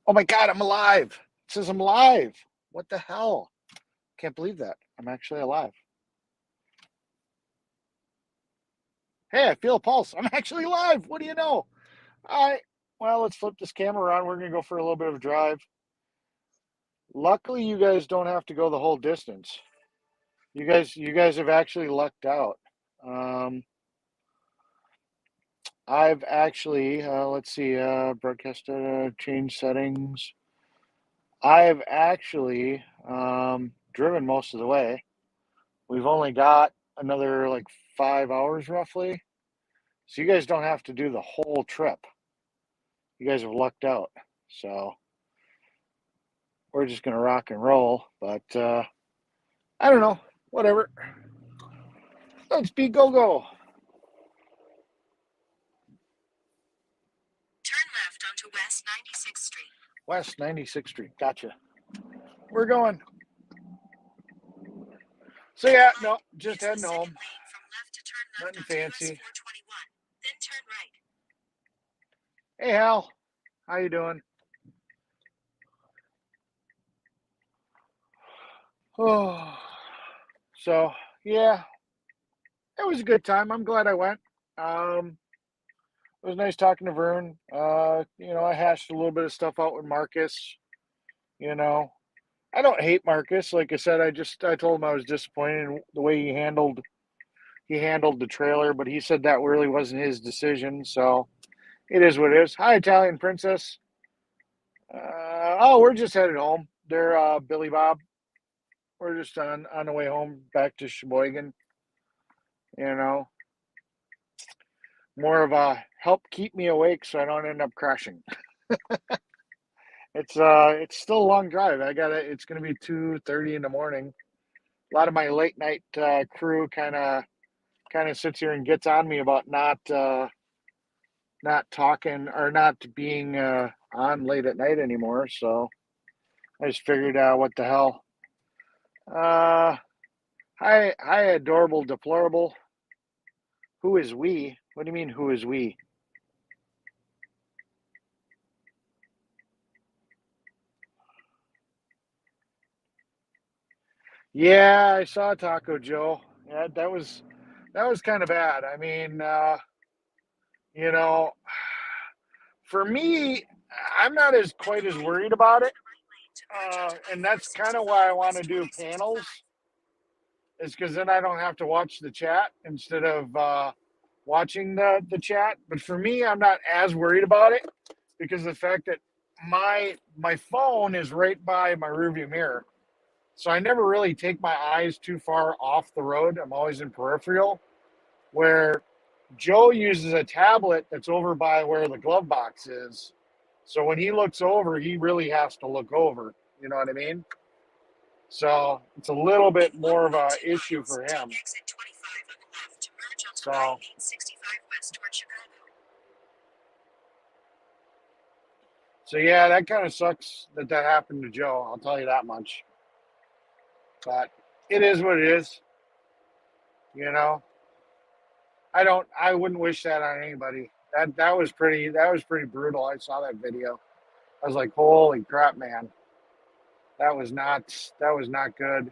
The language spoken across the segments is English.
Oh my God, I'm alive. It says I'm live. What the hell? Can't believe that. I'm actually alive. Hey, I feel a pulse. I'm actually alive. What do you know? All right. Well, let's flip this camera around. We're going to go for a little bit of a drive. Luckily, you guys don't have to go the whole distance. You guys have actually lucked out. Um, I've actually, let's see, broadcast data, change settings. I've actually driven most of the way. We've only got another like 5 hours roughly. So you guys don't have to do the whole trip. You guys have lucked out. So we're just going to rock and roll. But I don't know. Whatever. Let's be go-go. Turn left onto West 96th Street. West 96th Street. Gotcha. We're going. So yeah, no, just heading home. From left to turn left Nothing onto US fancy. 421. Then turn right. Hey, Hal. How you doing? Oh, so yeah, it was a good time. I'm glad I went. It was nice talking to Vern. I hashed a little bit of stuff out with Marcus. You know, I don't hate Marcus. Like I said, I told him I was disappointed in the way he handled the trailer, but he said that really wasn't his decision. So it is what it is. Hi, Italian Princess. We're just headed home. They're Billy Bob. We're just on the way home back to Sheboygan. You know, more of a help keep me awake so I don't end up crashing. It's still a long drive. It's gonna be 2:30 in the morning. A lot of my late night crew kind of sits here and gets on me about not talking or not being on late at night anymore. So I just figured what the hell. Uh hi adorable deplorable. Who is we? What do you mean who is we? Yeah, I saw Taco Joe. Yeah, that was kind of bad. I mean, you know, for me, I'm not as quite as worried about it, and that's kind of why I want to do panels, is because then I don't have to watch the chat instead of watching the chat. But for me, I'm not as worried about it because of the fact that my phone is right by my rearview mirror, so I never really take my eyes too far off the road. I'm always in peripheral. Where Joe uses a tablet that's over by where the glove box is. So when he looks over, he really has to look over. You know what I mean? So it's a little bit more of a issue for him. So yeah, that kind of sucks that happened to Joe. I'll tell you that much. But it is what it is. You know, I wouldn't wish that on anybody. That was pretty brutal. I saw that video. I was like, holy crap, man. That was not good.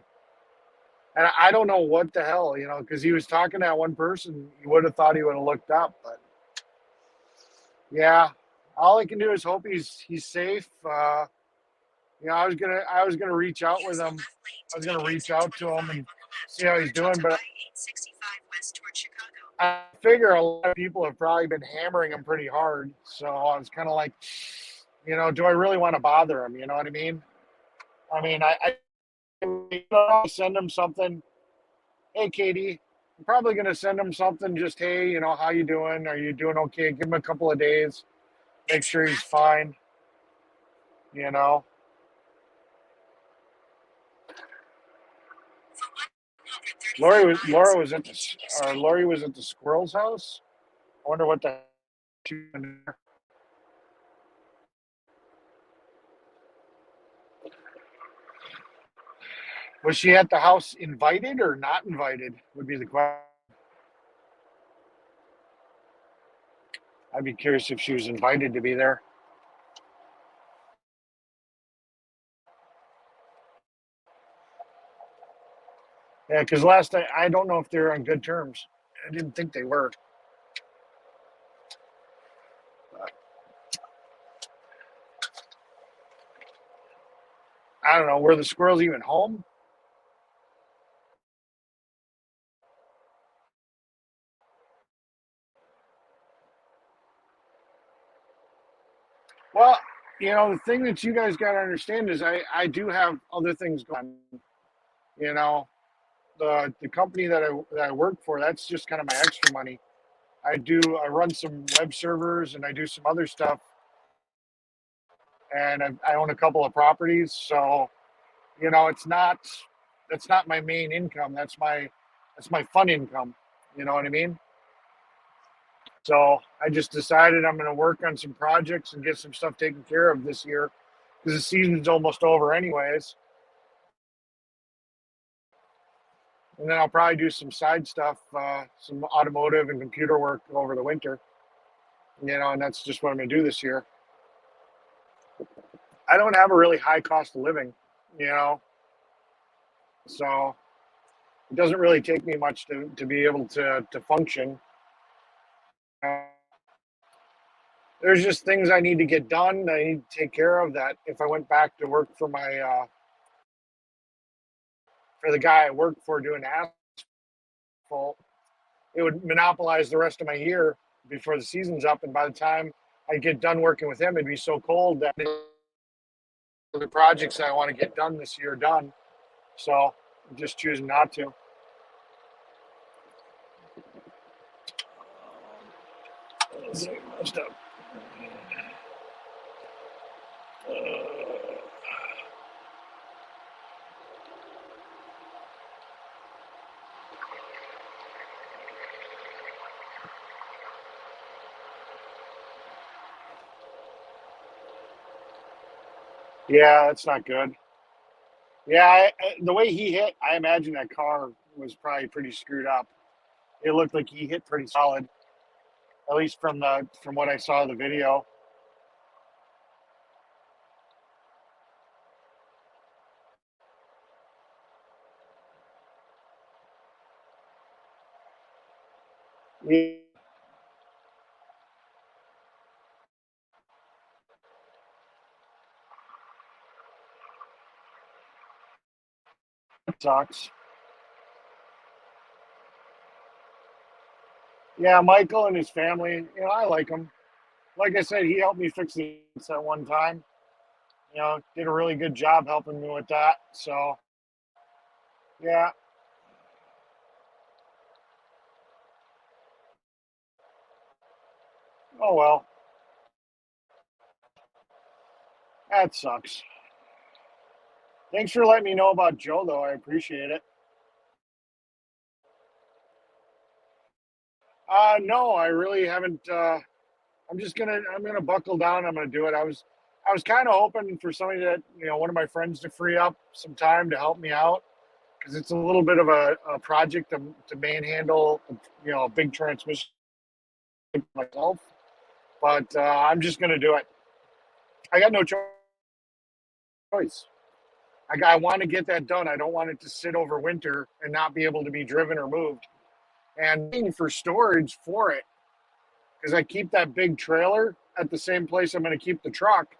And I don't know what the hell, because he was talking to that one person. You would have thought he would have looked up, but yeah, all I can do is hope he's safe. I was gonna reach out with him. I was gonna reach out to him and see how he's doing, but I figure a lot of people have probably been hammering him pretty hard. So I was kind of like, do I really want to bother him? You know what I mean? I send him something. Hey, Katie, I'm probably going to send him something. Just, hey, how you doing? Are you doing okay? Give him a couple of days. Make sure he's fine. You know. Lori was at the squirrel's house. I wonder what the she was doing there. Was she at the house invited or not invited? Would be the question. I'd be curious if she was invited to be there. Yeah, because last I don't know if they're on good terms. I didn't think they were. I don't know. Were the squirrels even home? Well, the thing that you guys got to understand is I do have other things going. You know, the company that I work for, that's just kind of my extra money. I run some web servers and I do some other stuff, and I own a couple of properties. So that's not my main income. That's my fun income. You know what I mean? So I just decided I'm going to work on some projects and get some stuff taken care of this year because the season's almost over anyways. And then I'll probably do some side stuff, some automotive and computer work over the winter. And that's just what I'm going to do this year. I don't have a really high cost of living, you know, so it doesn't really take me much to be able to function. Uh, there's just things I need to get done. I need to take care of that. If I went back to work for for the guy I work for doing asphalt, it would monopolize the rest of my year before the season's up. And by the time I get done working with him, it'd be so cold that the projects that I want to get done this year are done. So I'm just choosing not to. Let's see, most of Yeah, that's not good. Yeah, the way he hit, I imagine that car was probably pretty screwed up. It looked like he hit pretty solid, at least from what I saw of the video. Yeah, it sucks. Yeah, Michael and his family, I like him. Like I said, he helped me fix this at one time. Did a really good job helping me with that. So yeah. Oh well, that sucks. Thanks for letting me know about Joe, though. I appreciate it. No, I really haven't. I'm gonna buckle down. I'm gonna do it. I was kind of hoping for somebody that one of my friends to free up some time to help me out because it's a little bit of a project to manhandle, a big transmission myself. But I'm just gonna do it. I got no choice. I want to get that done. I don't want it to sit over winter and not be able to be driven or moved. And paying for storage for it because I keep that big trailer at the same place I'm going to keep the truck.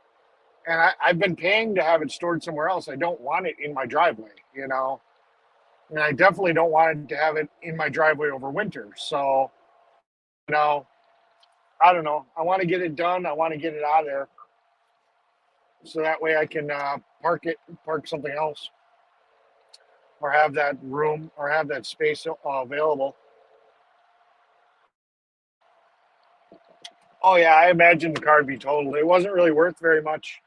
And I've been paying to have it stored somewhere else. I don't want it in my driveway. And I definitely don't want to have it in my driveway over winter. So, you know, I don't know. I want to get it done. I want to get it out of there so that way I can park something else, or have that room or have that space available. Oh yeah, I imagine the car would be totaled. It wasn't really worth very much.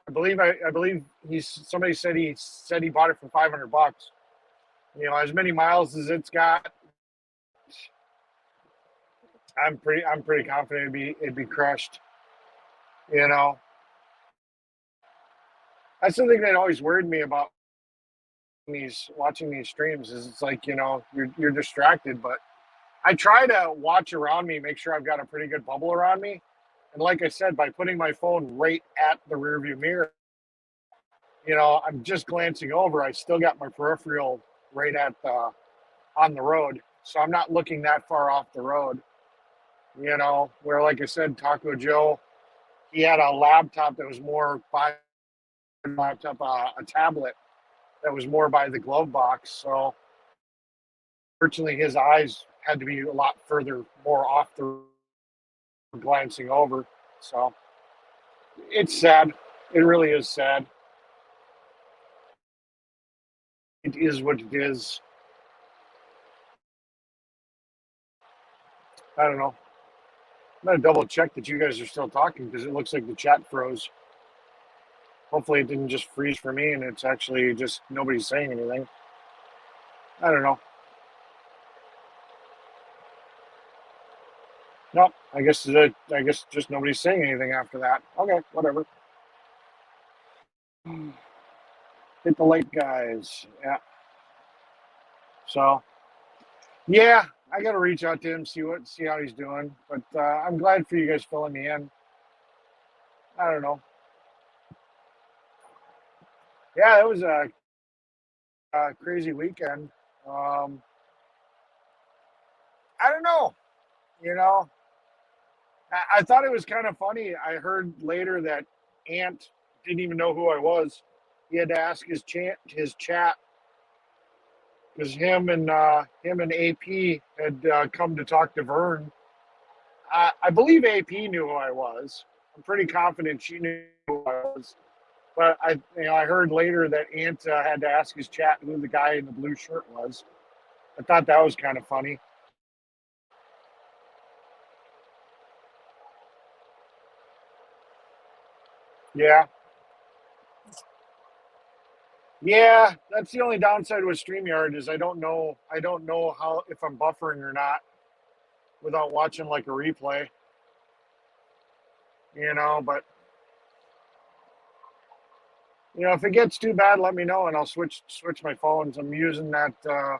I believe somebody said he bought it for $500. As many miles as it's got, I'm pretty confident it'd be crushed. You know, that's the thing that always worried me about these watching these streams is it's like you're distracted, but I try to watch around me, make sure I've got a pretty good bubble around me, and like I said, by putting my phone right at the rearview mirror, I'm just glancing over. I still got my peripheral right at on the road, so I'm not looking that far off the road. You know, where like I said, Taco Joe, he had a laptop that was more by laptop, a tablet that was more by the glove box. So fortunately, his eyes had to be a lot further, more off the glancing over. So it's sad. It really is sad. It is what it is. I don't know. I'm gonna double check that you guys are still talking because it looks like the chat froze. Hopefully, it didn't just freeze for me and it's actually just nobody's saying anything. I don't know. Nope. I guess just nobody's saying anything after that. Okay, whatever. Hit the lake, guys. Yeah. So yeah, I got to reach out to him, see how he's doing. But I'm glad for you guys filling me in. I don't know. Yeah, it was a crazy weekend. Um, I don't know. You know, I thought it was kind of funny. I heard later that Ant didn't even know who I was. He had to ask his chat because him and AP had come to talk to Vern. I believe AP knew who I was. I'm pretty confident she knew who I was. But I heard later that Ant had to ask his chat who the guy in the blue shirt was. I thought that was kind of funny. Yeah, yeah. That's the only downside with Streamyard is I don't know how if I'm buffering or not without watching like a replay. But if it gets too bad, let me know and I'll switch my phones. I'm using the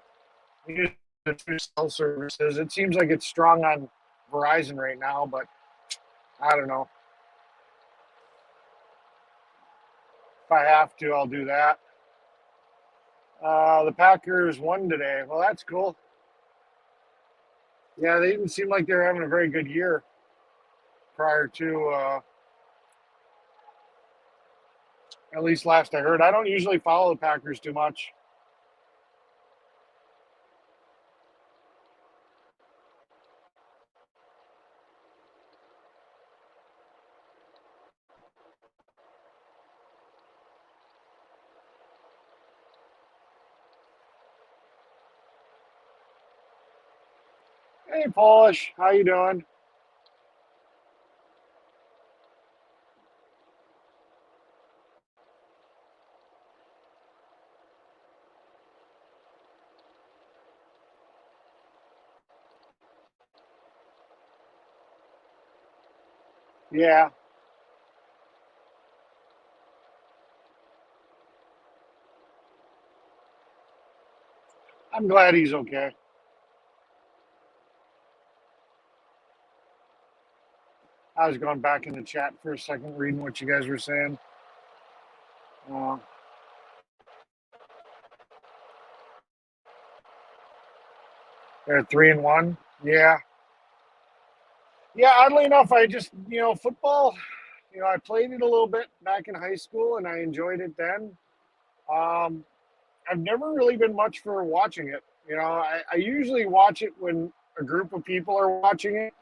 cell services. It seems like it's strong on Verizon right now, but I don't know. If I have to, I'll do that. The Packers won today. Well, that's cool. Yeah, they didn't seem like they were having a very good year prior to, at least last I heard. I don't usually follow the Packers too much. Hey, Polish, how you doing? Yeah, I'm glad he's okay. I was going back in the chat for a second, reading what you guys were saying. Uh, they're 3-1. Yeah, yeah. Oddly enough, I just football. I played it a little bit back in high school, and I enjoyed it then. Um, I've never really been much for watching it. I usually watch it when a group of people are watching it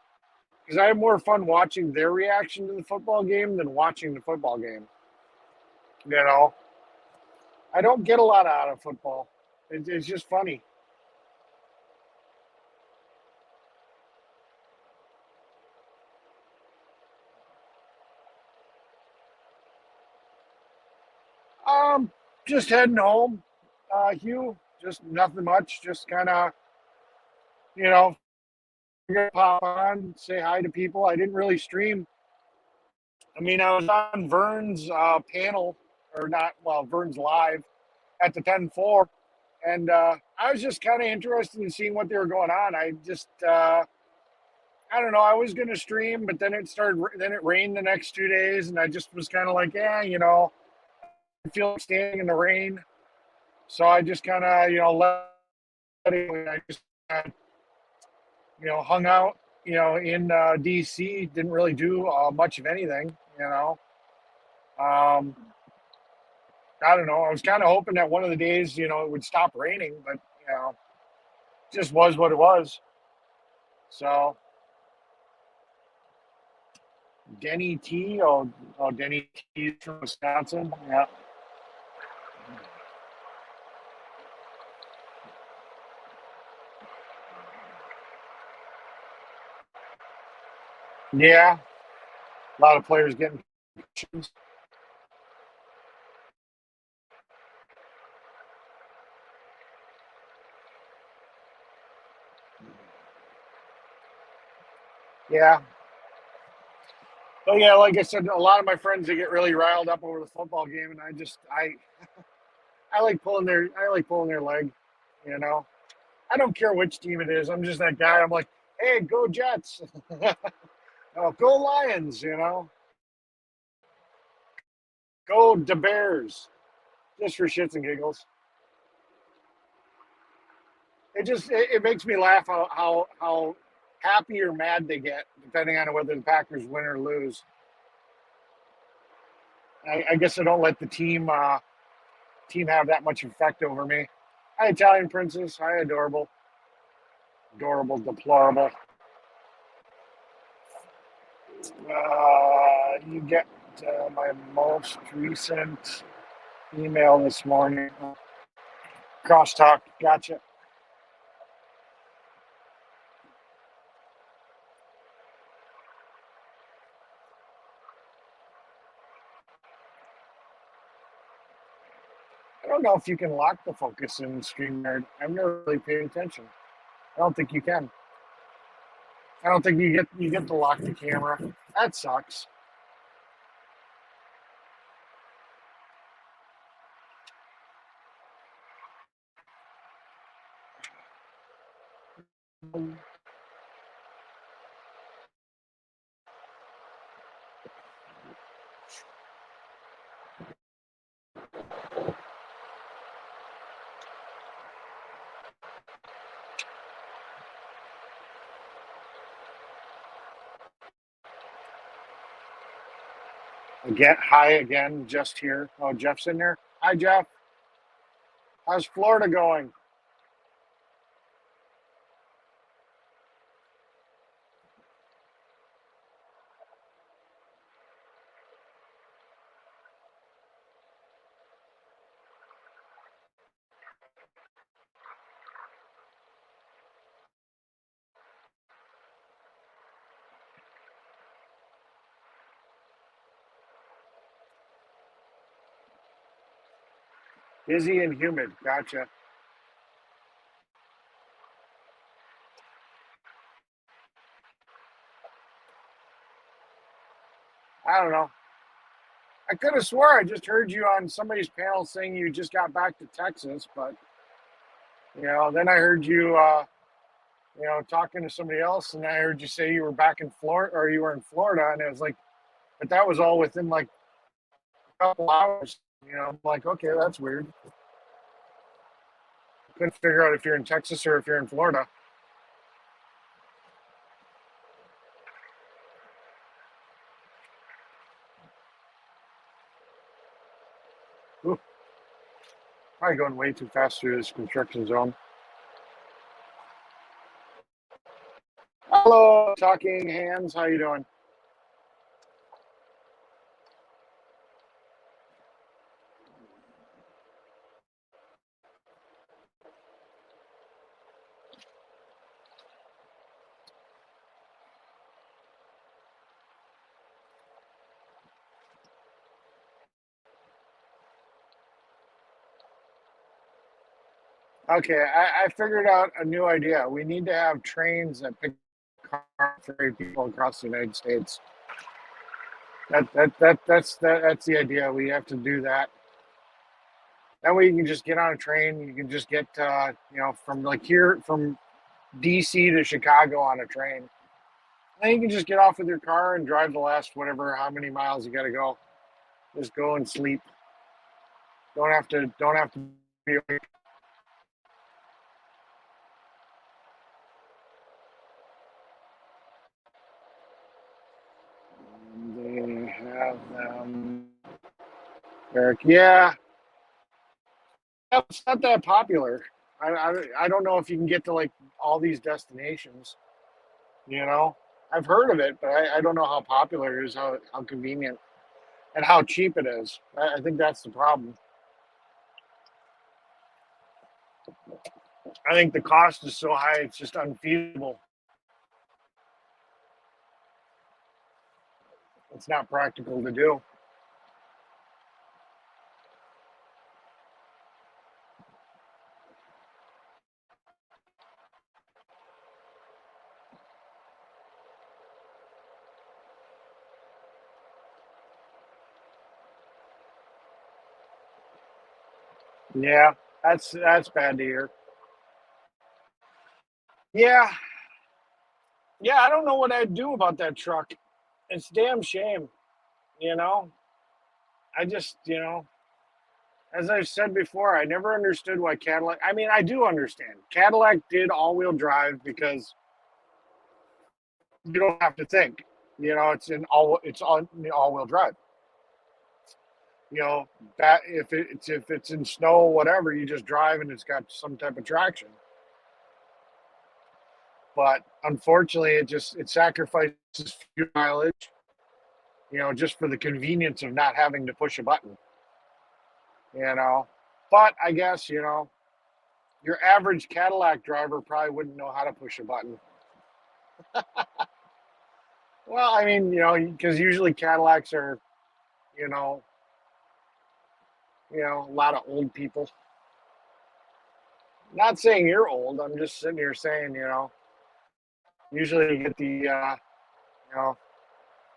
because I have more fun watching their reaction to the football game than watching the football game. You know, I don't get a lot out of football. It's just funny. Just heading home, Hugh. Just nothing much. Just kind of, you know, pop on, say hi to people. I didn't really stream. I mean, I was on Vern's panel, or not, well, Vern's live at the 10-4. And I was just kind of interested in seeing what they were going on. I don't know. I was going to stream, but then it rained the next 2 days. And I just was kind of like, I feel like standing in the rain. So I just kind of, let it. I just, hung out, in DC. Didn't really do much of anything. Um, I don't know. I was kind of hoping that one of the days, it would stop raining, but just was what it was. So Denny T. Oh, Denny T from Wisconsin. Yeah. Yeah. A lot of players getting concussions. Yeah. But yeah, like I said, a lot of my friends, they get really riled up over the football game, and I like pulling their leg. You know, I don't care which team it is. I'm just that guy. I'm like, hey, go Jets. Oh, go Lions. Go the Bears. Just for shits and giggles. It makes me laugh how happy or mad they get depending on whether the Packers win or lose. I guess I don't let the team have that much effect over me. Hi, Italian princess. Hi, adorable, adorable, deplorable. You get my most recent email this morning. Crosstalk. Gotcha. I don't know if you can lock the focus in StreamYard. I've never really paid attention. I don't think you can. I don't think you get to lock the camera. That sucks. Again, hi again, just here. Oh, Jeff's in there. Hi, Jeff. How's Florida going? Busy and humid. Gotcha. I don't know. I could have swore I just heard you on somebody's panel saying you just got back to Texas, but then I heard you, talking to somebody else, and I heard you say you were back in Florida, or you were in Florida, and it was like, but that was all within like a couple hours. I'm like, okay, that's weird. Couldn't figure out if you're in Texas or if you're in Florida. Ooh, probably going way too fast through this construction zone. Hello, talking hands. How you doing? Okay, I figured out a new idea. We need to have trains that pick ferry people across the United States. That's the idea. We have to do that. That way, you can just get on a train. You can just get from like here from DC to Chicago on a train. Then you can just get off with your car and drive the last whatever how many miles you got to go. Just go and sleep. Don't have to They have them. Eric, yeah, it's not that popular. I don't know if you can get to like all these destinations. You know, I've heard of it, but I don't know how popular it is, how convenient, and how cheap it is. I think that's the problem. I think the cost is so high, it's just unfeasible. It's not practical to do. Yeah, that's bad to hear. Yeah, yeah, I don't know what I'd do about that truck. It's a damn shame, you know. I just, as I've said before, I never understood why Cadillac. I mean, I do understand. Cadillac did all-wheel drive because you don't have to think. It's on all-wheel drive. You know, that if it's in snow or whatever, you just drive and it's got some type of traction. But unfortunately, it sacrifices fuel mileage, just for the convenience of not having to push a button. You know, but I guess your average Cadillac driver probably wouldn't know how to push a button. Well, I mean, because usually Cadillacs are, you know, a lot of old people. Not saying you're old. I'm just sitting here saying, usually you get you know,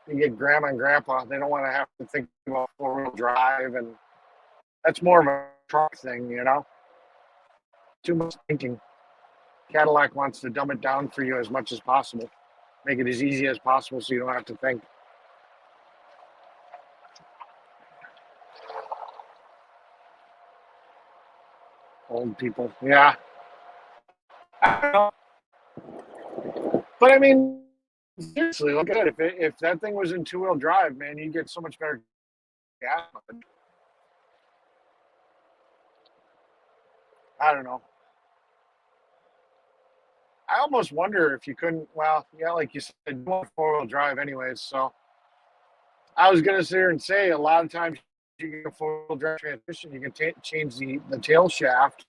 you get grandma and grandpa. They don't want to have to think about four-wheel drive, and that's more of a truck thing. Too much thinking. Cadillac wants to dumb it down for you as much as possible, make it as easy as possible, so you don't have to think. Old people, yeah. But I mean, seriously, look at it. If that thing was in two-wheel drive, man, you'd get so much better gas mileage. I don't know. I almost wonder if you couldn't. Well, yeah, like you said, you want four-wheel drive anyways. So I was gonna sit here and say a lot of times you get a four-wheel drive transmission, you can change the tail shaft.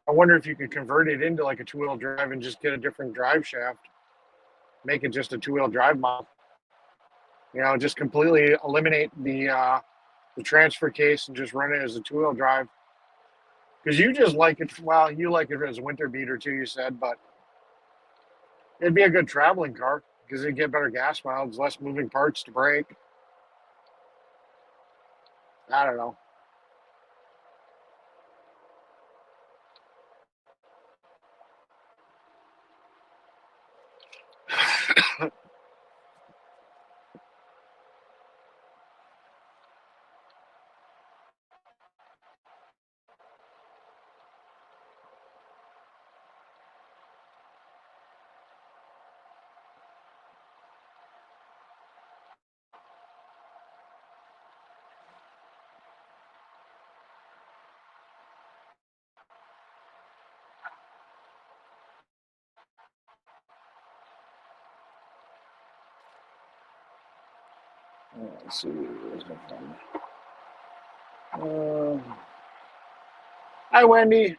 I wonder if you could convert it into like a two-wheel drive and just get a different drive shaft, make it just a two-wheel drive model. Just completely eliminate the transfer case and just run it as a two-wheel drive. Because you just like it. Well, you like it as a winter beater too, you said, but it'd be a good traveling car because it'd get better gas mileage, less moving parts to brake. I don't know. Let's see. Hi, Wendy.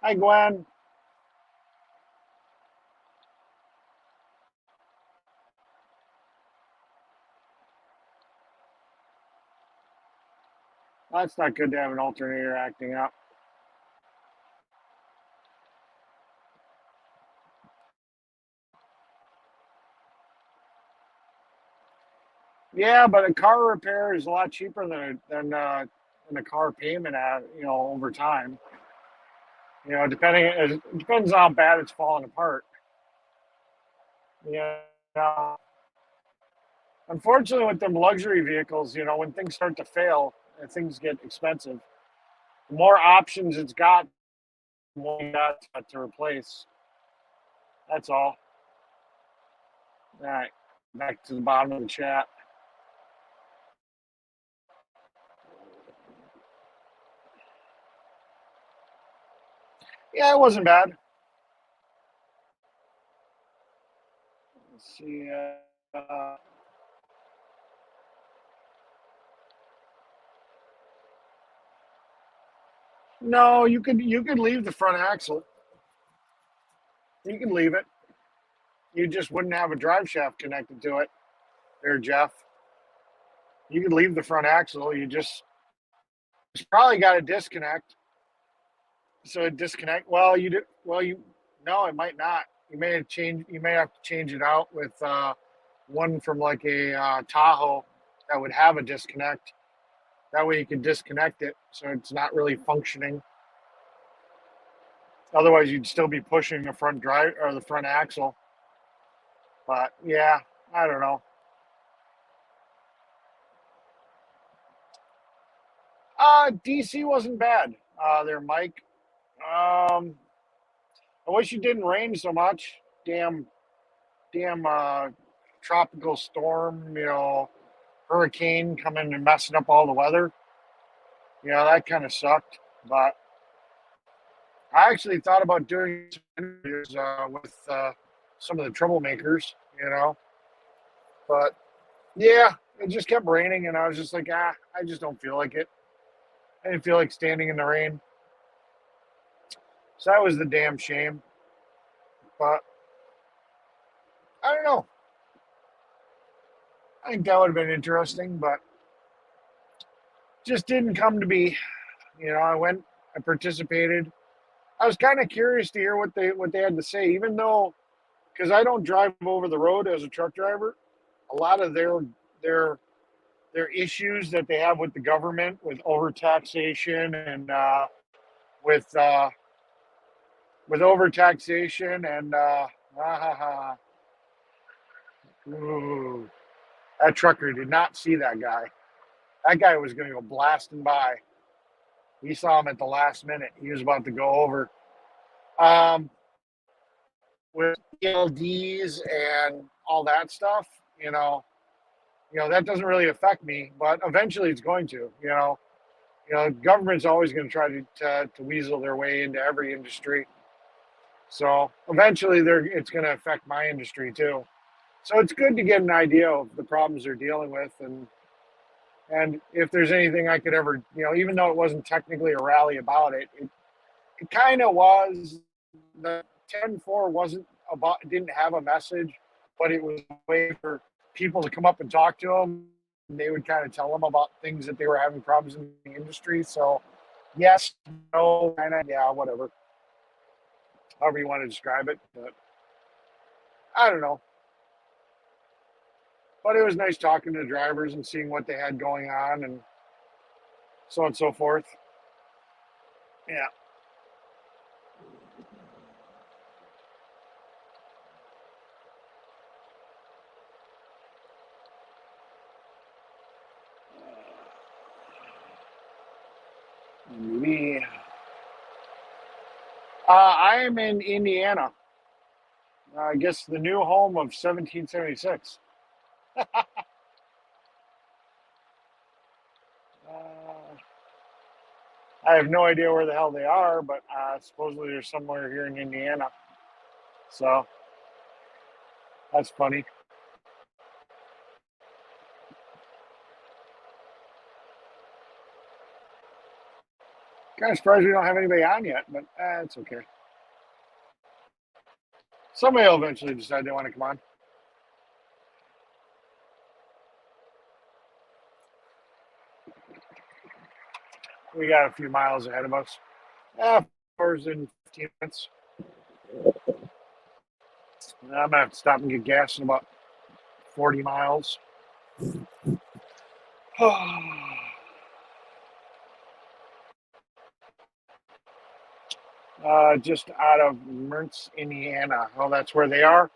Hi, Gwen. That's not good to have an alternator acting up. Yeah, but a car repair is a lot cheaper than a car payment over time. It depends on how bad it's falling apart. Yeah, Unfortunately, with them luxury vehicles, you know, when things start to fail and things get expensive, the more options it's got, the more you got to replace. That's all. All right, back to the bottom of the chat. Yeah, it wasn't bad. Let's see. No, you could leave the front axle. You can leave it. You just wouldn't have a drive shaft connected to it. There, Jeff. You could leave the front axle. It's probably got a disconnect. So it disconnect. Well, you do. Well, you no, it might not. You may have changed. You may have to change it out with one from like a Tahoe that would have a disconnect. That way you can disconnect it so it's not really functioning. Otherwise, you'd still be pushing the front drive or the front axle. But yeah, I don't know. DC wasn't bad. There, Mike. I wish it didn't rain so much. Damn, tropical storm. You know, hurricane coming and messing up all the weather. You know, that kind of sucked. But I actually thought about doing some interviews with some of the troublemakers. You know, but yeah, it just kept raining, and I was just like, I just don't feel like it. I didn't feel like standing in the rain. So that was the damn shame. But I don't know. I think that would have been interesting, but just didn't come to be. You know, I went, I participated. I was kind of curious to hear what they had to say, even though because I don't drive over the road as a truck driver. A lot of their their issues that they have with the government, with overtaxation and with uh, with overtaxation and ooh, that trucker did not see that guy. That guy was going to go blasting by. He saw him at the last minute. He was about to go over. Um, with ELDs and all that stuff, that doesn't really affect me, but eventually it's going to. Government's always going to try to weasel their way into every industry. So eventually, it's going to affect my industry too. So it's good to get an idea of the problems they're dealing with, and if there's anything I could ever, even though it wasn't technically a rally about it, it kind of was. The 10-4 wasn't about, didn't have a message, but it was a way for people to come up and talk to them. And they would kind of tell them about things that they were having problems in the industry. So, yes, no, kind of, yeah, whatever. However you want to describe it, but I don't know. But it was nice talking to drivers and seeing what they had going on and so on and so forth. Yeah. Me. I am in Indiana. I guess the new home of 1776. I have no idea where the hell they are, but supposedly they're somewhere here in Indiana. So that's funny. Kind of surprised we don't have anybody on yet, but it's okay. Somebody will eventually decide they want to come on. We got a few miles ahead of us. 4 hours and 15 minutes. I'm going to have to stop and get gas in about 40 miles. Just out of Mertz, Indiana. Oh, that's where they are?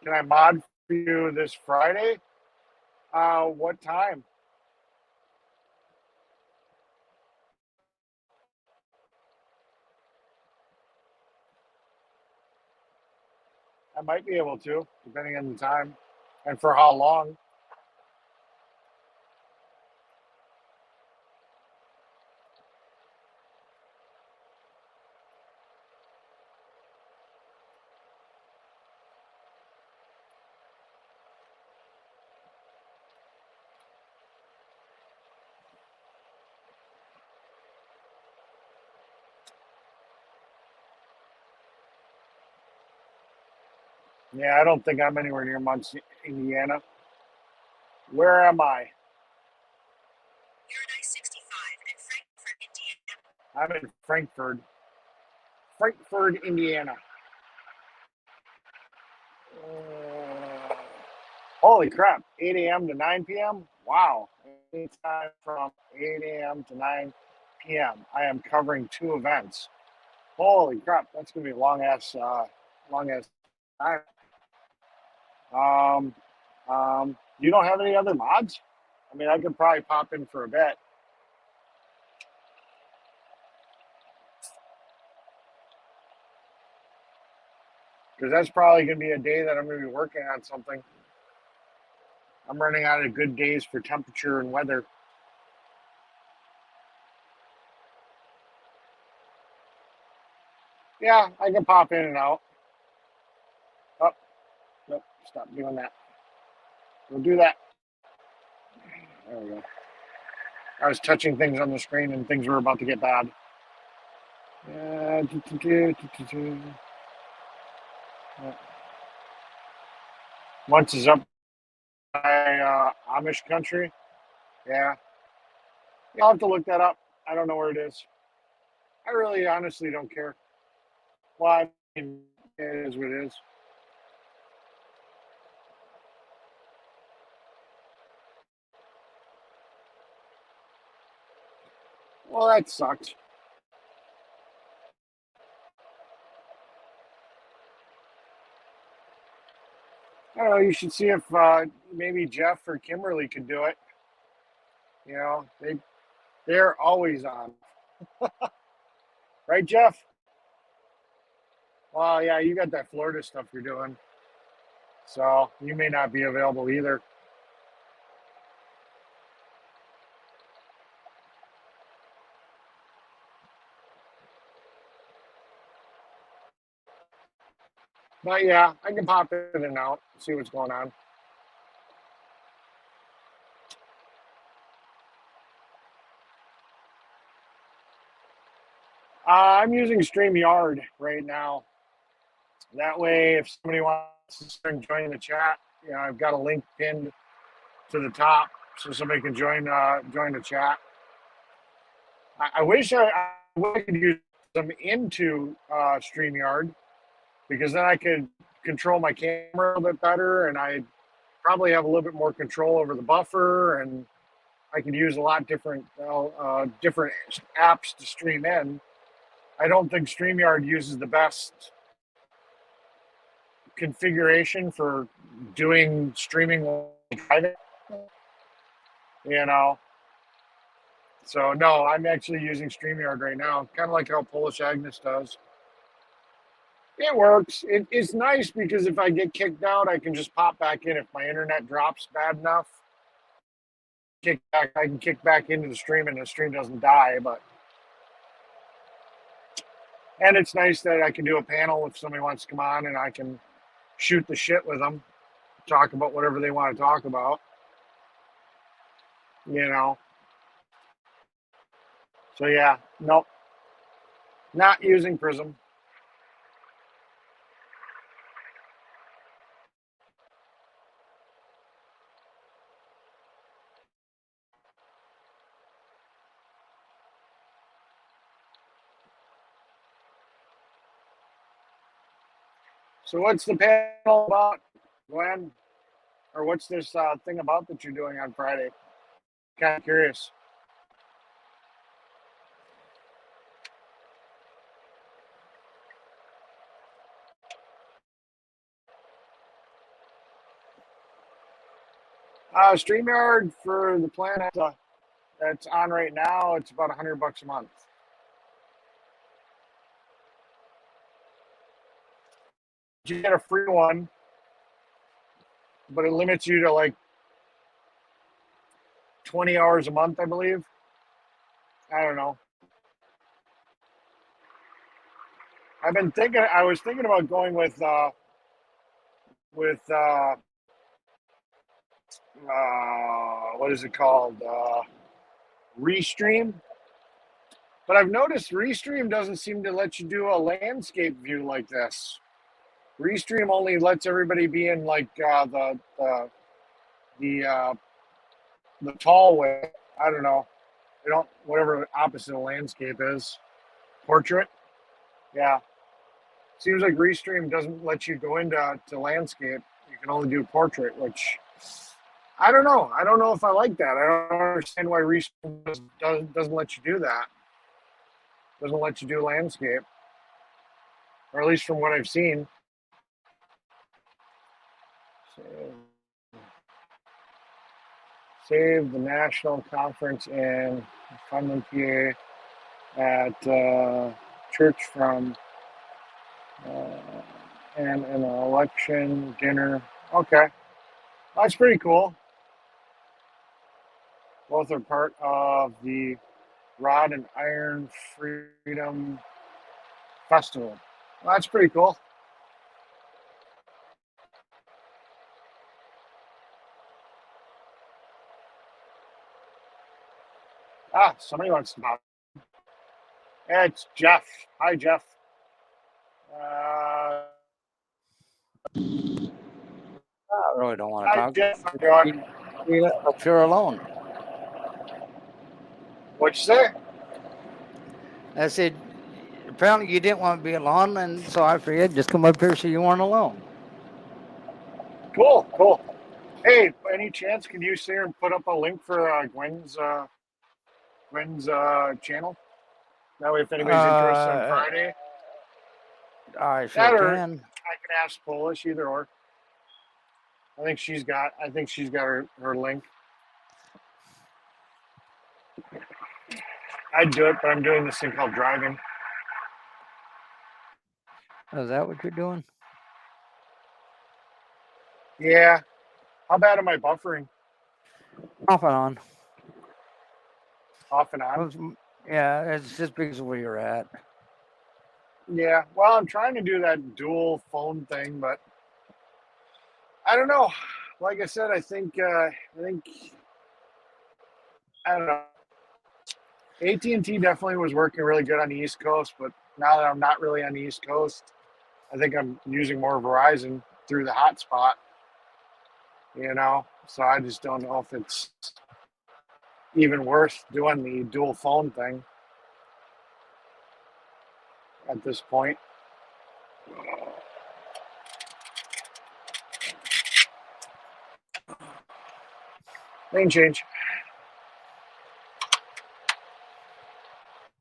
Can I mod for you this Friday? What time? I might be able to, depending on the time and for how long. Yeah, I don't think I'm anywhere near Muncie, Indiana. Where am I? You're at I-65 in Frankfort, Indiana. I'm in Frankfort, Indiana. Holy crap, 8 a.m. to 9 p.m.? Wow. Anytime from 8 a.m. to 9 p.m. I am covering 2 events. Holy crap, that's going to be a long ass time. You don't have any other mods? I mean, I could probably pop in for a bit. Because that's probably going to be a day that I'm going to be working on something. I'm running out of good days for temperature and weather. Yeah, I can pop in and out. Oh, nope, stop doing that. We'll do that. There we go. I was touching things on the screen and things were about to get bad. Once is up by Amish country. Yeah. I'll have to look that up. I don't know where it is. I really honestly don't care. Well, I mean, it is what it is. Well, that sucks. I don't know. You should see if maybe Jeff or Kimberly could do it. You know, they're always on, right, Jeff? Well, yeah, you got that Florida stuff you're doing, so you may not be available either. But yeah, I can pop in and out, see what's going on. I'm using StreamYard right now. That way, if somebody wants to join the chat, you know, I've got a link pinned to the top so somebody can join the chat. I wish I could use them into StreamYard because then I could control my camera a little bit better, and I probably have a little bit more control over the buffer, and I can use a lot different different apps to stream in. I don't think StreamYard uses the best configuration for doing streaming private, you know. So no, I'm actually using StreamYard right now, kind of like how Polish Agnes does. It works. It's nice because if I get kicked out, I can just pop back in. If my internet drops bad enough, I can kick back into the stream and the stream doesn't die. And it's nice that I can do a panel if somebody wants to come on and I can shoot the shit with them, talk about whatever they want to talk about, you know. So yeah, nope, not using Prism. So what's the panel about, Glenn? Or what's this thing about that you're doing on Friday? Kind of curious. StreamYard for the plan that's on right now, it's about $100 a month. You get a free one, but it limits you to like 20 hours a month, I believe. I don't know. I was thinking about going with what is it called? Restream. But I've noticed Restream doesn't seem to let you do a landscape view like this. Restream only lets everybody be in like the tall way. I don't know. They don't, whatever opposite of landscape is. Portrait. Yeah. Seems like Restream doesn't let you go into landscape. You can only do portrait, which I don't know. I don't know if I like that. I don't understand why Restream doesn't let you do that. Doesn't let you do landscape, or at least from what I've seen. Save the national conference in Funland, PA at church from and an election dinner. Okay, that's pretty cool. Both are part of the Rod and Iron Freedom Festival. Well, that's pretty cool. Somebody wants to talk. Yeah, it's Jeff. Hi, Jeff. I really don't want to Hi, talk. Jeff. How you doing? If you're alone. What'd you say? I said, apparently you didn't want to be alone, and so I figured just come up here so you weren't alone. Cool, cool. Hey, any chance can you sit here and put up a link for Gwen's channel? That way, if anybody's interested on Friday, I sure that or can. I can ask Polish, either or. I think she's got her link. I'd do it, but I'm doing this thing called driving. Is that what you're doing? Yeah. How bad am I buffering? Off and on. Off and on? Yeah, it's just because of where you're at. Yeah. Well, I'm trying to do that dual phone thing, but I don't know. Like I said, I think I don't know. AT&T definitely was working really good on the East Coast, but now that I'm not really on the East Coast, I think I'm using more Verizon through the hotspot. So I just don't know if it's even worth doing the dual phone thing at this point. Lane change.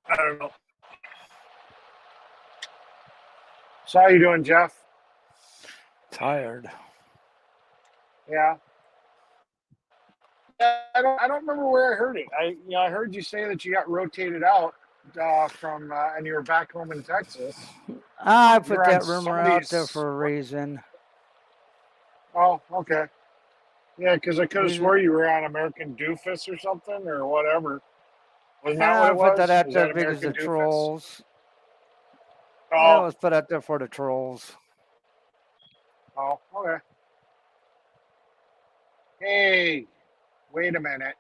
I don't know. So how you doing, Jeff? Tired. Yeah. I don't remember where I heard it. I heard you say that you got rotated out from and you were back home in Texas. I put that rumor out there for a reason. Oh, okay. Yeah, because I could have swore you were on American Doofus or something or whatever. Wasn't that what it was? I put that out Was there that because of the American Doofus? trolls. Oh. Yeah, it was put out there for the trolls. Oh, okay. Hey, wait a minute.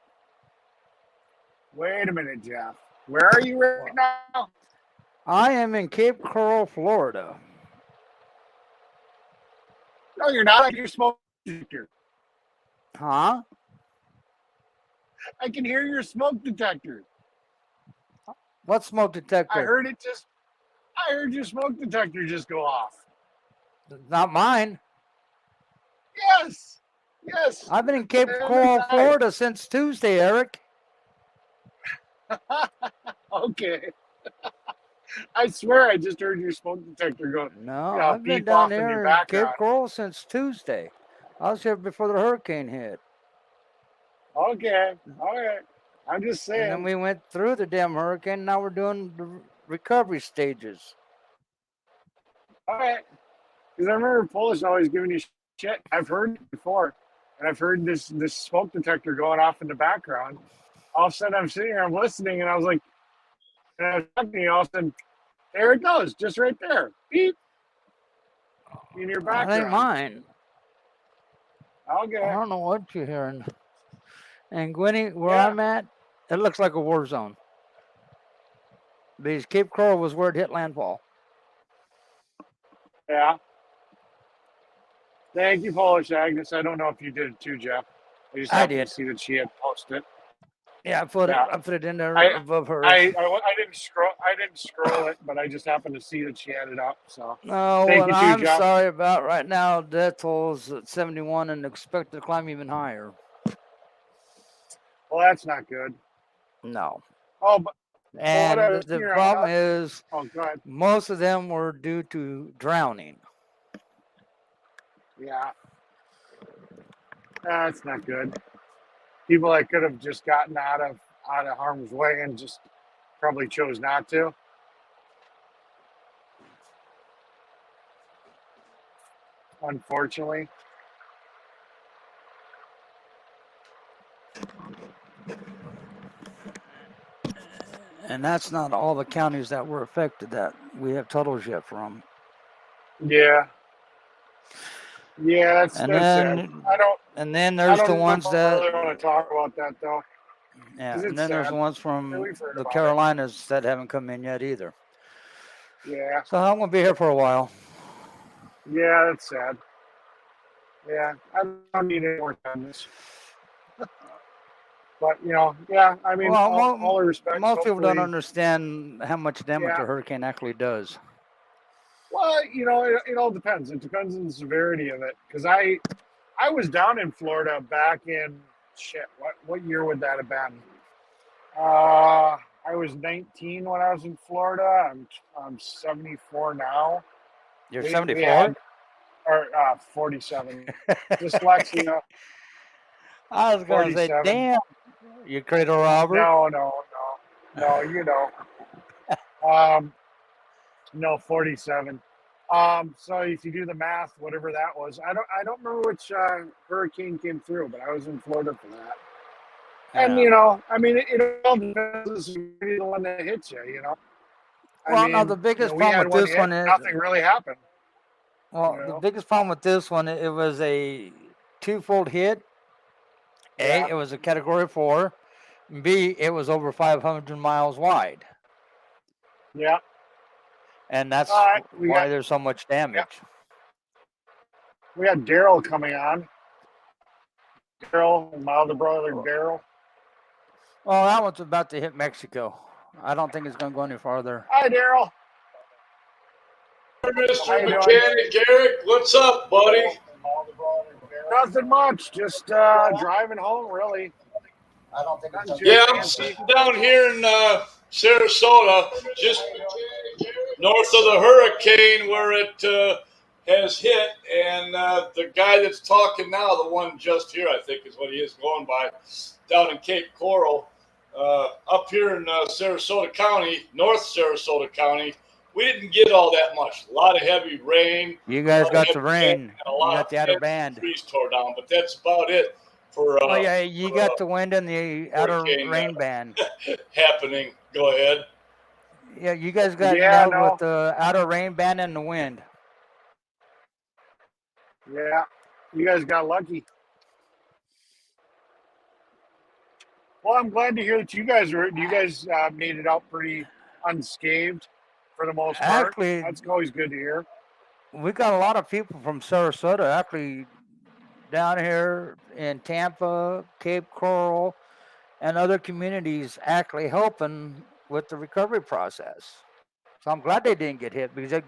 Wait a minute, Jeff. Where are you right now? I am in Cape Coral, Florida. No, you're not. I can hear smoke detector. Huh? I can hear your smoke detector. What smoke detector? I heard your smoke detector just go off. Not mine. Yes. Yes. I've been in Cape Coral, Florida since Tuesday, Eric. Okay. I swear I just heard your smoke detector go. No, I've been down there in background. Cape Coral since Tuesday. I was here before the hurricane hit. Okay. All right. I'm just And then saying. we went through the damn hurricane. Now we're doing the recovery stages. All right. Because I remember Polish always giving you shit. I've heard it before, and I've heard this smoke detector going off in the background. All of a sudden, I'm sitting here, I'm listening, and I was like, and I was talking to you, all of a sudden, there it goes, just right there, beep, in your That ain't background. mine. I Okay. don't know what you're hearing. And Gwenny, where Yeah. I'm at, it looks like a war zone. Because Cape Coral was where it hit landfall. Yeah. Thank you, Polish Agnes. I don't know if you did it too, Jeff. I just I happened did. to see that she had posted. Yeah, I put Yeah. it in there I above hers. I didn't scroll it, but I just happened to see that she had it up. So No, thank what you too, I'm Jeff. sorry about right now, death tolls at 71 and expected to climb even higher. Well, that's not good. No. Oh, but what I And was the hearing, problem is oh, go ahead. most of them were due to drowning. Yeah, that's not good. People that could have just gotten out of harm's way and just probably chose not to. Unfortunately. And that's not all the counties that were affected that we have total JEFF from. Yeah. Yeah, that's And sad. then I there's the don't ones that, really want to talk about that though, yeah, because and it's then there's the sad. ones Yeah, from we've heard the about it. Carolinas that haven't come in yet either. Yeah. So I'm going to be here for a while. Yeah, that's sad. Yeah, I don't need any more time this. But yeah, I mean, Well, all the respect. most people don't Hopefully, understand how much damage yeah. a hurricane actually does. Well, it all depends. It depends on the severity of it. Because I was down in Florida back in shit. What year would that have been? I was 19 when I was in Florida. I'm 74 now. You're We 74? had or 47. Dyslexia. I was going to say, 47. damn, you cradle robber? No. No, 47. So if you do the math, whatever that was, I don't remember which hurricane came through, but I was in Florida for that. And I mean, it all depends on the one that hits you. Well, now the biggest We problem had with one this hit, one is, nothing really happened. well, the biggest problem with this one, it was a twofold hit. A, it was a Category 4. B, it was over 500 miles wide. Yeah. And that's right, why there's so much damage. Yeah. We had Daryl coming on. Daryl, my other brother, Daryl. Well, that one's about to hit Mexico. I don't think it's going to go any farther. Hi, Daryl. Mr. Mechanic Eric, what's up, buddy? Nothing much. Just driving home, really. I don't think it's Yeah, I'm sitting down here in Sarasota, just north of the hurricane where it has hit. And the guy that's talking now, the one just here, I think is what he is going by, down in Cape Coral, up here in Sarasota County, North Sarasota County, we didn't get all that much. A lot of heavy rain. You guys got the rain. A You lot got the outer band. trees tore down, but that's about it for. Oh yeah, you got the wind and the outer rain band happening. Go ahead. Yeah, you guys got nailed with the outer rain band and the wind. Yeah, you guys got lucky. Well, I'm glad to hear that you guys made it out pretty unscathed for the most part. Actually, that's always good to hear. We got a lot of people from Sarasota actually down here in Tampa, Cape Coral, and other communities actually helping with the recovery process. So I'm glad they didn't get hit because it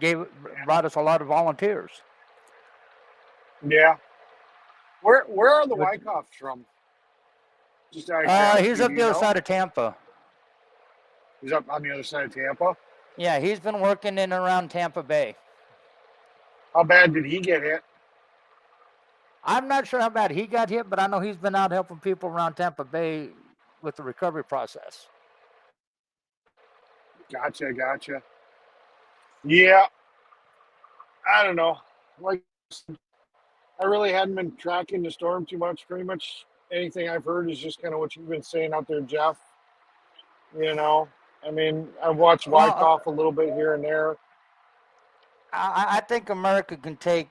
brought us a lot of volunteers. Yeah. Where are the Wyckoffs from? Just out of curiosity, he's up the other side of Tampa. He's up on the other side of Tampa? Yeah, he's been working in and around Tampa Bay. How bad did he get hit? I'm not sure how bad he got hit, but I know he's been out helping people around Tampa Bay with the recovery process. Gotcha. Yeah, I don't know. Like, I really hadn't been tracking the storm too much. Pretty much anything I've heard is just kind of what you've been saying out there, Jeff. You know, I mean, I've watched Wyckoff a little bit here and there. I think America can take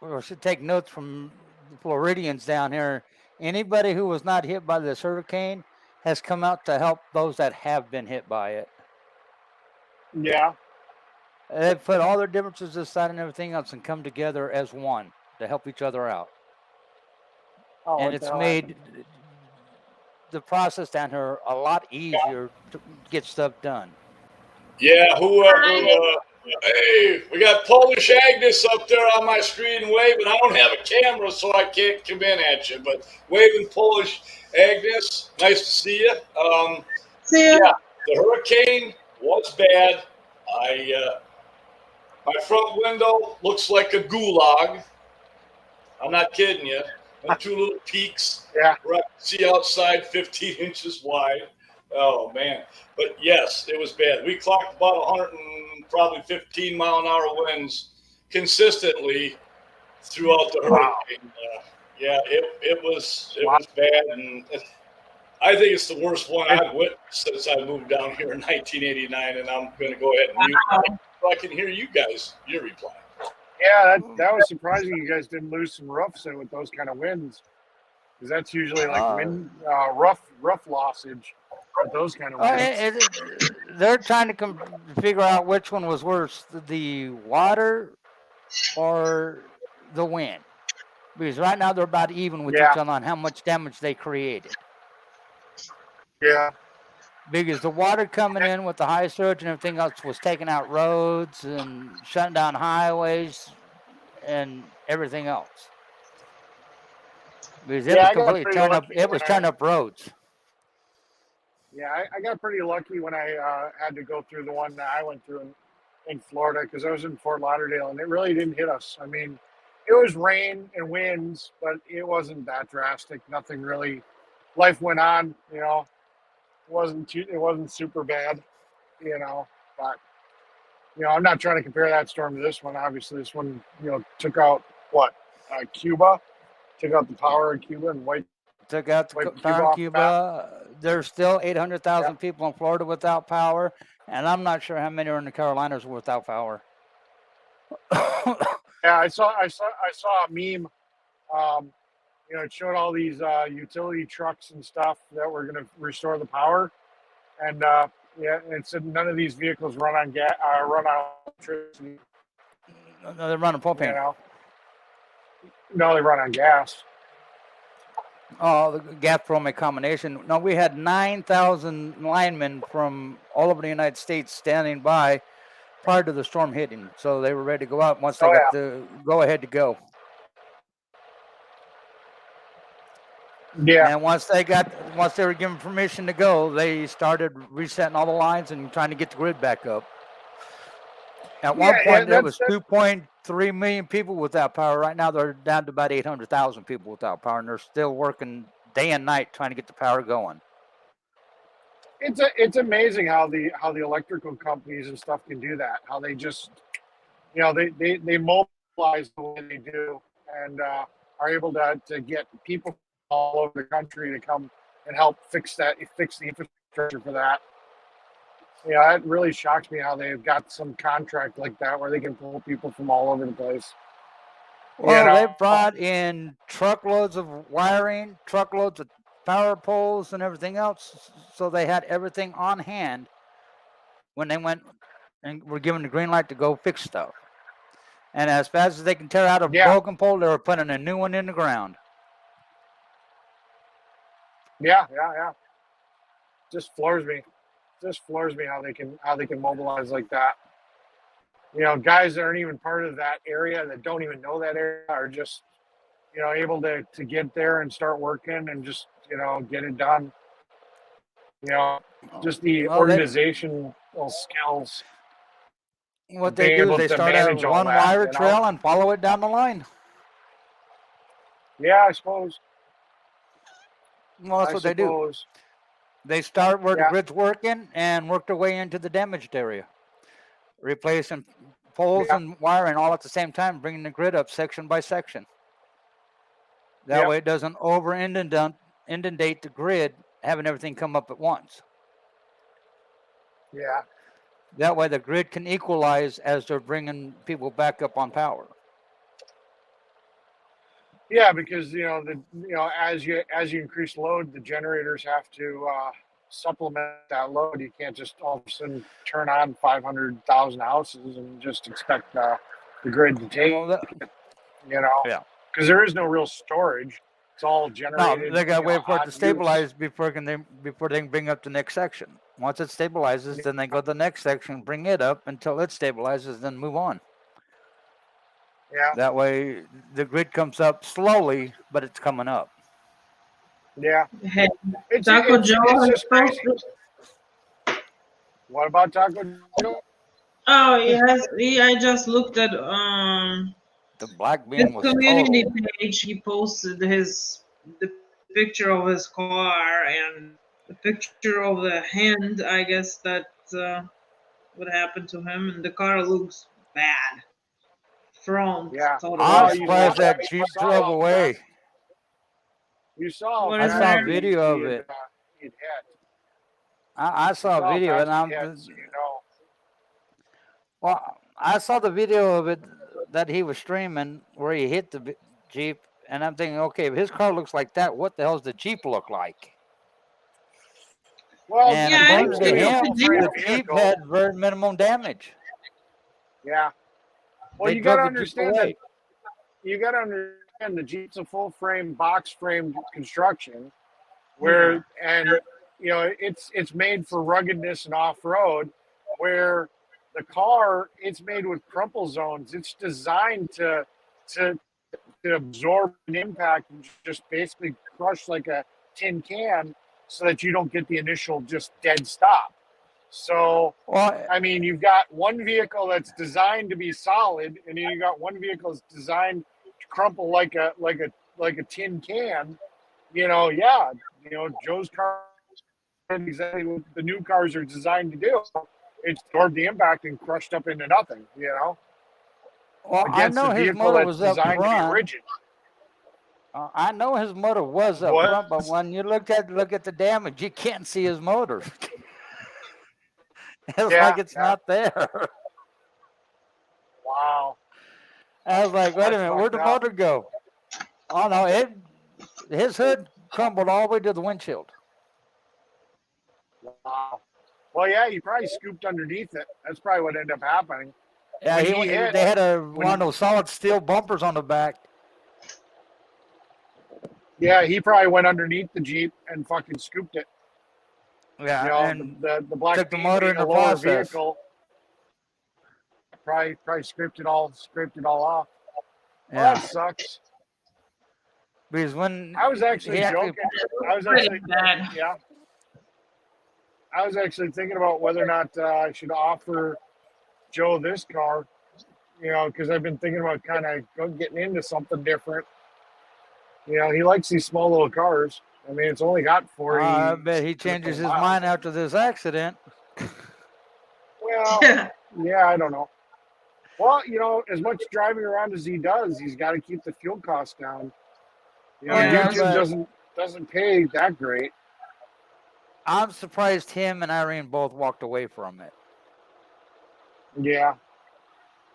or should take notes from the Floridians down here. Anybody who was not hit by this hurricane has come out to help those that have been hit by it. Yeah. They've put all their differences aside and everything else and come together as one to help each other out. Oh, And it's made the process down here a lot easier to get stuff done. Yeah, whoever. Hey, we got Polish Agnes up there on my screen waving. I don't have a camera, so I can't come in at you. But waving Polish Agnes, nice to see you. See ya. Yeah, the hurricane was bad. My front window looks like a gulag. I'm not kidding you. And two little peaks. Yeah. Where I can see outside 15 inches wide. Oh, man. But, yes, it was bad. We clocked about 115 mile an hour winds consistently throughout the hurricane. Yeah, it was bad. And I think it's the worst one I've witnessed since I moved down here in 1989. And I'm going to go ahead and mute so I can hear you guys, your reply. Yeah, that was surprising you guys didn't lose some roofs with those kind of winds. Because that's usually like wind, rough lossage with those kind of winds. They're trying to figure out which one was worse, the water or the wind. Because right now they're about even with each other on how much damage they created. Yeah. Because the water coming in with the high surge and everything else was taking out roads and shutting down highways and everything else. Because it was completely turned up. It was turned up roads. Yeah, I got pretty lucky when I had to go through the one that I went through in Florida because I was in Fort Lauderdale and it really didn't hit us. I mean, it was rain and winds, but it wasn't that drastic. Nothing really. Life went on, you know. It wasn't super bad, you know. But you know, I'm not trying to compare that storm to this one. Obviously, this one, you know, took out Cuba, took out the power in Cuba and took out the power in Cuba. There's still 800,000 people in Florida without power, and I'm not sure how many are in the Carolinas without power. Yeah, I saw a meme. You know, it showed all these utility trucks and stuff that were going to restore the power, and it said none of these vehicles run on electricity. No, they run on propane. You know? No, they run on gas. Oh, the gas propane combination. No, we had 9,000 linemen from all over the United States standing by prior to the storm hitting, so they were ready to go out once they got the go ahead to go. Yeah. And once they were given permission to go, they started resetting all the lines and trying to get the grid back up. At one point, there was 2.3 million people without power. Right now, they're down to about 800,000 people without power, and they're still working day and night trying to get the power going. It's amazing how the electrical companies and stuff can do that. How they just, you know, they mobilize the way they do and are able to get people all over the country to come and help fix the infrastructure for that. Yeah, it really shocks me how they've got some contract like that where they can pull people from all over the place. Well, they brought in truckloads of wiring, truckloads of power poles and everything else, so they had everything on hand when they went and were given the green light to go fix stuff. And as fast as they can tear out a broken pole, they were putting a new one in the ground. Yeah. Just floors me how they can mobilize like that. You know, guys that aren't even part of that area, that don't even know that area, are just, you know, able to get there and start working and just, you know, get it done. You know, just the organizational skills. What they do is they start out one wire trail and follow it down the line. Yeah, I suppose. Well, that's I what they do. suppose. They start where the Yeah. grid's working and work their way into the damaged area, replacing poles Yeah. and wiring all at the same time, bringing the grid up section by section. That Yep. way it doesn't over inundate the grid, having everything come up at once. Yeah. That way the grid can equalize as they're bringing people back up on power. Yeah, because as you increase load, the generators have to supplement that load. You can't just all of a sudden turn on 500,000 houses and just expect the grid to take Well, it. yeah. Because there is no real storage. It's all No, generated. they got to wait for it on to use. stabilize before they can bring up the next section. Once it stabilizes, then they go to the next section, bring it up until it stabilizes, then move on. Yeah. That way the grid comes up slowly, but it's coming up. Yeah. Hey, It's Taco Joe it's has just crazy. posted. What about Taco Joe? Oh, I just looked at The black his beam was community total. page. He posted the picture of his car and the picture of the hand. I guess that what happened to him, and the car looks bad. Front Yeah. totally. I'm You saw surprised that Jeep drove away. You saw. What I is saw a that? video of it. He'd hit. I saw a video, and I'm well. I saw the video of it that he was streaming where he hit the Jeep, and I'm thinking, okay, if his car looks like that, what the hell's the Jeep look like? Well, And Yeah, according to actually, him, the Jeep- the Jeep had very minimum damage. Yeah. Well, They you got to drove the Jeep understand that. away. You got to understand the Jeep's a full frame, box frame construction, where and it's made for ruggedness and off road, where the car it's made with crumple zones. It's designed to absorb an impact and just basically crush like a tin can, so that you don't get the initial just dead stop. So, Well, I mean, you've got one vehicle that's designed to be solid, and then you got one vehicle that's designed to crumple like a tin can. Joe's car did exactly what the new cars are designed to do. It's absorbed the impact and crushed up into nothing. well, I Against know a his vehicle motor that's was up designed to be front. rigid. I know his motor was up What? front, but when you look at the damage, you can't see his motor. It's like it's not there. Wow. I was like, wait a That's minute, where'd the fucked up. motor go? Oh no, his hood crumbled all the way to the windshield. Wow. Well, yeah, he probably scooped underneath it. That's probably what ended up happening. Yeah, When they had one of those solid steel bumpers on the back. Yeah, he probably went underneath the Jeep and fucking scooped it. Yeah, and the black took the beam motor being in a the lower process. vehicle. Probably scraped it all off. Well, Yeah, that sucks. because when I was actually joking. I was pretty actually bad. yeah. I was actually thinking about whether or not I should offer Joe this car. Because I've been thinking about kind of getting into something different. He likes these small little cars. I mean, it's only got 40. I bet he changes his miles. mind after this accident. Well, yeah, I don't know. Well, as much driving around as he does, he's got to keep the fuel costs down. Yeah, YouTube doesn't pay that great. I'm surprised him and Irene both walked away from it. Yeah.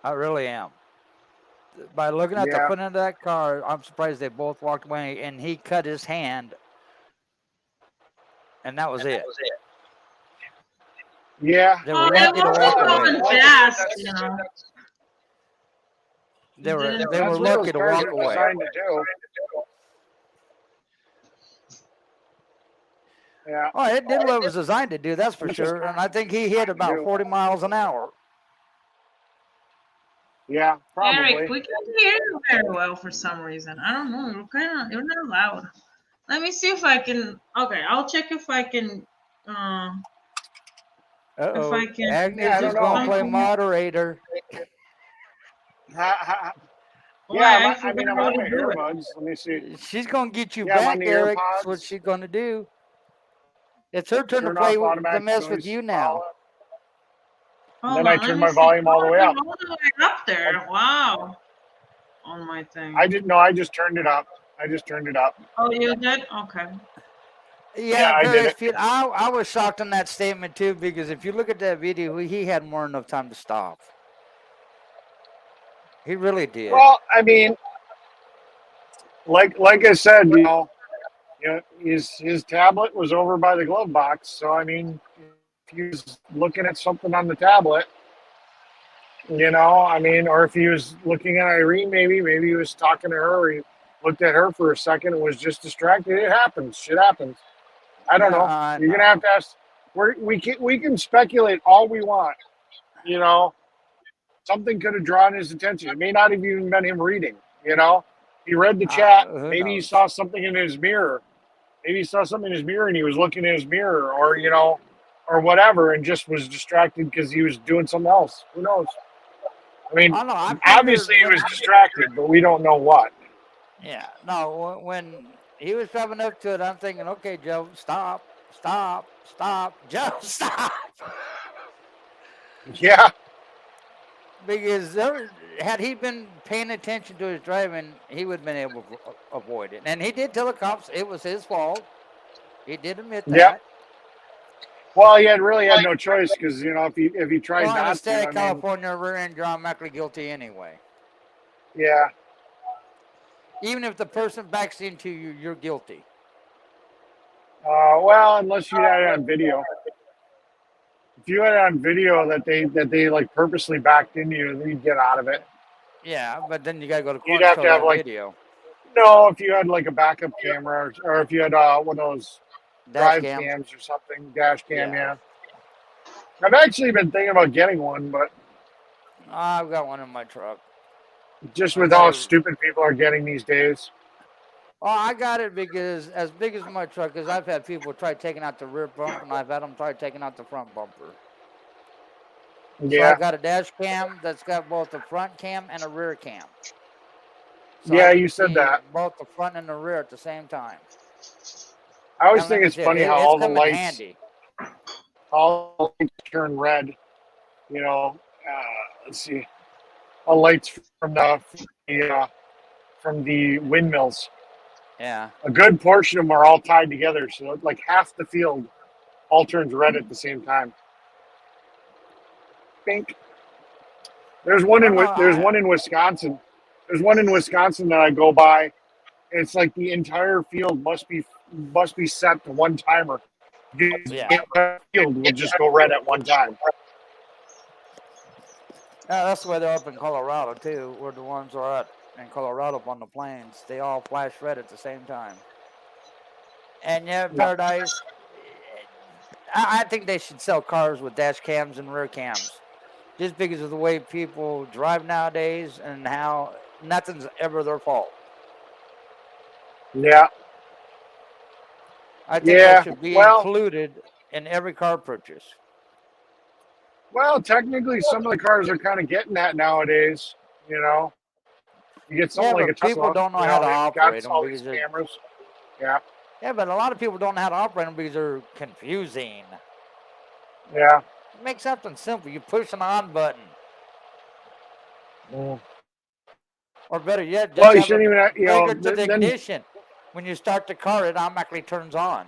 I really am. By looking at the front end of that car, I'm surprised they both walked away, and he cut his hand, and that was it. Yeah. They were lucky to walk away. Fast, They were lucky to walk away. Designed to do. Yeah. Oh, it did what it was designed to do, that's for sure. And I think he hit about 40 miles an hour. Yeah, probably. Eric, we can't hear you very well for some reason. I don't know. You're not loud. Let me see if I can. Okay, I'll check if I can. If I can. Agnes is going to play moderator. Yeah, I I'm forgot on how my to do it. earbuds. Let me see. She's gonna get you Yeah, I'm on back, the Eric. That's what AirPods. she's gonna do. It's her turn to Turn play off the automatic mess with noise you now. follow. And Hold then I on, let turn me my see. volume all the way I'm up. all the way up there. Wow. On my thing. I didn't know. I just turned it up. I just turned it up. Oh, you did? Okay. Yeah, Yeah, I did various it. people. I was shocked on that statement too, because if you look at that video, he had more than enough time to stop. He really did. Well, I mean, like I said, his tablet was over by the glove box. So I mean, if he was looking at something on the tablet, I mean, or if he was looking at Irene, maybe he was talking to her. Or he looked at her for a second and was just distracted. It happens. Shit happens. I don't know. I You're know. gonna have to ask. We can speculate all we want. Something could have drawn his attention. It may not have even been him reading. He read the chat. Who Maybe he knows? saw something in his mirror. Maybe he saw something in his mirror and he was looking in his mirror, or whatever, and just was distracted because he was doing something else. Who knows? I mean, I know. I obviously he figured was distracted, but we don't know what. yeah, no. When he was driving up to it, I'm thinking, okay, Joe, stop, Joe, stop. Yeah, Because had he been paying attention to his driving, he would have been able to avoid it. And he did tell the cops it was his fault. He did admit that. yeah. Well, he really had no choice because if he tried Well, in the not state to, of I mean, California, rear-end you're automatically guilty anyway. yeah. Even if the person backs into you, you're guilty. Well, unless you had it on video. If you had it on video that they like purposely backed into you, then you'd get out of it. Yeah, but then you got to go to court You'd and have show to have that video. no, if you had like a backup camera or if you had one of those Dash drive cam. cams or something, dash cam, Yeah. yeah. I've actually been thinking about getting one, but I've got one in my truck. just I with got how a- stupid people are getting these days. Well, I got it because as big as my truck is, I've had people try taking out the rear bumper, and I've had them try taking out the front bumper. So I Yeah, got a dash cam that's got both a front cam and a rear cam. So yeah, I you can said see that. both the front and the rear at the same time. I always And like think I it's said, funny how it's all the come in lights, handy. turn red. Let's see, all lights from the windmills. Yeah. A good portion of them are all tied together, so like half the field all turns red at the same time. Pink. There's one in Wisconsin. There's one in Wisconsin that I go by. And it's like the entire field must be set to one timer. The entire field will just go red at one time. Yeah, that's the way they're up in Colorado too, where the ones are at in Colorado up on the plains. They all flash red at the same time. And yeah, Paradise, I think they should sell cars with dash cams and rear cams. Just because of the way people drive nowadays and how nothing's ever their fault. Yeah. I think that should be included in every car purchase. Well, technically, some of the cars are kind of getting that nowadays. You get something like a Tesla. People don't know how to operate them all these cameras. Yeah. Yeah, but a lot of people don't know how to operate them because they're confusing. Yeah. Make something simple. You push an on button. Mm. Or better yet, just you shouldn't even trigger to the ignition. When you start the car, it automatically turns on.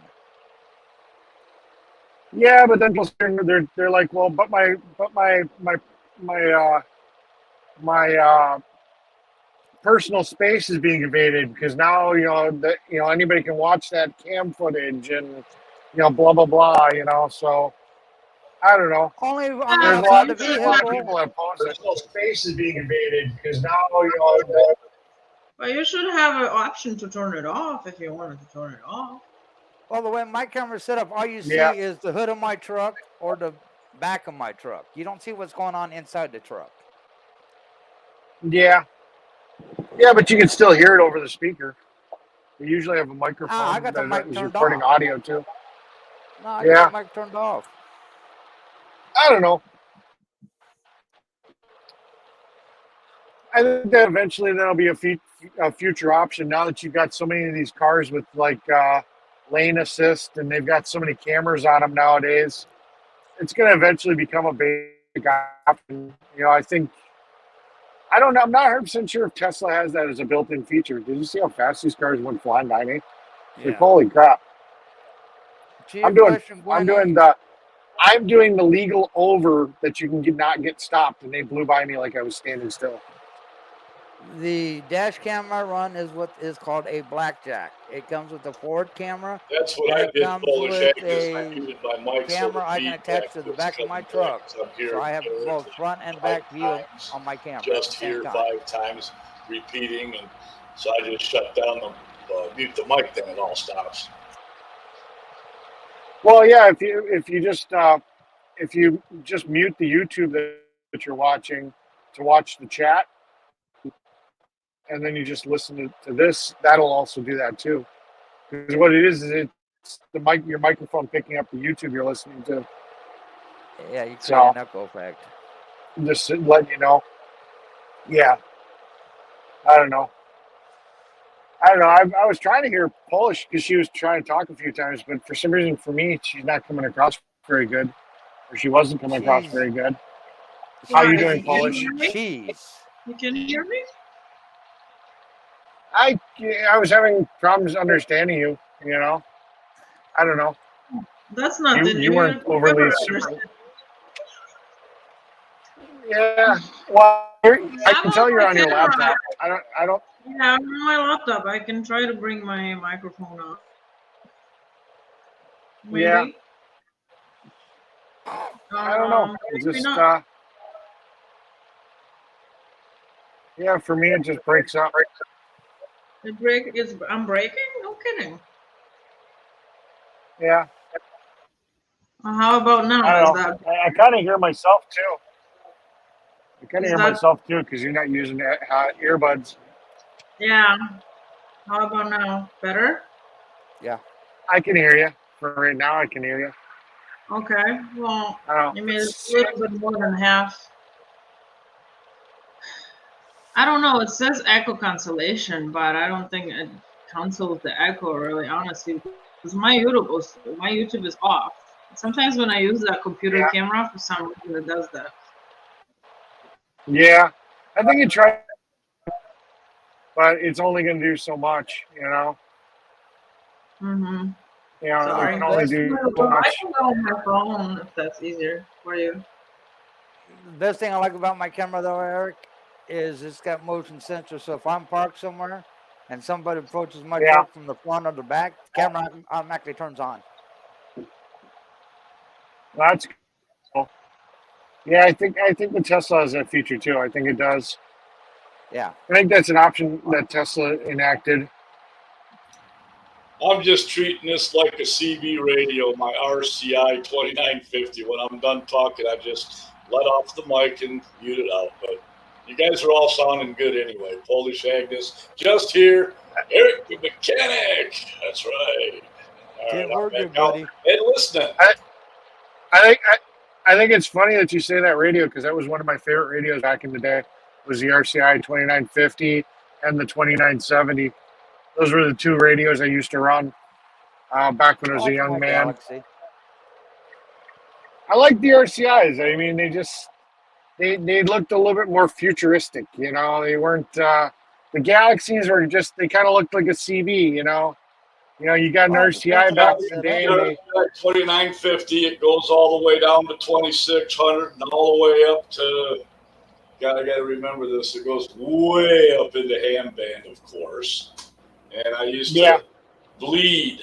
Yeah, but then they're like, well, but my personal space is being invaded because now anybody can watch that cam footage and blah blah blah. So I don't know. Only on the there's outside of the a lot of vehicle. people that oppose it. Personal space is being invaded because now But you should have an option to turn it off if you wanted to turn it off. Well, the way my camera's set up, all you see is the hood of my truck or the back of my truck. You don't see what's going on inside the truck. Yeah. Yeah, but you can still hear it over the speaker. We usually have a microphone I got the mic is turned recording off. audio too. No, I got the mic turned off. I don't know. I think that eventually that'll be a future option. Now that you've got so many of these cars with like lane assist, and they've got so many cameras on them nowadays, it's going to eventually become a big option. I think I don't know. I'm not 100% sure if Tesla has that as a built-in feature. Did you see how fast these cars went flying by me? Like, Yeah. holy crap! To your I'm doing question, I'm Gwenny, doing the I'm doing the legal over that you can not get stopped, and they blew by me like I was standing still. the dash cam I run is what is called a blackjack. It comes with a forward camera. That's what And I it did, comes Polish with Agnes. I a muted my mic so camera the I can attach feedback to the was back of my coming back, truck. 'cause I'm So hearing I have Eric both front and back view times, on my camera just at the here same time. 5 times repeating, and so I just shut down the mute the mic, then it all stops. Well, yeah, if you just mute the YouTube that you're watching to watch the chat, and then you just listen to this, that'll also do that too. Because what it is it's your microphone picking up the YouTube you're listening to. Yeah, you create So an echo effect. just letting you know. Yeah, I don't know. I was trying to hear Polish because she was trying to talk a few times, but for some reason, for me, she's not coming across very good, or she wasn't coming across She's very good. How you Why, doing, can you Polish? hear me? cheese. You can hear me? I was having problems understanding you. I don't know. That's not the You new. weren't You never overly super. understand. Yeah. Well, I I'm can on tell you're my on your camera. laptop. I don't. Yeah, I'm on my laptop. I can try to bring my microphone up. Yeah. Maybe. I don't know. It Maybe just not. yeah. For me, it just breaks up. I'm breaking? No kidding. Yeah. How about now? I Is don't know. that I kind of hear myself too. I kind of is hear that myself too because you're not using earbuds. yeah? How about now? Better? Yeah. I can hear you. For right now, I can hear you. Okay. Well, I don't know. you made it a little bit more than half. I don't know. It says echo cancellation, but I don't think it cancels the echo really, honestly, because my YouTube is off. Sometimes when I use that computer Yeah. camera, for some reason it does that. Yeah. I think you try, but it's only going to do so much. Mm-hmm. It Sorry. can only do so I much. can go on my phone if that's easier for you. The best thing I like about my camera, though, Eric, is it's got motion sensor. So if I'm parked somewhere and somebody approaches my Yeah. truck from the front or the back, the camera automatically turns on. That's cool. Yeah, I think the Tesla has that feature too. I think it does. Yeah. I think that's an option that Tesla enacted. I'm just treating this like a CB radio, my RCI 2950. When I'm done talking, I just let off the mic and mute it out. But you guys are all sounding good anyway. Polish Agnes, just here. Eric the mechanic. That's right. All Can't right, I'm work back it, out buddy. and listening. I think it's funny that you say that radio because that was one of my favorite radios back in the day. Was the RCI 2950 and the 2970. Those were the two radios I used to run back when I was a Also young my man. Galaxy. I like the RCIs. I mean, they looked a little bit more futuristic. They weren't the Galaxies were just they kind of looked like a CB. You got an Well, RCI depends on how back it's in the set day. up. And 2950, it goes all the way down to 2600 and all the way up to, I got to remember this, it goes way up into ham band, of course. And I used to bleed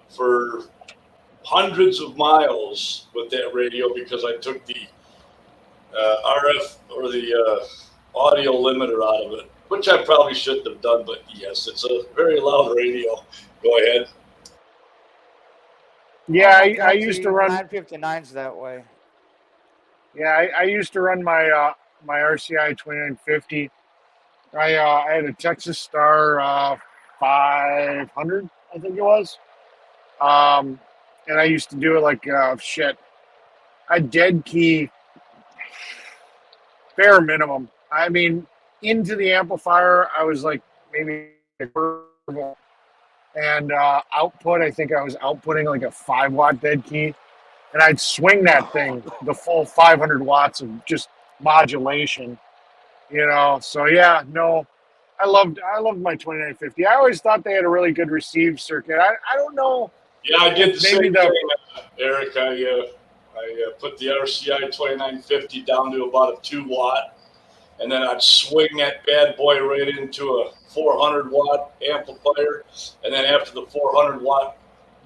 for hundreds of miles with that radio because I took the RF or the audio limiter out of it, which I probably shouldn't have done, but yes, it's a very loud radio. Go ahead. yeah, My I used to run. 959s that way. Yeah, I used to run my my RCI 2950. I had a Texas Star 500, I think it was. And I used to do it like shit. I dead key bare minimum. I mean, into the amplifier, I was like maybe a quarter of a, and output, I think I was outputting like a 5-watt dead key, and I'd swing that thing the full 500 watts of just modulation, you know. So yeah, no, I loved my 2950. I always thought they had a really good receive circuit. I don't know. Yeah, I did the Maybe same thing, Eric. I put the RCI 2950 down to about a 2-watt, and then I'd swing that bad boy right into a 400-watt amplifier, and then after the 400-watt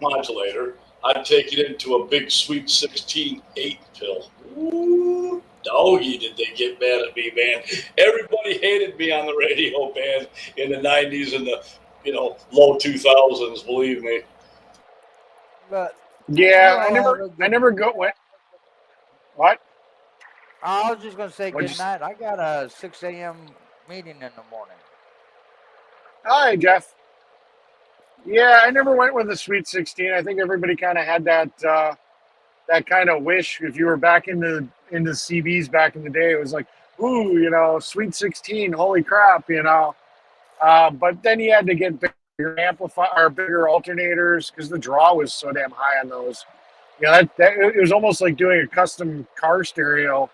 modulator, I'd take it into a big Sweet 16 8-pill. Ooh, doggy, did they get mad at me, man. Everybody hated me on the radio, man, in the 90s and the low 2000s, believe me. But Yeah, you I never went. What? I was just gonna say What'd good you night. I got a 6 a.m. meeting in the morning. Hi, Jeff. Yeah, I never went with the Sweet 16. I think everybody kind of had that kind of wish. If you were back into CBs back in the day, it was like, ooh, you know, Sweet 16, holy crap, you know. But then you had to get bigger amplifier, or bigger alternators, because the draw was so damn high on those. You know, it was almost like doing a custom car stereo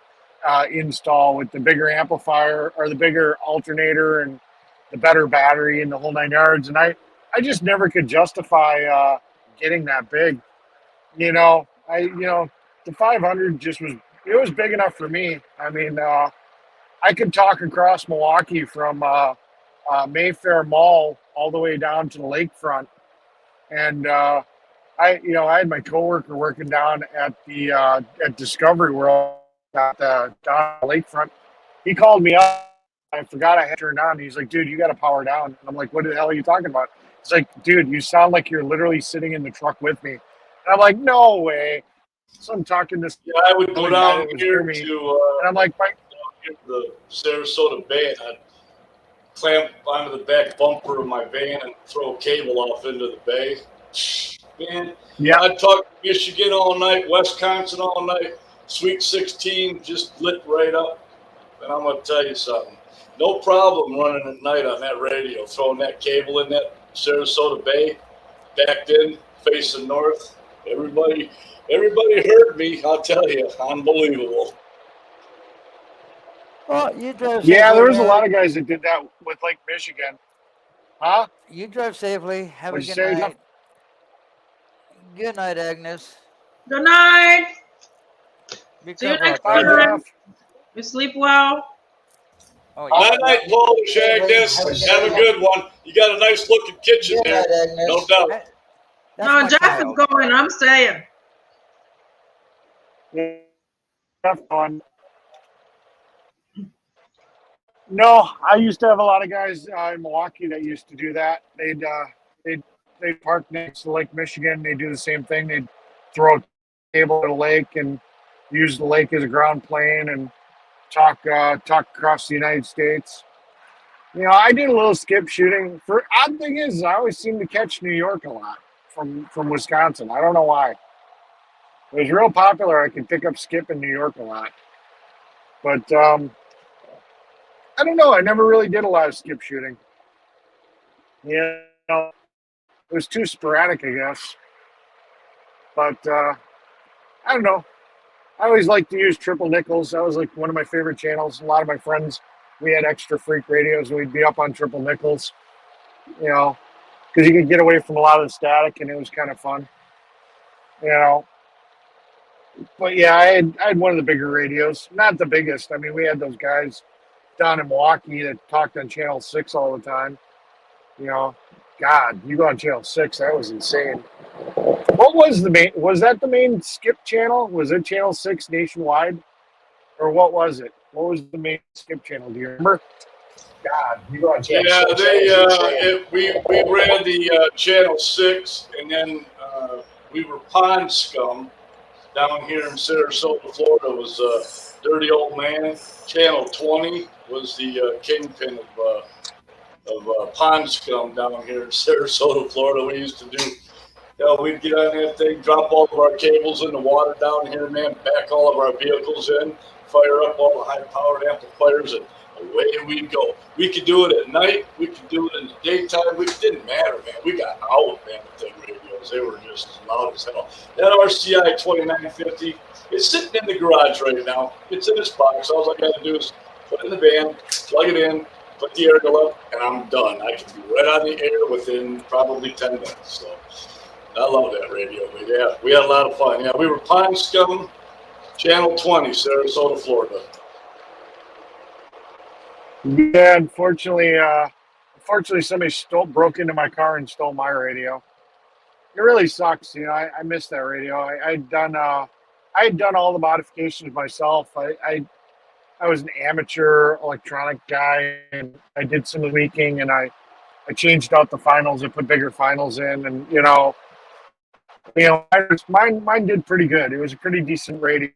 install with the bigger amplifier or the bigger alternator and the better battery and the whole 9 yards. And I just never could justify getting that big. You know, the 500 just was big enough for me. I mean, I could talk across Milwaukee from Mayfair Mall all the way down to the lakefront, and I had my coworker working down at the at Discovery World at the down the lakefront. He called me up. I forgot I had turned on. He's like, "Dude, you got to power down." And I'm like, "What the hell are you talking about?" He's like, "Dude, you sound like you're literally sitting in the truck with me." And I'm like, "No way." So I'm talking this. Yeah, I would go down here to and I'm like, the Sarasota Bay, and I'd clamp onto the back bumper of my van and throw a cable off into the bay. Man, yeah, I'd talk Michigan all night, Wisconsin all night, Sweet 16 just lit right up. And I'm going to tell you something. No problem running at night on that radio, throwing that cable in that Sarasota Bay, backed in, facing north. Everybody heard me, I'll tell you. Unbelievable. Well, you drive yeah, safely, there was a lot Eric. of guys that did that with Lake Michigan. Huh? You drive safely. Have What'd a you good say, night. Good night, Agnes. Good night. Be See you careful next out there. Bye, time. Jeff. You sleep well. Oh, All yeah. night, Polish Agnes. Have a good one. You got a nice looking kitchen Good there. night, Agnes. No doubt. That's No, my Jeff child. is going. I'm staying. Yeah, fun. No, I used to have a lot of guys in Milwaukee that used to do that. They'd park next to Lake Michigan. They'd do the same thing. They'd throw a cable at a lake and use the lake as a ground plane and talk across the United States. You know, I did a little skip shooting. For odd thing is, I always seem to catch New York a lot from Wisconsin. I don't know why. It was real popular. I could pick up skip in New York a lot, but I don't know. I never really did a lot of skip shooting. You know, it was too sporadic, I guess. But I don't know. I always liked to use triple nickels. That was like one of my favorite channels. A lot of my friends, we had extra freak radios, and we'd be up on triple nickels. You know, because you could get away from a lot of the static, and it was kind of fun. You know. But yeah, I had one of the bigger radios. Not the biggest. I mean, we had those guys down in Milwaukee that talked on channel 6 all the time. You know, God, you go on channel 6, that was insane. What was that the main skip channel? Was it channel 6 nationwide? Or what was it? What was the main skip channel? Do you remember? God, you go on channel 6. We ran the channel 6, and then we were Pond Scum down here in Sarasota, Florida. Was Dirty Old Man. Channel 20 was the kingpin of Pond Scum down here in Sarasota, Florida. We used to do, we'd get on that thing, drop all of our cables in the water down here, man, back all of our vehicles in, fire up all the high-powered amplifiers, and away we'd go. We could do it at night. We could do it in the daytime. It didn't matter, man. We got out, man, with them radios. They were just as loud as hell. That RCI 2950, it's sitting in the garage right now. It's in its box. All I got to do is put it in the van, plug it in, put the air up, and I'm done. I can be right on the air within probably 10 minutes. So I love that radio. But yeah, we had a lot of fun. Yeah, we were Pine Scum, Channel 20, Sarasota, Florida. Yeah, unfortunately, somebody broke into my car and stole my radio. It really sucks. You know, I miss that radio. I had done all the modifications myself. I was an amateur electronic guy, and I did some tweaking, and I changed out the finals. I put bigger finals in, and mine did pretty good. It was a pretty decent radio,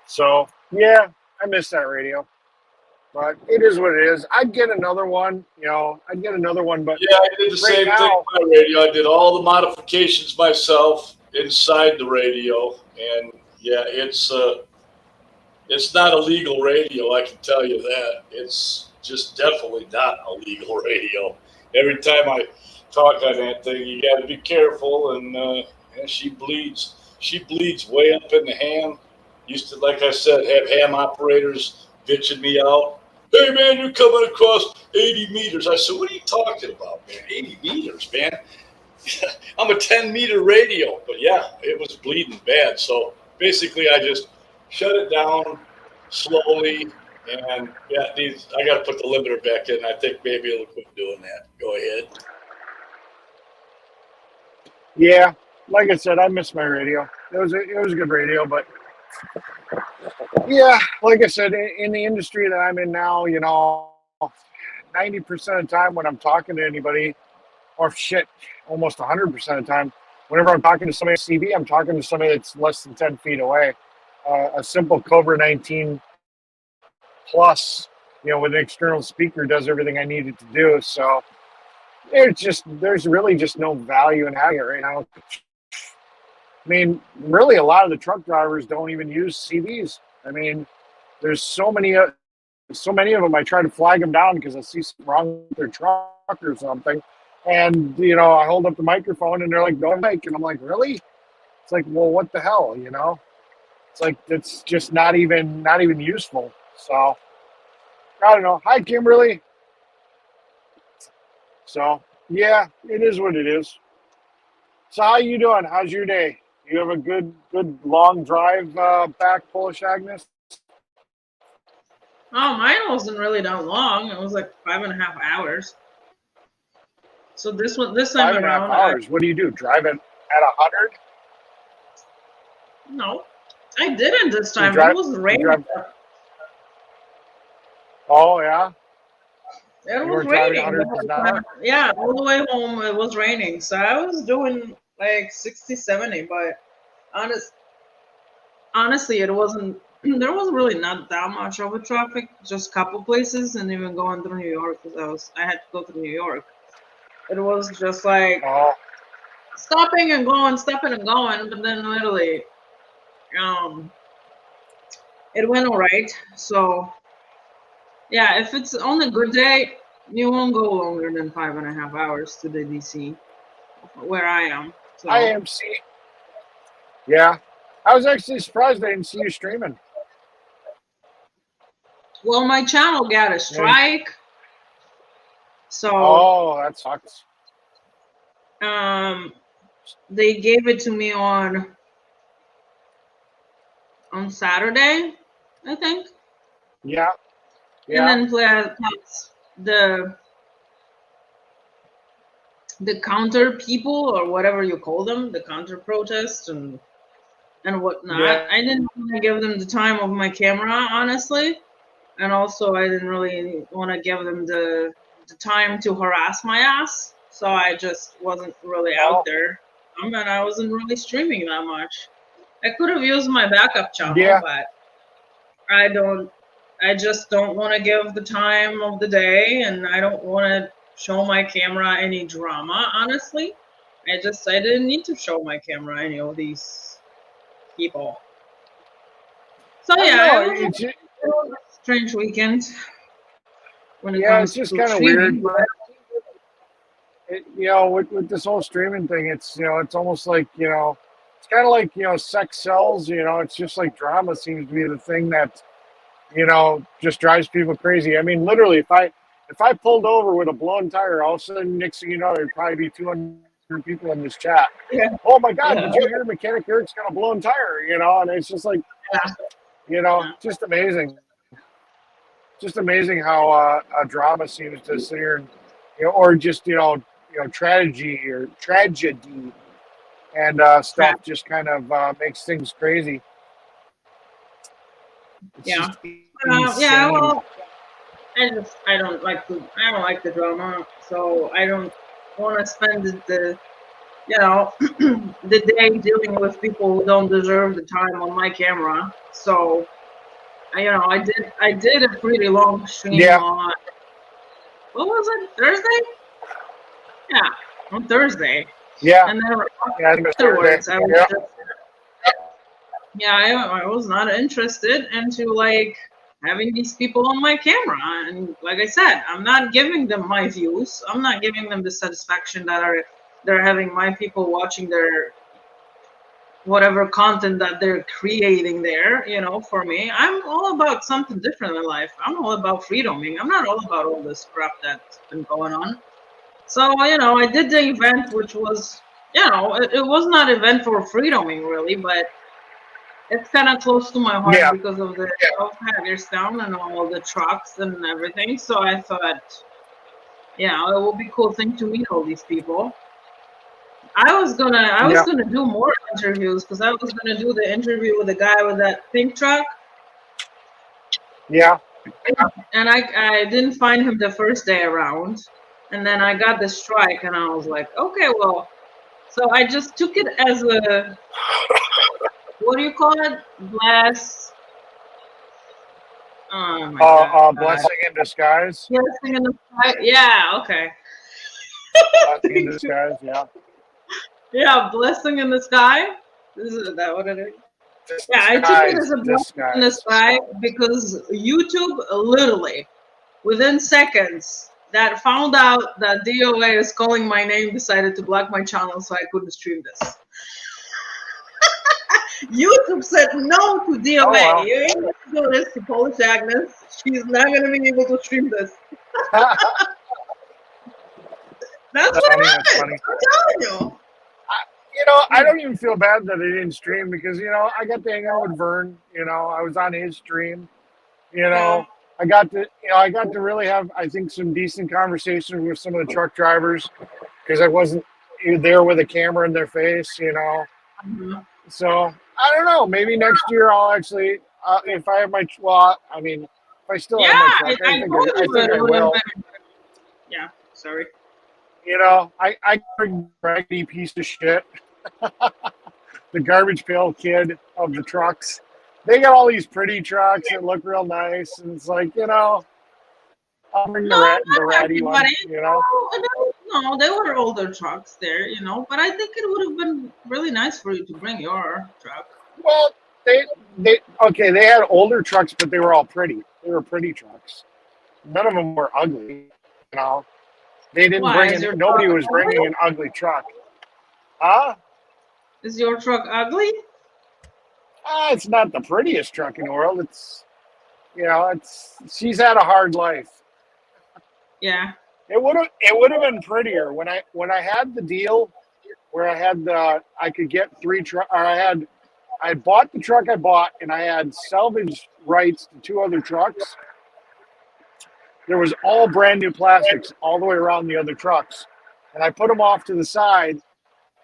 So yeah, I miss that radio. But it is what it is. I'd get another one, but yeah, I did the same thing with my radio. I did all the modifications myself inside the radio, and yeah, it's not a legal radio. I can tell you that. It's just definitely not a legal radio. Every time I talk on that thing, you got to be careful, and she bleeds. She bleeds way up in the ham. Used to, like I said, have ham operators bitching me out. Hey, man, you're coming across 80 meters. I said, what are you talking about, man? 80 meters, man. I'm a 10-meter radio. But, yeah, it was bleeding bad. So, basically, I just shut it down slowly. And, yeah, I got to put the limiter back in. I think maybe it'll quit doing that. Go ahead. Yeah, like I said, I miss my radio. It was a good radio, but yeah, like I said, in the industry that I'm in now, 90% of the time when I'm talking to anybody, or almost 100% of the time, whenever I'm talking to somebody at CB, I'm talking to somebody that's less than 10 feet away. A simple Cobra 19 Plus, with an external speaker does everything I need it to do. So there's really just no value in having it right now. I mean, really, a lot of the truck drivers don't even use CVs. I mean, there's so many of them. I try to flag them down because I see something wrong with their truck or something, and I hold up the microphone and they're like, "No mic," and I'm like, "Really?" It's like, well, what the hell, It's like it's just not even useful. So I don't know. Hi, Kimberly. So yeah, it is what it is. So how you doing? How's your day? You have a good long drive back, Polish Agnes? Oh, mine wasn't really that long. It was like 5.5 hours. So this time 5.5 around, hours. What do you do? Drive it at 100? No, I didn't this time. It was raining. Oh yeah. It was raining. Yeah, all the way home it was raining. So I was doing like 60, 70, but honestly, it wasn't. There was really not that much of a traffic. Just a couple places, and even going through New York because I had to go through New York. It was just like stopping and going, but then literally, it went all right. So yeah, if it's on a good day, you won't go longer than 5.5 hours to the DC, where I am. So. IMC. Yeah. I was actually surprised I didn't see you streaming. Well, my channel got a strike. So. Oh, that sucks. They gave it to me on Saturday, I think. Yeah. And then plus the counter people or whatever you call them, the counter protests and whatnot. Yeah. I didn't want to give them the time of my camera, honestly, and also I didn't really want to give them the time to harass my ass. So I just wasn't really out there. And I wasn't really streaming that much. I could have used my backup channel, but I just don't want to give the time of the day, and I don't want to show my camera any drama, honestly. I didn't need to show my camera any of these people. So yeah, it was strange weekend when it Yeah, it's comes just to kind of weird. streaming. But With this whole streaming thing, it's almost like, it's kind of like, sex sells, it's just like drama seems to be the thing that, just drives people crazy. I mean, literally, if I pulled over with a blown tire, all of a sudden, next thing you know, there'd probably be 200 people in this chat. yeah, Oh my God, yeah, did you hear Mechanic Eric's got a blown tire? And it's just like, yeah, yeah. just amazing. Just amazing how a drama seems to sit here and, or just, tragedy and Yeah. stuff just kind of makes things crazy. It's Yeah. just Yeah. insane. Well, I don't like the drama, so I don't want to spend the the day dealing with people who don't deserve the time on my camera. So I did a pretty long stream Yeah, on, what was it, Thursday? Yeah, on Thursday. yeah, And then yeah. I think it's Thursday. afterwards, I was Yeah, just, I was not interested into like having these people on my camera. And like I said, I'm not giving them my views. I'm not giving them the satisfaction that they're having my people watching their whatever content that they're creating there. For me, I'm all about something different in life. I'm all about freedoming. I'm not all about all this crap that's been going on. So, I did the event, which was, it was not an event for freedoming really, but it's kind of close to my heart yeah, because of the of Hagerstown and all the trucks and everything. So I thought, it would be a cool thing to meet all these people. I was yeah, gonna do more interviews because I was gonna do the interview with the guy with that pink truck, yeah. and I didn't find him the first day around, and then I got the strike, and I was like, okay, well, so I just took it as a, what do you call it? Oh my God. Blessing in disguise. Blessing in the sky. Yeah, okay. Blessing in disguise. Yeah. Yeah, blessing in the sky. Is that what it is? Yeah, I took it as a blessing in the sky because YouTube literally, within seconds, that found out that DOA is calling my name, decided to block my channel so I couldn't stream this. YouTube said no to DOA. Oh, wow. You ain't going to do this to Polish Agnes. She's not going to be able to stream this. That's what funny, happened. that's funny. I'm telling you. I don't even feel bad that I didn't stream because, I got to hang out with Vern. I was on his stream. Yeah. I got to really have, I think, some decent conversations with some of the truck drivers because I wasn't there with a camera in their face, Mm-hmm. So I don't know. Maybe next year I'll actually, if I have my, if I still have my truck, I think I will. Yeah, sorry. I raggedy piece of shit. The garbage pail kid of the trucks. They got all these pretty trucks that look real nice, and it's like, I'll bring the ratty one, No, they were older trucks there, but I think it would have been really nice for you to bring your truck. Well, they had older trucks, but they were all pretty. They were pretty trucks. None of them were ugly, They didn't Why? nobody was bringing an ugly truck. Huh? Is your truck ugly? It's not the prettiest truck in the world. It's, she's had a hard life. Yeah. It would have been prettier when I had the deal where I could get 3 trucks, or I bought the truck I bought, and I had salvage rights to 2 other trucks. There was all brand new plastics all the way around the other trucks, and I put them off to the side,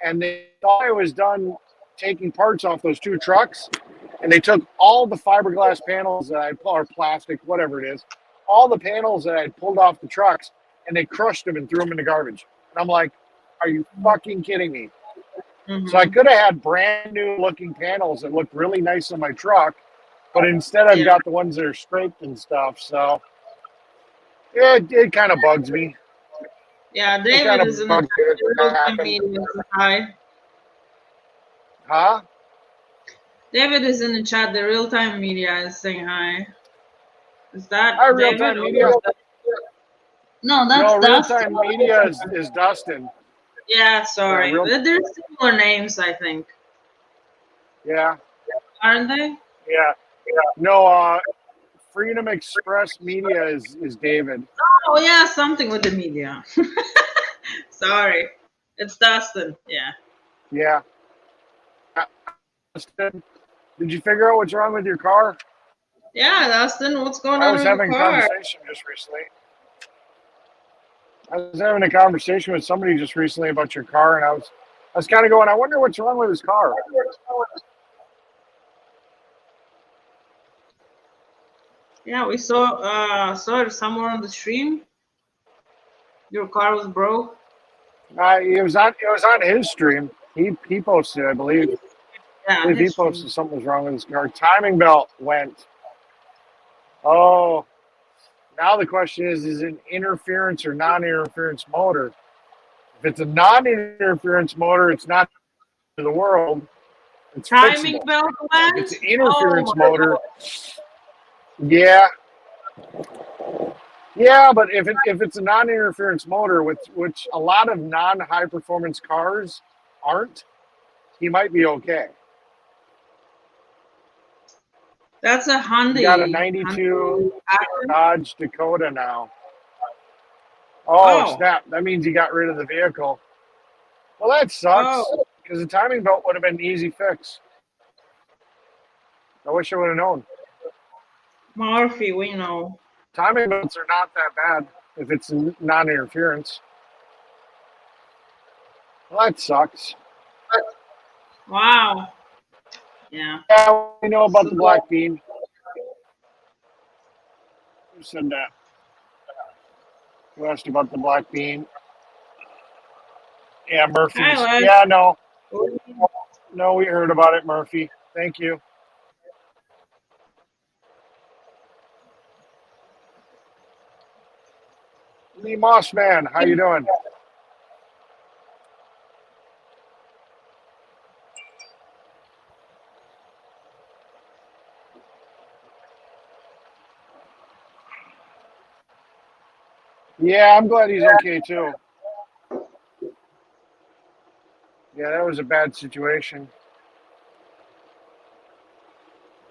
and they thought I was done taking parts off those 2 trucks, and they took all the fiberglass panels or plastic, whatever it is, all the panels that I pulled off the trucks, and they crushed them and threw them in the garbage. And I'm like, are you fucking kidding me? Mm-hmm. So I could have had brand new looking panels that looked really nice on my truck, but instead I've got the ones that are scraped and stuff. So yeah, it kind of bugs me. Yeah, David is in the real-time media. Hi. Huh? David is in the chat. The real-time media is saying hi. Is that Hi, David? real-time media. No, that's No, Dustin. real-time media is Dustin. Yeah, sorry. real- They're similar names, I think. Yeah, Aren't they? yeah. No, Freedom Express Media is David. Oh, yeah, something with the media. Sorry. It's Dustin. Yeah. Yeah. Dustin, did you figure out what's wrong with your car? Yeah, Dustin, what's going I on was with your having a car? conversation just recently. I was having a conversation with somebody just recently about your car, and I was kind of going, I wonder what's wrong with his car. Yeah, we saw it somewhere on the stream. Your car was broke. It was on his stream. He posted, I believe. Yeah, I believe he his stream. posted something was wrong with his car. Timing belt went. Oh, now the question is it an interference or non-interference motor? If it's a non-interference motor, it's not to the world. It's Timing fixable. belt If went? it's an interference Oh my motor, yeah. Yeah, but if it's a non-interference motor, which a lot of non-high performance cars aren't, he might be okay. That's a Hyundai. He got a 92 Hyundai. Dodge Dakota now. Oh, Oh. snap. That means he got rid of the vehicle. Well, that sucks Oh. because the timing belt would have been an easy fix. I wish I would have known. Murphy, we know. Timing belts are not that bad if it's non-interference. Well, that sucks. Wow. Yeah. Yeah, we know about the black bean. Who said that? Who asked about the black bean? Yeah, Murphy's. Hi, Les. Yeah, no, we heard about it, Murphy. Thank you. Lee Mossman, how you doing? Yeah, I'm glad he's okay too. Yeah, that was a bad situation.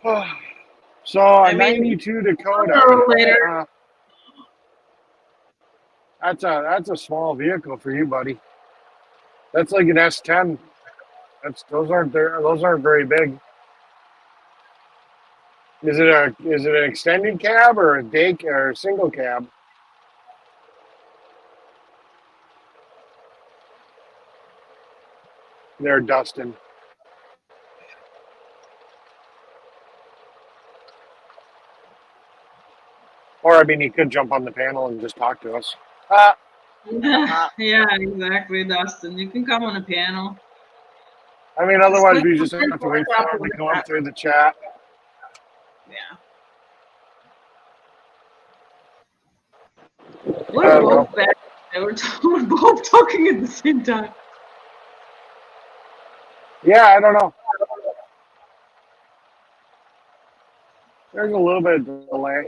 So a I mean, 92 Dakota. later. That's a small vehicle for you, buddy. That's like an S10. Those aren't very big. Is it an extended cab or a day or a single cab? There, Dustin. Or I mean, he could jump on the panel and just talk to us. Yeah, exactly, Dustin. You can come on the panel. I mean, otherwise we just have to wait for him to come up through the chat. Yeah. We're both bad. We're both talking at the same time. Yeah, I don't know. There's a little bit of delay.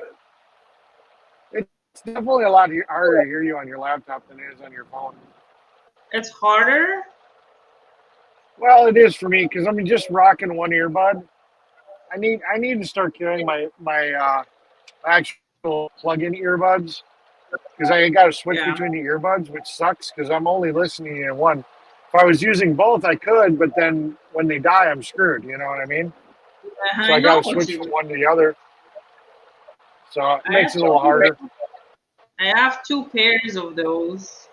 It's definitely a lot harder to hear you on your laptop than it is on your phone. It's harder? Well, it is for me because I'm just rocking one earbud. I need to start carrying my actual plug-in earbuds because I got to switch between the earbuds, which sucks because I'm only listening in one. If I was using both, I could, but then when they die, I'm screwed. You know what I mean? So I got to switch from one to the other. So it makes it a little harder. I have 2 pairs of those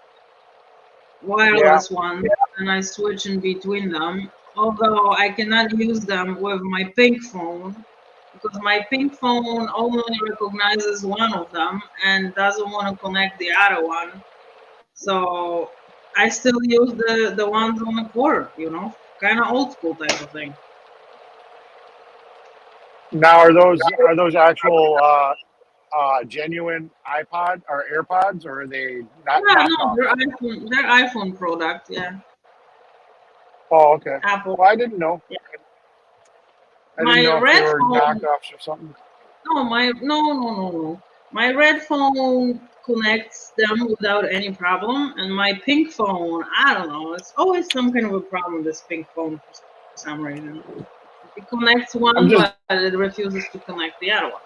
wireless ones, and I switch in between them. Although I cannot use them with my pink phone because my pink phone only recognizes one of them and doesn't want to connect the other one. So I still use the ones on the cord, you know, kind of old school type of thing. Now, are those actual genuine iPod or AirPods, or are they not? Yeah, no, they're iPhone product, yeah. Oh, okay. Apple. Well, I didn't know. Yeah. I didn't know if they were phone, knockoffs or something. No, no. My red phone connects them without any problem, and my pink phone, I don't know. It's always some kind of a problem with this pink phone for some reason. It connects I'm one, just but it refuses to connect the other one.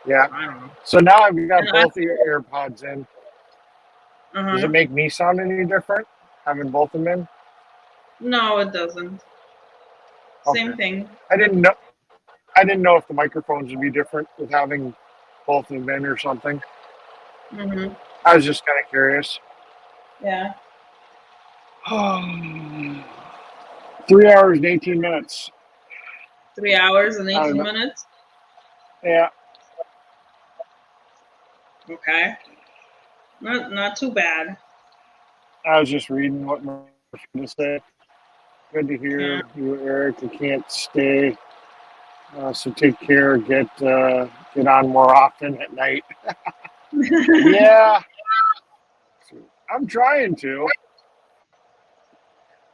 yeah. I don't know. So now I've got And both of your AirPods in. Does it make me sound any different having both of them in? No, it doesn't. Okay. Same thing. I didn't know. I didn't know if the microphones would be different with having both of them in or something. Mm-hmm. I was just kind of curious. Yeah. 3 hours and 18 minutes. 3 hours and I don't 18 know. minutes. Yeah, Okay. Not too bad. I was just reading what my friend said. Good to Yeah. hear you, Eric. I can't stay, so take care. Get on more often at night. Yeah, I'm trying to,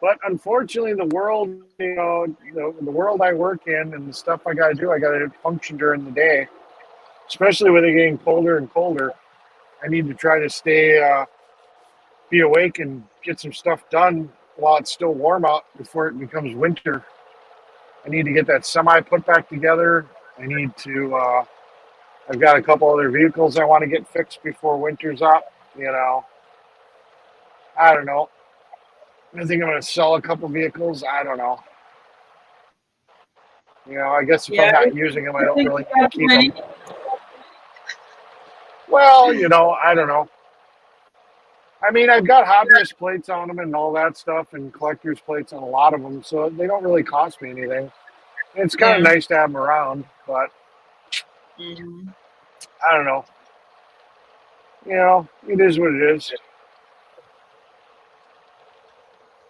but unfortunately, the world, the world I work in and the stuff I got to do, I got to function during the day. Especially with it getting colder and colder, I need to try to be awake and get some stuff done while it's still warm out before it becomes winter. I need to get that semi put back together. I need to. I've got a couple other vehicles I want to get fixed before winter's up. I don't know. I think I'm going to sell a couple vehicles. I don't know. I guess if I'm Yeah. not using them, I I don't think really you need to have keep many. them. Well, I don't know. I mean, I've got hobbyist plates on them and all that stuff, and collector's plates on a lot of them, so they don't really cost me anything. It's kind of Yeah. nice to have them around, but Mm-hmm. I don't know. It is what it is.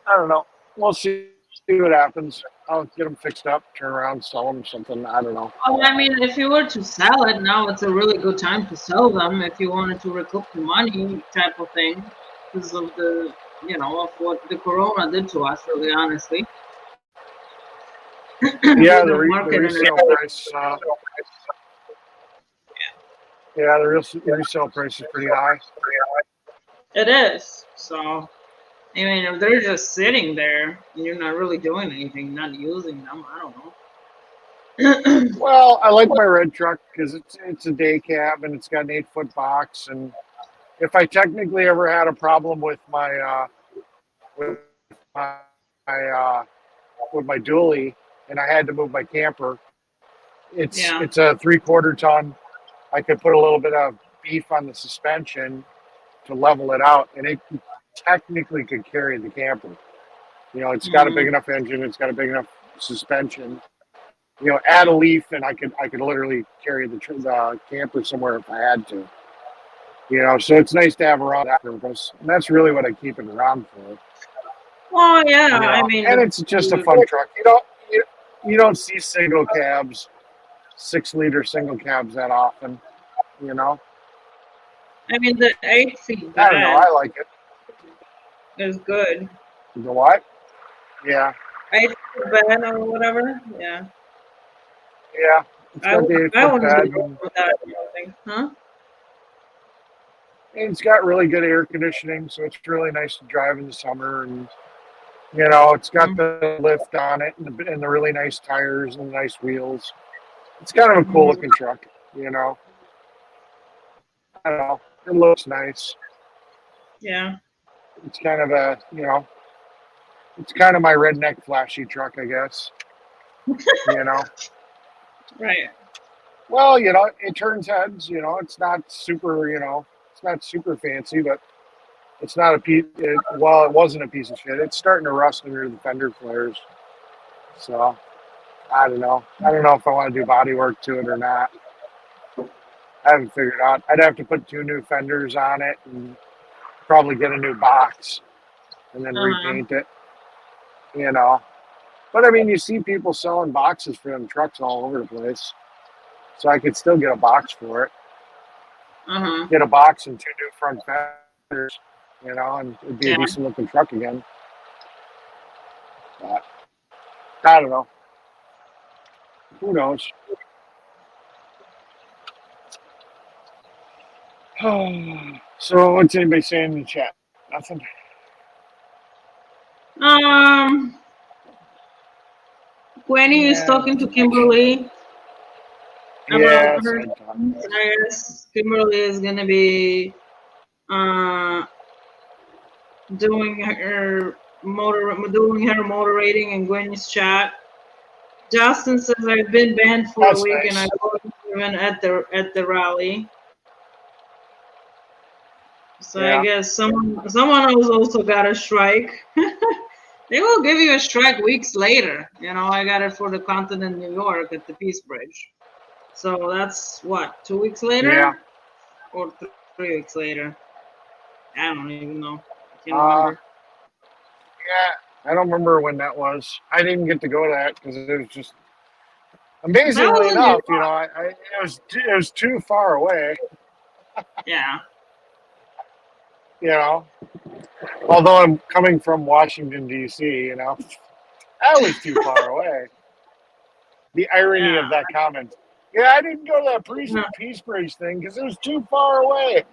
I don't know. We'll see what happens. I'll get them fixed up, turn around, sell them, something. I don't know. Well, I mean, if you were to sell it now, it's a really good time to sell them if you wanted to recoup the money, type of thing, because of of what the corona did to us. Really, honestly, Yeah, with the the the market and resale everything. price. Yeah, the resale price is pretty high. It is. So, I mean, if they're just sitting there and you're not really doing anything, not using them, I don't know. Well, I like my red truck because it's a day cab and it's got an 8-foot box. And if I technically ever had a problem with with my uh, with my dually and I had to move my camper, Yeah. it's a 3/4 ton. I could put a little bit of beef on the suspension to level it out, and it technically could carry the camper. It's got a big Mm-hmm. enough engine, it's got a big enough suspension. Add a leaf, and I could literally carry the camper somewhere if I had to. So it's nice to have around that purpose, and that's really what I keep it around for. Well, yeah. I mean, And it's just a fun truck. You don't see single cabs, 6-liter single cabs that often. You know, I mean, the 8 feet I don't know. bed I like it. is good. The what? Yeah, 8 feet bed or whatever. Yeah. yeah. It's got the I 8-foot wouldn't be bed, wrong with that. I think. Huh? and it's got really good air conditioning, so it's really nice to drive in the summer. And it's got the lift on it, and the really nice tires and the nice wheels. It's kind of a cool Mm-hmm. looking truck. I don't know. It looks nice. Yeah. It's kind of it's kind of my redneck flashy truck, I guess. You know. Right. Well, it turns heads. It's not super. It's not super fancy, but it's not a piece. Well, it wasn't a piece of shit. It's starting to rust under the fender flares. So I don't know. I don't know if I want to do body work to it or not. I haven't figured out. I'd have to put 2 new fenders on it and probably get a new box and then Uh-huh. repaint it. You know. But I mean, you see people selling boxes for them trucks all over the place. So I could still get a box for it. Uh-huh. Get a box and 2 new front fenders, and it'd be a Yeah. decent looking truck again. But I don't know. Who knows? So what's anybody saying in the chat? Nothing. Gwenny is talking to Kimberly Yeah, about her. that's what I'm talking I guess Kimberly is gonna be doing her moderating in Gwenny's chat. Justin says I've been banned for That's a week nice. and I wasn't even at the rally. So Yeah. I guess someone else also got a strike. They will give you a strike weeks later. You know, I got it for the content in New York at the Peace Bridge. So that's what, 2 weeks later? Yeah. Or 3 weeks later? I don't even know. I can't remember. Yeah, I don't remember when that was. I didn't get to go to that because it was just That amazingly was in New enough, York. it was too far away. Yeah. Although I'm coming from Washington D.C., that was too far away. The irony Yeah. of that comment. Yeah, I didn't go to that Yeah. Peace Bridge thing because it was too far away.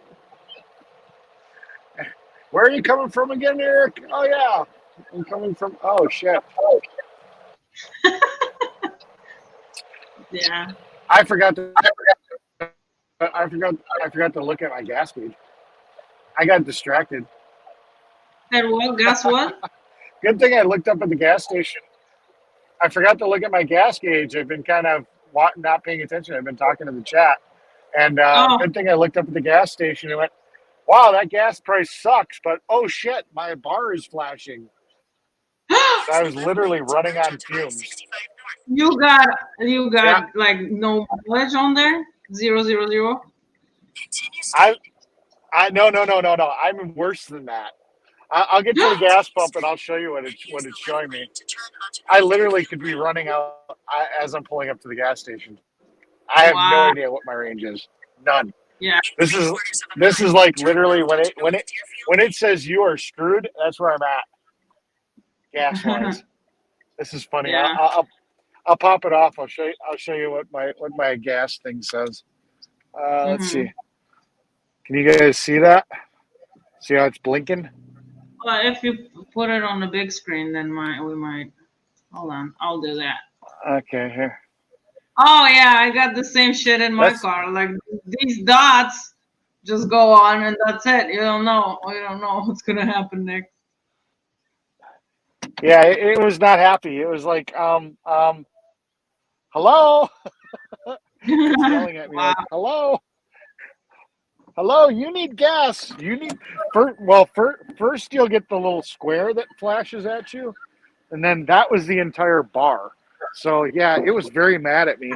Where are you coming from again, Eric? Oh yeah, I'm coming from. Oh shit. Yeah. I forgot to look at my gas gauge. I got distracted. And what? Guess what? Good thing I looked up at the gas station. I forgot to look at my gas gauge. I've been kind of not paying attention. I've been talking to the chat. And good thing I looked up at the gas station and went, wow, that gas price sucks. But oh shit, my bar is flashing. So I was literally running on fumes. You got Yeah. like no mileage on there? 000? No. I'm worse than that. I'll get to the gas pump and I'll show you what it's showing me. I literally could be running out as I'm pulling up to the gas station. I have no idea what my range is. None. Yeah. This is like literally when it says you are screwed, that's where I'm at. Gas wise. This is funny. Yeah. I'll pop it off. I'll show you what my gas thing says. Let's see. Can you guys see that? See how it's blinking? Well, if you put it on the big screen, then we might. Hold on, I'll do that. Okay, here. Oh yeah, I got the same shit in my car. Like these dots just go on, and that's it. You don't know what's gonna happen next. Yeah, it was not happy. It was like, hello. It's yelling at me like, hello. Hello, you need gas. You need first you'll get the little square that flashes at you, and then that was the entire bar. So yeah, it was very mad at me.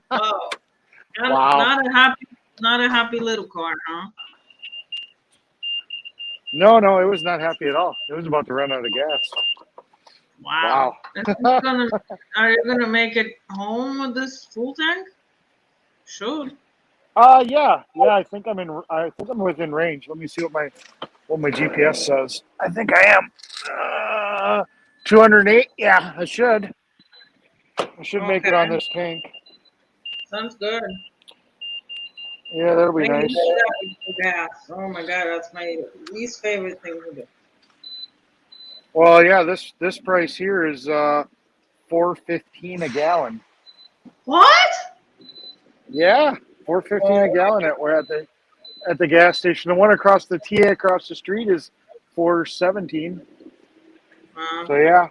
Oh, Wow. Not a happy little car, huh? No, it was not happy at all. It was about to run out of gas. Wow. Are you gonna make it home with this full tank? Should. Yeah. I think I'm within range. Let me see what my GPS says. I think I am. 208. Yeah, I should. I should make it on this tank. Sounds good. Yeah, that'll be nice. Gas. Oh my god, that's my least favorite thing to do. Well, yeah, this price here is $4.15 a gallon. What? Yeah, $4.15 a gallon at the gas station. The one across the street is $4.17. So yeah.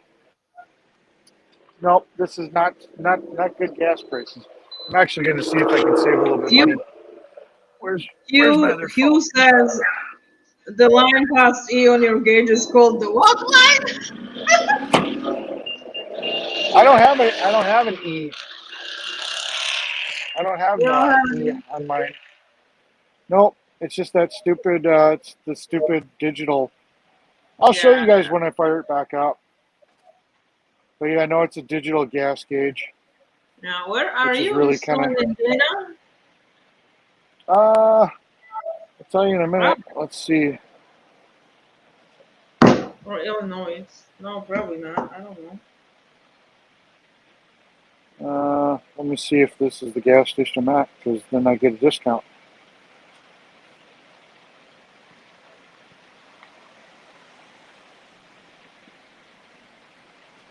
Nope, this is not good gas prices. I'm actually going to see if I can save a little bit of money. Where's my other phone? Hugh says the line past E on your gauge is called the what line? I don't have an E. I don't have E on mine. Nope, it's just that stupid. It's the stupid digital. I'll show you guys when I fire it back up. But yeah, I know it's a digital gas gauge. Now, where are you? Really still in Indiana? I'll tell you in a minute. Let's see. Or Illinois? No, probably not. I don't know. Let me see if this is the gas station I'm at, because then I get a discount.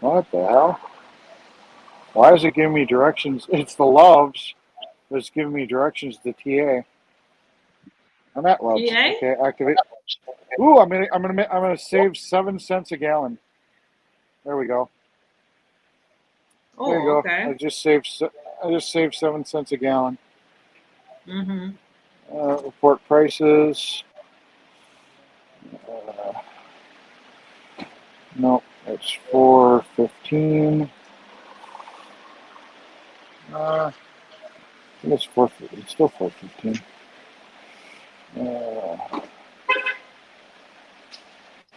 What the hell? Why is it giving me directions? It's the Loves, but it's giving me directions to TA. I'm at Loves. TA? Okay, activate. Ooh, I'm gonna save 7 cents a gallon. There we go. There you Oh, go. okay. I just saved 7 cents a gallon. Mm-hmm. Report prices. No, it's 4.15. I think it's 4. It's still 4.15.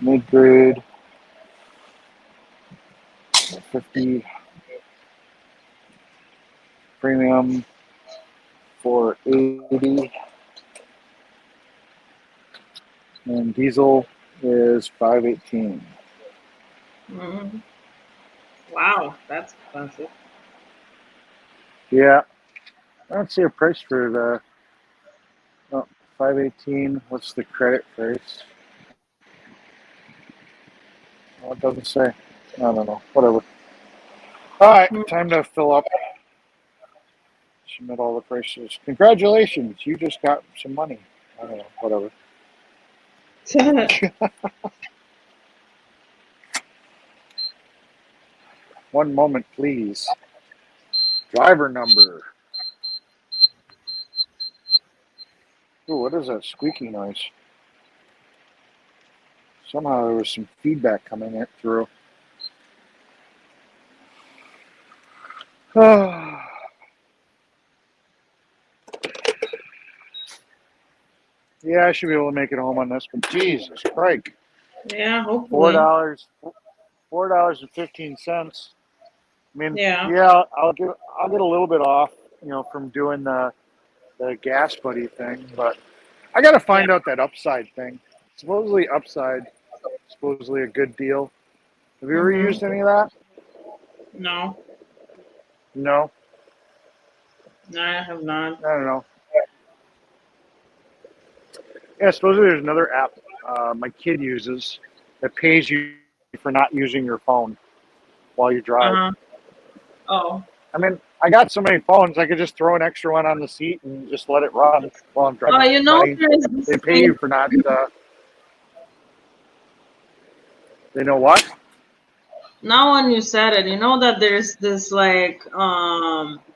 Mid grade 50. Premium 480. And diesel is 518. Mm-hmm. Wow, that's expensive. Yeah, I don't see a price for the 518. What's the credit price? Well, it doesn't say. I don't know. Whatever. All right, time to fill up. Submit all the prices. Congratulations, you just got some money. I don't know. Whatever. One moment, please. Driver number. Ooh, what is that squeaky noise? Somehow there was some feedback coming in through. Yeah, I should be able to make it home on this, but Jesus Christ. Yeah, hopefully. $4.15. I mean, Yeah. I'll get a little bit off, from doing the gas buddy thing, but I got to find out that upside thing. Supposedly upside, supposedly a good deal. Have you ever used any of that? No, No, I have not. I don't know. Yeah, supposedly there's another app my kid uses that pays you for not using your phone while you drive. Uh-huh. Oh. I mean, I got so many phones, I could just throw an extra one on the seat and just let it run while I'm driving. You know, there's this They pay you for not. They know what? Now when you said it, you know that there's this like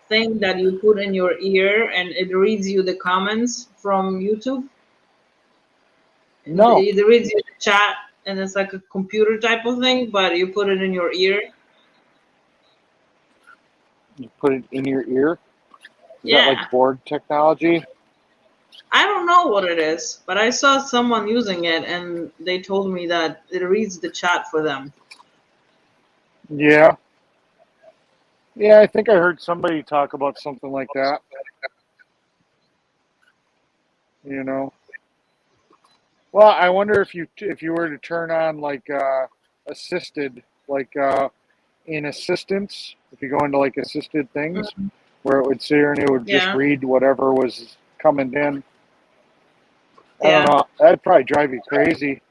thing that you put in your ear and it reads you the comments from YouTube. No. It reads you the chat and it's like a computer type of thing, but you put it in your ear. You put it in your ear? Is that Yeah. like board technology? I don't know what it is, but I saw someone using it and they told me that it reads the chat for them. Yeah. Yeah, I think I heard somebody talk about something like that. Well, I wonder if you were to turn on like assisted, like in assistance, if you go into like assisted things, where it would sit here and it would just read whatever was coming in. I don't know. That'd probably drive you crazy.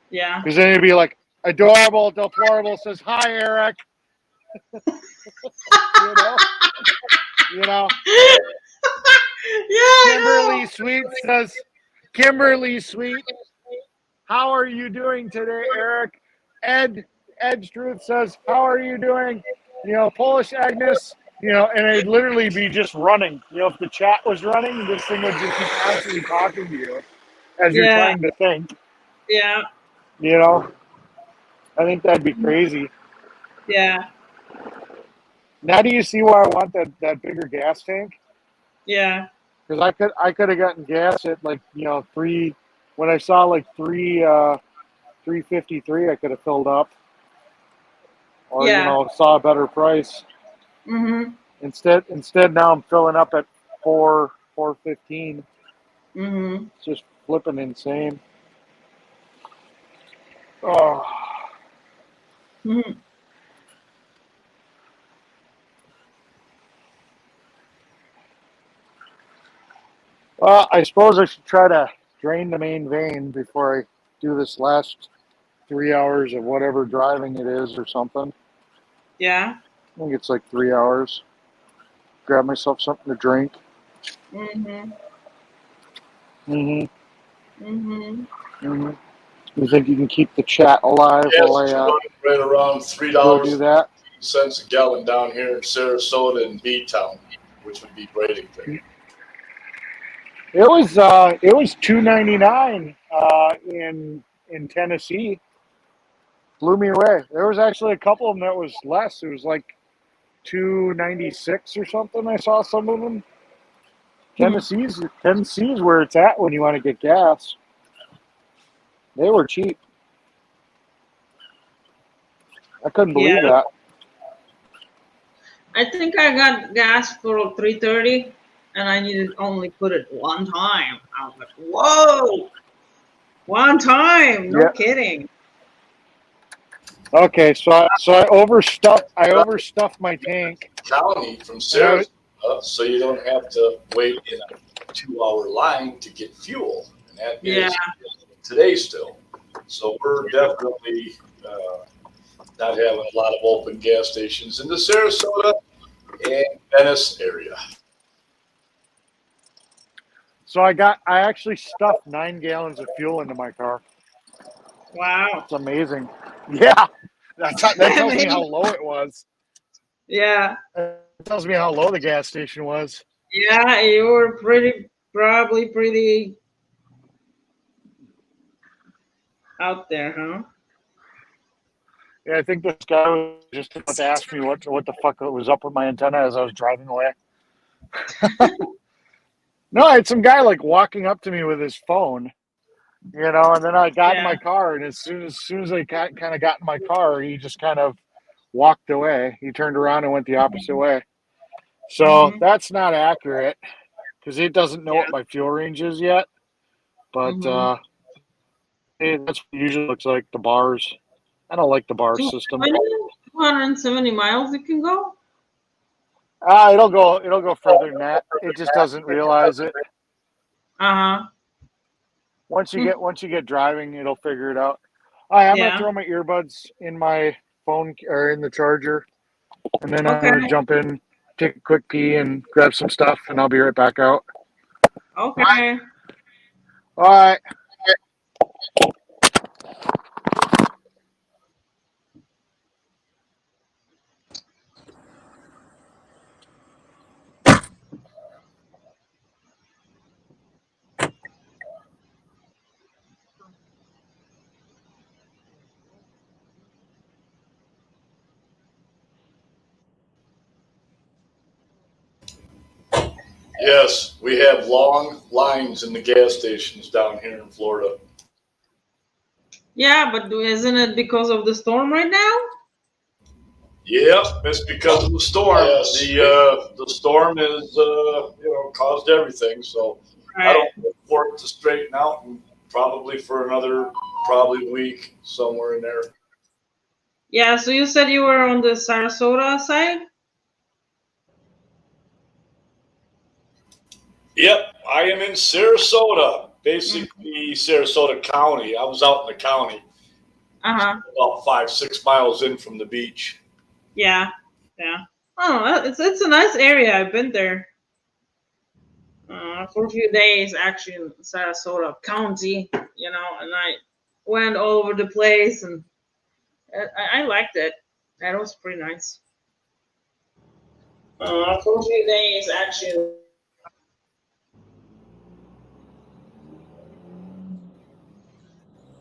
Yeah. Because then it'd be like, adorable, deplorable says, hi, Eric. you know. Yeah. Kimberly Sweet, how are you doing today, Eric? Ed Struth says, how are you doing? Polish Agnes, and it'd literally be just running. If the chat was running, this thing would just be constantly talking to you as you're trying to think. Yeah. I think that'd be crazy. Yeah. Now do you see why I want that bigger gas tank? Yeah. Because I could have gotten gas at like 3. When I saw like 3.53, I could have filled up, or saw a better price. Mm-hmm. Instead now I'm filling up at 4.15. Mm-hmm. It's just flipping insane. Oh. Mm-hmm. Well, I suppose I should try to drain the main vein before I do this last 3 hours of whatever driving it is or something. Yeah. I think it's like 3 hours. Grab myself something to drink. Mhm. Mm-hmm. Mhm. Mm-hmm. You think you can keep the chat alive Yes, while it's I running right around go do that? $3.15 a gallon down here in Sarasota and B-Town, which would be Bradenton. It was $2.99 in Tennessee. Blew me away. There was actually a couple of them that was less. It was like $2.96 or something. I saw some of them. Tennessee's where it's at when you want to get gas. They were cheap. I couldn't Yeah. believe that. I think I got gas for 330, and I needed only put it one time. I was like, whoa, one time, no Yeah. kidding. Okay, so I overstuffed my tank. County from And I was, Sarasota, so you don't have to wait in a 2-hour line to get fuel. And that Yeah. is today still. So we're definitely not having a lot of open gas stations in the Sarasota and Venice area. so I actually stuffed 9 gallons of fuel into my car. Wow. It's amazing. Yeah, that tells me how low it was. Yeah. It tells me how low the gas station was. Yeah, you were probably pretty out there, huh? Yeah, I think this guy was just about to ask me what the fuck was up with my antenna as I was driving away. No, I had some guy like walking up to me with his phone, and then I got in my car, and as soon as I kind of got in my car, he just kind of walked away. He turned around and went the opposite way. So that's not accurate because it doesn't know what my fuel range is yet. But that's what it usually looks like, the bars. I don't like the bar system. 270 miles you can go? It'll go further than that. It just doesn't realize it. Uh-huh. Once you get driving, it'll figure it out. All right, I'm gonna Yeah. throw my earbuds in my phone or in the charger, and then I'm Okay. gonna jump in, take a quick pee, and grab some stuff, and I'll be right back out. Okay. All right. Yes, we have long lines in the gas stations down here in Florida. Yeah, but isn't it because of the storm right now? Yep, it's because of the storm. Yes. The storm is caused everything. So I don't look for it to straighten out, and probably for another week somewhere in there. Yeah, so you said you were on the Sarasota side? Yep, I am in Sarasota, basically Sarasota County. I was out in the county, Uh-huh. about 5-6 miles in from the beach. Yeah. Yeah. Oh, it's a nice area. I've been there for a few days, actually, in Sarasota County, and I went all over the place, and I liked it. That was pretty nice. For a few days, actually.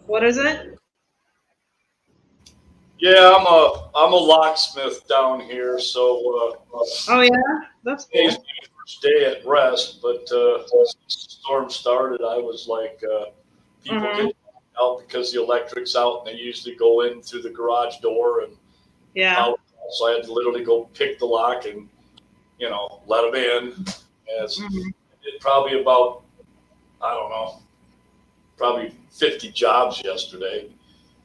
What is it? Yeah, I'm a locksmith down here, so Oh yeah, that's cool. today's my first day at rest. But since the storm started, I was like, people get out because the electric's out, and they usually go in through the garage door and out. So I had to literally go pick the lock and let them in. Did probably about, I don't know, probably 50 jobs yesterday.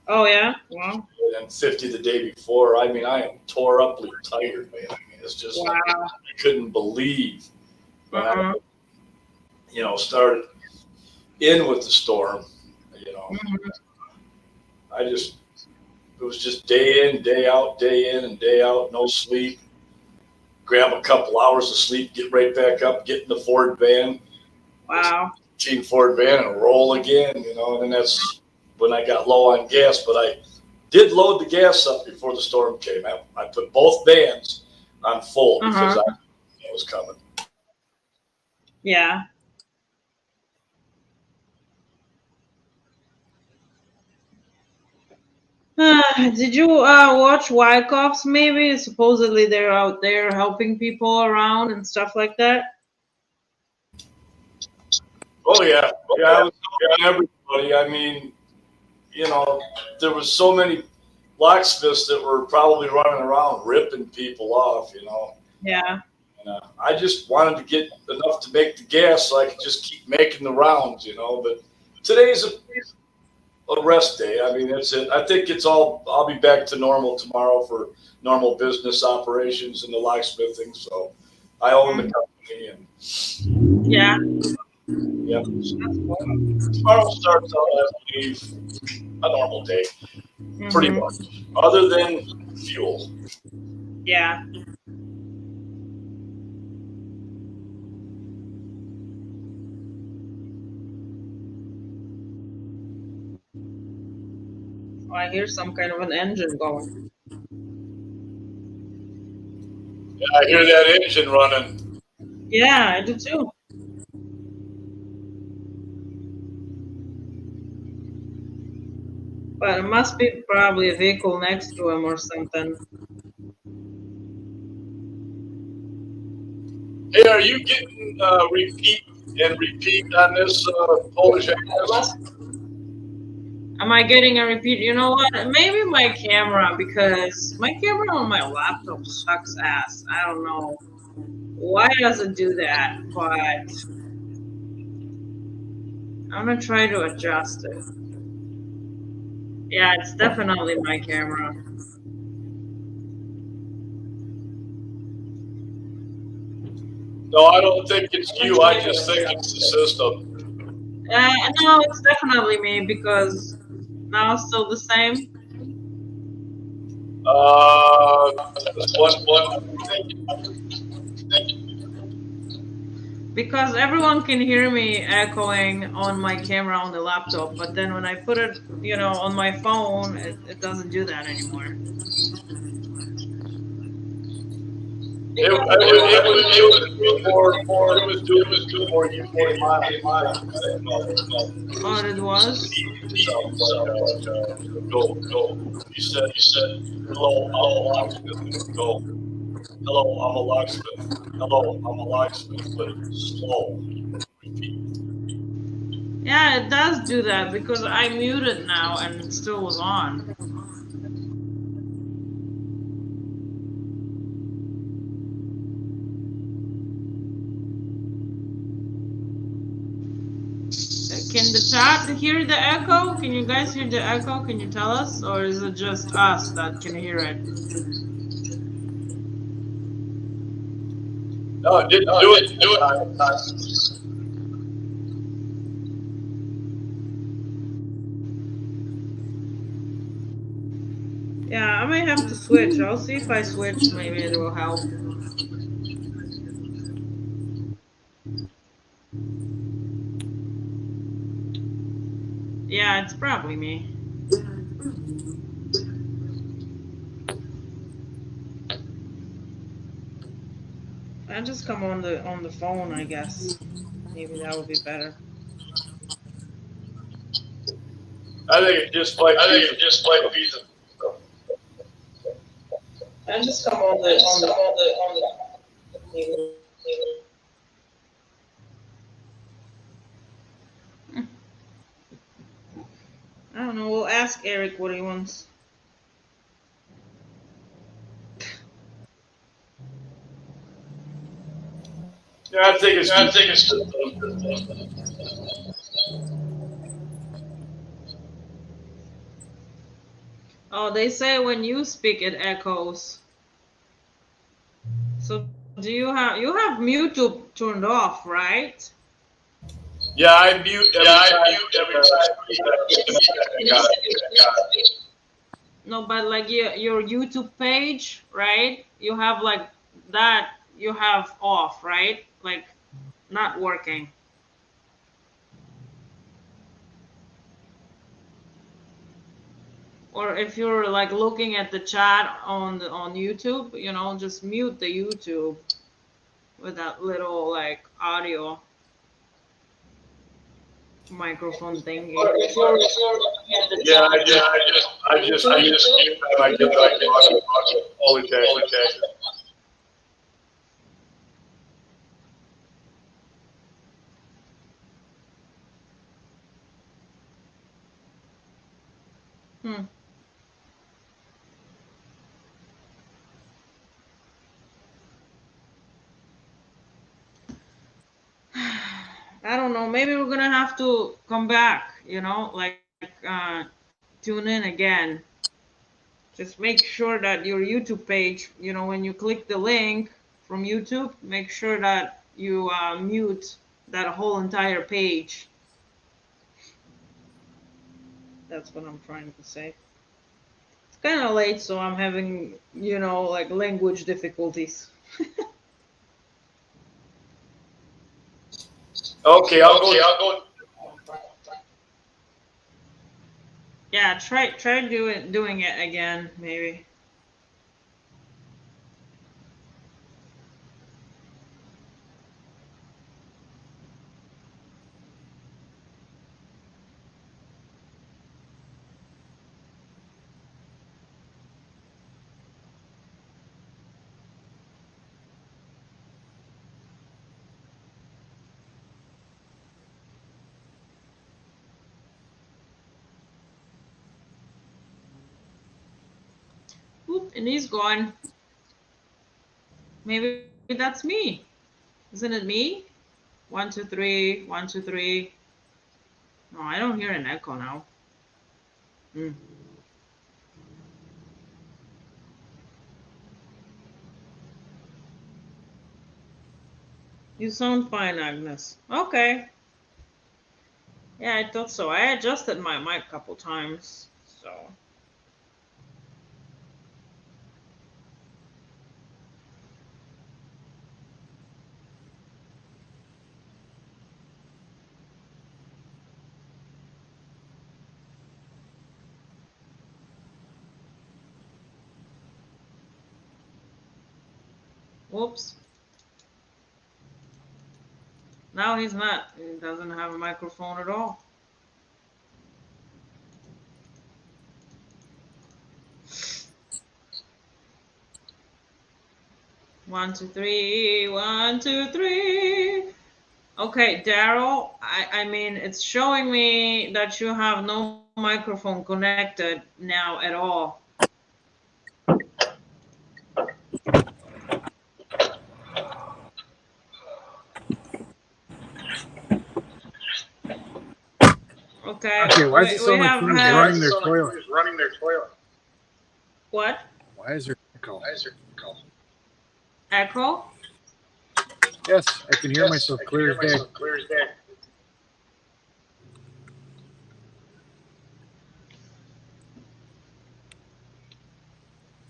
Oh yeah, wow. And 50 the day before. I mean, I am tore uply tired, man. I mean, it's just like, I couldn't believe when I, started in with the storm. I just it was just day in, day out, day in and day out, no sleep. Grab a couple hours of sleep, get right back up, get in the Ford van. Wow. Team Ford van and roll again, you know, and then that's when I got low on gas, but I did load the gas up before the storm came. I put both vans on full because I knew it was coming. Yeah. Did you watch Wyckoffs maybe? Supposedly they're out there helping people around and stuff like that. Oh yeah, yeah, I was helping everybody. I mean, you know, there was so many locksmiths that were probably running around ripping people off, you know. Yeah. And, I just wanted to get enough to make the gas so I could just keep making the rounds, you know. But today's a rest day. I mean, that's it. I think it's all. I'll be back to normal tomorrow for normal business operations in the locksmithing. So I own the company, and Yeah. yeah, tomorrow starts out, I believe, a normal day, pretty much, other than fuel. Yeah. I hear some kind of an engine going. Yeah, I hear that engine running. Yeah, I do too. But it must be probably a vehicle next to him or something. Hey, are you getting repeat and repeat on this Polish access? Am I getting a repeat? You know what? Maybe my camera, because my camera on my laptop sucks ass. I don't know why does it do that, but I'm gonna try to adjust it. Yeah, it's definitely my camera. No, I don't think it's you. I just think it's the system. No, it's definitely me because now it's still the same. Because everyone can hear me echoing on my camera on the laptop, but then when I put it, on my phone, it doesn't do that anymore. It was doing before you came on. Oh, it was? Go. You said, hello, I'm a locksmith. Go. Hello, I'm a locksmith. Hello, I'm a locksmith. But slow. Repeat. Yeah, it does do that because I muted now and it still was on. Can the chat hear the echo? Can you guys hear the echo? Can you tell us? Or is it just us that can hear it? No, it didn't do it. Yeah, I may have to switch. I'll see if I switch. Maybe it will help. Yeah, it's probably me. I'll just come on the phone, I guess. Maybe that would be better. I think it just might be the. I just come on the. I don't know. We'll ask Eric what he wants. Yeah, I think it's. Oh, they say when you speak, it echoes. So do you have mute turned off, right? Yeah, I mute every time. No, but like your YouTube page, right? You have like that. You have off, right? Like not working. Or if you're like looking at the chat on YouTube, you know, just mute the YouTube with that little like audio microphone thingy. Yeah, I just I get okay. Hmm. I don't know. Maybe we're gonna have to come back. You know, like tune in again. Just make sure that your YouTube page, you know, when you click the link from YouTube, make sure that you mute that whole entire page. That's what I'm trying to say. It's kind of late, so I'm having, you know, like language difficulties. Okay, I'll go. Yeah, try doing it again, maybe. Oop, and he's gone. Maybe that's me. Isn't it me? 1, 2, 3, 1, 2, 3. No, I don't hear an echo now. Hmm. You sound fine, Agnes. Okay. Yeah, I thought so. I adjusted my mic a couple times, so. Whoops. Now he's not. He doesn't have a microphone at all. One, two, three. 1, 2, 3. Okay, Daryl, I mean, it's showing me that you have no microphone connected now at all. Okay. Okay, why does it sound like have someone's had running their toilet? what? Why is there echo? Echo? Yes, I can hear myself clear as day.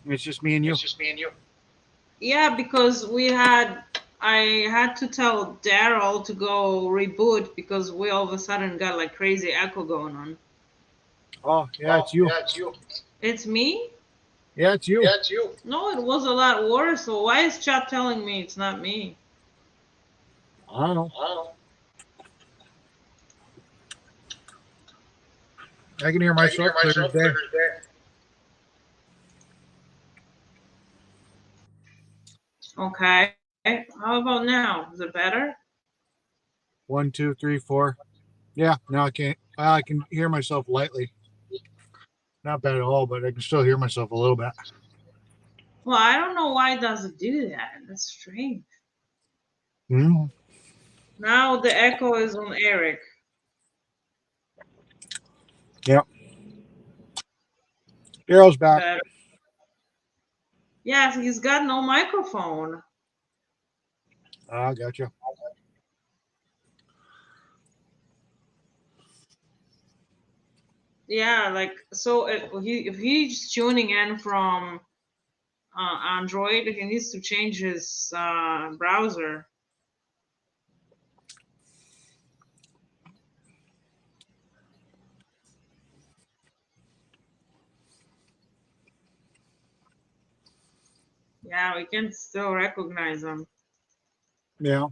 It's just me and you. Yeah, because I had to tell Daryl to go reboot because we all of a sudden got like crazy echo going on. Oh, yeah, it's you. It's me? Yeah, it's you. No, it was a lot worse. So why is chat telling me it's not me? I don't know. I can hear myself clear as day. Okay. How about now? Is it better? 1, 2, 3, 4. Yeah, now I can't. Well, I can hear myself lightly. Not bad at all, but I can still hear myself a little bit. Well, I don't know why it doesn't do that. That's strange. Mm. Now the echo is on Eric. Yep. Daryl's back. Better. Yes, he's got no microphone. I gotcha. Yeah, like so if he's tuning in from Android, he needs to change his browser. Yeah, we can still recognize him. Yeah.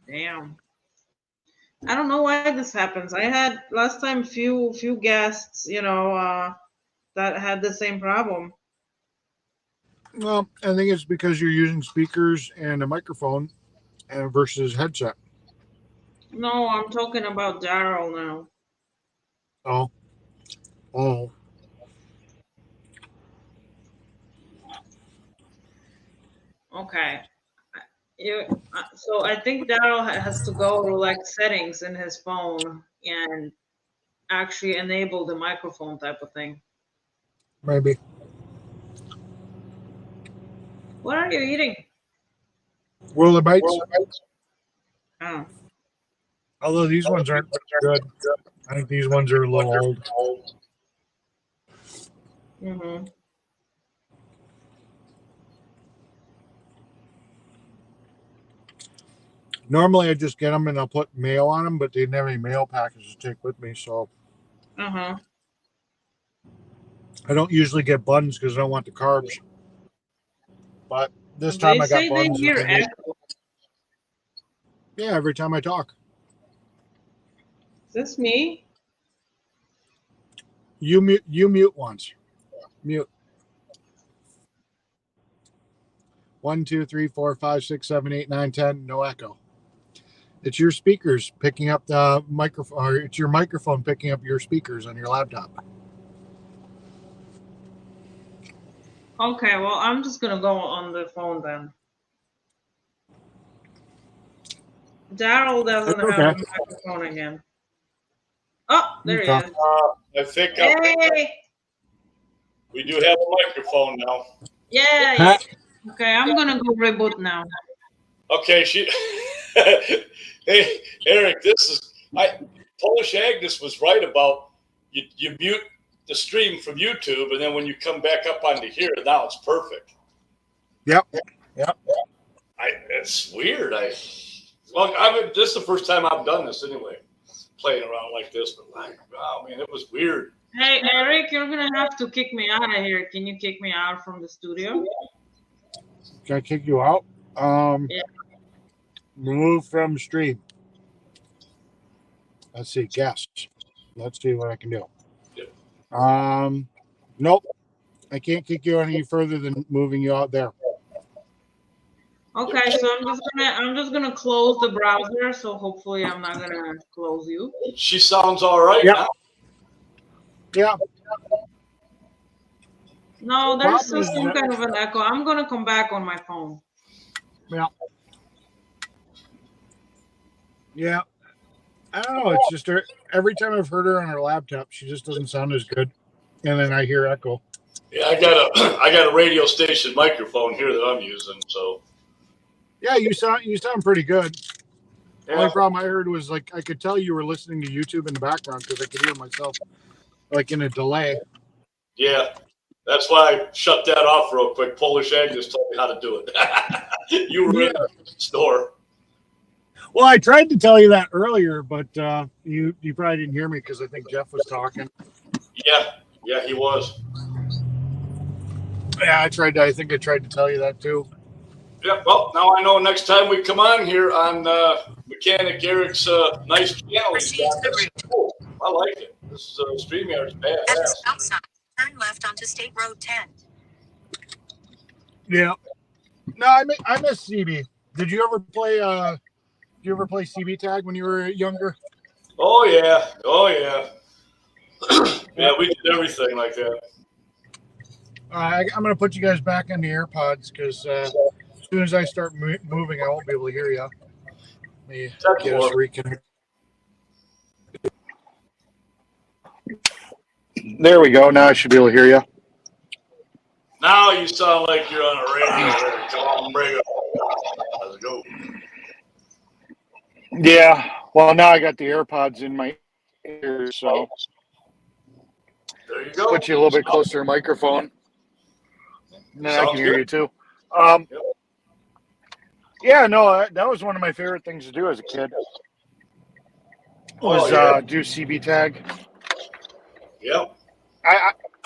Damn. I don't know why this happens. I had last time few guests, that had the same problem. Well, I think it's because you're using speakers and a microphone versus headset. No, I'm talking about Daryl now. Oh. Oh. Okay. So I think Daryl has to go to like settings in his phone and actually enable the microphone type of thing. Maybe. What are you eating? Whirly bites. Oh. Although these ones aren't good. I think these ones are a little old. Mm-hmm. Normally I just get them and I'll put mail on them, but they didn't have any mail packages to take with me, so Uh-huh. I don't usually get buns because I don't want the carbs. But this They time I got say they buns. hear echo. Yeah, every time I talk. Is this me? You mute once. Mute. 1, 2, 3, 4, 5, 6, 7, 8, 9, 10. No echo. It's your speakers picking up the microphone, or it's your microphone picking up your speakers on your laptop. Okay, well, I'm just gonna go on the phone then. Daryl doesn't have a microphone again. Oh, there he is. I think Hey! we do have a microphone now. Yeah. Okay, I'm gonna go reboot now. Okay, hey, Eric, Polish Agnes was right about you mute the stream from YouTube, and then when you come back up onto here, now it's perfect. Yep. It's weird. This is the first time I've done this anyway, playing around like this. But oh man, it was weird. Hey, Eric, you're gonna have to kick me out of here. Can you kick me out from the studio? Can I kick you out? Yeah. Remove from stream. Let's see, guests. Let's see what I can do. Nope. I can't kick you any further than moving you out there. Okay, so I'm just gonna close the browser. So hopefully I'm not gonna close you. She sounds all right now. Yeah. No, there's still some kind of an echo. I'm gonna come back on my phone. Yeah. I don't know. It's just every time I've heard her on her laptop, she just doesn't sound as good. And then I hear echo. Yeah, I got a radio station microphone here that I'm using. So. Yeah, you sound pretty good. Yeah. The only problem I heard was like I could tell you were listening to YouTube in the background because I could hear myself like in a delay. Yeah, that's why I shut that off real quick. Polish Agnes told me how to do it. You were in the store. Well, I tried to tell you that earlier, but you probably didn't hear me because I think Jeff was talking. Yeah, he was. Yeah, I think I tried to tell you that too. Yeah, well, now I know next time we come on here on Mechanic Eric's nice channel. Cool. I like it. This is StreamYard's badass. At the stop sign, turn left onto State Road 10. Yeah. No, I miss CB. Did you ever play CB tag when you were younger? Oh yeah. Yeah, we did everything like that. I'm going to put you guys back on the AirPods because as soon as I start moving, I won't be able to hear you. Let me get us reconnected. There we go. Now I should be able to hear you. Now you sound like you're on a radio. Come on, bring it. Let's go. Yeah. Well, Well, now I got the AirPods in my ears, so There you go. put you a little bit closer to the microphone, and then I Sounds can hear good. you too. Um, Yep. yeah, no, that was one of my favorite things to do as a kid. Was Oh, yeah. do CB tag. Yep.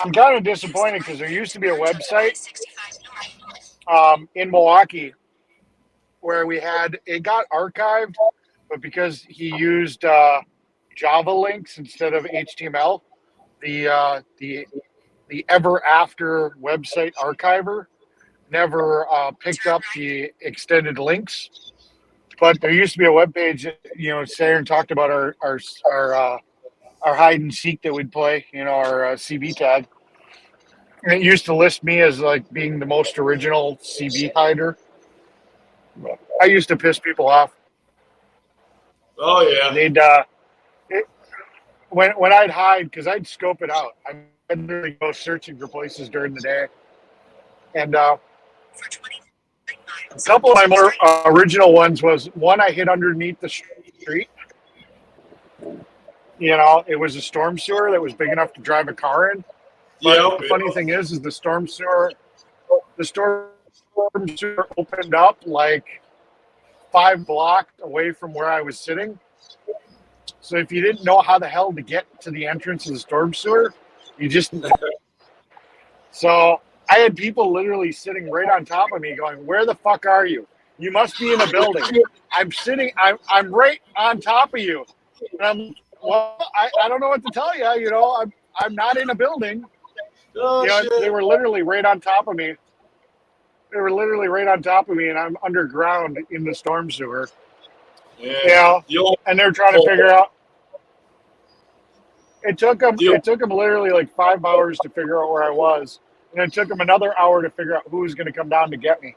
I'm kind of disappointed because there used to be a Turn left on website I-65 north. in Milwaukee where we had it got archived, but because he used Java links instead of HTML, the ever after website archiver never picked Turn up right. the extended links. But there used to be a web page, Sarah talked about our hide and seek that we'd play, our CB tag. And it used to list me as like being the most original CB hider. I used to piss people off. Oh, yeah. They'd when I'd hide, because I'd scope it out. I'd literally go searching for places during the day, and For 20 a couple of my more original ones was one I hid underneath the street. It was a storm sewer that was big enough to drive a car in. But Yep. the funny thing is the storm sewer opened up like 5 blocks away from where I was sitting. So if you didn't know how the hell to get to the entrance of the storm sewer, you just. So I had people literally sitting right on top of me going, "Where the fuck are you? You must be in a building." I'm right on top of you. And I don't know what to tell you. I'm not in a building. Oh, shit. They were literally right on top of me. And I'm underground in the storm sewer. Yeah. The old, And they're trying to figure out. It took them literally like 5 hours to figure out where I was, and it took them another hour to figure out who was going to come down to get me.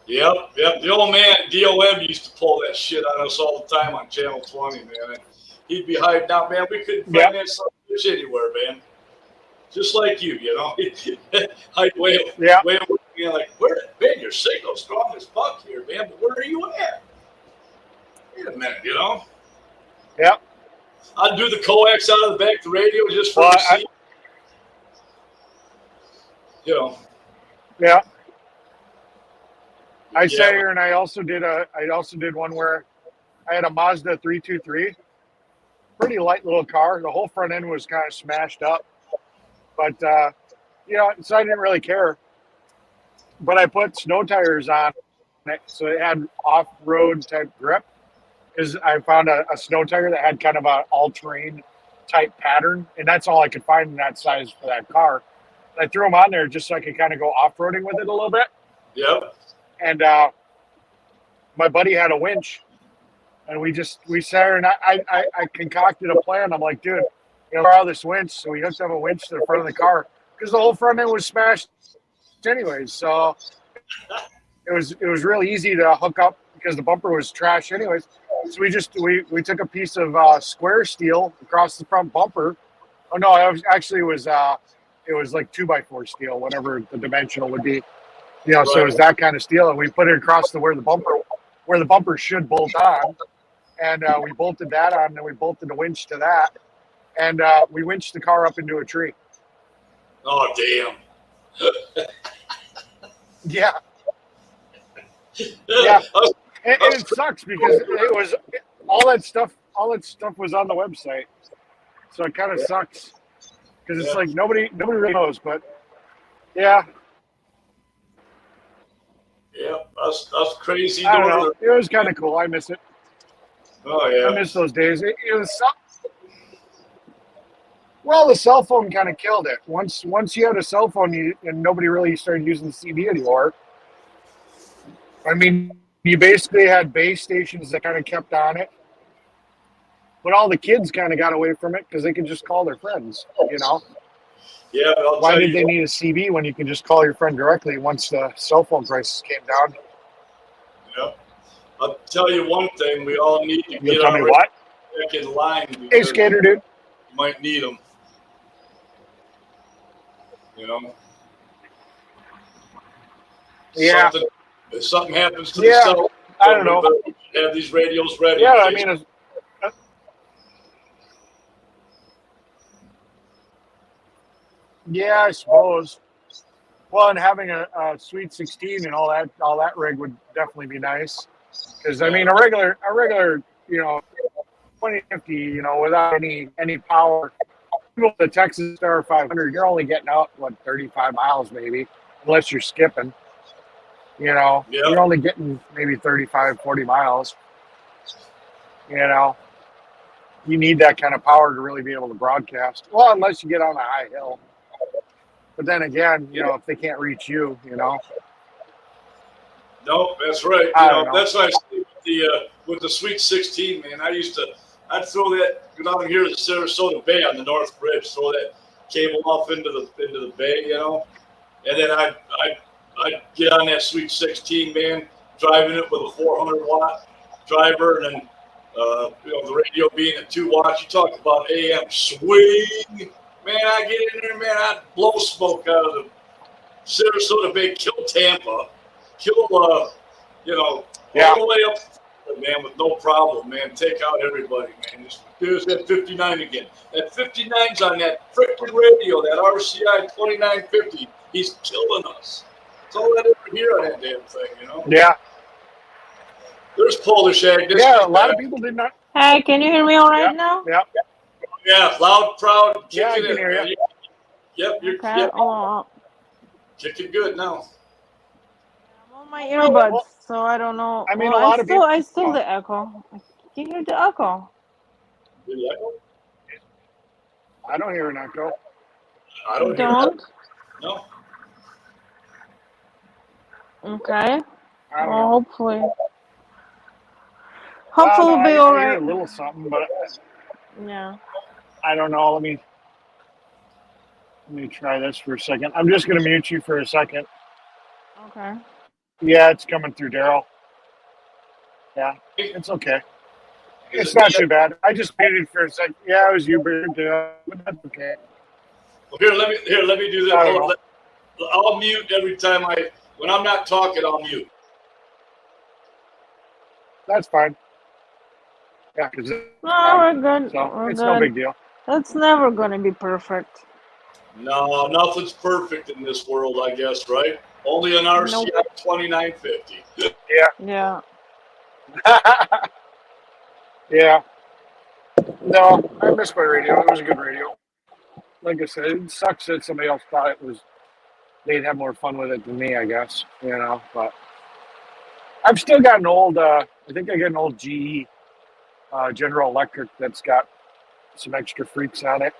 Yep. The old man, DOM, used to pull that shit on us all the time on Channel 20, man. And he'd be hiding out, man. We couldn't find that son of a bitch anywhere, man. Just like you, Hide way over, like, man, your signal's strong as fuck here, man, but where are you at? Wait a minute, Yep. I'd do the coax out of the back of the radio just for Well, Yeah. I say here, and I also did one where I had a Mazda 323, pretty light little car. The whole front end was kind of smashed up, but so I didn't really care. But I put snow tires on it, so it had off-road type grip. Because I found a snow tire that had kind of an all-terrain type pattern, and that's all I could find in that size for that car. And I threw them on there just so I could kind of go off-roading with it a little bit. Yep. And my buddy had a winch, and we sat there, and I concocted a plan. I'm like, dude, borrow this winch. So we hooked up a winch to the front of the car because the whole front end was smashed anyways. So it was really easy to hook up because the bumper was trash anyways. So we took a piece of square steel across the front bumper. Oh no, it was like 2x4 steel, whatever the dimensional would be. So it was that kind of steel, and we put it across where the bumper should bolt on, and we bolted that on, and we bolted the winch to that, and we winched the car up into a tree. Oh damn. Yeah. Yeah. And it sucks because it was all that stuff was on the website, so it kind of sucks because it's like nobody really knows. But yeah, Us crazy. I don't know. It was kind of cool. I miss it. Oh yeah, I miss those days. It was well, the cell phone kind of killed it. Once you had a cell phone, and nobody really started using the CB anymore. I mean, you basically had base stations that kind of kept on it, but all the kids kind of got away from it because they could just call their friends. Yeah. But why did they need a CB when you can just call your friend directly once the cell phone prices came down? Yeah. I'll tell you one thing: we all need to get tell me what? back in line. Hey, Skater, dude. You might need them. Yeah. If something happens to the cell, I don't know. have these radios ready. Yeah, I mean, Yeah, I suppose. Well, and having a Sweet 16 and all that rig would definitely be nice. Because I mean, a regular, 2050, without any power, with the Texas Star 500, you're only getting out 35 miles maybe, unless you're skipping. Yeah. You're only getting maybe 35, 40 miles. You need that kind of power to really be able to broadcast. Well, unless you get on a high hill. But then again, if they can't reach you, No, that's right. I don't know. That's why I say with the Sweet 16, man. I'd throw that down here in the Sarasota Bay on the North Bridge, throw that cable off into the bay, and then I'd get on that Sweet 16, man, driving it with a 400-watt driver, and then the radio being at 2 watts. You talk about AM swing, man. I get in there, man. I'd blow smoke out of the Sarasota Bay, kill Tampa, kill all the way up, man, with no problem, man. Take out everybody, man. There's that 59 again. That 59's on that frickin' radio, that RCI 2950. He's killing us. That's all I ever hear on that damn thing, Yeah. There's Polish ag. Yeah, a lot of people did not. Hey, can you hear me all right now? Yeah. Yeah, loud, proud, Yeah, I kicking can hear it. you. Yep, you're Okay. kicking good now. I'm on my earbuds, Well, so I don't know. I mean, a lot of people. I still the echo. I can hear the echo. I don't hear an echo. I don't hear Don't? No. Okay. I don't Well, know. hopefully it'll be all I hear right. a little something, but Yeah. I don't know. Let me try this for a second. I'm just going to mute you for a second. Okay. Yeah, it's coming through Daryl. Yeah, it's okay. It's not too bad. I just muted for a second. Yeah, it was you, but that's okay. Well, let me do this. I don't know. I'll mute every time when I'm not talking, I'll mute. That's fine. Yeah, because We're good. so We're it's good. no big deal. It's never gonna be perfect. No, nothing's perfect in this world, I guess, right? Only an RCI 2950. Yeah. Yeah. No, I miss my radio. It was a good radio. Like I said, it sucks that somebody else thought they'd have more fun with it than me, I guess. But I've still got an old, I think I got an old GE General Electric that's got some extra freaks on it.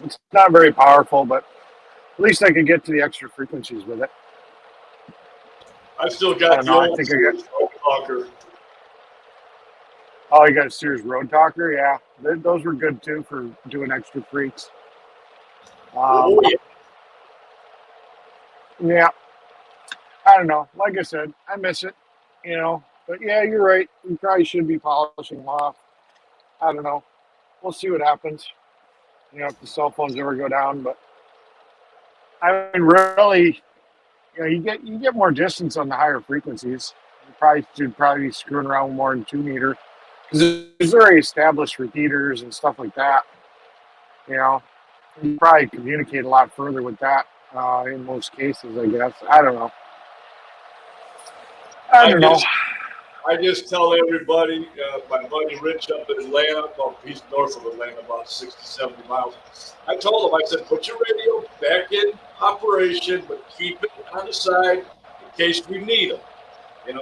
It's not very powerful, but at least I can get to the extra frequencies with it. I've still I got don't the know, I old think I got- Talker. Oh, you got a Sears Road Talker? Yeah. Those were good too for doing extra freaks. Oh, yeah. Yeah. I don't know. Like I said, I miss it, But yeah, you're right. We probably should be polishing them off. I don't know. We'll see what happens. If the cell phones ever go down. But I mean, really, you get more distance on the higher frequencies. You should be screwing around with more than 2 meter because there's already established repeaters and stuff like that. You probably communicate a lot further with that in most cases, I guess. I don't know. I don't know. I just tell everybody, my buddy Rich up in Atlanta, well, he's north of Atlanta, about 60, 70 miles. I told him, I said, put your radio back in operation, but keep it on the side in case we need them, and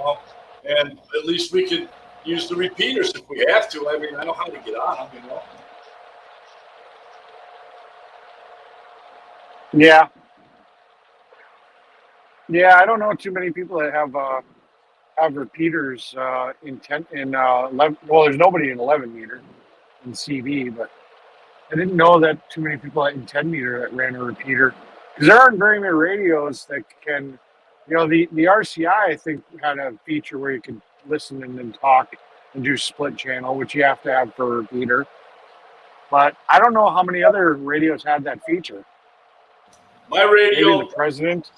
at least we can use the repeaters if we have to. I mean, I know how to get on them, Yeah. Yeah, I don't know too many people that have repeaters in 11. Well, there's nobody in 11 meter in CV, but I didn't know that too many people in 10 meter that ran a repeater because there aren't very many radios that can. The RCI I think had a feature where you could listen and then talk and do split channel, which you have to have for a repeater. But I don't know how many other radios had that feature. My radio, maybe the President.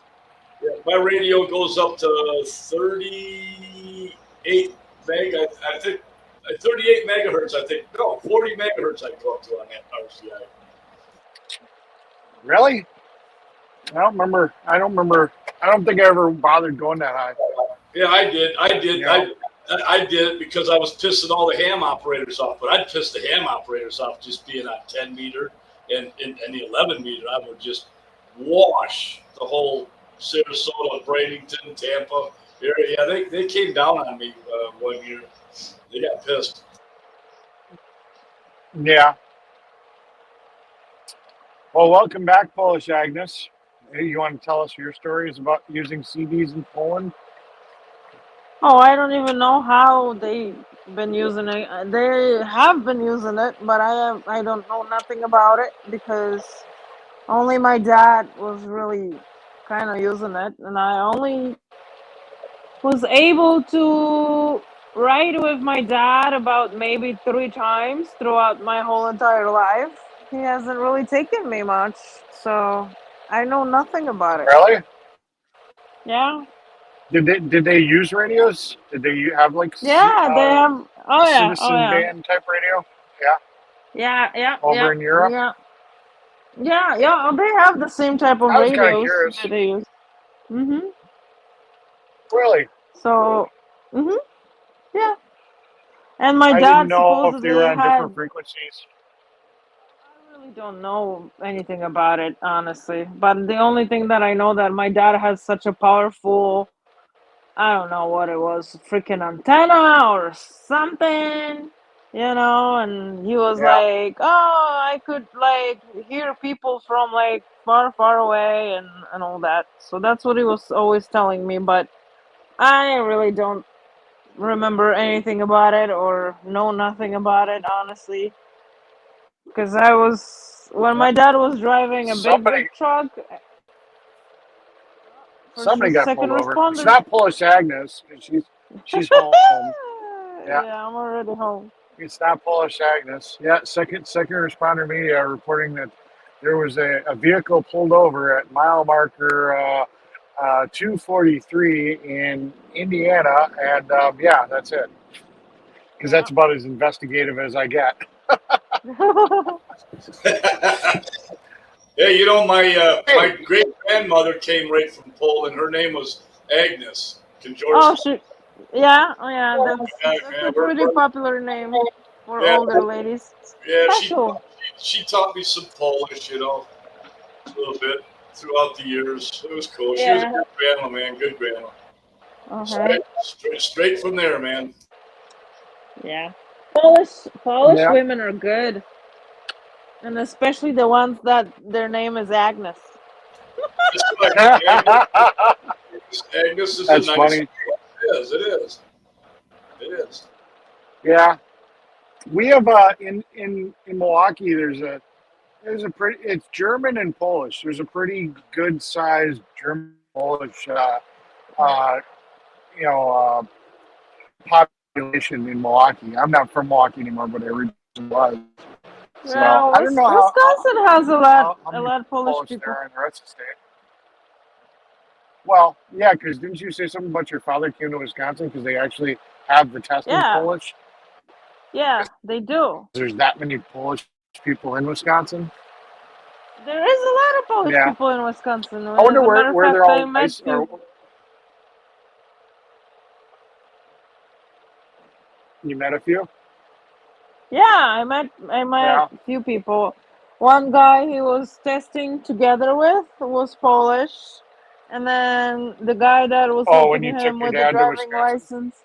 My radio goes up to 38 meg. I think 38 megahertz. I think no, 40 megahertz. I go up to on that RCI. Really? I don't remember. I don't think I ever bothered going that high. Yeah, I did. You know? I did it because I was pissing all the ham operators off. But I'd piss the ham operators off just being on 10 meter and the 11 meter. I would just wash the whole Sarasota, Bradenton, Tampa area. Yeah, they came down on me one year. They got pissed. Yeah. Well, welcome back, Polish Agnes. Hey, you want to tell us your stories about using CDs in Poland? Oh, I don't even know how they've been using it. They have been using it, but I don't know nothing about it because only my dad was really kind of using it, and I only was able to ride with my dad about maybe 3 times throughout my whole entire life. He hasn't really taken me much, so I know nothing about it. Really? Yeah. Did they use radios? Did they have like Yeah, they have. Oh yeah. Oh citizen yeah. band type radio? Yeah. Over in Europe? Yeah. They have the same type of I was kind of radios curious. that they use. Mhm. Really? So. Mhm. Yeah. And my I didn't dad know if they were supposedly on had. different frequencies. I really don't know anything about it, honestly. But the only thing that I know that my dad has such a powerful. I don't know what it was, freaking antenna or something, and he was Yeah. like, "Oh, I could like hear people from like far, far away and all that." So that's what he was always telling me, but I really don't remember anything about it or know nothing about it, honestly, because I was when Yeah. my dad was driving a Somebody big truck for somebody got second pulled over. It's responders. not Polish Agnes. She's home. Yeah. Yeah, I'm already home. It's not Polish Agnes. Yeah, second responder media reporting that there was a vehicle pulled over at mile marker 243 in Indiana, and yeah, that's it. Because Yeah. that's about as investigative as I get. Yeah, my Hey, great grandmother came right from Poland. Her name was Agnes Oh, Konjorska. yeah, oh yeah, Yeah, that's yeah, a pretty popular name for yeah, older ladies. yeah. Special. She taught me some Polish, a little bit throughout the years. It was cool. She was a Yeah. good grandma, man. Good grandma. Uh-huh. Straight from there, man. Yeah. Polish yeah, women are good. And especially the ones that their name is Agnes. It's like Agnes is a that's nice. funny. It is. It is. It is. Yeah, we have in Milwaukee. There's a pretty. It's German and Polish. There's a pretty good sized German Polish uh, you know population in Milwaukee. I'm not from Milwaukee anymore, but I originally was. So Yeah, I don't know Wisconsin has a how a many lot of Polish Polish people. there are in the rest of the state. Well, yeah, because didn't you say something about your father came to Wisconsin because they actually have the test in Yeah, Polish? yeah, they do. There's that many Polish people in Wisconsin. There is a lot of Polish Yeah, people in Wisconsin. I wonder As a matter of where they're fact, I all met nice. few. Or you met a few? Yeah, I met Yeah. few people. One guy he was testing together with was Polish, and then the guy that was Oh, when helping you took him your with the dad to driving Wisconsin. license.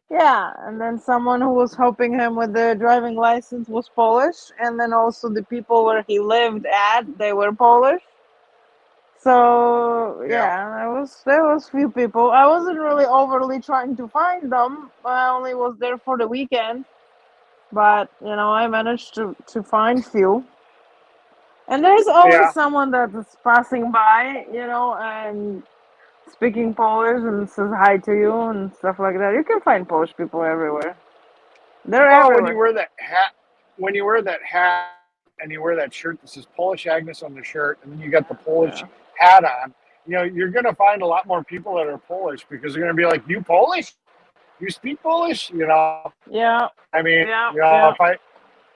Yeah, and then someone who was helping him with the driving license was Polish, and then also the people where he lived at, they were Polish. So Yeah. yeah, there was few people. I wasn't really overly trying to find them. I only was there for the weekend, but I managed to find few. And there's always Yeah. someone that is passing by, and speaking Polish and says hi to you and stuff like that. You can find Polish people everywhere. They're Well, when you everywhere. wear that hat, and you wear that shirt that says Polish Agnes on the shirt, and then you got the Polish Yeah. hat on, you're going to find a lot more people that are Polish because they're going to be like, "You Polish? You speak Polish?" Yeah. I mean, Yeah. Yeah.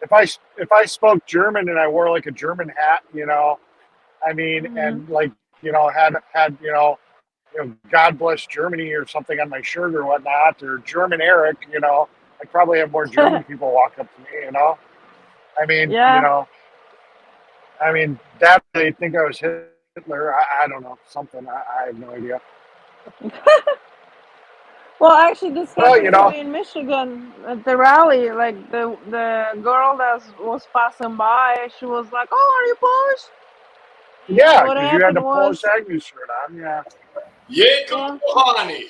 if I spoke German and I wore like a German hat, I mean, Mhm. and like, had God bless Germany or something on my shirt or whatnot, or German Eric, I'd probably have more German people walk up to me. I mean, Yeah. that they think I was Hitler. I don't know, something. I have no idea. Well, actually, this Well, happened to me in Michigan at the rally. Like the girl that was passing by, she was like, "Oh, are you Polish?" And yeah, what because you had happened the Polish was, Agnew shirt on. Yeah. Jacob yeah. Kohani.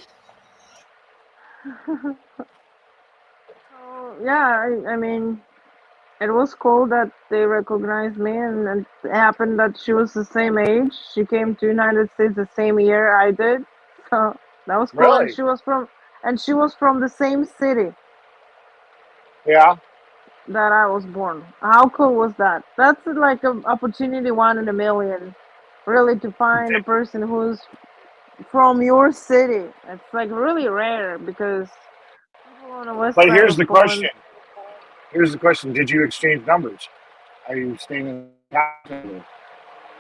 So yeah, I mean, it was cool that they recognized me, and it happened that she was the same age. She came to United States the same year I did, so that was cool. Really? And she was from the same city Yeah. that I was born. How cool was that? That's like an opportunity one in a million, really, to find a person who's from your city. It's like really rare because people on the west But side here's of the question. Poland. Did you exchange numbers? Are you staying in contact with her?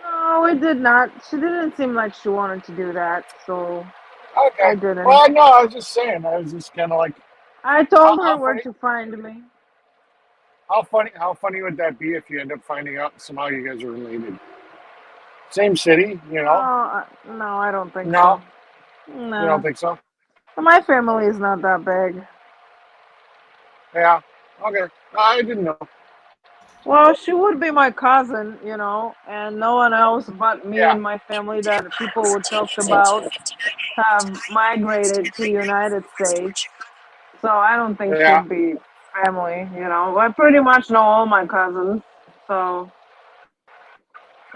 No, we did not. She didn't seem like she wanted to do that, so Okay. I didn't. Well, no, I was just saying. I was just kind of like, I how, told her how where funny, to find me. how funny would that be if you end up finding out somehow you guys are related? Same city. No, I don't think No, so. you don't No, think so? my family is not that big. Yeah. Okay. I didn't know. Well, she would be my cousin, and no one else but me Yeah. and my family that people would talk about have migrated to United States. So I don't think Yeah. she'd be family. I pretty much know all my cousins. So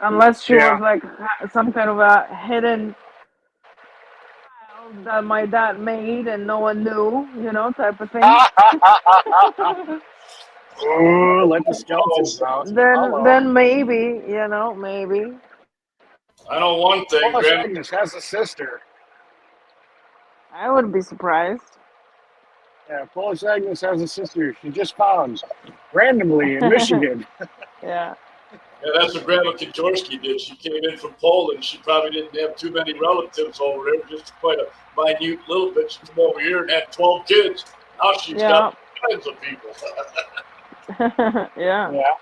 unless she was Yeah. like some kind of a hidden child that my dad made and no one knew, type of thing. Oh, let the skeletons out. then Hello. then maybe. I know one thing, Polish Grandma. Agnes has a sister. I would be surprised. Yeah, Polish Agnes has a sister she just found randomly in Michigan. Yeah. Yeah, that's what Grandma Kajorski did. She came in from Poland. She probably didn't have too many relatives over there, just quite a minute little bit. She came over here and had 12 kids. Now she's got Yeah. all kinds of people. Yeah. Yeah.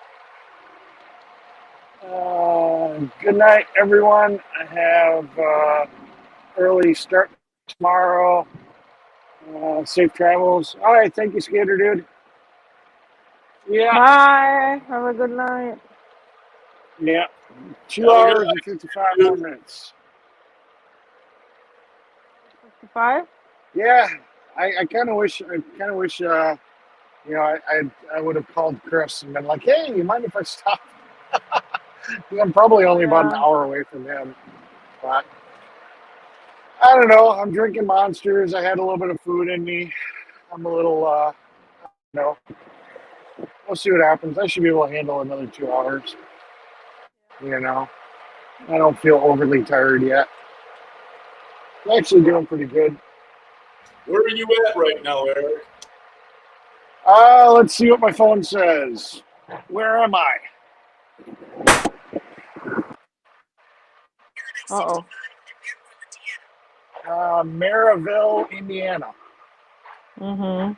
Good night, everyone. I have early start tomorrow. Safe travels. All right. Thank you, Skater Dude. Yeah. Bye. Have a good night. Yeah. 2 Have a good hours and night, 55 more dude. minutes. 55? Yeah. I kind of wish. I would have called Chris and been like, "Hey, you mind if I stop?" 'Cause I'm probably only about an Yeah. hour away from him. But I don't know. I'm drinking monsters. I had a little bit of food in me. I'm a little, no. We'll see what happens. I should be able to handle another 2 hours. I don't feel overly tired yet. I'm actually doing pretty good. Where are you at right now, Eric? Let's see what my phone says. Where am I? Uh-oh. Maryville, Indiana. Mm-hmm.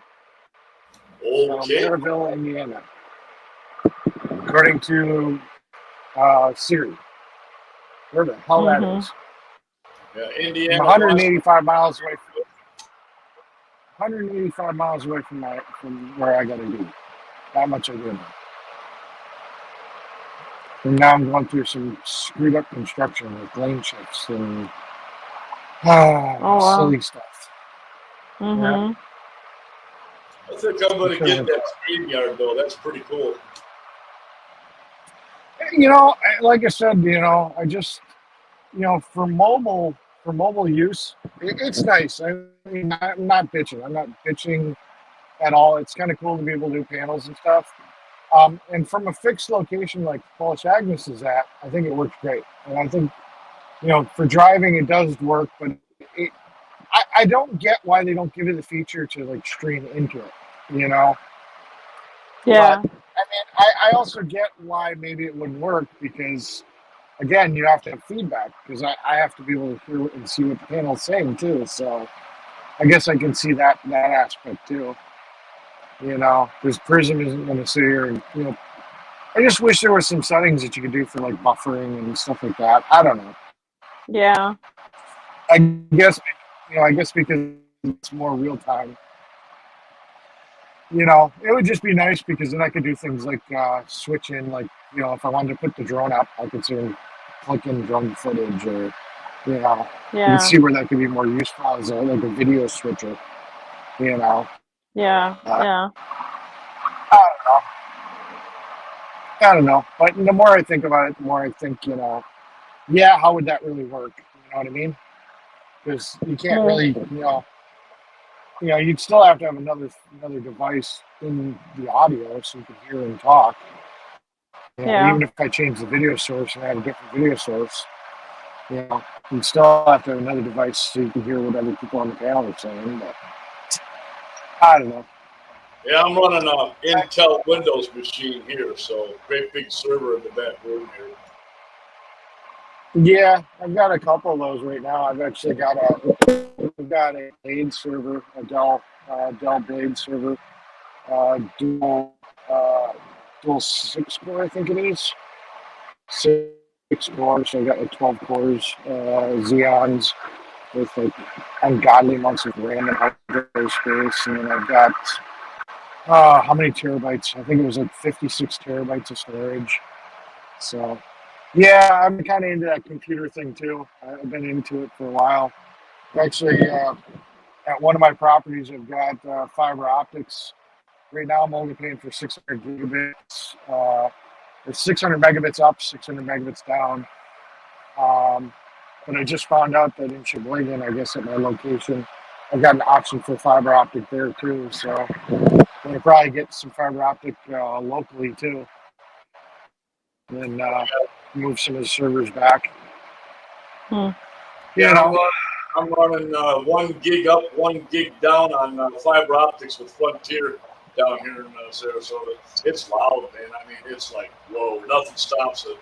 Okay. Maryville, Indiana. According to Siri. Where the hell that Mm-hmm. is? Yeah, I'm Indiana, 185 miles away. 185 miles away from where I gotta be. That much I do know. And now I'm going through some screwed up construction with lane shifts and Oh, wow. silly stuff. Yeah, Mm-hmm. I think I'm going to because get that StreamYard, though. That's pretty cool. like I said, I just for mobile use, it's nice. I mean, I'm not bitching. I'm not bitching at all. It's kind of cool to be able to do panels and stuff. And from a fixed location like Polish Agnes is at, I think it works great. And I think, for driving it does work, but I don't get why they don't give you the feature to like stream into it, you know. But Yeah. I mean, I also get why maybe it wouldn't work because again, you have to have feedback because I have to be able to hear and see what the panel's saying too. So I guess I can see that aspect too. Because Prism isn't going to sit here and I just wish there was some settings that you could do for like buffering and stuff like that. I don't know. Yeah. I guess because it's more real time. It would just be nice because then I could do things like switch in, like if I wanted to put the drone up, I could sort of click in drone footage, or you can Yeah. see where that could be more useful as like a video switcher. Yeah. Yeah. I don't know. I don't know. But the more I think about it, the more I think, how would that really work? You know what I mean? Because you can't really, you'd still have to have another device in the audio so you can hear and talk. Yeah. Even if I change the video source and I have a different video source, you still have to have another device so you can hear what other people on the panel are saying. But I don't know. Yeah, I'm running an Intel Windows machine here, so great big server in the back room here. Yeah, I've got a couple of those right now. I've actually got a Blade server, a Dell Blade server, dual 6-core, I think it is. 6 cores, so I got like 12 cores, Xeons with like ungodly amounts of RAM and hard drive space, and then I've got how many terabytes? I think it was like 56 terabytes of storage. So yeah, I'm kind of into that computer thing too. I've been into it for a while. Actually, at one of my properties, I've got fiber optics. Right now, I'm only paying for 600 gigabits. It's 600 megabits up, 600 megabits down. But I just found out that in Sheboygan, I guess at my location, I've got an option for fiber optic there too. So I'm going to probably get some fiber optic locally too. And then move some of the servers back. Yeah, I'm running 1 gig up, 1 gig down on fiber optics with Frontier down here in Sarasota. It's loud, man. I mean, it's like, whoa, nothing stops it.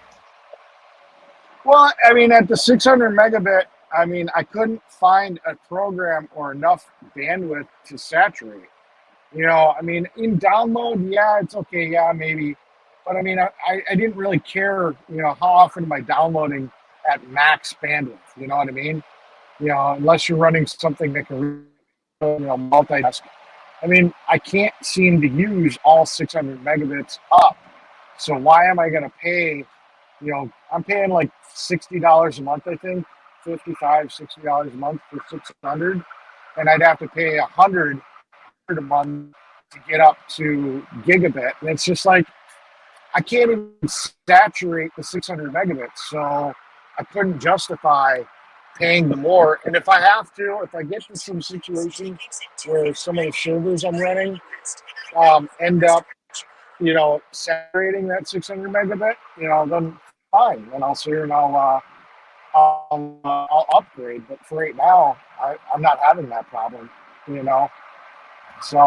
Well, I mean, at the 600 megabit, I mean, I couldn't find a program or enough bandwidth to saturate. I mean, in download, yeah, it's okay, yeah, maybe. But I mean, I didn't really care, how often am I downloading at max bandwidth, you know what I mean? Unless you're running something that can, multitask. I mean, I can't seem to use all 600 megabits up. So why am I going to pay, I'm paying like $60 a month, I think, $55, $60 a month for 600. And I'd have to pay $100 a month to get up to gigabit. And it's just like, I can't even saturate the 600 megabits. So I couldn't justify paying the more. And if I have to, if I get to some situation where some of the servers I'm running end up, saturating that 600 megabit, then fine. Then I'll sit here and I'll upgrade. But for right now, I'm not having that problem, So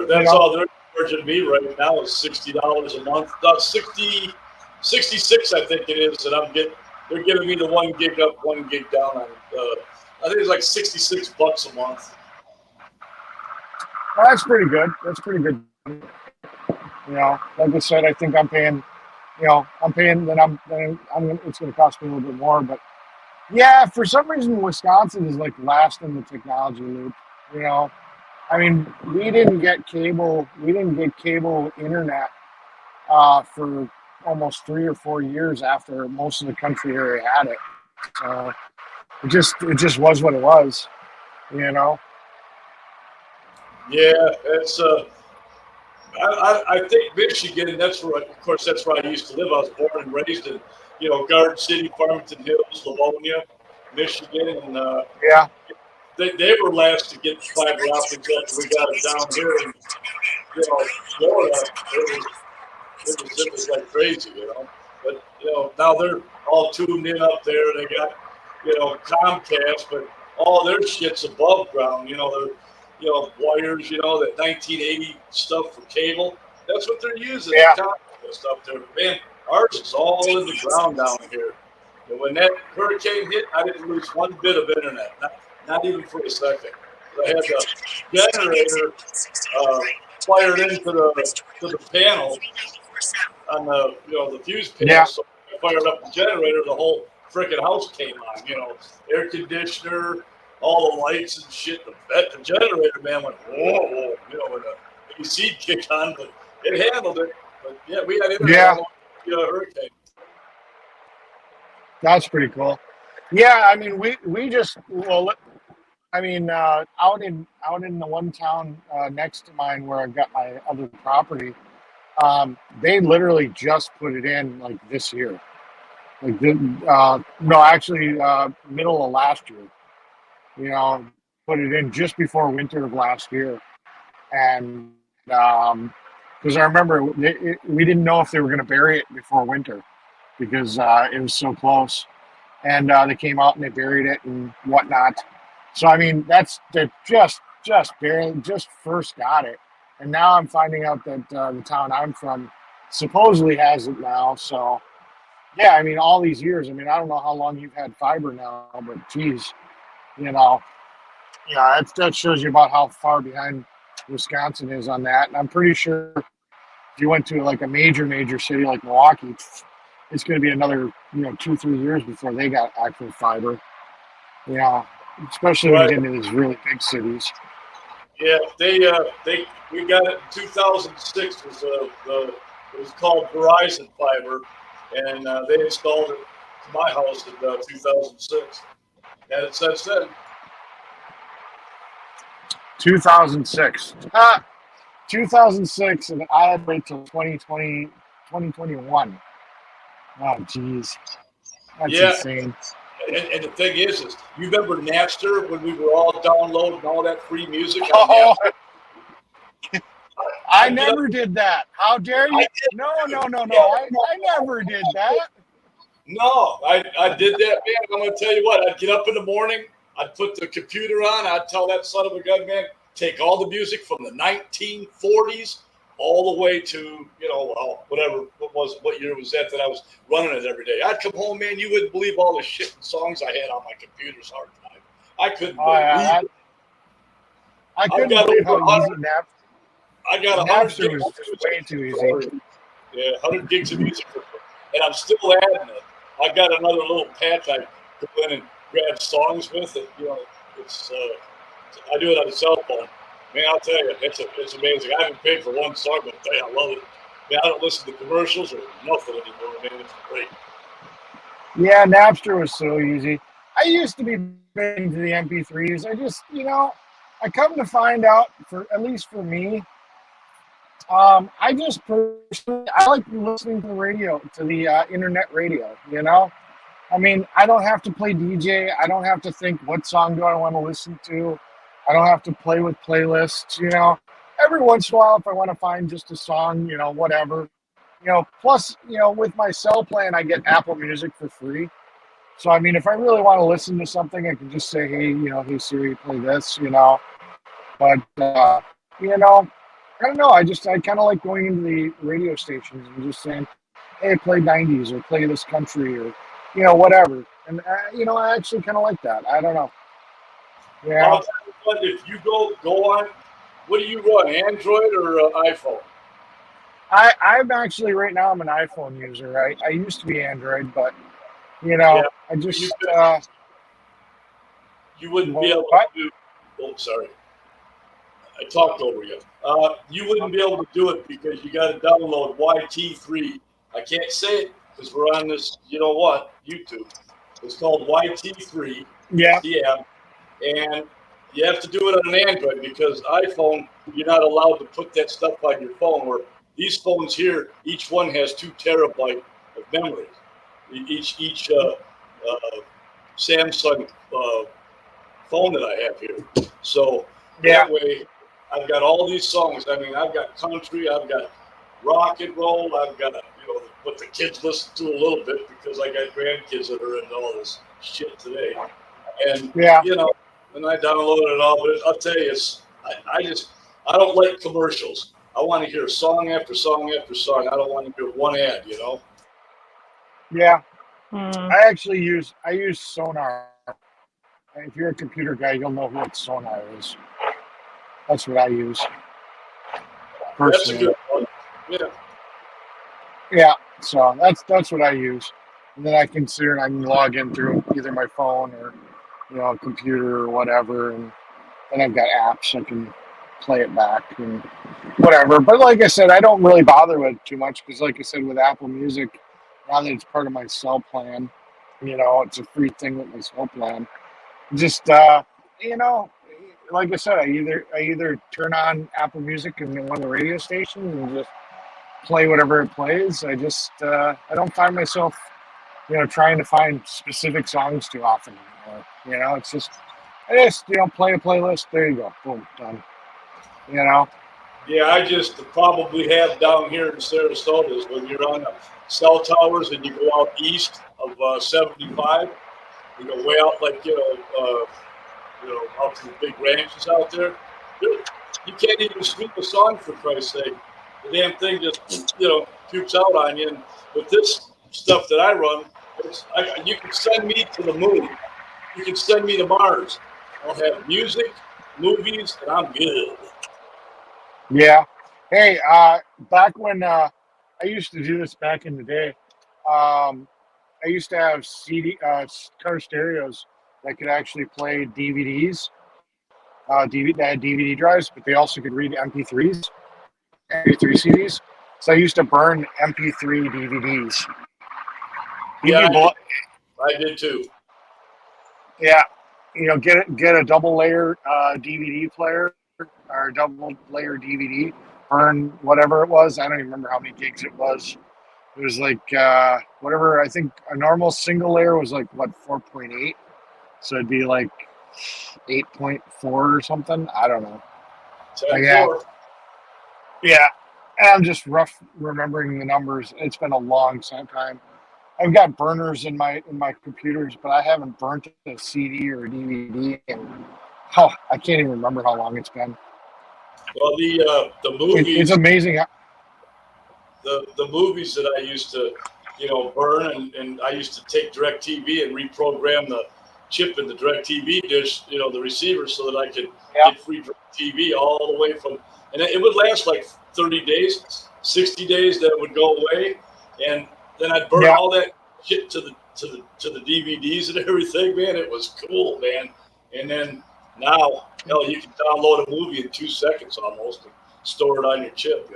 that's all they're charging me right now is $60 a month. 66, I think it is, that they're giving me the 1 gig up, 1 gig down on I think it's like $66 a month. Well, that's pretty good. That's pretty good. Like I said, I think I'm paying. Then it's going to cost me a little bit more. But yeah, for some reason, Wisconsin is like last in the technology loop. I mean, we didn't get cable internet for almost 3 or 4 years after most of the country area had it. So it just was what it was. Yeah, it's I think Michigan, that's where I used to live. I was born and raised in, Garden City, Farmington Hills, Livonia, Michigan, and yeah, they were last to get fiber optics after we got it down here in, Florida. It was like crazy, But now they're all tuned in up there. They got, Comcast, but all their shit's above ground. They're wires, that 1980 stuff for cable. That's what they're using. Yeah. Comcast up there. Man, Ours is all in the ground down here. And when that hurricane hit, I didn't lose one bit of internet, not even for a second. I had the generator fired into the panel on the fuse panel. Yeah. So I fired up the generator, the whole freaking house came on. Air conditioner, all the lights and shit. The generator, man, went whoa, when the AC kicked on, but it handled it. But yeah, we had internet all the hurricane. That's pretty cool. Yeah, I mean, we just out in the one town next to mine where I've got my other property, they literally just put it in like this year, like middle of last year. Put it in just before winter of last year, and because I remember we didn't know if they were going to bury it before winter because it was so close, and they came out and they buried it and whatnot. So I mean, they just barely first got it, and now I'm finding out that the town I'm from supposedly has it now. So yeah, I mean, all these years. I mean, I don't know how long you've had fiber now, but geez, that shows you about how far behind Wisconsin is on that. And I'm pretty sure if you went to like a major city like Milwaukee, it's going to be another 2-3 years before they got actual fiber. Especially when you get into these really big cities. Yeah, we got it in 2006. It was called Verizon Fiber, and they installed it to my house in 2006. And it since then. 2006. 2006, and I had to wait till 2021. Oh, geez. That's insane. And the thing is you remember Napster when we were all downloading all that free music? I never did that. How dare you? No. I never did that. No, I did that, man. I'm going to tell you what. I'd get up in the morning. I'd put the computer on. I'd tell that son of a gun, man, take all the music from the 1940s all the way to, what year was that I was running it every day. I'd come home, man, you wouldn't believe all the shit and songs I had on my computer's hard drive. I couldn't believe it. I couldn't believe how easy I got 100 Napster gigs. was just way too easy. Yeah, 100 gigs of music. And I'm still adding it. I got another little patch I go in and grab songs with it. I do it on the cell phone. Man, I'll tell you, it's amazing. I haven't paid for one song, but I love it. Man, I don't listen to commercials or nothing anymore, man. It's great. Yeah, Napster was so easy. I used to be big into the MP3s. I just, I come to find out, at least for me, I like listening to the radio, to the internet radio, I mean, I don't have to play DJ. I don't have to think, what song do I want to listen to? I don't have to play with playlists, Every once in a while, if I want to find just a song, whatever. Plus, with my cell plan, I get Apple Music for free. So, I mean, if I really want to listen to something, I can just say, hey, hey, Siri, play this, But, I don't know. I kind of like going into the radio stations and just saying, hey, play 90s or play this country or, whatever. And, I actually kind of like that. I don't know. Yeah. If you go on, what do you run, Android or iPhone? I'm actually, right now, I'm an iPhone user. I used to be Android, but, I just... you wouldn't be able to do... Oh, sorry. I talked over you. You wouldn't be able to do it because you got to download YT3. I can't say it because we're on this, YouTube. It's called YT3. Yeah. Yeah. And you have to do it on an Android because iPhone, you're not allowed to put that stuff on your phone. Where these phones here, each one has 2 terabytes of memory. Each Samsung phone that I have here. So that way, I've got all these songs. I mean, I've got country, I've got rock and roll, I've got what the kids listen to a little bit because I got grandkids that are into all this shit today. And and I downloaded it all. But I'll tell you, I don't like commercials. I want to hear song after song after song. I don't want to hear one ad. Yeah, Mm. I use Sonar. If you're a computer guy, you'll know what Sonar is. That's what I use That's a personally. good one. Yeah. Yeah, so that's what I use, and then I can log in through either my phone or a computer or whatever, and then I've got apps I can play it back and whatever. But like I said, I don't really bother with it too much because, like I said, with Apple Music, now that it's part of my cell plan, it's a free thing with my cell plan. Just you know, like I said, I either turn on Apple Music and one of the radio stations and just play whatever it plays. I don't find myself trying to find specific songs too often anymore. It's just I just play a playlist. There you go, boom, done. You know. Yeah, I just probably have down here in Sarasota is when you're on the cell towers and you go out east of 75, you go way out like out to the big ranches out there. You can't even speak a song for Christ's sake. The damn thing just pukes out on you. And with this stuff that I run, you can send me to the moon. You can send me to Mars. I'll have music, movies, and I'm good. Yeah. Hey, back when I used to do this back in the day, I used to have car stereos that could actually play DVDs. They had DVD drives, but they also could read MP3s, MP3 CDs. So I used to burn MP3 DVDs. Yeah, I did too. Yeah, get a double layer DVD player or a double layer DVD. Burn whatever it was. I don't even remember how many gigs it was. It was like whatever. I think a normal single layer was like 4.8, so it'd be like 8.4 or something. I don't know. Yeah, yeah. I'm just rough remembering the numbers. It's been a long time. I've got burners in my computers, but I haven't burnt a CD or a DVD, and I can't even remember how long it's been. Well, the movies. It's amazing. The movies that I used to, burn, and I used to take DirecTV and reprogram the chip in the DirecTV dish, the receiver, so that I could get free DirecTV all the way from, and it would last like 30 days, 60 days. That would go away, and then I'd burn all that shit to the DVDs and everything. Man, it was cool, man. And then now, hell, you can download a movie in 2 seconds almost and store it on your chip.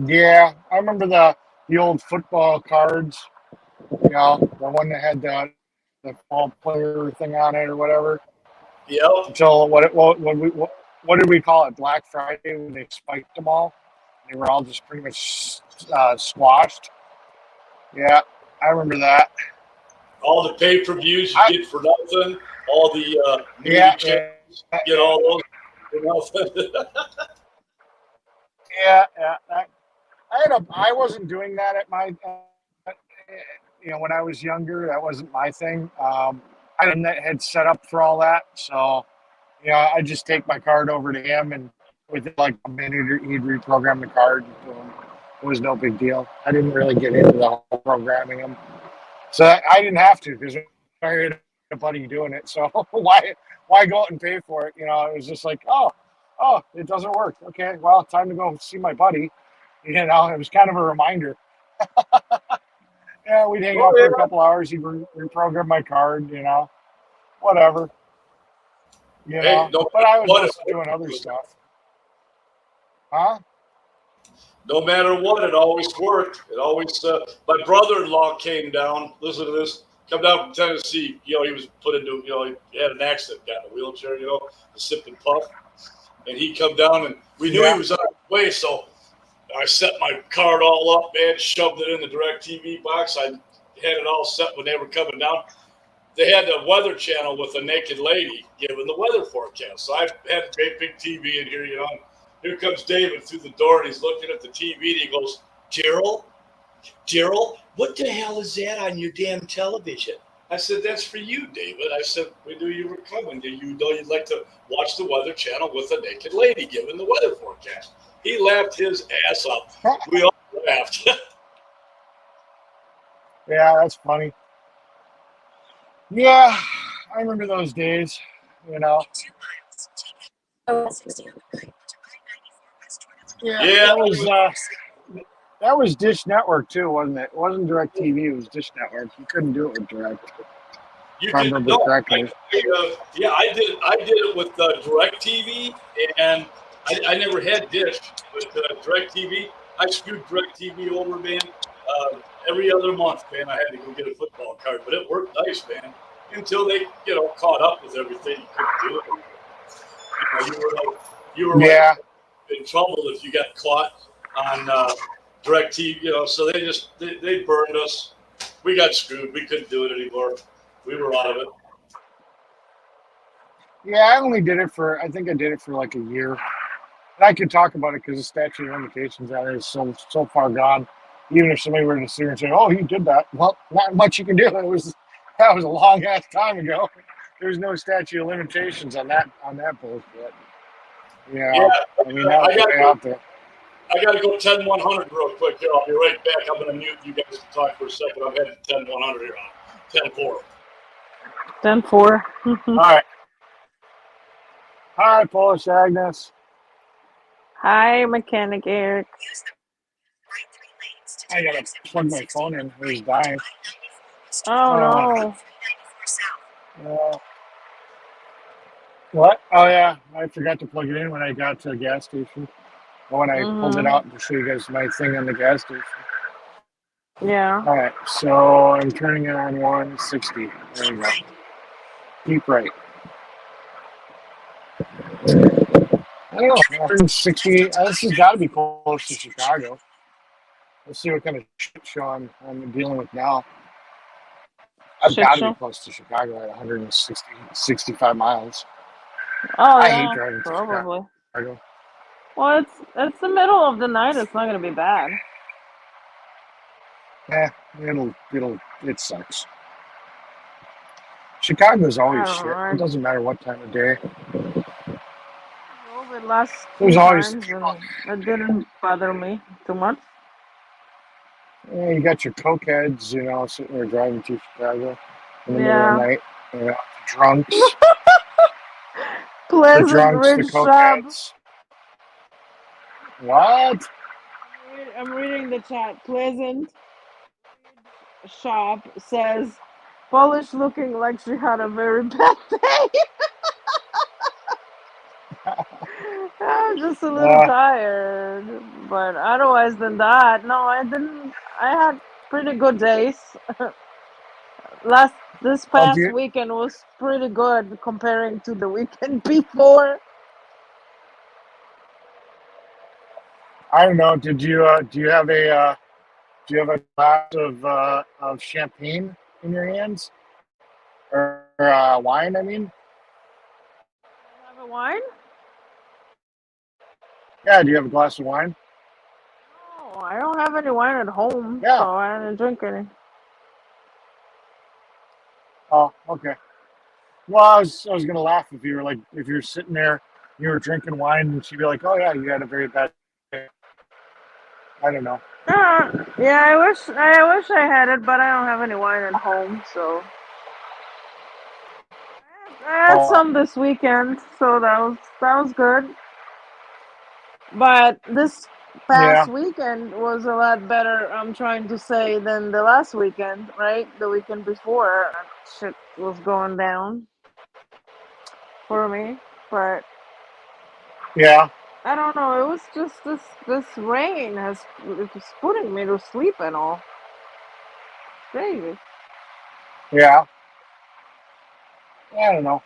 Yeah, I remember the old football cards. The one that had the ball player thing on it or whatever. Yep. Until what did we call it? Black Friday when they spiked them all. They were all just pretty much squashed. Yeah, I remember that. All the pay-per-views you get for nothing. All the chips, get all those for nothing. Yeah. I wasn't doing that at my, when I was younger. That wasn't my thing. I had set up for all that, so I just take my card over to him, and within like a minute, he'd reprogram the card. And boom. It was no big deal. I didn't really get into the whole programming them, so I didn't have to because I had a buddy doing it. So why go out and pay for it? It was just like, oh, it doesn't work. Okay, well, time to go see my buddy. It was kind of a reminder. Yeah, we'd hang out for a couple hours. He'd reprogram my card. Whatever. But I was also doing other stuff. Huh? No matter what, it always worked. It always. My brother-in-law came down. Listen to this. Come down from Tennessee. He was put into. He had an accident, got in a wheelchair. The sip and puff, and he come down, and we knew he was on his way. So I set my card all up, man. Shoved it in the DirecTV box. I had it all set when they were coming down. They had the Weather Channel with a naked lady giving the weather forecast. So I had a great big TV in here. Here comes David through the door, and he's looking at the TV, and he goes, Gerald, what the hell is that on your damn television? I said, that's for you, David. I said, we knew you were coming. Did you know you'd like to watch the Weather Channel with a naked lady giving the weather forecast? He laughed his ass up. We all laughed. Yeah, that's funny. Yeah, I remember those days. You know. Yeah, Yeah, that was Dish Network too, wasn't it? It wasn't Direct TV. It was Dish Network. You couldn't do it with Direct, you if I did remember no. correctly. Yeah, I did. I did it with DirecTV, and I never had Dish with DirecTV. I screwed DirecTV over, man. Every other month, man, I had to go get a football card, but it worked nice, man. Until they, caught up with everything, you couldn't do it. You were like Yeah, in trouble if you got caught on DirecTV, So they burned us. We got screwed. We couldn't do it anymore. We were out of it. yeah. I think I did it for like a year. And I could talk about it because the statute of limitations on it is so far gone. Even if somebody were to sit here and say, "Oh, he did that," well, not much you can do. That was a long ass time ago. There's no statute of limitations on that bullshit. Yeah, I mean that was way out there. I got to go 10-100 real quick here. I'll be right back. I'm going to mute you guys to talk for a second. I'm heading 10-100 here on 10-4. 10-4. All right. Hi, Polish Agnes. Hi, Mechanic Eric. I gotta plug my phone in. It was dying. Oh no. What? Oh yeah, I forgot to plug it in when I got to the gas station. When I pulled it Mhm. out to show you guys my thing on the gas station. Yeah. All right, so I'm turning it on 160. There we go. Keep right. I don't know. 160. This has got to be close to Chicago. Let's see what kind of shit show I'm dealing with now. I've Shit got to be show. close to Chicago at 65 miles. Oh I yeah. hate driving to Probably. Chicago. Well, it's the middle of the night. It's not gonna be bad. It sucks. Chicago's I always don't shit. know. It doesn't matter what time of day. I drove it last There's few always times people. and it didn't bother me too much. You got your cokeheads, sitting there driving to Chicago in the middle of the Yeah. night. The drunks, Pleasant the Ridge Shop. cokeheads. What? I'm reading the chat. Pleasant Shop says Polish looking like she had a very bad day. I'm just a little tired, but otherwise than that, no, I didn't. I had pretty good days. This past weekend was pretty good comparing to the weekend before. I don't know. Do you have a glass of champagne in your hands or wine? I mean, Have a wine? yeah. Do you have a glass of wine? No, I don't have any wine at home, Yeah. so I didn't drink any. Oh, okay. Well, I was gonna laugh if you're sitting there, you were drinking wine, and she'd be like, "Oh yeah, you had a very bad day." I don't know. Yeah, I wish I had it, but I don't have any wine at home, so I had some this weekend, so that was good. But this past weekend was a lot better, I'm trying to say, than the last weekend, right? The weekend before, shit was going down for me. But Yeah. I don't know. It was just this rain it's putting me to sleep and all. Crazy. Yeah. I don't know.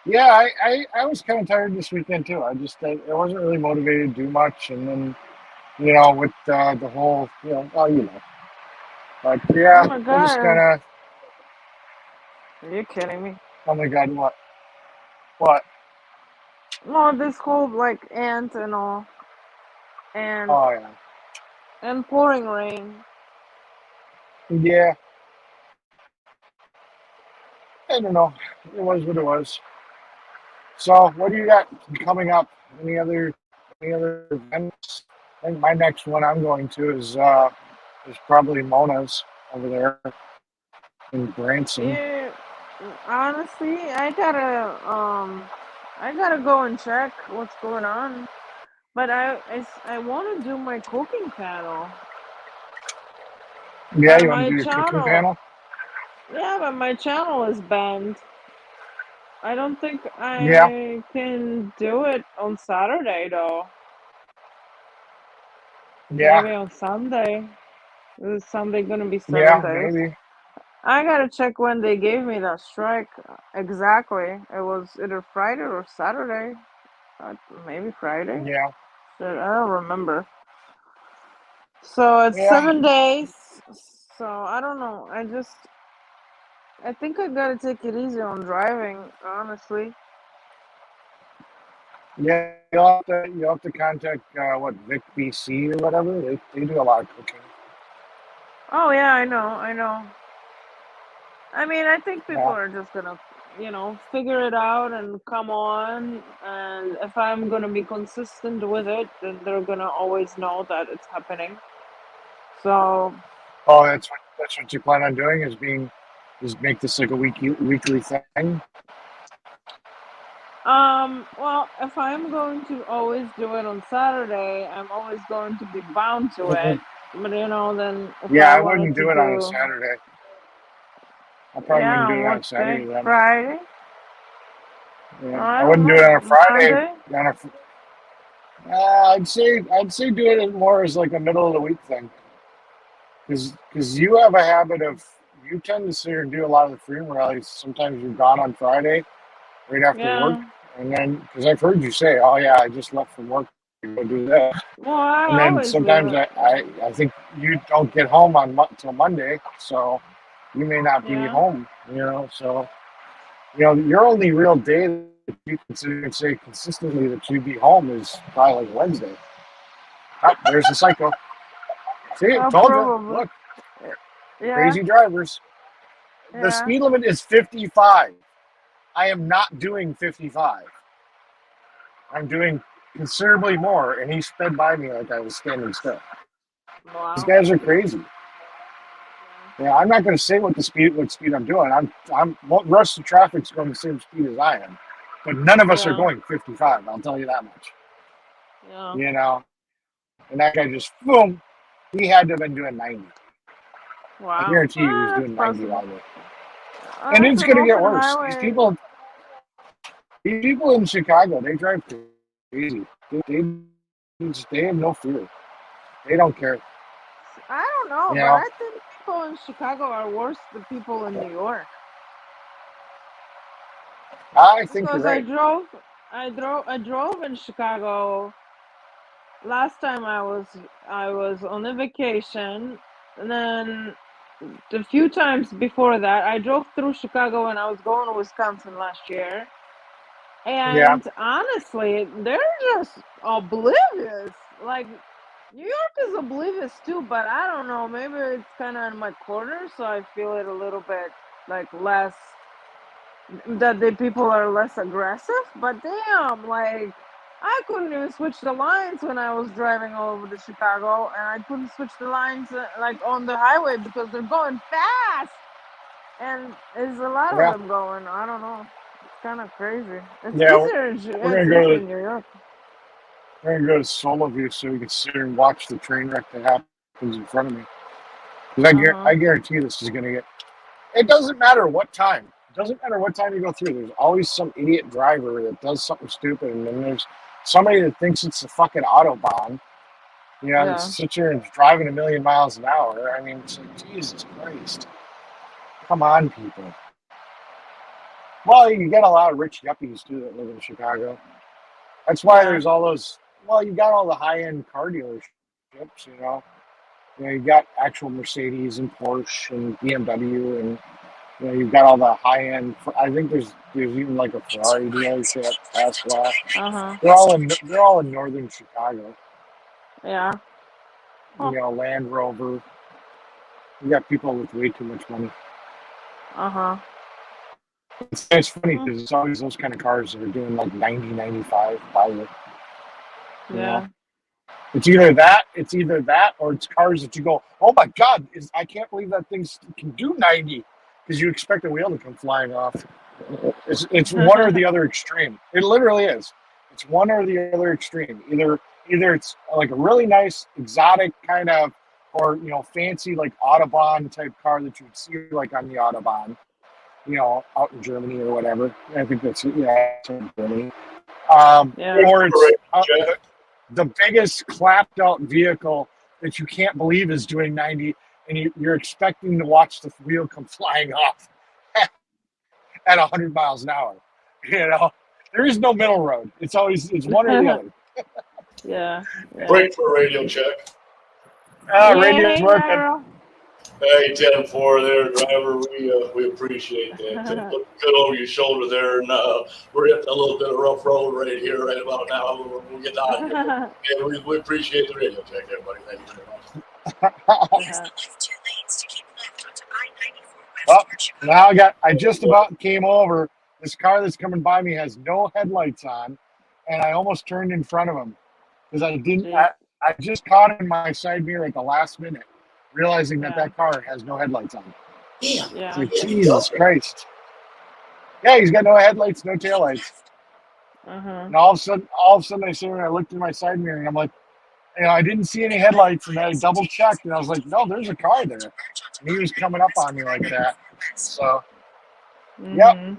Yeah, I was kind of tired this weekend too. I wasn't really motivated to do much, and then with the whole but yeah, Oh my I just kind god. of. Are you kidding me? Oh my god, what? No, this whole like ant and all, and Oh yeah. pouring rain. Yeah. I don't know. It was what it was. So, what do you got coming up? Any other events? I think my next one I'm going to is probably Mona's. over there in Branson. Yeah, honestly, I gotta go and check what's going on. But I want to do my cooking panel. Yeah, But you want to my do your cooking channel, panel? yeah, but my channel is banned. I don't think Yeah, I can do it on Saturday though. yeah, Maybe on Sunday. Is Sunday gonna be yeah, 7 days? maybe. I gotta check when they gave me that strike. Exactly. It was either Friday or Saturday. Maybe Friday. Yeah, Shit, I don't remember. So it's yeah, 7 days. So I don't know. I think I gotta take it easy on driving, honestly. yeah. You'll have to contact what Vic BC or whatever. They do a lot of cooking. Oh yeah, I know. I mean, I think people Yeah. are just gonna, figure it out and come on. And if I'm gonna be consistent with it, then they're gonna always know that it's happening. So, Oh, that's what you plan on doing is make this like a weekly thing. well, if I'm going to always do it on Saturday, I'm always going to be bound to it. But then if Yeah, I I wanted wouldn't to do it on a do, Saturday. I probably yeah, wouldn't do on it on what a Saturday day? then. Friday? Yeah, I I don't wouldn't do know. it on a On Friday. Sunday? On I'd say do it more as like a middle of the week thing, because you have a habit of you tend to sit here and do a lot of the freedom rallies. Sometimes you're gone on Friday right after work, Yeah. and then because I've heard you say, "Oh yeah, I just left from work to go do that," Well, I and then always do sometimes it. I think you don't get home on till Monday, so you may not be Yeah. home. So your only real day that you can sit here and say consistently that you'd be home is probably like Wednesday. Oh, there's the psycho. See, Oh, told you. probably. Look, Yeah. crazy drivers. The Yeah. speed limit is 55. I am not doing 55. I'm doing considerably more, and he sped by me like I was standing still. These Wow. guys are crazy. Yeah. Yeah, I'm not going to say what speed I'm doing. The rest of the traffic's going the same speed as I am, but none of us are Yeah. going 55. I'll tell you that much. Yeah. You know, and that guy just boom. He had to have been doing 90. I Wow. guarantee you, he was That's doing 90 possible. all day. And It's it's an going to get open worse. highway. These people in Chicago, they drive crazy. They have no fear. They don't care. I don't know, You but know, I think people in Chicago are worse than people in New York. I think you're Because right. I drove in Chicago last time I was on a vacation, and then a few times before that I drove through Chicago when I was going to Wisconsin last year. Yeah, And honestly, they're just oblivious. Like New York is oblivious too, but I don't know. Maybe it's kind of in my corner, so I feel it a little bit like less. That the people are less aggressive. But damn, like I couldn't even switch the lines when I was driving all over to Chicago, and I couldn't switch the lines like on the highway because they're going fast, and there's a lot of yeah, them going. I don't know. It's kind of crazy. It's yeah. easier. We're It's gonna go easier to in New York. Solo View so we can sit here and watch the train wreck that happens in front of me. Because Uh huh. I guarantee this is gonna get. It doesn't matter what time. It doesn't matter what time you go through. There's always some idiot driver that does something stupid, and then there's somebody that thinks it's a fucking autobahn. That Yeah. sits here and is driving a million miles an hour. I mean, it's like, Jesus Christ. Come on, people. Well, you get a lot of rich yuppies too that live in Chicago. That's why Yeah. there's all those. Well, you got all the high-end car dealerships. You got actual Mercedes and Porsche and BMW, and you've got all the high-end. I think there's even like a Ferrari dealership, Tesla. Uh huh. They're all in northern Chicago. Yeah. Huh. Land Rover. You got people with way too much money. Uh huh. It's funny because it's always those kind of cars that are doing like 90, 95 pilot. You know, Yeah. It's either that, or it's cars that you go, oh my God, I can't believe that thing can do 90, because you expect a wheel to come flying off. It's one or the other extreme. It literally is. It's one or the other extreme. Either it's like a really nice exotic kind of, or fancy like Autobahn type car that you would see like on the Autobahn, out in Germany or whatever. I think that's in Germany. Yeah. Or it's the biggest clapped out vehicle that you can't believe is doing 90, and you're expecting to watch the wheel come flying off at 100 miles an hour. There is no middle road. It's one or the other. Yeah. Break for radio check. Radio's working. Daryl. Hey, 10-4 there, driver. We appreciate that. Look good over your shoulder there, and we're hitting a little bit of rough road right here, right about now. We'll get on here. Yeah, we appreciate the radio check, everybody. Thank you very much. Use the left 2 lanes to keep left onto I-94 Well, west for now I just about came over. This car that's coming by me has no headlights on, and I almost turned in front of him because I didn't. I just caught him in my side mirror at the last minute, realizing that car has no headlights on. Yeah. It's like, Jesus Christ. Yeah, he's got no headlights, no taillights. And all of a sudden I sit here and I looked in my side mirror and I'm like, I didn't see any headlights, and I double checked and I was like, no, there's a car there. And he was coming up on me like that. So, yep. I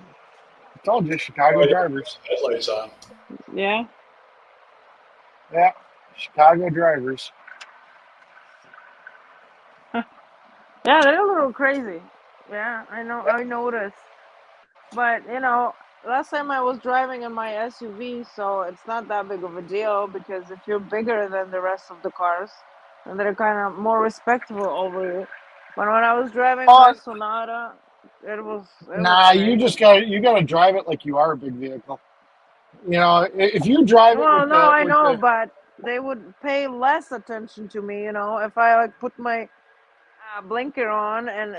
told you, Chicago drivers. Headlights on. Yeah. Yeah, Chicago drivers. Yeah, they're a little crazy. Yeah, I know. I noticed. But last time I was driving in my SUV, so it's not that big of a deal, because if you're bigger than the rest of the cars, and they're kind of more respectful over you. But when I was driving my Sonata, it was. You gotta drive it like you are a big vehicle. If you drive it. Well, no, I know, but they would pay less attention to me. If I put my blinker on and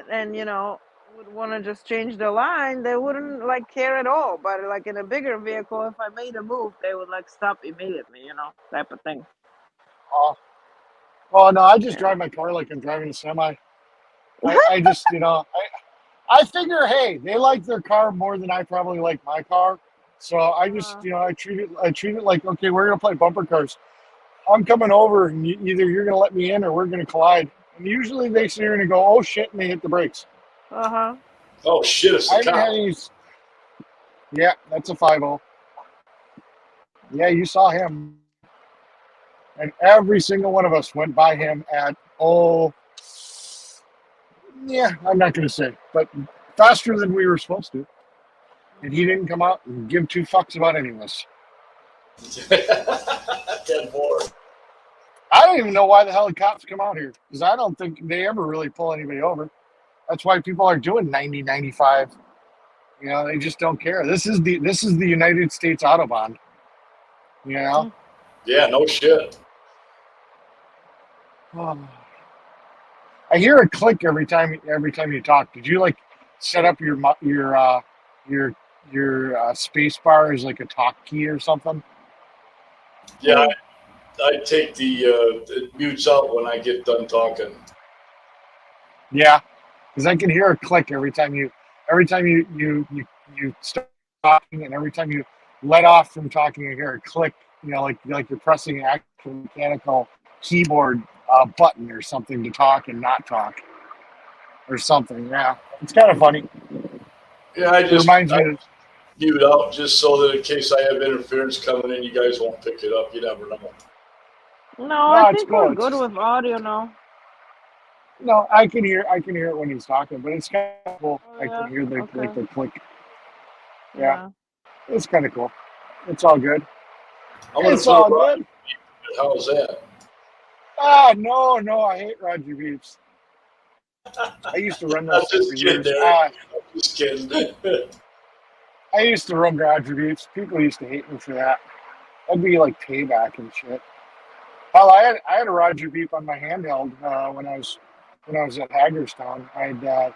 would want to just change the line, they wouldn't care at all. But in a bigger vehicle, if I made a move, they would stop immediately, type of thing. Oh no, I just drive my car like I'm driving a semi. I just I figure, hey, they like their car more than I probably like my car, so I just I treat it like, okay, we're gonna play bumper cars. I'm coming over, and either you're gonna let me in or we're gonna collide. And usually they sit here and go, oh shit, and they hit the brakes. Oh shit, it's the cop. Yeah, that's a 5-0. Yeah, you saw him. And every single one of us went by him at, I'm not going to say, but faster than we were supposed to. And he didn't come out and give 2 fucks about any of us. 10-4. I don't even know why the hell the cops come out here, because I don't think they ever really pull anybody over. That's why people are doing 90, 95. They just don't care. This is the United States Autobahn. Yeah, no shit. I hear a click every time you talk. Did you set up your space bar as a talk key or something? Yeah, I take it mutes out when I get done talking. Yeah, because I can hear a click every time you start talking, and every time you let off from talking, I hear a click. Like you're pressing an actual mechanical keyboard button or something to talk and not talk, or something. Yeah, it's kind of funny. Yeah, I reminds me of. Mute out just so that in case I have interference coming in, you guys won't pick it up. You never know. No, I think we're good with audio now. No, I can hear it when he's talking, but it's kind of cool. Oh, I can hear the click. Yeah. It's kind of cool. It's all good. It's all good. How was that? No, I hate Roger Beeps. I used to run those for years. Just kidding. I used to run Roger Beeps. People used to hate me for that. That'd be like payback and shit. Hell, I had a Roger Beep on my handheld when I was at Hagerstown. I had that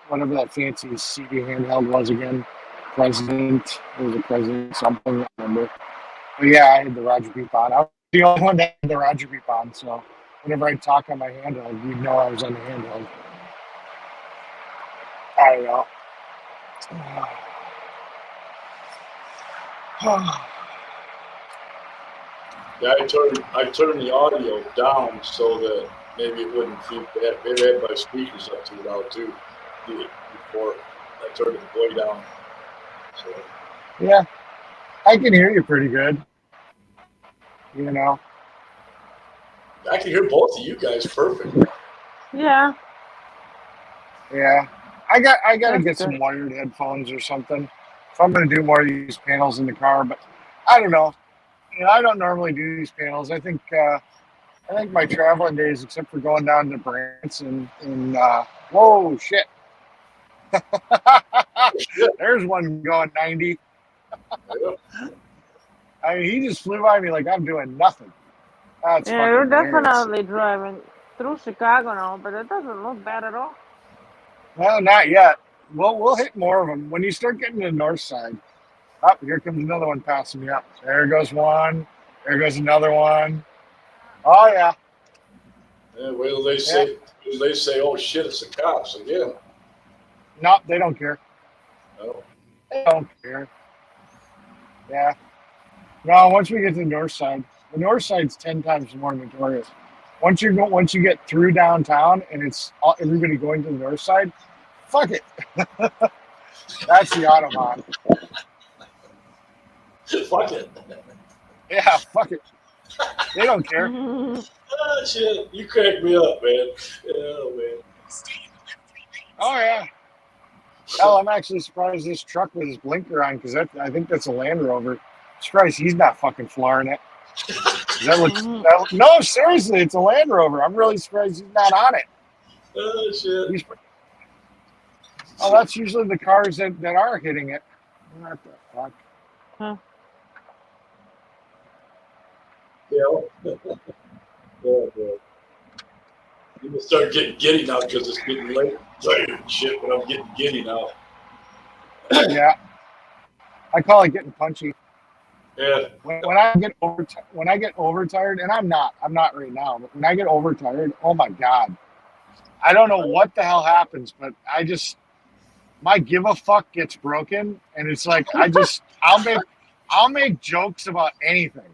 whatever that fancy CD handheld was again. President. It was a President something. I don't remember. But yeah, I had the Roger Beep on. I the only one that had the Roger beep on, so whenever I talk on my handheld, you'd know I was on the handheld. I don't know. Yeah, I turned the audio down so that maybe it wouldn't keep that. Maybe I had my speakers up too loud too before I turned it way down. So Yeah, I can hear you pretty good. You know. I can hear both of you guys perfect. Yeah. Yeah. I gotta That's get good. some wired headphones or something. If I'm gonna do more of these panels in the car, but I don't know. You know, I don't normally do these panels. I think my traveling days, except for going down to Branson and whoa shit. There's one going 90. Yeah. I mean, he just flew by me like I'm doing nothing. That's Yeah, you're fucking hilarious. definitely driving through Chicago now, but it doesn't look bad at all. Well, not yet. We'll hit more of them when you start getting to the north side. Up, here comes another one passing me up. There goes one. There goes another one. Oh yeah. Yeah, well, they say, oh shit, it's the cops again. No, they don't care. No. They don't care. Yeah. No, once we get to the north side, the north side's 10 times more notorious. Once you get through downtown and it's everybody going to the north side, fuck it. That's the Autobahn. Fuck it. Yeah, fuck it. They don't care. Oh shit, you cracked me up, man. Oh man. Oh yeah. Hell, I'm actually surprised this truck with his blinker on because I think that's a Land Rover. Surprised he's not fucking flaring it. No, seriously, it's a Land Rover. I'm really surprised he's not on it. Oh shit. Oh, that's usually the cars that are hitting it. What the fuck? Huh. Yeah. Oh, boy. You can start getting giddy now because it's getting late. Shit, but I'm getting giddy now. Yeah. I call it getting punchy. Yeah. When I get overtired, and I'm not right now, but when I get overtired, oh my god, I don't know what the hell happens, but my give a fuck gets broken, and it's like I'll make jokes about anything.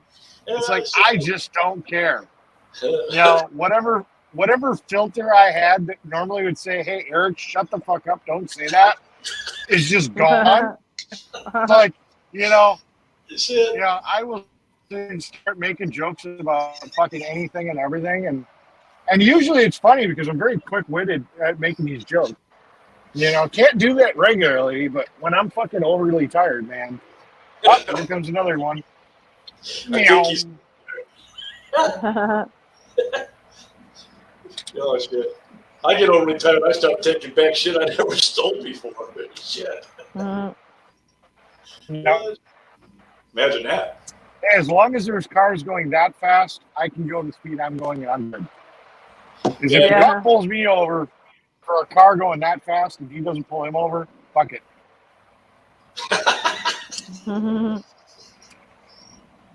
It's like I just don't care. You know, whatever filter I had that normally would say, "Hey, Eric, shut the fuck up, don't say that," is just gone. Like, you know, I will start making jokes about fucking anything and everything, and usually it's funny because I'm very quick-witted at making these jokes. You know, can't do that regularly, but when I'm fucking overly tired, man. Oh, here comes another one. Meow. Oh shit. I get overly tired. I start taking back shit I never stole before. Shit. No. Imagine that. As long as there's cars going that fast, I can go the speed I'm going and I'm good. Because if the cop pulls me over for a car going that fast, if he doesn't pull him over, fuck it.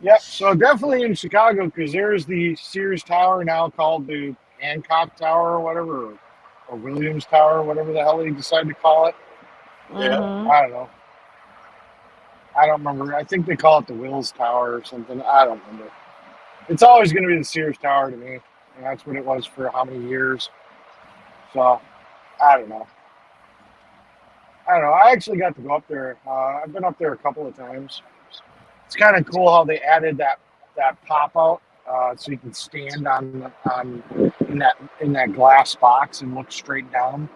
Yep, so definitely in Chicago, because there's the Sears Tower now called the Hancock Tower or whatever, or Williams Tower, whatever the hell they decide to call it. Yeah. I don't know. I don't remember. I think they call it the Wills Tower or something. I don't remember. It's always going to be the Sears Tower to me. And that's what it was for how many years. So, I don't know. I actually got to go up there. I've been up there a couple of times. It's kind of cool how they added that pop out, so you can stand in that glass box and look straight down.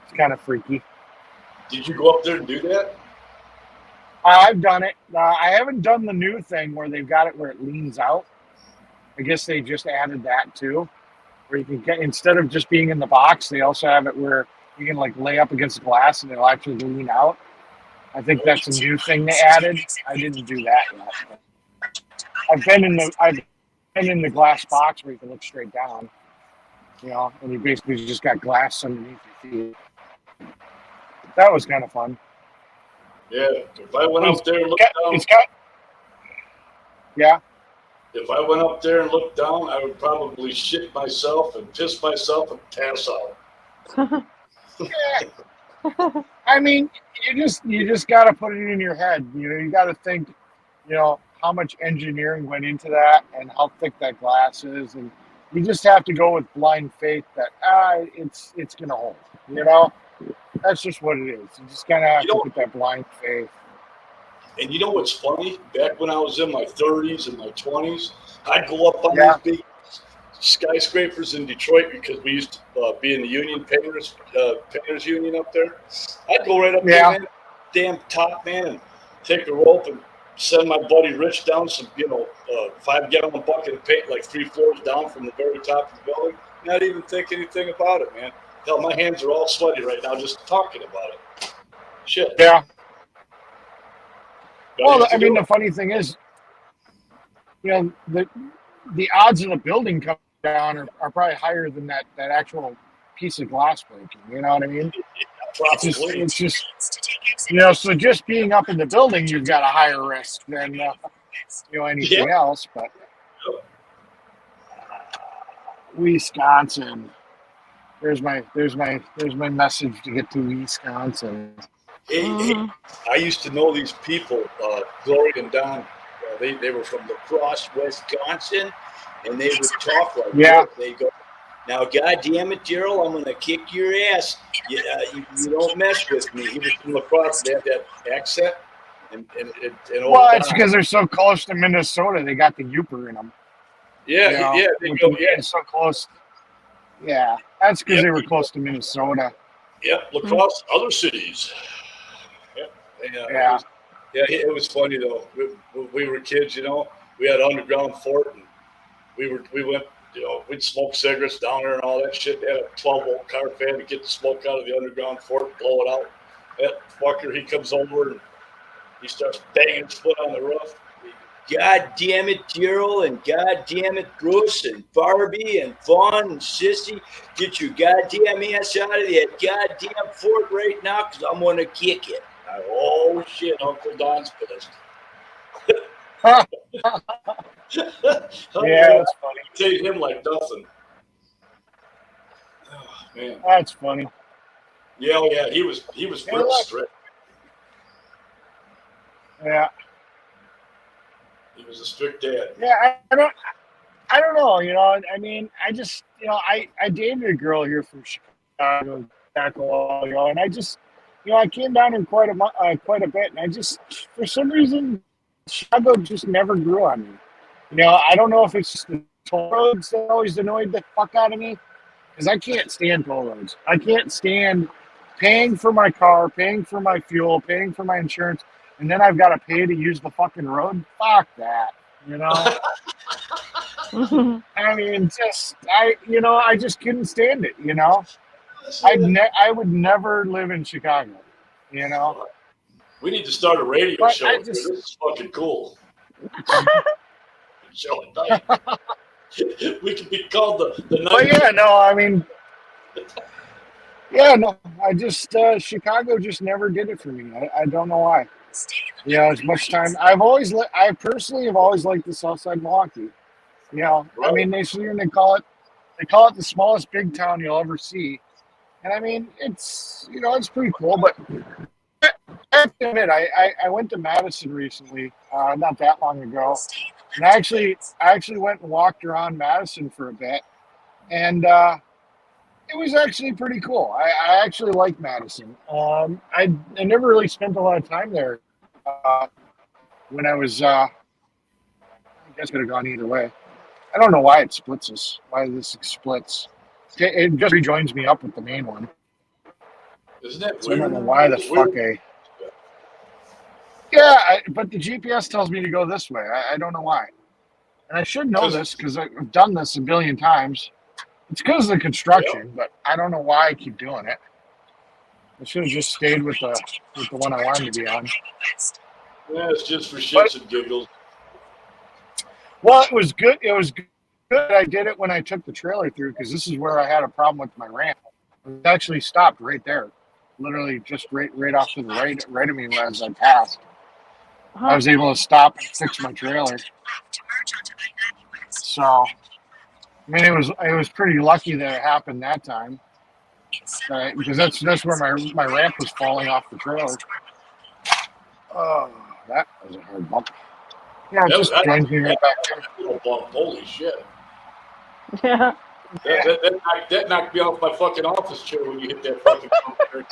It's kind of freaky. Did you go up there and do that? I've done it. I haven't done the new thing where they've got it where it leans out. I guess they just added that too, where you can get, instead of just being in the box, they also have it where you can like lay up against the glass and it'll actually lean out. I think that's a new thing they added. I didn't do that yet. I've been in the glass box where you can look straight down, you know, and you basically just got glass underneath your feet. That was kind of fun. Yeah, if I went up there and looked down. Yeah. If I went up there and looked down, I would probably shit myself and piss myself and pass out. I mean, you just got to put it in your head. You got to think, how much engineering went into that and how thick that glass is, and you just have to go with blind faith that it's gonna hold. That's just what it is. You just gotta have to put that blind faith. And you know what's funny? Back when I was in my 30s and my 20s, I'd go up on these big skyscrapers in Detroit because we used to be in the union painters union up there. I'd go right up there, man, damn top, man, and take a rope and send my buddy Rich down some, 5-gallon bucket of paint like 3 floors down from the very top of the building. Not even think anything about it, man. Hell, my hands are all sweaty right now just talking about it. Shit. Yeah. Well, I mean, the funny thing is, the odds of the building coming down are probably higher than that actual piece of glass breaking. You know what I mean? It's just so just being up in the building, you've got a higher risk than anything else. But Wisconsin, there's my message to get to Wisconsin. Hey, I used to know these people, Gloria and Don. They were from La Crosse, Wisconsin, and they would talk like that. They go, "Now, goddamn it, Gerald, I'm gonna kick your ass. You don't mess with me." He was from La Crosse. They had that accent. And well, it's because they're so close to Minnesota. They got the Yooper in them. Yeah, they go. Yeah, so close. Yeah, that's because they were close to Minnesota. Yep, La Crosse, other cities. It was funny though. We were kids, We had an underground fort, and we went, we'd smoke cigarettes down there and all that shit. They had a 12-volt car fan to get the smoke out of the underground fort, blow it out. That fucker, he comes over and he starts banging his foot on the roof. God damn it, Gerald, and God damn it, Bruce, and Barbie, and Vaughn, and Sissy, get your goddamn ass out of that goddamn fort right now, because I'm going to kick it. Oh, shit, Uncle Don's pissed. Yeah, that's funny. Take him like nothing. Oh, man. That's funny. Yeah, he was real strict. Yeah. He was a strict dad. Yeah, I don't know. I mean, I just, I dated a girl here from Chicago back a while ago, and I just, I came down here quite a bit, and I just, for some reason, Chicago just never grew on me. I don't know if it's just the toll roads that always annoyed the fuck out of me, because I can't stand toll roads. I can't stand paying for my car, paying for my fuel, paying for my insurance, and then I've got to pay to use the fucking road. Fuck that, I mean, I just couldn't stand it, I would never live in Chicago, We need to start a radio show. This is fucking cool. Show at night. We could be called the night. But yeah, no, I mean, I just Chicago just never did it for me. I don't know why. As much time I personally have always liked the South Side of Milwaukee. I mean, they call it the smallest big town you'll ever see, and I mean it's it's pretty cool. But I have to admit, I went to Madison recently, not that long ago, and I actually went and walked around Madison for a bit, and it was actually pretty cool. I actually like Madison. I never really spent a lot of time there when I was. I guess could have gone either way. I don't know why it splits us. Why this splits? It just rejoins me up with the main one. Isn't that so weird? I don't know why the fuck but the GPS tells me to go this way. I don't know why. And I should know this because I've done this a billion times. It's because of the construction, but I don't know why I keep doing it. I should have just stayed with the one I wanted to be on. Yeah, it's just for shits and giggles. Well, it was good. It was good I did it when I took the trailer through, because this is where I had a problem with my ramp. It actually stopped right there, literally just right off to the right of me as I passed. I was able to stop and fix my trailer. So, I mean, it was pretty lucky that it happened that time, right? Because that's where my ramp was falling off the trailer. Oh, that was a hard bump. Yeah, it just joins me right back there. Little bump. Holy shit. Yeah. That knocked me off my fucking office chair when you hit that fucking bump there.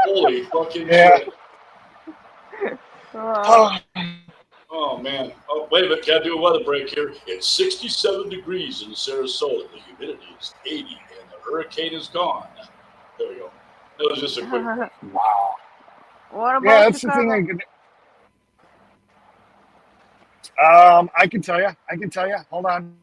Holy fucking shit. Oh, man. Oh, wait a minute. Gotta do a weather break here. It's 67 degrees in Sarasota. The humidity is 80, and the hurricane is gone. There we go. That was just a quick. Wow. What about Yeah, that's Chicago? the thing. I can tell you. Hold on.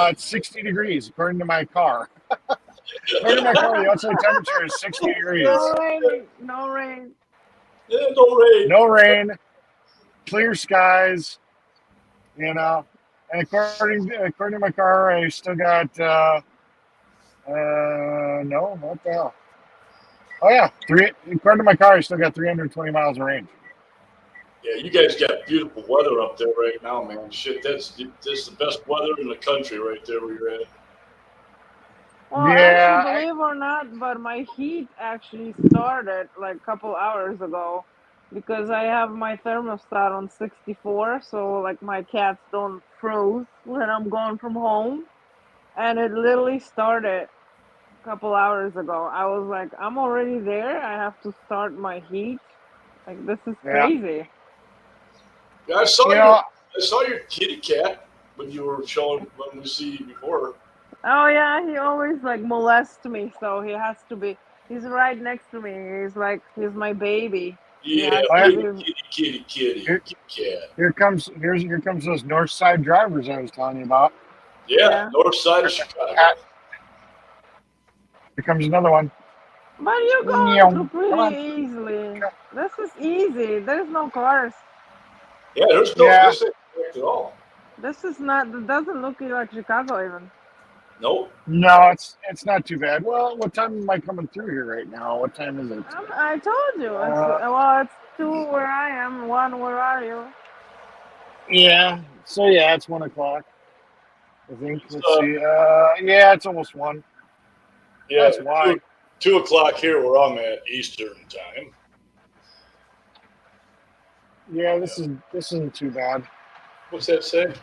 It's 60 degrees according to my car. According to my car, the outside temperature is 60 degrees. No rain. No rain. Yeah, no rain. No rain. Clear skies. You know. And according to my car, I still got no, what the hell? Oh yeah, according to my car, I still got 320 miles of range. Yeah, you guys got beautiful weather up there right now, man. Shit, that's the best weather in the country right there where you're at. Well, Yeah, actually, believe it or not, but my heat actually started like a couple hours ago because I have my thermostat on 64, so like my cats don't froze when I'm going from home. And it literally started a couple hours ago. I was like, I'm already there. I have to start my heat. Like, this is crazy. Yeah, I saw your kitty cat when you were showing when we see you before. Oh yeah, he always like molests me, so he has to be. He's right next to me. He's my baby. Yeah, kitty cat. Here comes those north side drivers I was telling you about. Yeah. North side of Chicago. Here comes another one. But you're going through pretty easily. This is easy. There's no cars. Yeah, there's no this at all. This is not. It doesn't look like Chicago even. Nope. No, it's not too bad. Well, what time am I coming through here right now? What time is it? I told you. It's 2 where I am. 1 where are you? Yeah. So yeah, it's 1 o'clock. I think. Let's see. Yeah, it's almost 1. Yeah, that's why. 2 o'clock here where I'm at Eastern time. Yeah, this isn't too bad. What's that say?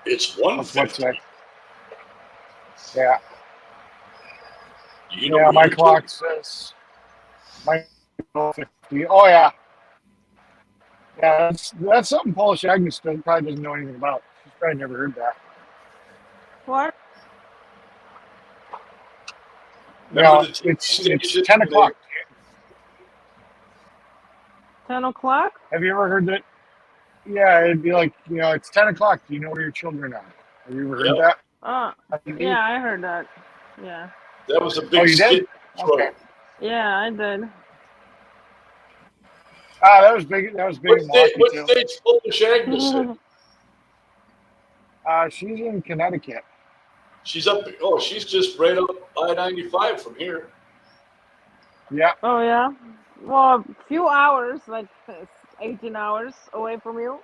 It's 1:50. Yeah. You know my clock says 50. Oh yeah. Yeah, that's something Paul Agnes probably doesn't know anything about. She's probably never heard that. What? No, it's 10 o'clock. 10 o'clock? Have you ever heard that? Yeah, it'd be like, it's 10 o'clock. Do you know where your children are? Have you ever heard that? Yeah, I heard that. Yeah. That was a big skit. Okay. Yeah, I did. That was big. That was big. What state's Polish Agnes in? She's in Connecticut. She's up. Oh, she's just right up I-95 from here. Yeah. Oh yeah. Well, a few hours, like 18 hours away from you.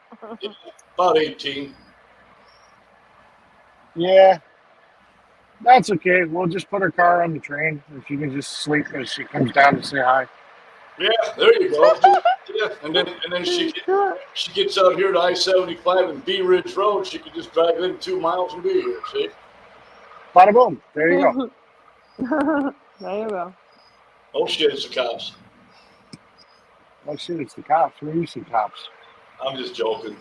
About 18. Yeah. That's okay. We'll just put her car on the train, and she can just sleep as she comes down to say hi. Yeah, there you go. Yeah, and then she gets out here to I-75 and Bee Ridge Road. She can just drive in 2 miles and be here. See? Bada boom. There you go. There you go. Oh shit! It's the cops. Oh shit! It's the cops. Where do you see cops? I'm just joking.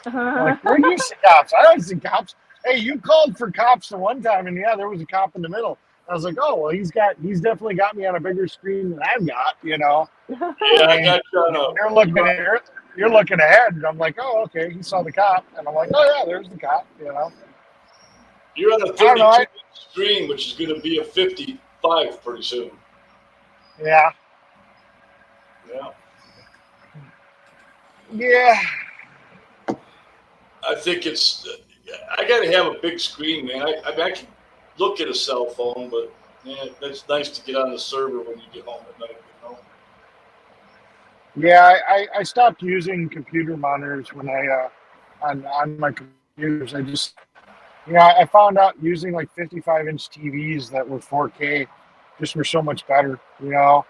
Like, where do you see cops? I don't see cops. Hey, you called for cops the one time, and yeah, there was a cop in the middle. I was like, oh well, he's definitely got me on a bigger screen than I've got, Yeah, I got you. You're looking ahead, and I'm like, oh okay, he saw the cop, and I'm like, oh yeah, there's the cop, You're on a 32 screen, which is going to be a 55 pretty soon. Yeah. Yeah. Yeah. I think I got to have a big screen, man. I can look at a cell phone, but that's nice to get on the server when you get home at night, Yeah, I stopped using computer monitors when I on my computers. I just I found out using like 55-inch TVs that were 4K just were so much better. Oh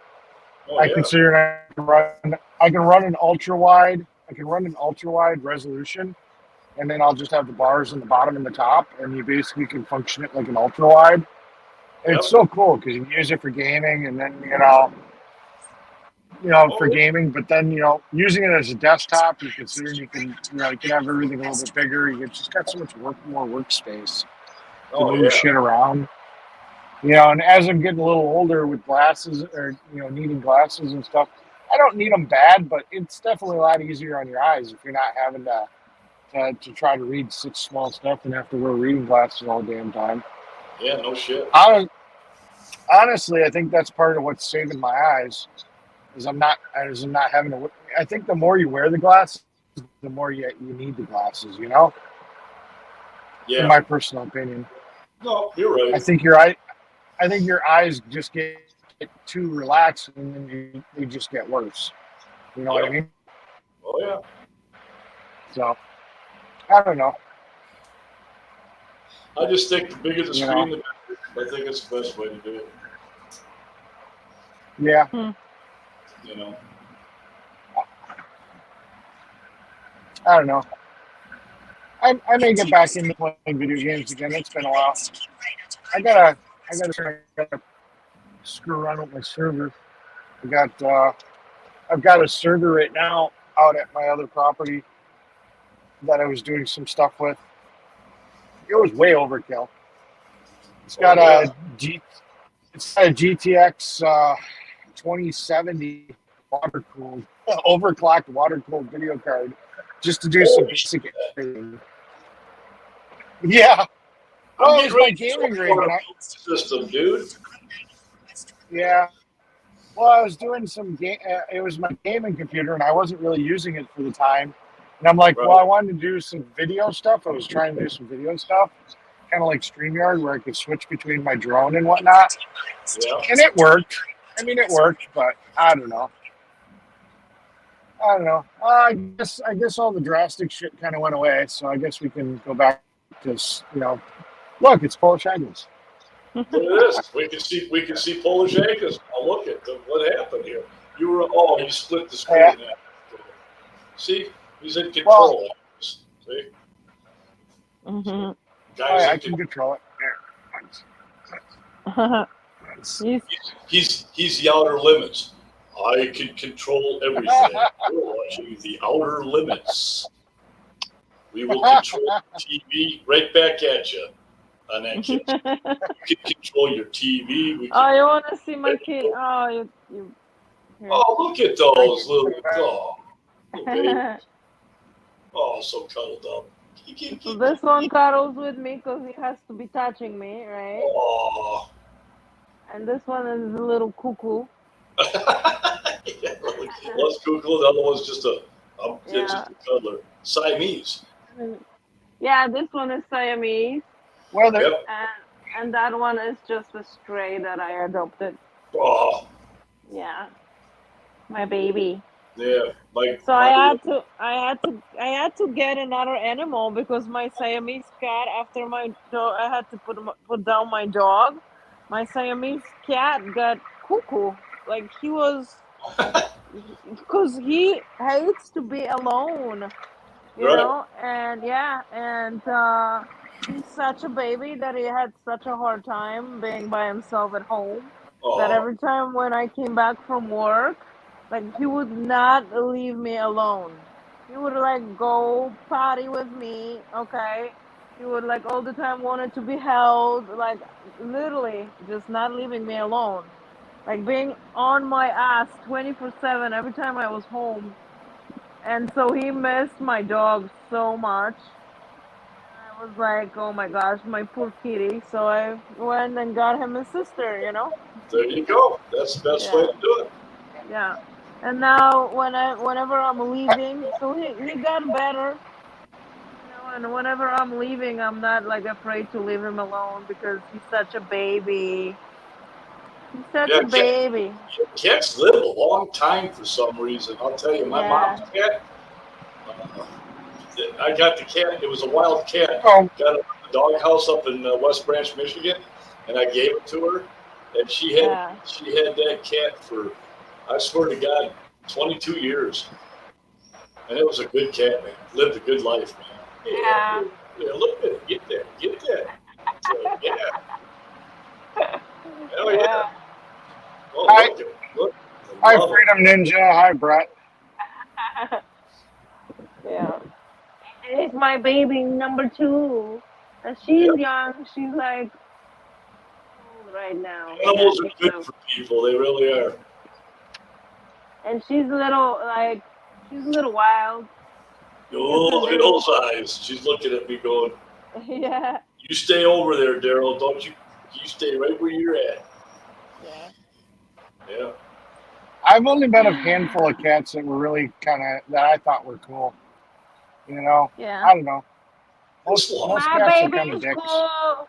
I yeah. consider I can run an ultra wide. I can run an ultra wide resolution, and then I'll just have the bars in the bottom and the top, and you basically can function it like an ultra wide. And it's Yep. so cool because you can use it for gaming, and then for Oh, gaming. But then using it as a desktop, you consider you can you can have everything a little bit bigger. You just got so much more workspace to oh move yeah. shit around. And as I'm getting a little older with glasses or needing glasses and stuff, I don't need them bad, but it's definitely a lot easier on your eyes if you're not having to try to read such small stuff and have to wear reading glasses all the damn time. Yeah, no shit. Honestly, I think that's part of what's saving my eyes. Is I'm not having to. I think the more you wear the glasses, the more you need the glasses. In Yeah. my personal opinion, No, you're right. I think your eyes just get too relaxed and then they just get worse. You know what I Yep. mean? Oh yeah. So I don't know. I just think the bigger the You screen, know. the better. I think it's the best way to do it. Yeah. You know. I don't know. I may get back into playing video games again. It's been a while. I gotta screw around with my server. I've got a server right now out at my other property that I was doing some stuff with. It was way overkill. It's got a GTX 2070 water cooled, overclocked water cooled video card just to do some basic editing. Yeah. Well, I'm it was getting my ready to gaming rig. start a system, dude. Yeah. Well, I was doing some game. It was my gaming computer, and I wasn't really using it for the time. And I'm like, Right. well, I wanted to do some video stuff. I was trying to do some video stuff, kind of like StreamYard, where I could switch between my drone and whatnot. Yeah. And it worked. I mean, it worked, but I don't know. I guess all the drastic shit kind of went away. So I guess we can go back to look, it's Polish Angus. Look at this. We can see Polish Angus. Now look at what happened here. You split the screen. Yeah. See, he's in control. See, Mhm. guys, I can control it. There. he's the outer limits. I can control everything. You're watching the outer limits. We will control TV right back at you. On that kid. You can control your TV. We can, Oh, you want to see my kid? Oh, you. Here. oh, look at those little baby. Oh, so cuddled up. So this one cuddles with me because he has to be touching me, right? Oh. And this one is a little cuckoo. Yeah, one's cuckoo, the other one's just a cuddler. Siamese. Yeah, this one is Siamese. Well, Yep. And that one is just a stray that I adopted. Oh. Yeah, my baby. Yeah, So I had to get another animal because my Siamese cat, after my dog, I had to put down my dog. My Siamese cat got cuckoo. Like he was, because he hates to be alone, you know. And he's such a baby that he had such a hard time being by himself at home. That every time when I came back from work, like he would not leave me alone. He would like go potty with me, okay? He would like all the time wanted to be held, like literally just not leaving me alone. Like being on my ass 24/7 every time I was home. And so he missed my dog so much. I was like, oh my gosh, my poor kitty. So I went and got him a sister, you know? There you go. That's the best way to do it. Yeah. And now whenever I'm leaving, so he got better. You know, and whenever I'm leaving, I'm not like afraid to leave him alone because he's such a baby. He's such Yeah, a baby. cats live a long time for some reason. I'll tell you, my mom's Yeah. cat. I got the cat. It was a wild cat. Oh, Got it from the dog house up in West Branch, Michigan, and I gave it to her. And she had Yeah. that cat for, I swear to God, 22 years. And it was a good cat, man. Lived a good life, man. Yeah. Yeah, look at it. Get that. Yeah. Hell yeah. Yeah. Oh, Hi, look. hi, Love it. Freedom Ninja. Hi, Brett. Yeah. It's my baby number 2. And she's Yep. young. She's like right now. Yeah, Animals I are think good so. for people. They really are. And she's a little wild. Oh, look at those eyes. She's looking at me going, Yeah. you stay over there, Daryl. Don't you? You stay right where you're at. Yeah. Yeah. I've only met a handful of cats that were really that I thought were cool. You know, Yeah. I don't know. Most My cats are kind of baby's dicks. cool.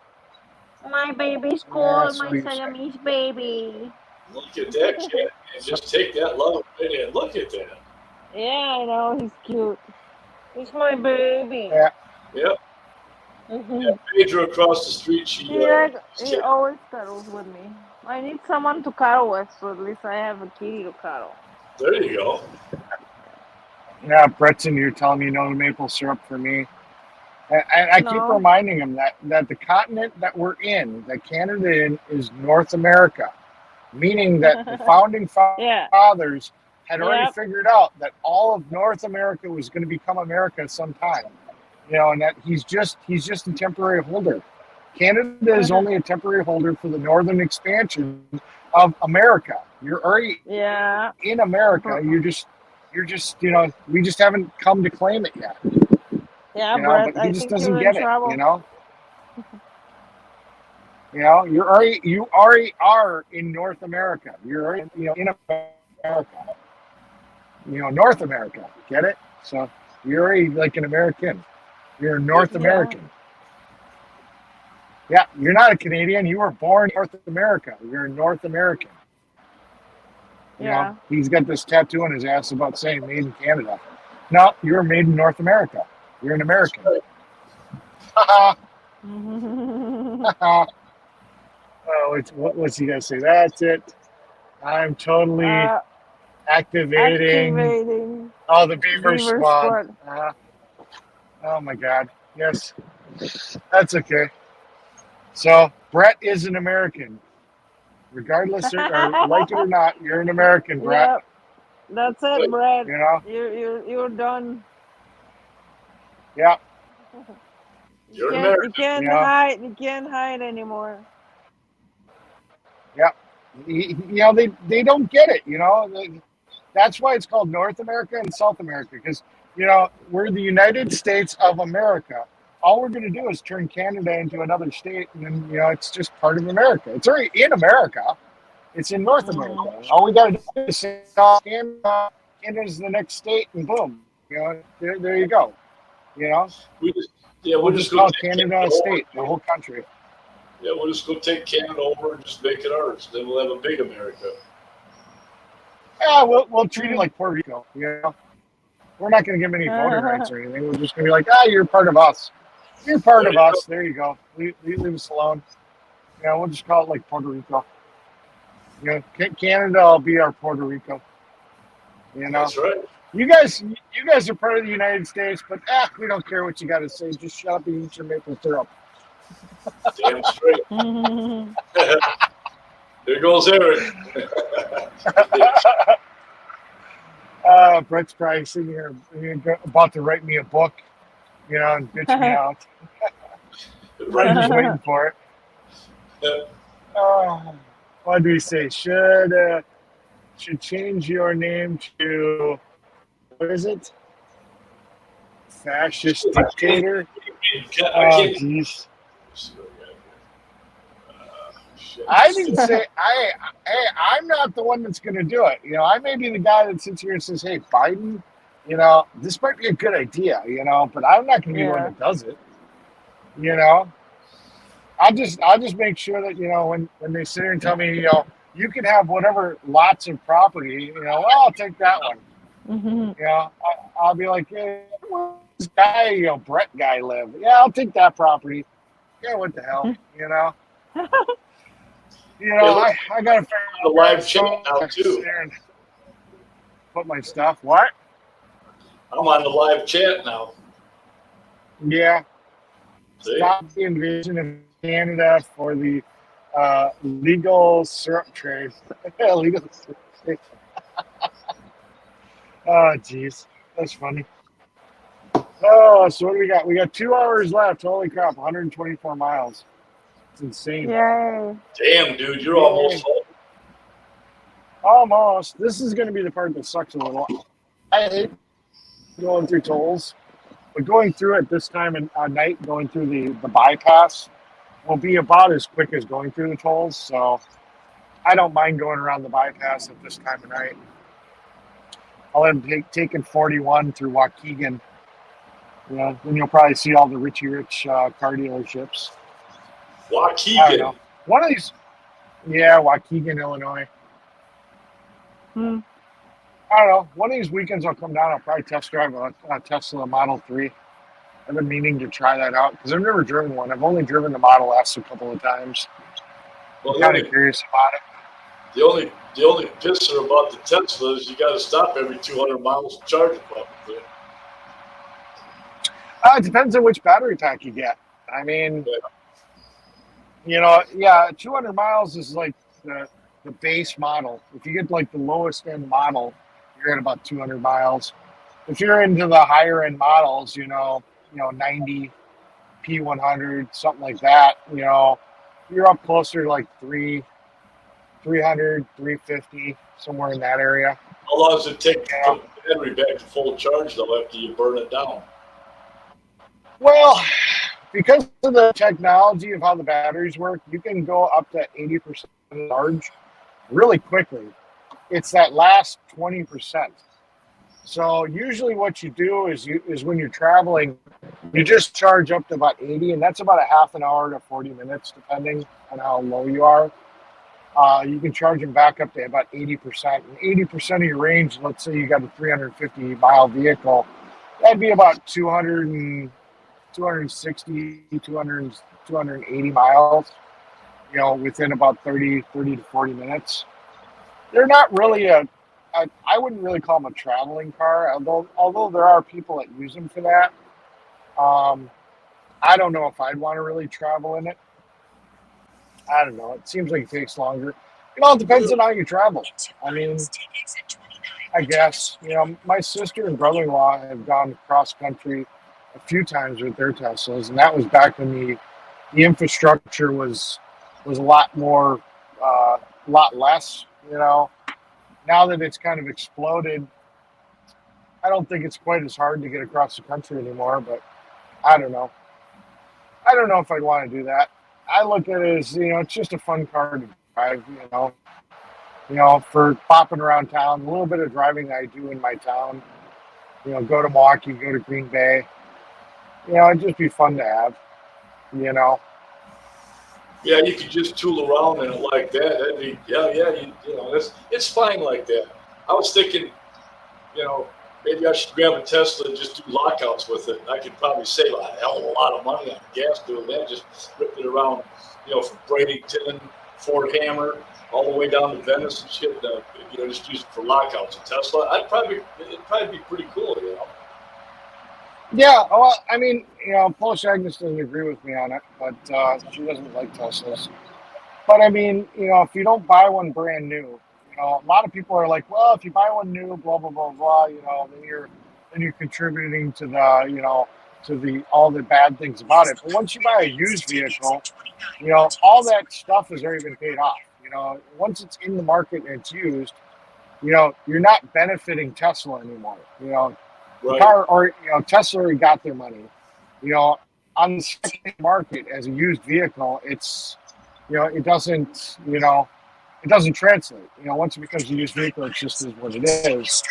My baby's cool. Yeah, My sweet. Siamese baby. Look at that cat. And just take that love right in. Look at that. Yeah, I know. He's cute. He's my baby. Yeah. Yep. Mm-hmm. Yeah, Pedro across the street, He always cuddles with me. I need someone to cuddle with, so at least I have a kitty to cuddle. there you go. Yeah, Brettson, you're telling me no maple syrup for me. And I keep No. reminding him that the continent that we're in, that Canada in, is North America, meaning that the founding Yeah. fathers had already Yep. figured out that all of North America was going to become America sometime. You know, and that he's just a temporary holder. Canada is only a temporary holder for the northern expansion of America. You're already Yeah. in America. You're just you know, we just haven't come to claim it yet. Yeah, You know, Brett, but he I just think doesn't you're get in it. trouble. You know. You know, you already are in North America. You're already, you know, in America. You know, North America. Get it? So you're already like an American. You're a North American. Yeah, you're not a Canadian. You were born in North America. You're a North American. You know, he's got this tattoo on his ass about saying made in Canada. No, you're made in North America. You're an American. Haha. Haha. Oh, what's he gonna say? That's it. I'm totally activating. Oh, the beaver spawn. Oh my God. Yes. That's okay. So Brett is an American. Regardless or like it or not, you're an American, Brett. Yep. That's it, Brett. You know? You're done. Yeah. You're an American. You can't Yeah. hide. You can't hide anymore. Yeah. You know, they don't get it, you know. That's why it's called North America and South America, because, you know, we're the United States of America. All we're going to do is turn Canada into another state, and then, you know, it's just part of America. It's already in America. It's in North America. All we got to do is say Canada. Canada's the next state, and boom, you know, there you go. You know, we'll just call Canada a state, the whole country. Yeah, we'll just go take Canada over and just make it ours. Then we'll have a big America. Yeah, we'll treat it like Puerto Rico. You know, we're not going to give them any voting rights or anything. We're just going to be like, you're part of us. You're part of us. There you go. Leave us alone. Yeah, we'll just call it like Puerto Rico. You know, Canada will be our Puerto Rico. You know, That's right. You guys are part of the United States, but we don't care what you got to say. Just shut up and eat your maple syrup. Damn straight. There goes Eric. Brett's probably sitting here about to write me a book, you know, and bitch me out. I'm just waiting for it. What do we say? Should change your name to, what is it? Fascist dictator? Oh, jeez. I didn't say, I'm not the one that's going to do it. You know, I may be the guy that sits here and says, hey, Biden, you know, this might be a good idea, you know, but I'm not going to be the one that does it. You know, I'll just make sure that, you know, when they sit here and tell me, you know, you can have whatever lots of property. You know, well, I'll take that one. Mhm. You know, I'll be like, hey, where's this guy, you know, Brett guy live? Yeah, I'll take that property. Yeah, what the hell? You know, Hey, look, I got to figure the out where live chat now too. there and put my stuff. What? I'm on the live chat now. Yeah. See? Stop the invasion of Canada for the legal syrup trade. Legal syrup trade. Oh, jeez. That's funny. Oh, so what do we got? We got 2 hours left. Holy crap, 124 miles. It's insane. Yay. Damn, dude, you're almost home. Almost. This is going to be the part that sucks a little. I hate going through tolls, but going through it this time at night, going through the bypass, will be about as quick as going through the tolls. So I don't mind going around the bypass at this time of night. I'll end up taking 41 through Waukegan. You know, then you'll probably see all the Richie Rich car dealerships. I don't Waukegan. know. One of these, yeah, Waukegan, Illinois. Hmm. I don't know. One of these weekends I'll come down. I'll probably test drive a Tesla Model 3. I've been meaning to try that out because I've never driven one. I've only driven the Model S a couple of times. Well, I'm kind of curious about it. the only pisser about the Tesla is you got to stop every 200 miles to charge it probably. It depends on which battery pack you get. I mean, you know, yeah, 200 miles is like the base model. If you get like the lowest end model, you're at about 200 miles. If you're into the higher end models, you know, 90, P100, something like that, you know, you're up closer to like 300, 350, somewhere in that area. How long does it take to put the battery back to full charge though after you burn it down? Well, because of the technology of how the batteries work, you can go up to 80% charge really quickly. It's that last 20%. So usually what you do is when you're traveling, you just charge up to about 80, and that's about a half an hour to 40 minutes, depending on how low you are. You can charge them back up to about 80%. And 80% of your range, let's say you got a 350-mile vehicle, that'd be about 260, 280 miles, you know, within about 30 to 40 minutes. They're not really I wouldn't really call them a traveling car, although there are people that use them for that. I don't know if I'd want to really travel in it. I don't know. It seems like it takes longer. It all depends on how you travel. I mean, I guess, you know, my sister and brother-in-law have gone cross country a few times with their Teslas, and that was back when the infrastructure was a lot more, lot less, you know. Now that it's kind of exploded, I don't think it's quite as hard to get across the country anymore, but I don't know. I don't know if I'd want to do that. I look at it as, you know, it's just a fun car to drive, you know, for popping around town, a little bit of driving I do in my town, you know, go to Milwaukee, go to Green Bay, you know, it'd just be fun to have, you know. Yeah, you could just tool around in it like that. That'd be, you know, it's fine like that. I was thinking, you know, maybe I should grab a Tesla and just do lockouts with it. I could probably save a hell of a lot of money on gas doing that. Just rip it around, you know, from Bradenton, Fort Hammer, all the way down to Venice and shit. You know, just use it for lockouts. A Tesla, it'd probably be pretty cool, you know. Yeah, well, I mean, you know, Polish Agnes doesn't agree with me on it, but she doesn't like Teslas. But I mean, you know, if you don't buy one brand new, you know, a lot of people are like, well, if you buy one new, blah blah blah blah, you know, then you're contributing to the, you know, to the all the bad things about it. But once you buy a used vehicle, you know, all that stuff has already been paid off. You know, once it's in the market and it's used, you know, you're not benefiting Tesla anymore. You know. Right. The car, or you know, Tesla already got their money. You know, on the second market as a used vehicle, it's, you know, it doesn't translate. You know, once it becomes a used vehicle, it just is what it is.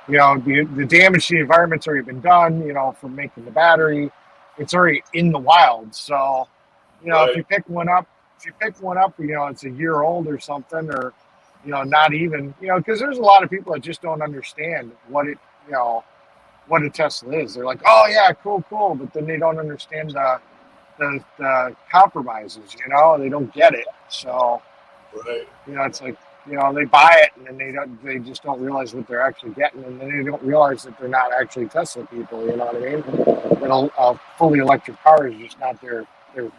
You know, the damage to the environment's already been done. You know, from making the battery, it's already in the wild. So, you know, Right. if you pick one up, you know, it's a year old or something, or not even, because there's a lot of people that just don't understand what what a Tesla is. They're like, oh yeah, cool, but then they don't understand the compromises. They don't get it. So Right. it's like they buy it and then they just don't realize what they're actually getting, and then they don't realize that they're not actually Tesla people. You know what I mean? That a fully electric car is just not their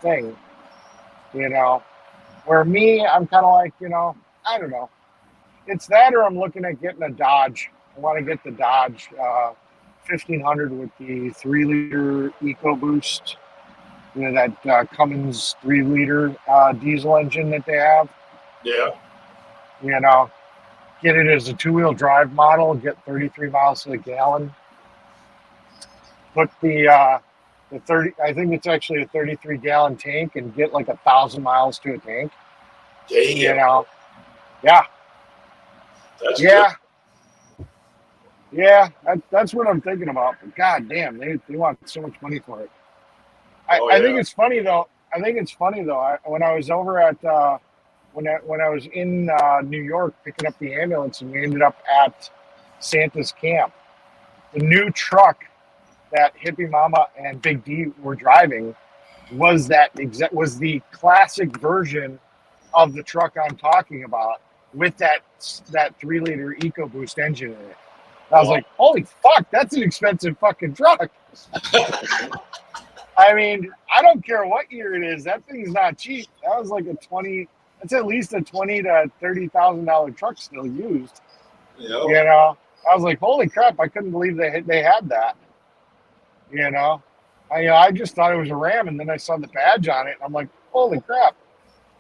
thing. Where me, I'm kind of like, I don't know. It's that, or I'm looking at getting a Dodge. I want to get the Dodge 1500 with the 3-liter EcoBoost. That Cummins 3-liter diesel engine that they have. Yeah. Get it as a 2-wheel drive model. Get 33 miles to the gallon. Put the 30. I think it's actually a 33-gallon tank, and get like 1,000 miles to a tank. Damn. Yeah. That's Yeah. Yeah, that's what I'm thinking about. But god damn, they want so much money for it. I think it's funny though. When I was over at when I was in New York picking up the ambulance, and we ended up at Santa's camp, the new truck that Hippie Mama and Big D were driving was the classic version of the truck I'm talking about, with that 3-liter EcoBoost engine in it. I was like, holy fuck, that's an expensive fucking truck. I mean, I don't care what year it is. That thing's not cheap. That was like that's at least a $20,000 to $30,000 truck still used. Yep. I was like, holy crap, I couldn't believe they had that. I just thought it was a Ram, and then I saw the badge on it, and I'm like, holy crap,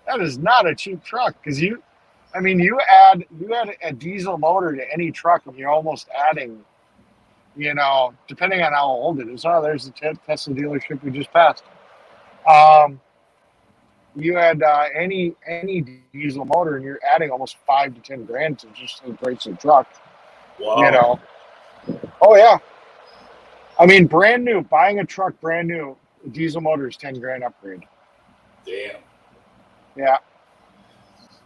that is not a cheap truck. Because you add a diesel motor to any truck, and you're almost adding, depending on how old it is. Oh, there's the Tesla dealership we just passed. You add any diesel motor, and you're adding almost $5,000 to $10,000 to just the price of the truck. Wow. Oh yeah. I mean, brand new, buying a truck brand new, diesel motor is $10,000 upgrade. Damn. Yeah.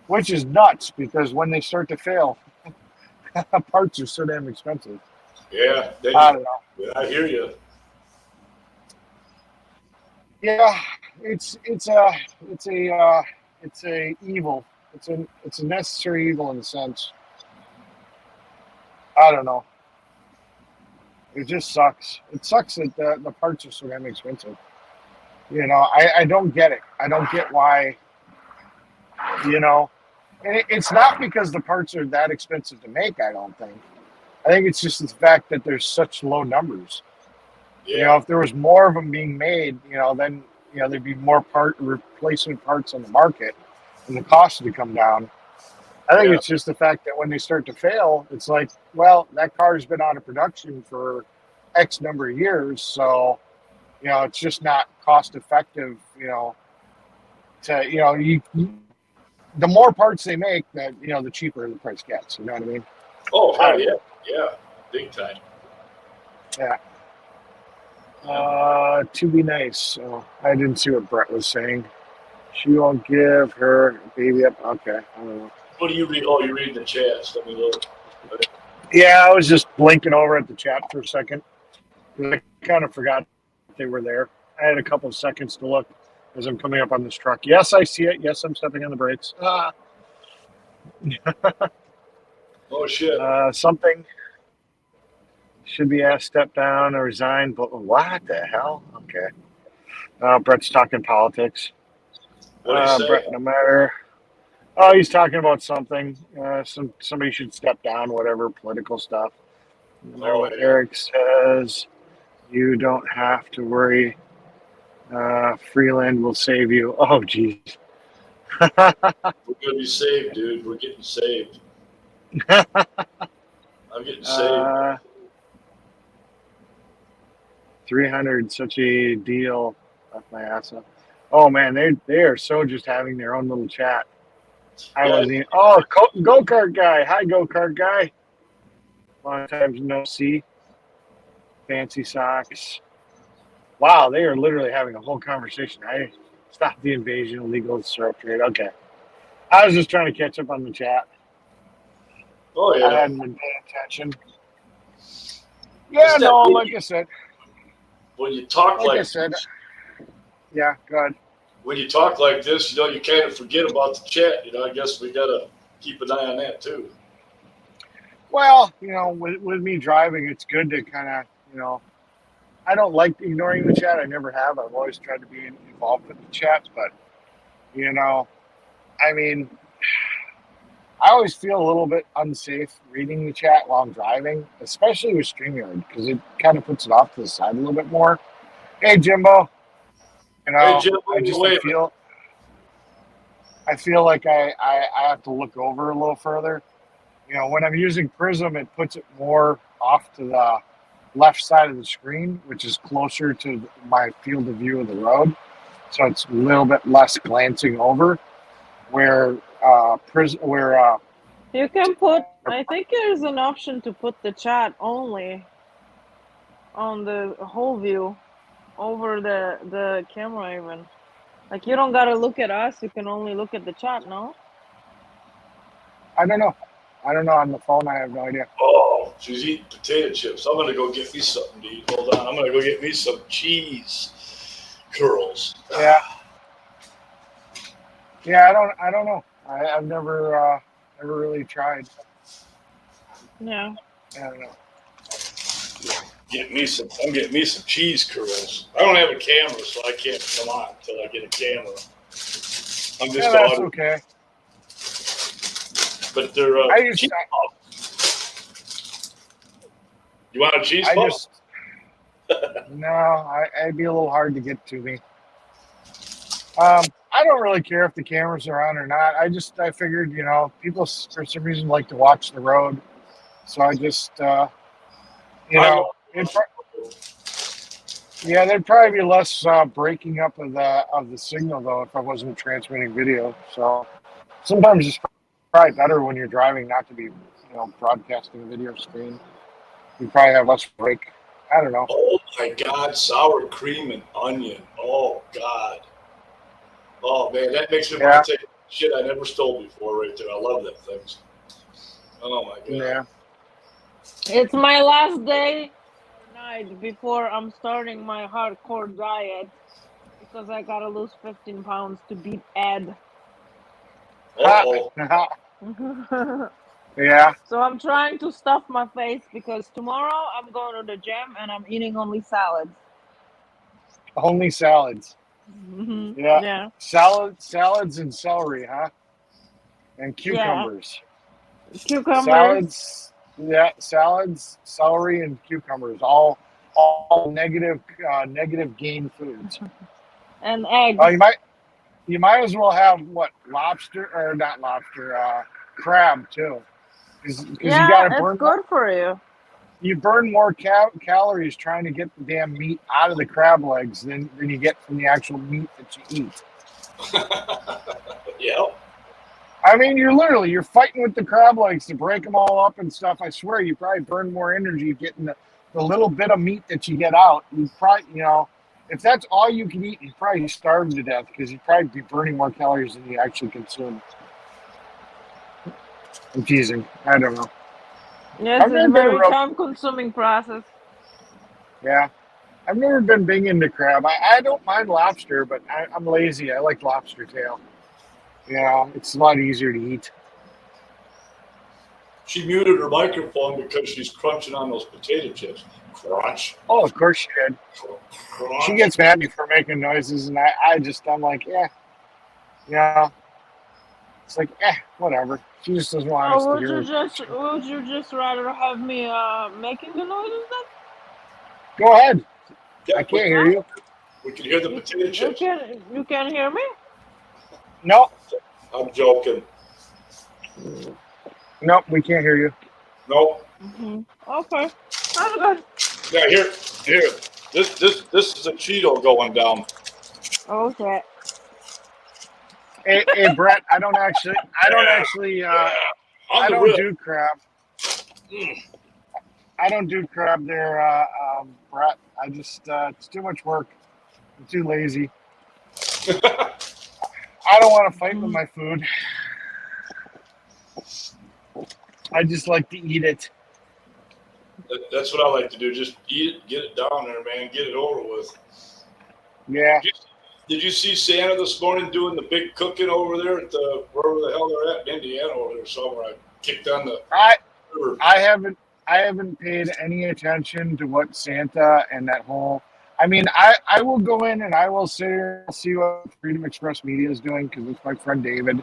Which is nuts, because when they start to fail, parts are so damn expensive. Yeah. I don't know. Yeah, I hear you. Yeah, it's a evil. It's a necessary evil in a sense. I don't know. It just sucks. It sucks that the parts are so damn expensive. I don't get it. I don't get why. And it's not because the parts are that expensive to make, I don't think. I think it's just the fact that there's such low numbers. Yeah. If there was more of them being made, then there'd be more replacement parts on the market, and the cost would come down. I think it's just the fact that when they start to fail, it's like, well, that car's been out of production for X number of years, so it's just not cost effective. The more parts they make, that the cheaper the price gets. You know what I mean? Oh, hell yeah. Yeah. Big time. Yeah. To be nice. So I didn't see what Brett was saying. She won't give her baby up. Okay. I don't know. What do you read? Oh, you read the chats. Let me look. Yeah, I was just blinking over at the chat for a second. I kind of forgot they were there. I had a couple of seconds to look as I'm coming up on this truck. Yes, I see it. Yes, I'm stepping on the brakes. Oh, shit. Something should be asked, step down or resign. But what the hell? Okay. Brett's talking politics. What do you say? Brett, no matter. Oh, he's talking about something. Somebody should step down, whatever, political stuff. No matter what Eric says, you don't have to worry. Freeland will save you. Oh, geez. We're going to be saved, dude. We're getting saved. I'm getting saved. 300, such a deal. Off my ass up. Oh, man, they are so just having their own little chat. I wasn't even. Oh, go-kart guy. Hi, go-kart guy. Long time no see. Fancy socks. Wow, they are literally having a whole conversation. I stopped the invasion, illegal syrup trade. Okay. I was just trying to catch up on the chat. Oh I yeah. hadn't been paying attention. Yeah, Isn't that no, weird? like I said, When you talk like I like said, yeah, good. when you talk like this, you kind of forget about the chat. I guess we gotta keep an eye on that too. Well, with me driving, it's good to kind of, I don't like ignoring the chat. I never have. I've always tried to be involved with the chat, but I mean, I always feel a little bit unsafe reading the chat while I'm driving, especially with StreamYard, because it kind of puts it off to the side a little bit more. Hey, Jimbo. Hey Jim, I feel like I have to look over a little further. When I'm using Prism, it puts it more off to the left side of the screen, which is closer to my field of view of the road. So it's a little bit less glancing over. Where You can put, I think there's an option to put the chat only on the whole view over the camera even. Like you don't gotta look at us, you can only look at the chat, no? I don't know. On the phone, I have no idea. Oh, she's eating potato chips. I'm gonna go get me something to eat. Hold on, I'm gonna go get me some cheese curls. Yeah. Yeah, I don't know. I've never really tried. Yeah. I don't know. I'm getting me some cheese curls. I don't have a camera, so I can't come on until I get a camera. I'm just That's okay. But they're cheese puffs. You want a cheese puff? No, it'd be a little hard to get to me. I don't really care if the cameras are on or not. I figured, people for some reason like to watch the road, so I just, there'd probably be less breaking up of the signal though if I wasn't transmitting video. So sometimes it's probably better when you're driving not to be, broadcasting a video screen. You probably have less break. I don't know. Oh my God, sour cream and onion. Oh God. Oh man, that makes me want to take shit I never stole before right there. I love that things. Oh my God. Yeah. It's my last day or night before I'm starting my hardcore diet because I gotta lose 15 pounds to beat Ed. Uh-oh. Yeah. So I'm trying to stuff my face because tomorrow I'm going to the gym and I'm eating only salads. Only salads. Mm-hmm. Yeah. Yeah. Salads and celery, huh? And cucumbers. Yeah. Cucumbers. Salads, celery, and cucumbers. All negative gain foods. And eggs. Oh, you might as well have lobster or not lobster, crab too. Because you gotta burn. It's good for you. You burn more calories trying to get the damn meat out of the crab legs than you get from the actual meat that you eat. Yeah. I mean, you're fighting with the crab legs to break them all up and stuff. I swear, you probably burn more energy getting the little bit of meat that you get out. You probably, if that's all you can eat, you'd probably starve to death because you'd probably be burning more calories than you actually consume. I'm teasing. I don't know. Yes, it's a very time-consuming process. Yeah. I've never been big into crab. I don't mind lobster, but I'm lazy. I like lobster tail. It's a lot easier to eat. She muted her microphone because she's crunching on those potato chips. Crunch. Oh, of course she did. Crunch. She gets mad at me for making noises, and I'm like, it's like, whatever. She just doesn't want us to hear it. Would you just rather have me making the noises then? Go ahead. Yeah, I can't hear you. We can hear the potato chips. You can hear me? No. I'm joking. Nope, we can't hear you. Nope. Mm-hmm. Okay. I'm good. Yeah, here. This is a Cheeto going down. Okay. Hey, Brett, I don't do crab. I don't do crab there, Brett. I just, it's too much work. I'm too lazy. I don't want to fight with my food. I just like to eat it. That's what I like to do. Just eat it, get it down there, man. Get it over with. Yeah. Did you see Santa this morning doing the big cooking over there at wherever the hell they're at in Indiana over there somewhere? I kicked on the river. I haven't paid any attention to what Santa and that whole. I mean, I will go in and I will see what Freedom Express Media is doing because it's my friend David,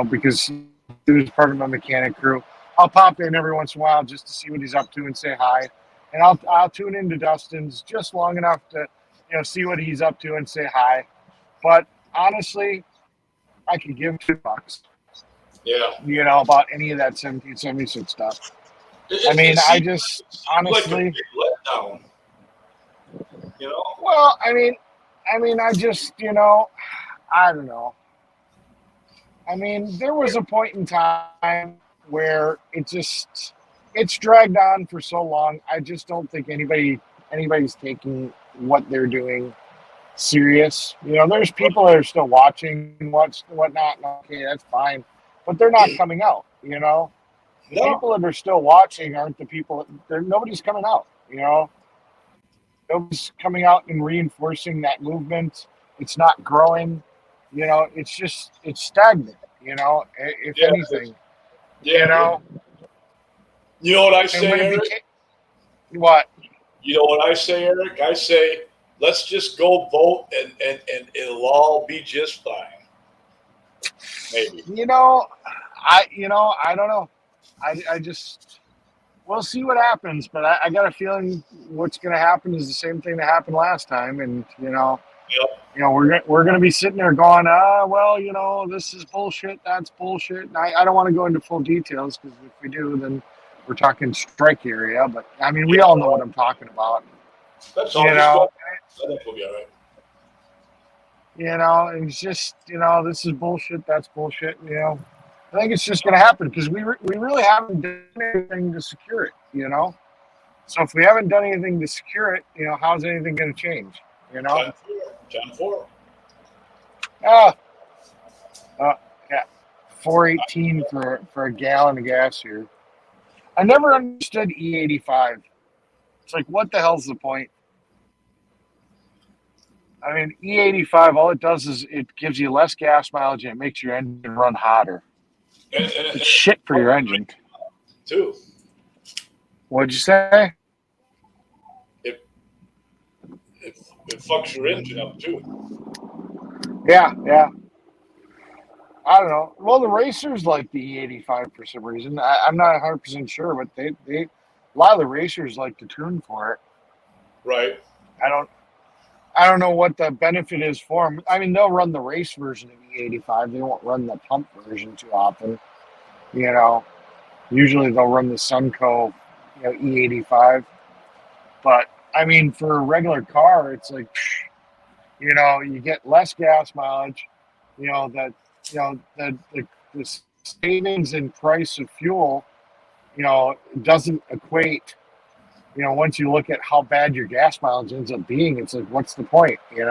because he was part of my mechanic crew. I'll pop in every once in a while just to see what he's up to and say hi, and I'll tune into Dustin's just long enough to see what he's up to and say hi. But honestly, I could give $2. Yeah. About any of that 1776 stuff. I mean, I just honestly like a big letdown. Well, I mean, I just, I don't know. I mean, there was a point in time where it's dragged on for so long. I just don't think anybody's taking what they're doing serious. There's people that are still watching and whatnot. And okay, that's fine, but they're not coming out. The people that are still watching aren't the people. Nobody's coming out. Nobody's coming out and reinforcing that movement. It's not growing. It's stagnant. If anything. Yeah. You know what I say, Eric? What? You know what I say, Eric? I say, let's just go vote and it'll all be just fine. Maybe. I don't know. I just, we'll see what happens, but I got a feeling what's going to happen is the same thing that happened last time. And, we're going to be sitting there going, well, this is bullshit. That's bullshit. And I don't want to go into full details because if we do, then we're talking strike area. But I mean, we all know what I'm talking about. That's all. I think we'll be all right. And it's just, this is bullshit. That's bullshit. I think it's just going to happen because we really haven't done anything to secure it. So if we haven't done anything to secure it, how's anything going to change? 10-4. Yeah, 418 for a gallon of gas here. I never understood E85. It's like, what the hell's the point? I mean, E85, all it does is it gives you less gas mileage and it makes your engine run hotter. It's shit for your engine. Too. What'd you say? It fucks your engine up too. Yeah. I don't know. Well, the racers like the E85 for some reason. I'm not 100% sure, but they a lot of the racers like to tune for it. Right. I don't know what the benefit is for them. I mean, they'll run the race version of E85. They won't run the pump version too often. Usually they'll run the Sunco, E85. But I mean, for a regular car, it's like, you get less gas mileage. The savings in price of fuel, doesn't equate. Once you look at how bad your gas mileage ends up being, it's like, what's the point? You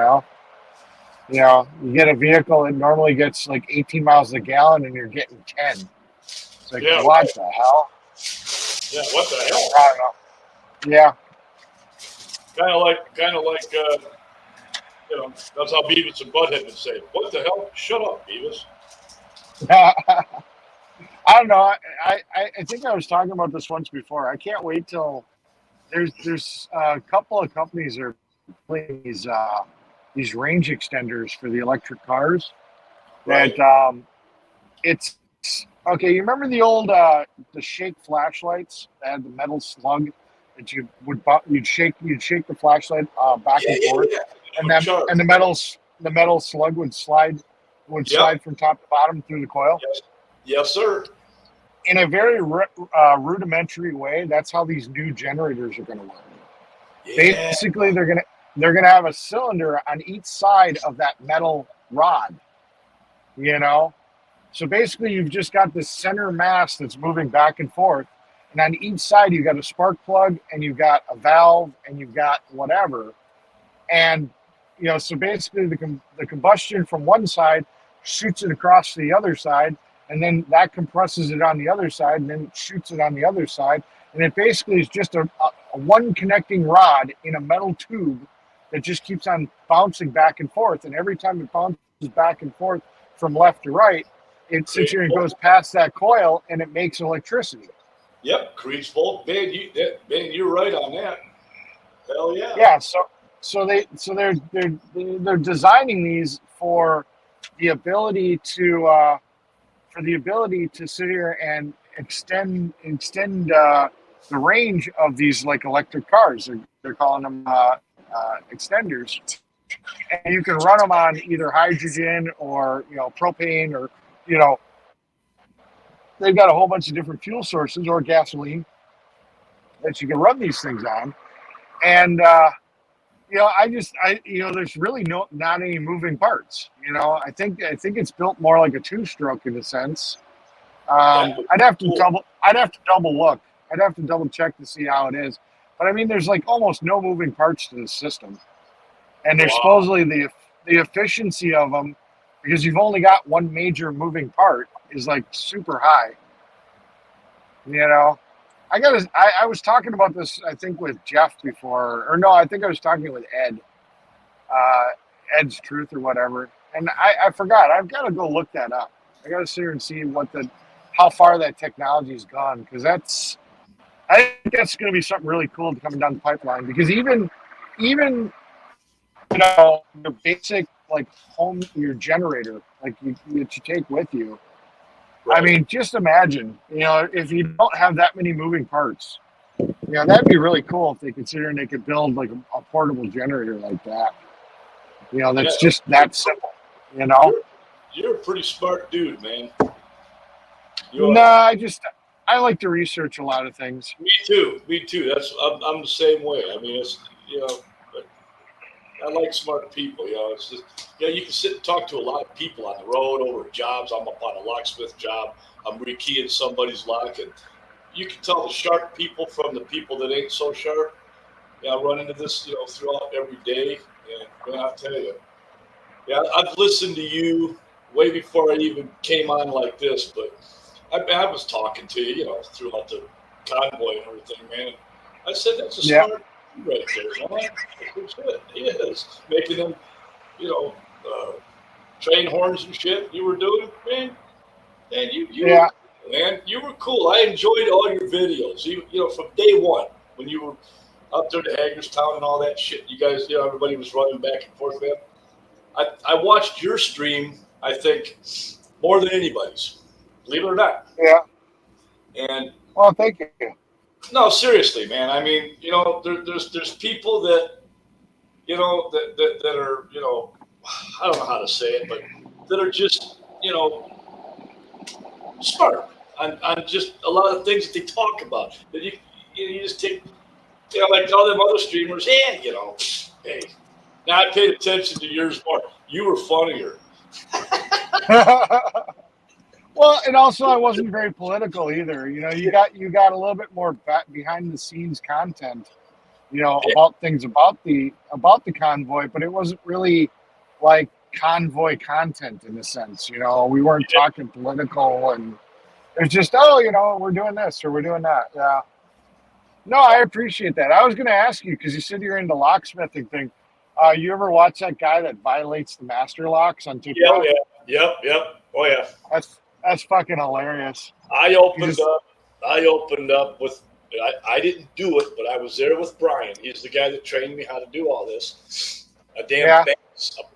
get a vehicle that normally gets like 18 miles a gallon and you're getting 10. It's like, what the hell? Yeah, what the hell? I don't know. Yeah. Kind of like, that's how Beavis and Butthead would say, what the hell? Shut up, Beavis. I don't know. I think I was talking about this once before. I can't wait till there's a couple of companies that are putting these range extenders for the electric cars. Right. That it's okay. You remember the old the shake flashlights that had the metal slug that you'd shake the flashlight back and forth, and the metal slug would slide from top to bottom through the coil. Yes, sir. In a very rudimentary way, that's how these new generators are going to work. Yeah. Basically, they're gonna have a cylinder on each side of that metal rod. So basically, you've just got this center mass that's moving back and forth, and on each side you've got a spark plug, and you've got a valve, and you've got whatever, and so basically the combustion from one side shoots it across to the other side. and then that compresses it on the other side, and then it shoots it on the other side, and it basically is just a one connecting rod in a metal tube that just keeps on bouncing back and forth, and every time it bounces back and forth from left to right, it sits here and goes past that coil, and it makes electricity. Yep, creates volt. Man, you're right on that. Hell yeah. Yeah, so they're designing these for the ability to sit here and extend the range of these like electric cars. They're calling them extenders, and you can run them on either hydrogen or propane, or they've got a whole bunch of different fuel sources or gasoline that you can run these things on. And there's really not any moving parts. I think it's built more like a two-stroke in a sense. I'd have to double look. I'd have to double check to see how it is. But I mean, there's like almost no moving parts to the system, and there's supposedly the efficiency of them, because you've only got one major moving part, is like super high. I was talking about this, I think, with Jeff before, or no, I think I was talking with Ed, Ed's Truth or whatever, and I forgot. I've got to go look that up. I got to sit here and see how far that technology's gone, because I think that's going to be something really cool coming down the pipeline. Because even the basic like your generator, like that you take with you. I mean, just imagine, if you don't have that many moving parts, that'd be really cool if they consider and they could build like a portable generator like that. That's just that simple. You're a pretty smart dude, man. I like to research a lot of things. Me too. I'm the same way. I mean, it's I like smart people. It's just you can sit and talk to a lot of people on the road over jobs. I'm up on a locksmith job. I'm rekeying somebody's lock, and you can tell the sharp people from the people that ain't so sharp. I run into this throughout every day, and I'll tell you, I've listened to you way before I even came on like this, but I was talking to you, throughout the convoy and everything, man. I said, that's a smart right there, man. He is making them, train horns and shit. You were doing, man. Man, you were cool. I enjoyed all your videos. From day one when you were up there to Hagerstown and all that shit. You guys, everybody was running back and forth, man. I watched your stream, I think, more than anybody's. Believe it or not. Yeah. And well, thank you. No, seriously, man. I mean, there's people that, that are, I don't know how to say it, but that are just, smart on just a lot of things that they talk about. That you just take, like all them other streamers. Hey. Now I paid attention to yours more. You were funnier. Well, and also I wasn't very political either. You got a little bit more behind the scenes content, about things about the convoy, but it wasn't really like convoy content in a sense. We weren't talking political, and it's just we're doing this or we're doing that. Yeah. No, I appreciate that. I was going to ask you, because you said you're into locksmithing thing. You ever watch that guy that violates the master locks on TikTok? Yep. Oh yeah. That's fucking hilarious. I opened up with. I didn't do it, but I was there with Brian. He's the guy that trained me how to do all this. A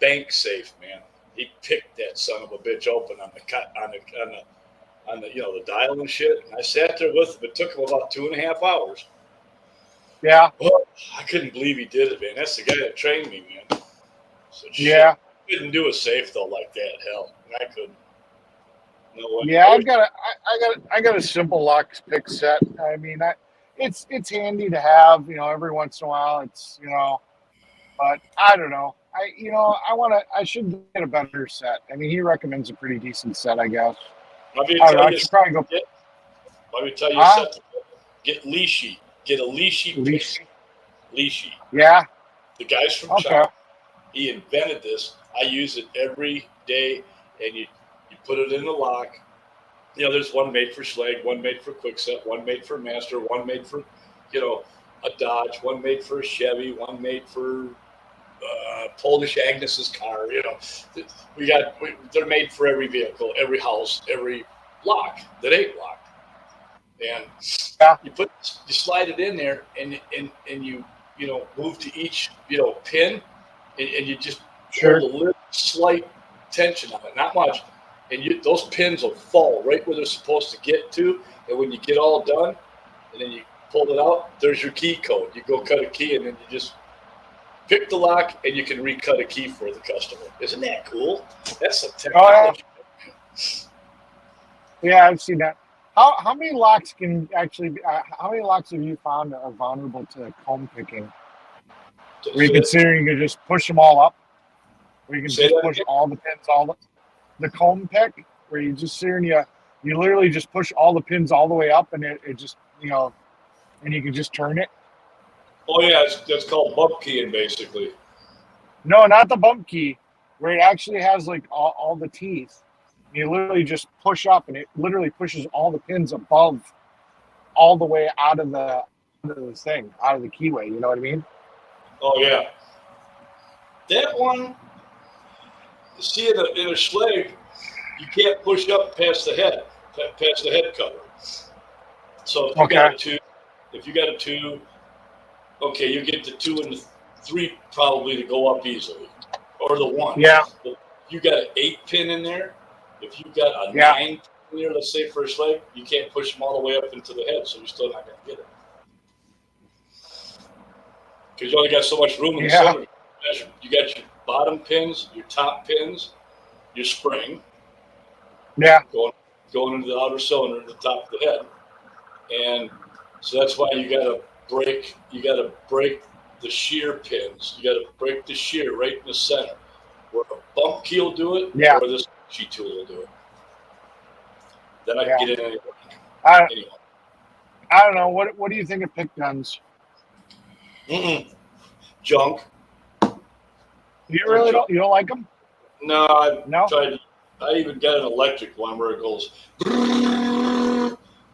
bank safe, man. He picked that son of a bitch open on the dial and shit. And I sat there with him. It took him about 2.5 hours. Yeah. Well, I couldn't believe he did it, man. That's the guy that trained me, man. So yeah. I couldn't do a safe though like that. Hell, I couldn't. No way. Yeah, I got a simple lock pick set. I mean, it's handy to have, every once in a while. It's but I don't know. I should get a better set. I mean, he recommends a pretty decent set, I guess. Let me tell you something. Get leashy. Get a leashy. Leashy. Yeah. The guy's from China. He invented this. I use it every day, and you put it in the lock, You know, there's one made for Schlage, one made for Quickset, one made for Master, one made for, you know, a Dodge, one made for a Chevy, one made for Polish Agnes's car. You know, they're made for every vehicle, every house, every lock that ain't locked. And you slide it in there, and you know, move to each, you know, pin, and you just hold a little slight tension on it, not much, and those pins will fall right where they're supposed to get to. And when you get all done, and then you pull it out, there's your key code. You go cut a key, and then you just pick the lock, and you can recut a key for the customer. Isn't that cool? That's some technology. Yeah, I've seen that. How many locks can actually be, how many locks have you found are vulnerable to comb picking? Where you can sit here and you can just push them all up. Where you can just push all the pins, the comb pick, where you just sit here and you literally just push all the pins all the way up, and it just, you know, and you can just turn it. Oh yeah, that's called bump keying, basically. No, not the bump key, where it actually has like all the teeth. You literally just push up, and it literally pushes all the pins above, all the way out of the thing, out of the keyway. You know what I mean? Oh yeah, that one. See, in a Schlage, you can't push up past the head cover. So if you got a two, okay, you get the 2 and the 3 probably to go up easily, or the 1. Yeah. If you got an 8 pin in there, if you got a 9 pin in there, let's say for a Schlage, you can't push them all the way up into the head, so you're still not going to get it. Because you only got so much room in the center. You got your bottom pins, your top pins, your spring. Yeah. Going into the outer cylinder at the top of the head. And so that's why you gotta break the shear pins. You gotta break the shear right in the center. Where a bump key will do it, or this G tool will do it. Then I can get in anyway. I don't know. What do you think of pick guns? Junk. You really don't? You don't like them? No, I've tried. I even got an electric one where it goes.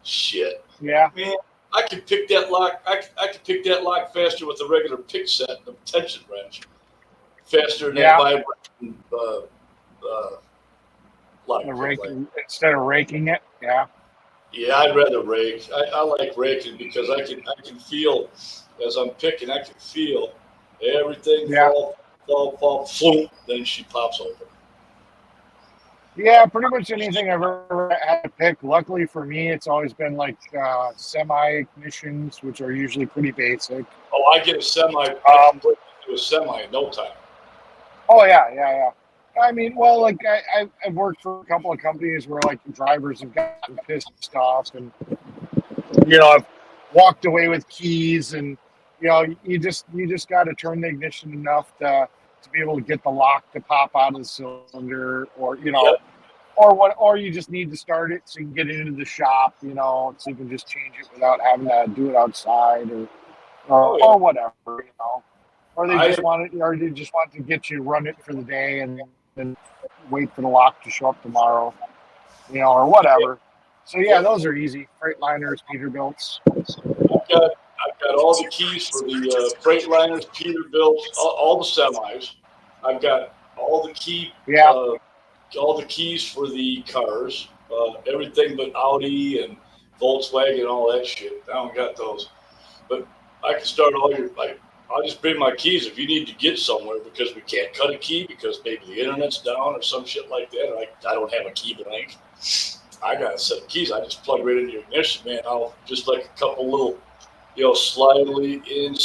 Shit. Yeah. Man, I could pick that lock. I could pick that lock faster with a regular pick set and a tension wrench. Faster than that vibrating lock. Instead of raking it. Yeah. Yeah, I'd rather rake. I like raking because I can feel as I'm picking. I can feel everything fall, floop, then she pops open. Yeah, pretty much anything I've ever had to pick. Luckily for me, it's always been like semi-ignitions, which are usually pretty basic. Oh, I get a semi. I can put into a semi in no time. Oh yeah. I mean, well, like I've worked for a couple of companies where like the drivers have gotten pissed off, and you know, I've walked away with keys, and you know, you just got to turn the ignition enough to be able to get the lock to pop out of the cylinder, or you know, or you just need to start it so you can get it into the shop, you know, so you can just change it without having to do it outside or whatever, you know, or they just want to get you run it for the day and then wait for the lock to show up tomorrow, you know, or whatever. So yeah, those are easy. Freightliners, Peterbilts. I've got all the keys for the Freightliners, Peterbilts, all the semis. I've got all the keys for the cars, everything but Audi and Volkswagen and all that shit. I don't got those, but I can start all your. I'll just bring my keys if you need to get somewhere because we can't cut a key because maybe the internet's down or some shit like that. Or I don't have a key blank. I got a set of keys. I just plug right into your ignition, man. I'll just like a couple little. You know, slightly in.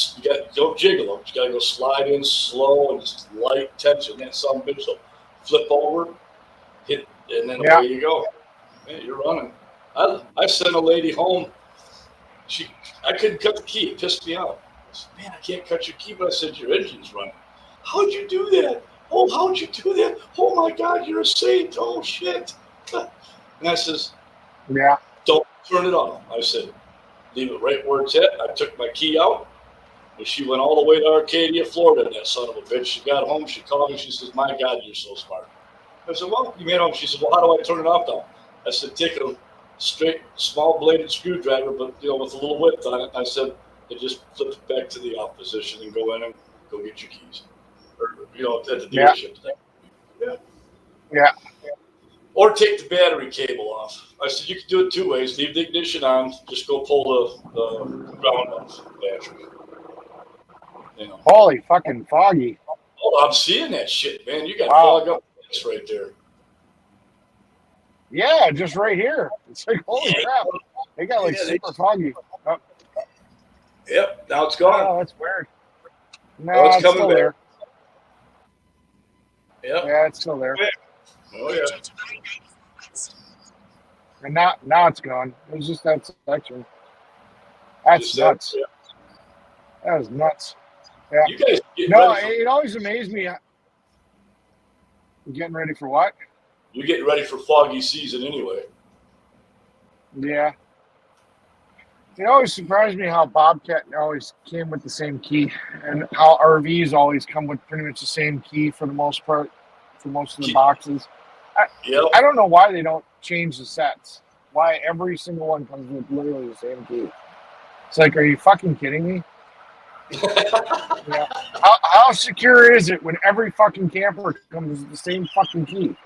Don't jiggle them. You got to go slide in slow and just light tension. That some bitch will flip over, hit, and then away you go. Man, you're running. I sent a lady home. I couldn't cut the key. It pissed me off. I said, man, I can't cut your key, but I said your engine's running. How'd you do that? Oh, how'd you do that? Oh my God, you're a saint. Oh shit. And I says, don't turn it off. I said, leave it right where it's at. I took my key out, and she went all the way to Arcadia, Florida, that son of a bitch. She got home, she called me, she says, my God, you're so smart. I said, well, you made home. She said, well, how do I turn it off now? I said, take a straight, small bladed screwdriver, but with a little width on it. I said, and just flip it back to the off position and go in and go get your keys, or at the Yeah. dealership. Yeah. Yeah. Or take the battery cable off. I said, you can do it two ways. Leave the ignition on. Just go pull the ground off the battery. Holy fucking foggy. Oh, I'm seeing that shit, man. You got Wow. fog up right there. Yeah, just right here. It's like, holy crap. They got like super foggy. Oh. Yep, now it's gone. Oh, that's weird. No, Oh, it's it's coming still back. there. Yep. Yeah, it's still there. Oh, yeah. Change to I-94 west. And now it's gone. It was just that section. That's Just nuts. yeah. That was nuts. Yeah. You guys get No, ready for, it always amazed me. Getting ready for what? you're getting ready for foggy season anyway. Yeah. It always surprised me how Bobcat always came with the same key, and how RVs always come with pretty much the same key for the most part, for most of the boxes. Yep. I don't know why they don't change the sets. Why every single one comes with literally the same key. It's like, are you fucking kidding me? Yeah. How secure is it when every fucking camper comes with the same fucking key?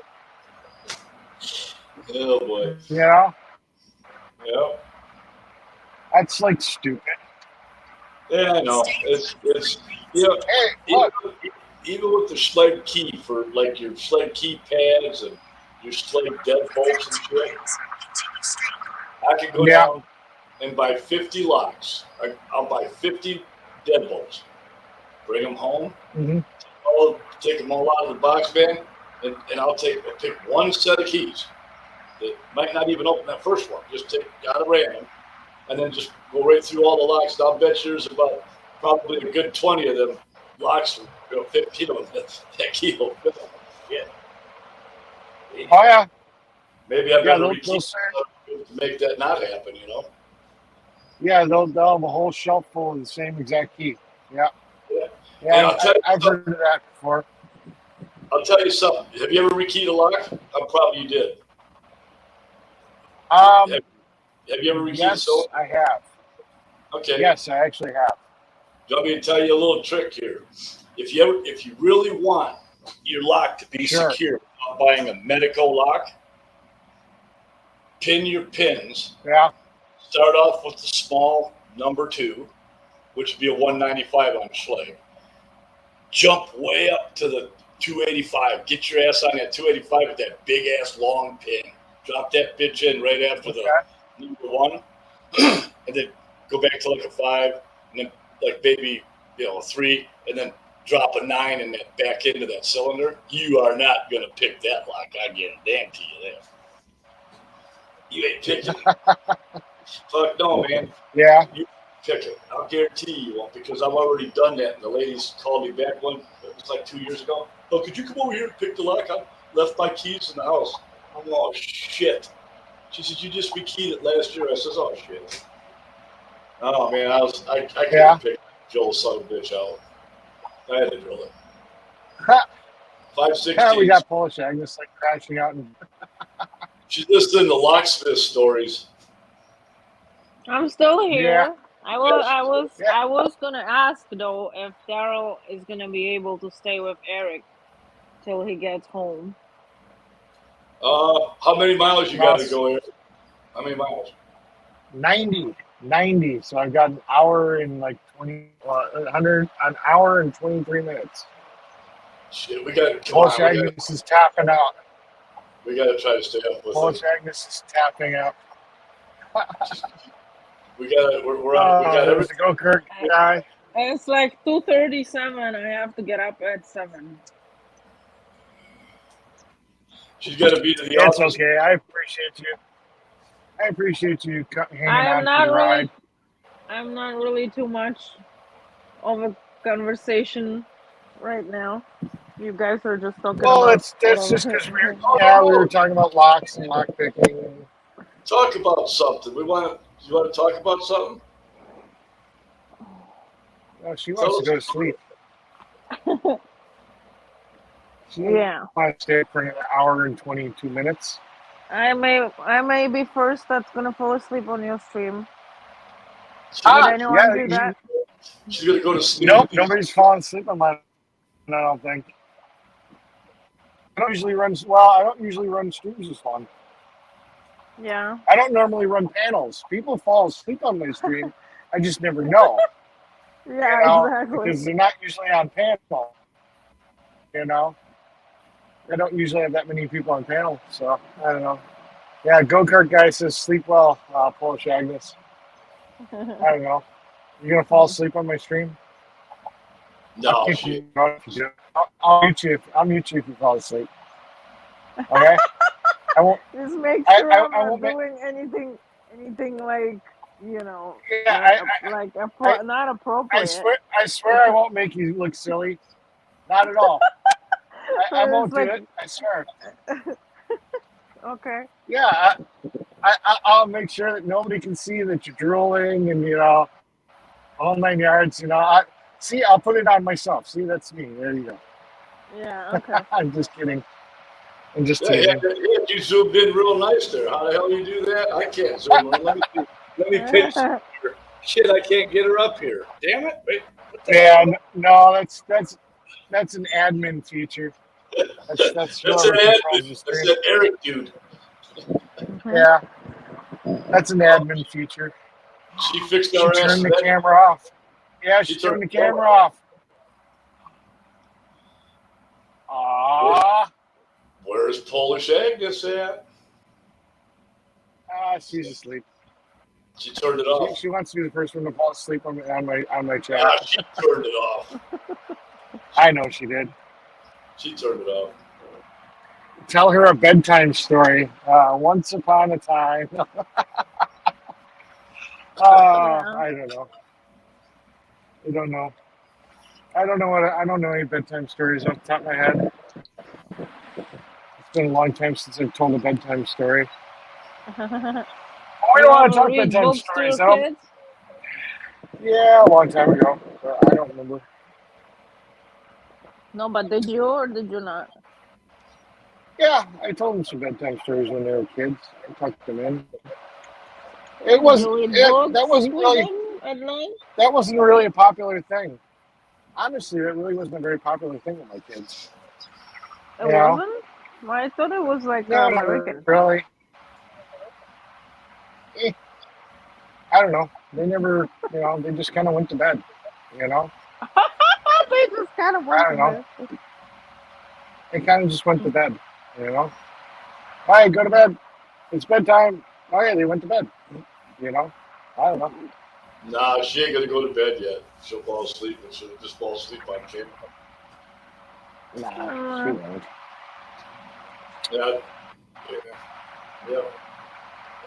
Oh boy. You know? Yep. That's like stupid. Yeah, I know. It's Hey, look. even with the sled key for like your sled key pads and your sled deadbolts and shit, Continue straight. I could go down and buy 50 locks. I'll buy 50 deadbolts. Bring them home. Mm-hmm. Take them all out of the box van, and I'll pick one set of keys that might not even open that first one. Just take out of random, and then just go right through all the locks. And I'll bet you there's about probably a good 20 of them locks will fit. That key will fit. Yeah. Oh yeah. Maybe I better they'll rekey say- to make that not happen. Yeah, they'll have a whole shelf full of the same exact key. Yeah. Yeah. Yeah, And I'll tell you I've heard of that before. I'll tell you something. Have you ever rekeyed a lock? I'm probably you did. Um, Have you ever rekeyed yes, so? I have. Okay. Yes, I actually have. Do you want me to tell you a little trick here? If you really want your lock to be Sure. secure without buying a Medico lock, pin your pins. Yeah. Start off with the small number 2, which would be a 195 on Schleg. Jump way up to the 285. Get your ass on that 285 with that big ass long pin. Drop that bitch in right after the number 1, and then go back to like a 5, and then like maybe a 3, and then drop a 9 in that back end of that cylinder. You are not gonna pick that lock. I guarantee you that. You ain't picking it. Fuck no, man. Yeah. You pick it. I'll guarantee you won't, because I've already done that. And the ladies called me back it was like 2 years ago. Oh, could you come over here and pick the lock? I left my keys in the house. I'm oh shit. She said, you just rekeyed it last year. I says, oh shit. Oh man, I couldn't pick Joel's son of a bitch out. I had to drill it. 516. Yeah, we got Polish Agnes like crashing out and She's listening to Locksmith stories. I'm still here. Yeah. I was gonna ask though if Daryl is gonna be able to stay with Eric till he gets home. How many miles you got to go here? How many miles? 90. So I've got an hour and like 100, an hour and 23 minutes. Shit, we got Polish Agnes is tapping out. We got to try to stay up with Polish it. Agnes is tapping out. We got we got There's everything. a go Kirk guy. It's like 2:37. I have to get up at 7. She's got to be to the It's office. okay. I appreciate you. Hanging I'm on not for the really. ride. I'm not really too much of a conversation right now. You guys are just talking Well, about. that's just because we were talking about locks and lock picking. Talk about something. You want to talk about something? Oh, she wants to go to sleep. She Yeah. wants to stay for an hour and 22 minutes. I may be first that's gonna fall asleep on your stream. She- Did Ah, anyone yeah. do that? She's gonna go to sleep. Nope, nobody's falling asleep on mine. I don't think. I don't usually run. Well, I don't usually run streams as fun. Yeah. I don't normally run panels. People fall asleep on my stream. I just never know. Yeah, You know, exactly. because they're not usually on panel. You know, I don't usually have that many people on panel, so I don't know. Yeah, go-kart guy says sleep well, Polish Agnes. I don't know. You gonna fall asleep on my stream? No, I'll she. I'll mute you. I'll mute you if you fall asleep. Okay. I won't. Just make I- sure I- I'm I not won't make- doing anything like, you know, Yeah, not I appropriate. swear I won't make you look silly. Not at all. I But won't it's do like, it. I swear. okay. Yeah, I'll make sure that nobody can see that you're drooling and, you know, all 9 yards. You know, I'll put it on myself. See, that's me. There you go. Yeah, okay. I'm just kidding. I'm just Yeah, teasing. you zoomed in real nice there. How the hell you do that? I can't zoom in. Let me pinch her. Shit, I can't get her up here. Damn it! Wait, what the Yeah, hell? no, that's an admin feature. That's That's whoever an controls admin. the That's stream. an Eric dude. Yeah, that's an admin feature. She fixed She our ass. turned the camera off. Yeah, she turned the camera off. Ah, Where's Polish Agnes at? she's asleep. She turned it off. She wants to be the first one to fall asleep on my chat. Yeah, she turned it off. I know she did. She turned it off. Tell her a bedtime story. Once upon a time. I don't know. I don't know any bedtime stories off the top of my head. It's been a long time since I've told a bedtime story. We don't want to talk Read bedtime books to stories. your kids? Yeah, a long time ago. But I don't remember. No, but did you or did you not? Yeah, I told them some bedtime stories when they were kids. I tucked them in. It wasn't. You read That books wasn't with really. them at night? That wasn't really a popular thing. Honestly, that really wasn't a very popular thing with my kids. It You know? wasn't? Well, I thought it was like No, not American. really. I don't know. They never, they just kind of went to bed, They just kind of I went don't to know. bed. They kind of just went to bed, All right, go to bed. It's bedtime. Oh, yeah, they went to bed, I don't know. Nah, she ain't gonna go to bed yet. She'll fall asleep and she'll just fall asleep on camera. Nah, she won't. Yeah. Yeah.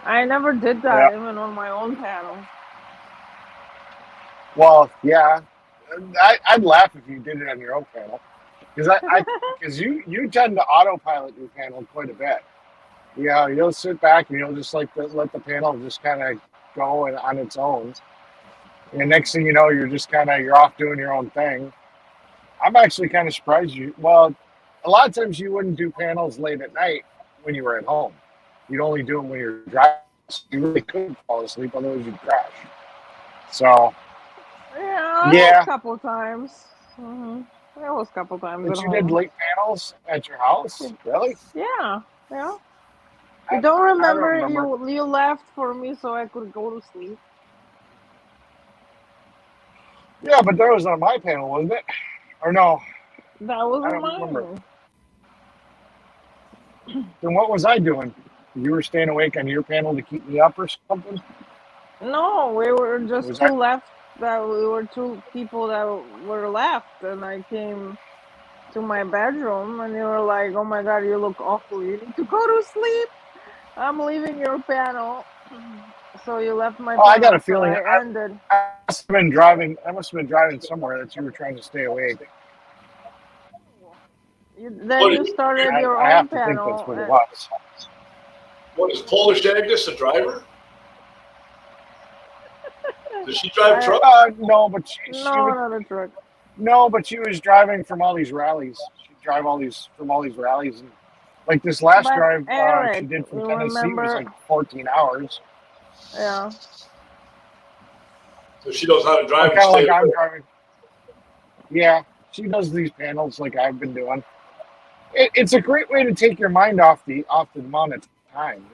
I never did that even on my own panel. Well, yeah. I'd laugh if you did it on your own panel. Because you tend to autopilot your panel quite a bit. Yeah, you'll sit back and you'll just let the panel just kind of go on its own. And the next thing you know, you're off doing your own thing. I'm actually kind of surprised you. Well, a lot of times you wouldn't do panels late at night when you were at home. You'd only do them when you're driving. So you really couldn't fall asleep, otherwise you'd crash. So Yeah, a couple times. That was a couple times. But at you did home. late panels at your house? Really? Yeah. I You don't remember, remember. you left for me so I could go to sleep. Yeah, but that was on my panel, wasn't it? Or no? That was I don't mine. remember. Then what was I doing? You were staying awake on your panel to keep me up or something? No, we were just Was two I- left. That we were two people that were left, and I came to my bedroom, and you were like, "Oh my God, you look awful. You need to go to sleep. I'm leaving your panel." So you left my panel. I got a so feeling I ended. I must have been driving somewhere that you were trying to stay awake. Then you started your I own have to think panel. that's what it was. What is Polish Agnes a driver? Does she drive truck? No, but not a truck. No, but she was driving from all these rallies. She'd drive from all these rallies, and Like this last But drive she Eric, did from you Tennessee was like remember? 14 hours. Yeah. So she knows how to drive Kind and of stay like I'm away. driving. Yeah, she does these panels like I've been doing. It's a great way to take your mind off the amount of time,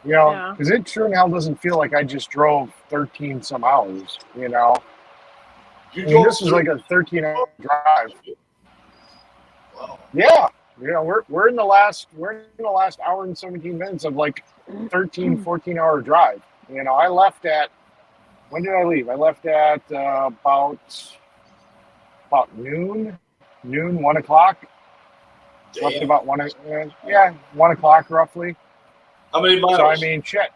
Yeah. because it sure in hell doesn't feel like I just drove 13 some hours, You I mean, drove this was like a 13-hour drive. Wow. Yeah, we're in the last hour and 17 minutes of like 13, 14-hour drive. I left at, when did I leave? I left at about noon, 1 o'clock. Left Damn. about 1 o'clock roughly. How many miles? So I mean, shit.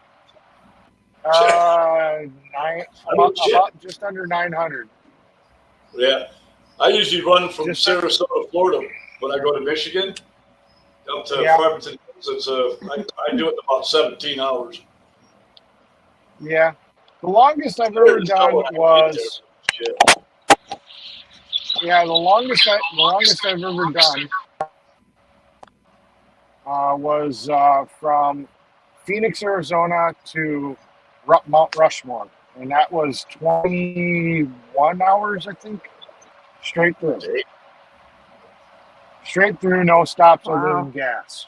About just under 900. Yeah. I usually run from Just Sarasota, Florida, when I go to Michigan, up to Yeah. Farmington. I do it in about 17 hours. Yeah, the longest I've ever done was the longest I've ever done was from Phoenix, Arizona to Mount Rushmore, and that was 21 hours, I think, straight through. Straight through, no stops other than gas.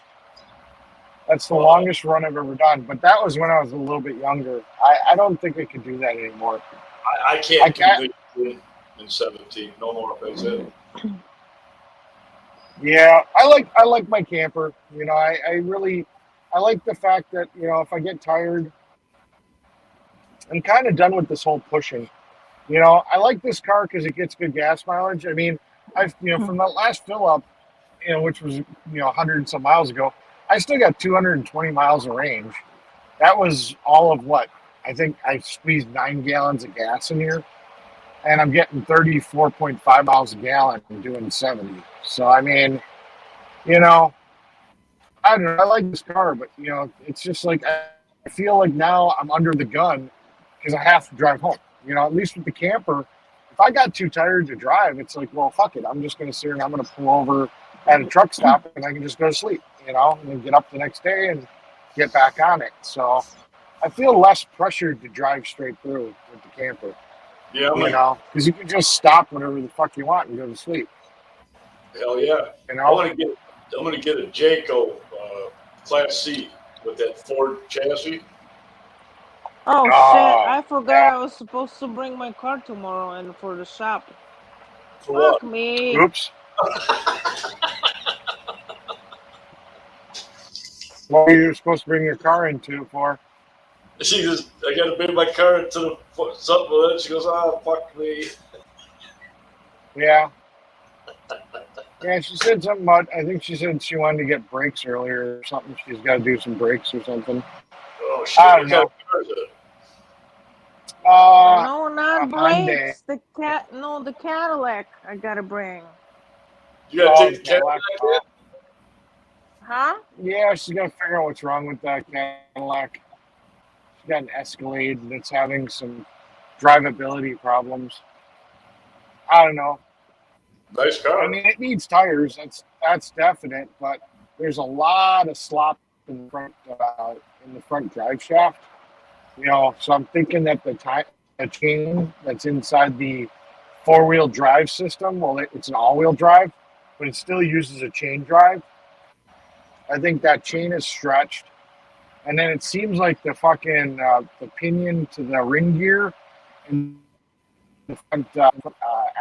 That's the longest run I've ever done, but that was when I was a little bit younger. I don't think I could do that anymore. I can't do it in 17. No more, that's it. Yeah, I like my camper. I like the fact that, if I get tired, I'm kind of done with this whole pushing. I like this car because it gets good gas mileage. I mean, from that last fill up, which was, 100 and some miles ago, I still got 220 miles of range. That was all of what? I think I squeezed 9 gallons of gas in here, and I'm getting 34.5 miles a gallon and doing 70. So, I mean, I don't know. I like this car, but, it's just like I feel like now I'm under the gun because I have to drive home. At least with the camper, if I got too tired to drive, it's like, well, fuck it. I'm just going to sit here and I'm going to pull over at a truck stop and I can just go to sleep, and then get up the next day and get back on it. So I feel less pressured to drive straight through with the camper. Yeah, because you can just stop whenever the fuck you want and go to sleep. Hell yeah. I'm gonna get a Jayco Class C with that Ford chassis. Oh shit! I forgot I was supposed to bring my car tomorrow and for the shop. For what? Fuck me. Oops. What are you supposed to bring your car into for? She goes, I got to bring my car into something with it. She goes, fuck me. Yeah. Yeah, she said something about, I think she said she wanted to get brakes earlier or something. She's got to do some brakes or something. Oh, shit. I don't know. No, not Hyundai. brakes. The Cadillac I gotta bring. You got to take the Cadillac in? Huh? Yeah, she's got to figure out what's wrong with that Cadillac. She's got an Escalade that's having some drivability problems. I don't know. Nice car. I mean, it needs tires. That's definite, but there's a lot of slop in the front drive shaft. So I'm thinking that the chain that's inside the 4-wheel drive system, well, it's an all-wheel drive, but it still uses a chain drive. I think that chain is stretched, and then it seems like the fucking the pinion to the ring gear and the front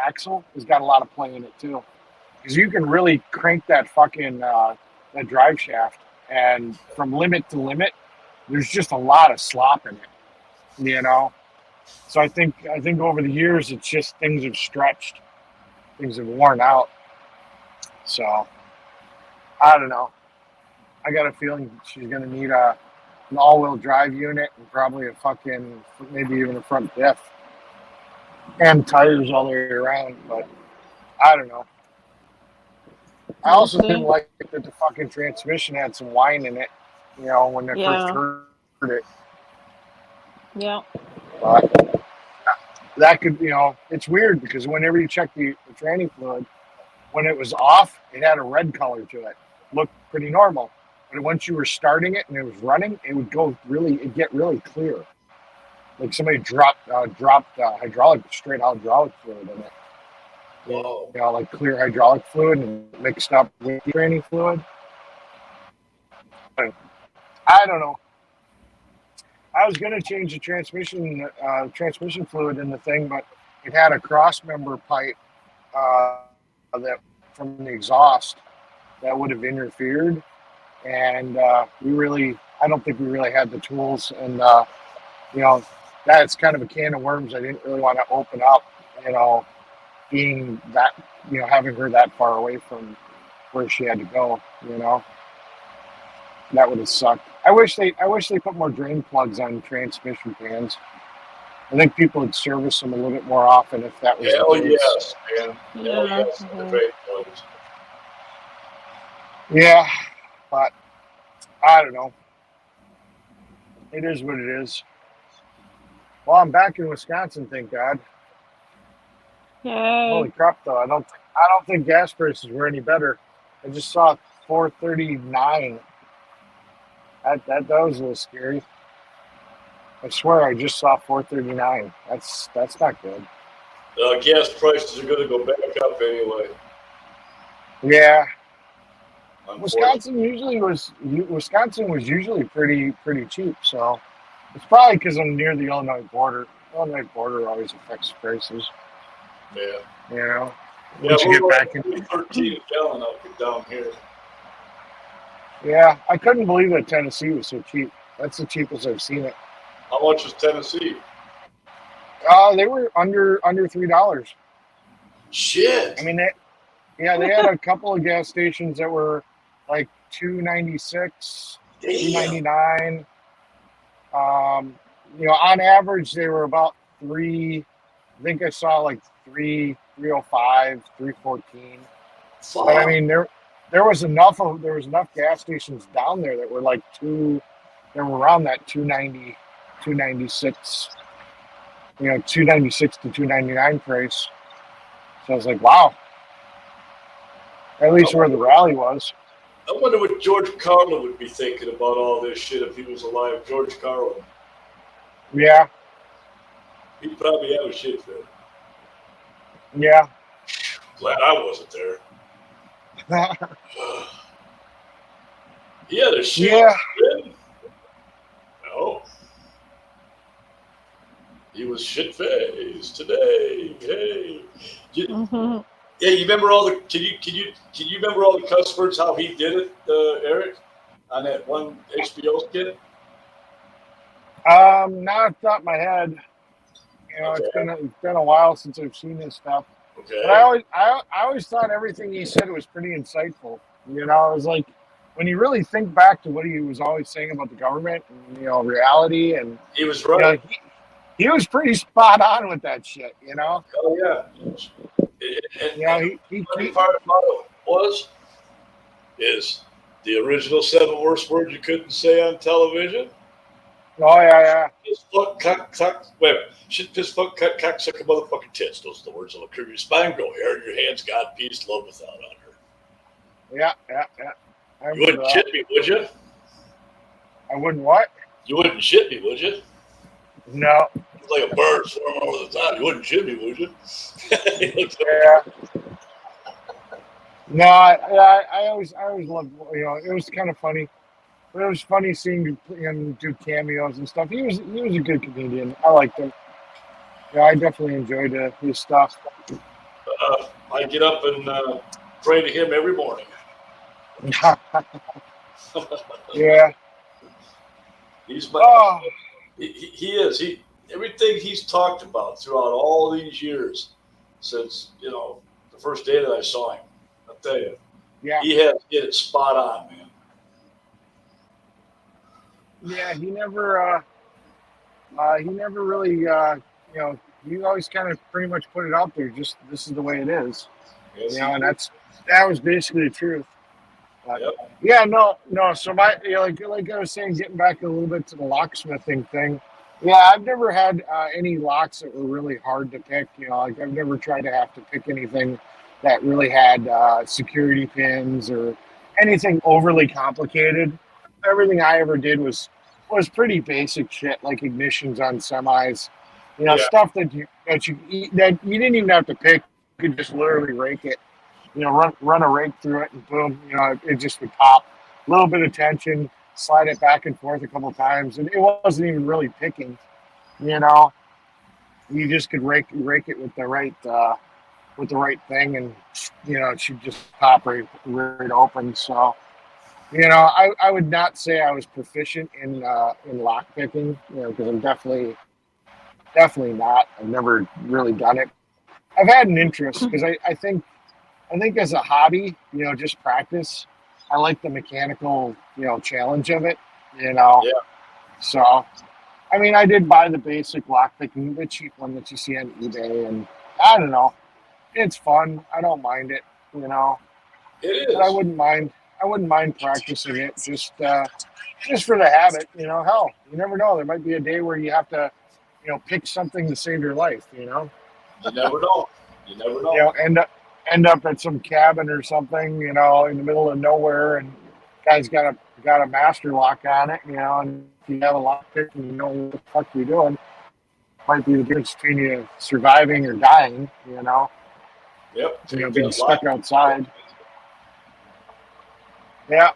axle has got a lot of play in it too, because you can really crank that fucking that drive shaft, and from limit to limit, there's just a lot of slop in it, So I think over the years, it's just things have stretched, things have worn out. So I don't know. I got a feeling she's gonna need an all-wheel drive unit and probably maybe even a front diff and tires all the way around. But I don't know. I also didn't like that the fucking transmission had some whine in it, when I first heard it. Yeah. But that could, it's weird because whenever you check the tranny fluid, when it was off, it had a red color to it. Looked pretty normal. But once you were starting it and it was running, it'd get really clear. Like somebody dropped straight hydraulic fluid in it. Whoa. You know, like clear hydraulic fluid and mixed up with training fluid. I don't know. I was gonna change the transmission fluid in the thing, but it had a cross member pipe that from the exhaust that would have interfered, and I don't think we really had the tools, and you know, that's kind of a can of worms I didn't really want to open up, you know, being that, you know, having her that far away from where she had to go, you know. That would have sucked. I wish they put more drain plugs on transmission pans. I think people would service them a little bit more often if that was Hell the case. yes, man. Hell Yeah. yes. The great plugs. Yeah, but I don't know. It is what it is. Well, I'm back in Wisconsin, thank God. Yay. Holy crap, though! I don't think gas prices were any better. I just saw $4.39. That was a little scary. I swear I just saw $4.39. That's not good. Gas prices are going to go back up anyway. Yeah, Unfortunately. Wisconsin was usually pretty cheap. So it's probably because I'm near the Illinois border. Illinois border always affects prices. Yeah. You know, Yeah, once you we're get back in. 13 a gallon up down here. Yeah, I couldn't believe that Tennessee was so cheap. That's the cheapest I've seen it. How much is Tennessee? They were under $3. Shit. I mean, they had a couple of gas stations that were like $2.96, $2.99. You know, on average they were about $3. I think I saw like $3.05, $3.14. Fuck. But I mean, there was enough gas stations down there that were like they were around that $2.90, $2.96. You know, $2.96 to $2.99 price. So I was like, wow. At least where the rally was. I wonder what George Carlin would be thinking about all this shit if he was alive. George Carlin. Yeah, He'd probably have a shit fit. yeah. Glad I wasn't there. He had a shit Yeah. fit. No. He was shit faced today. Hey. Mhm. Yeah, you remember all the? Can you remember all the cuss words? How he did it, Eric, on that one HBO skit? Not off the top of my head. You know, Okay. it's been a while since I've seen his stuff. Okay. But I always thought everything he said was pretty insightful. You know, it was like when you really think back to what he was always saying about the government and, you know, reality, and He was you know, right. he was pretty spot on with that shit. You know, Oh yeah. And you know, the funny part about it is the original 7 worst words you couldn't say on television. oh yeah. Piss, fuck, cock, wait a minute. Shit, piss, fuck, cock, suck a motherfucking tits. Those are the words that'll curve your spine, grow hair in your hands, God, peace, love without honor. Yeah. I You remember wouldn't that. shit me, would you? I wouldn't what? You wouldn't shit me, would you? No. Like a bird swarming over the top. You wouldn't shit me, would you? Yeah. No, I always loved, you know, it was kind of funny. But it was funny seeing him do cameos and stuff. He was a good comedian. I liked him. Yeah, I definitely enjoyed his stuff. I get up and pray to him every morning. Yeah. He's my, Oh, he is. Everything he's talked about throughout all these years since, you know, the first day that I saw him, I'll tell you, yeah. he has hit it spot on, man. Yeah, he never really, you know, he always kind of pretty much put it out there. Just this is the way it is, Yes, you know, he and did. that was basically the truth. Yep. Yeah, no. So my, you know, like I was saying, getting back a little bit to the locksmithing thing. Yeah, I've never had any locks that were really hard to pick. You know, like I've never tried to have to pick anything that really had security pins or, anything overly complicated. Everything I ever did was pretty basic shit, like ignitions on semis, Yeah. stuff that you that you didn't even have to pick. You could just literally rake it, run a rake through it, and boom, it just would pop. A little bit of tension, slide it back and forth a couple times, and it wasn't even really picking. You just could rake it with the right thing, and it should just pop right open. So I would not say I was proficient in lock picking, because I'm definitely not. I've never really done it. I've had an interest because I think as a hobby, just practice. I like the mechanical, challenge of it, Yeah. So, I mean, I did buy the basic lock picking, the cheap one that you see on eBay, and I don't know, it's fun. I don't mind it, It is. but I wouldn't mind practicing it just for the habit, Hell, you never know. There might be a day where you have to, pick something to save your life, You never know. You never know. End up at some cabin or something, in the middle of nowhere, and guy's got a master lock on it, and if you have a lock pick and you know what the fuck you're doing, might be the difference between you surviving or dying, Yep. being stuck outside. Yeah.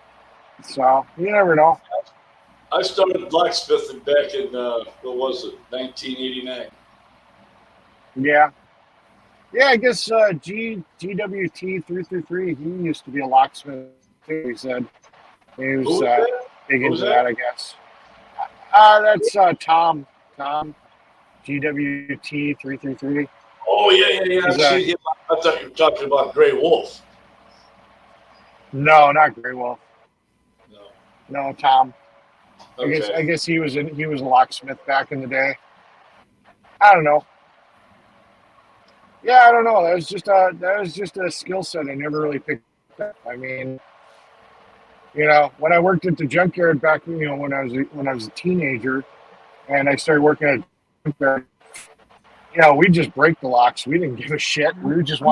So you never know. I started locksmithing back in, 1989. Yeah. Yeah, I guess GWT 333, he used to be a locksmith too, he said. He was Who was that? big Who into was that, that? I guess. That's Tom. GWT 333. Oh, yeah. He's, I see him. I thought you were talking about Gray Wolf. No, not Grey Wolf. No, Tom. Okay. I guess he was a locksmith back in the day. I don't know. Yeah, I don't know. That was just a skill set I never really picked up. I mean, when I worked at the junkyard back, when I was a teenager, and I started working at a junkyard, we just break the locks. We didn't give a shit. We just we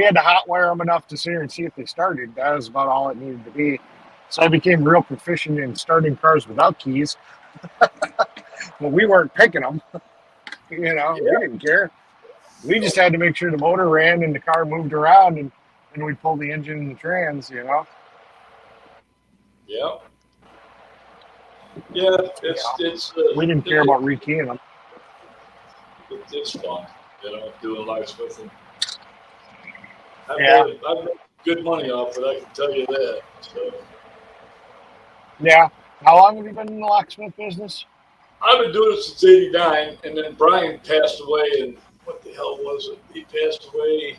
had to hot wire them enough to sit here and see if they started. That was about all it needed to be. So I became real proficient in starting cars without keys. But we weren't picking them. We didn't care. We just had to make sure the motor ran and the car moved around, and we pulled the engine and the trans, Yeah. Yeah, it's. We didn't care about rekeying them. It's fun, doing locksmithing. I've made good money off it, I can tell you that. So. Yeah. How long have you been in the locksmith business? I've been doing it since '89, and then Brian passed away, and what the hell was it? He passed away,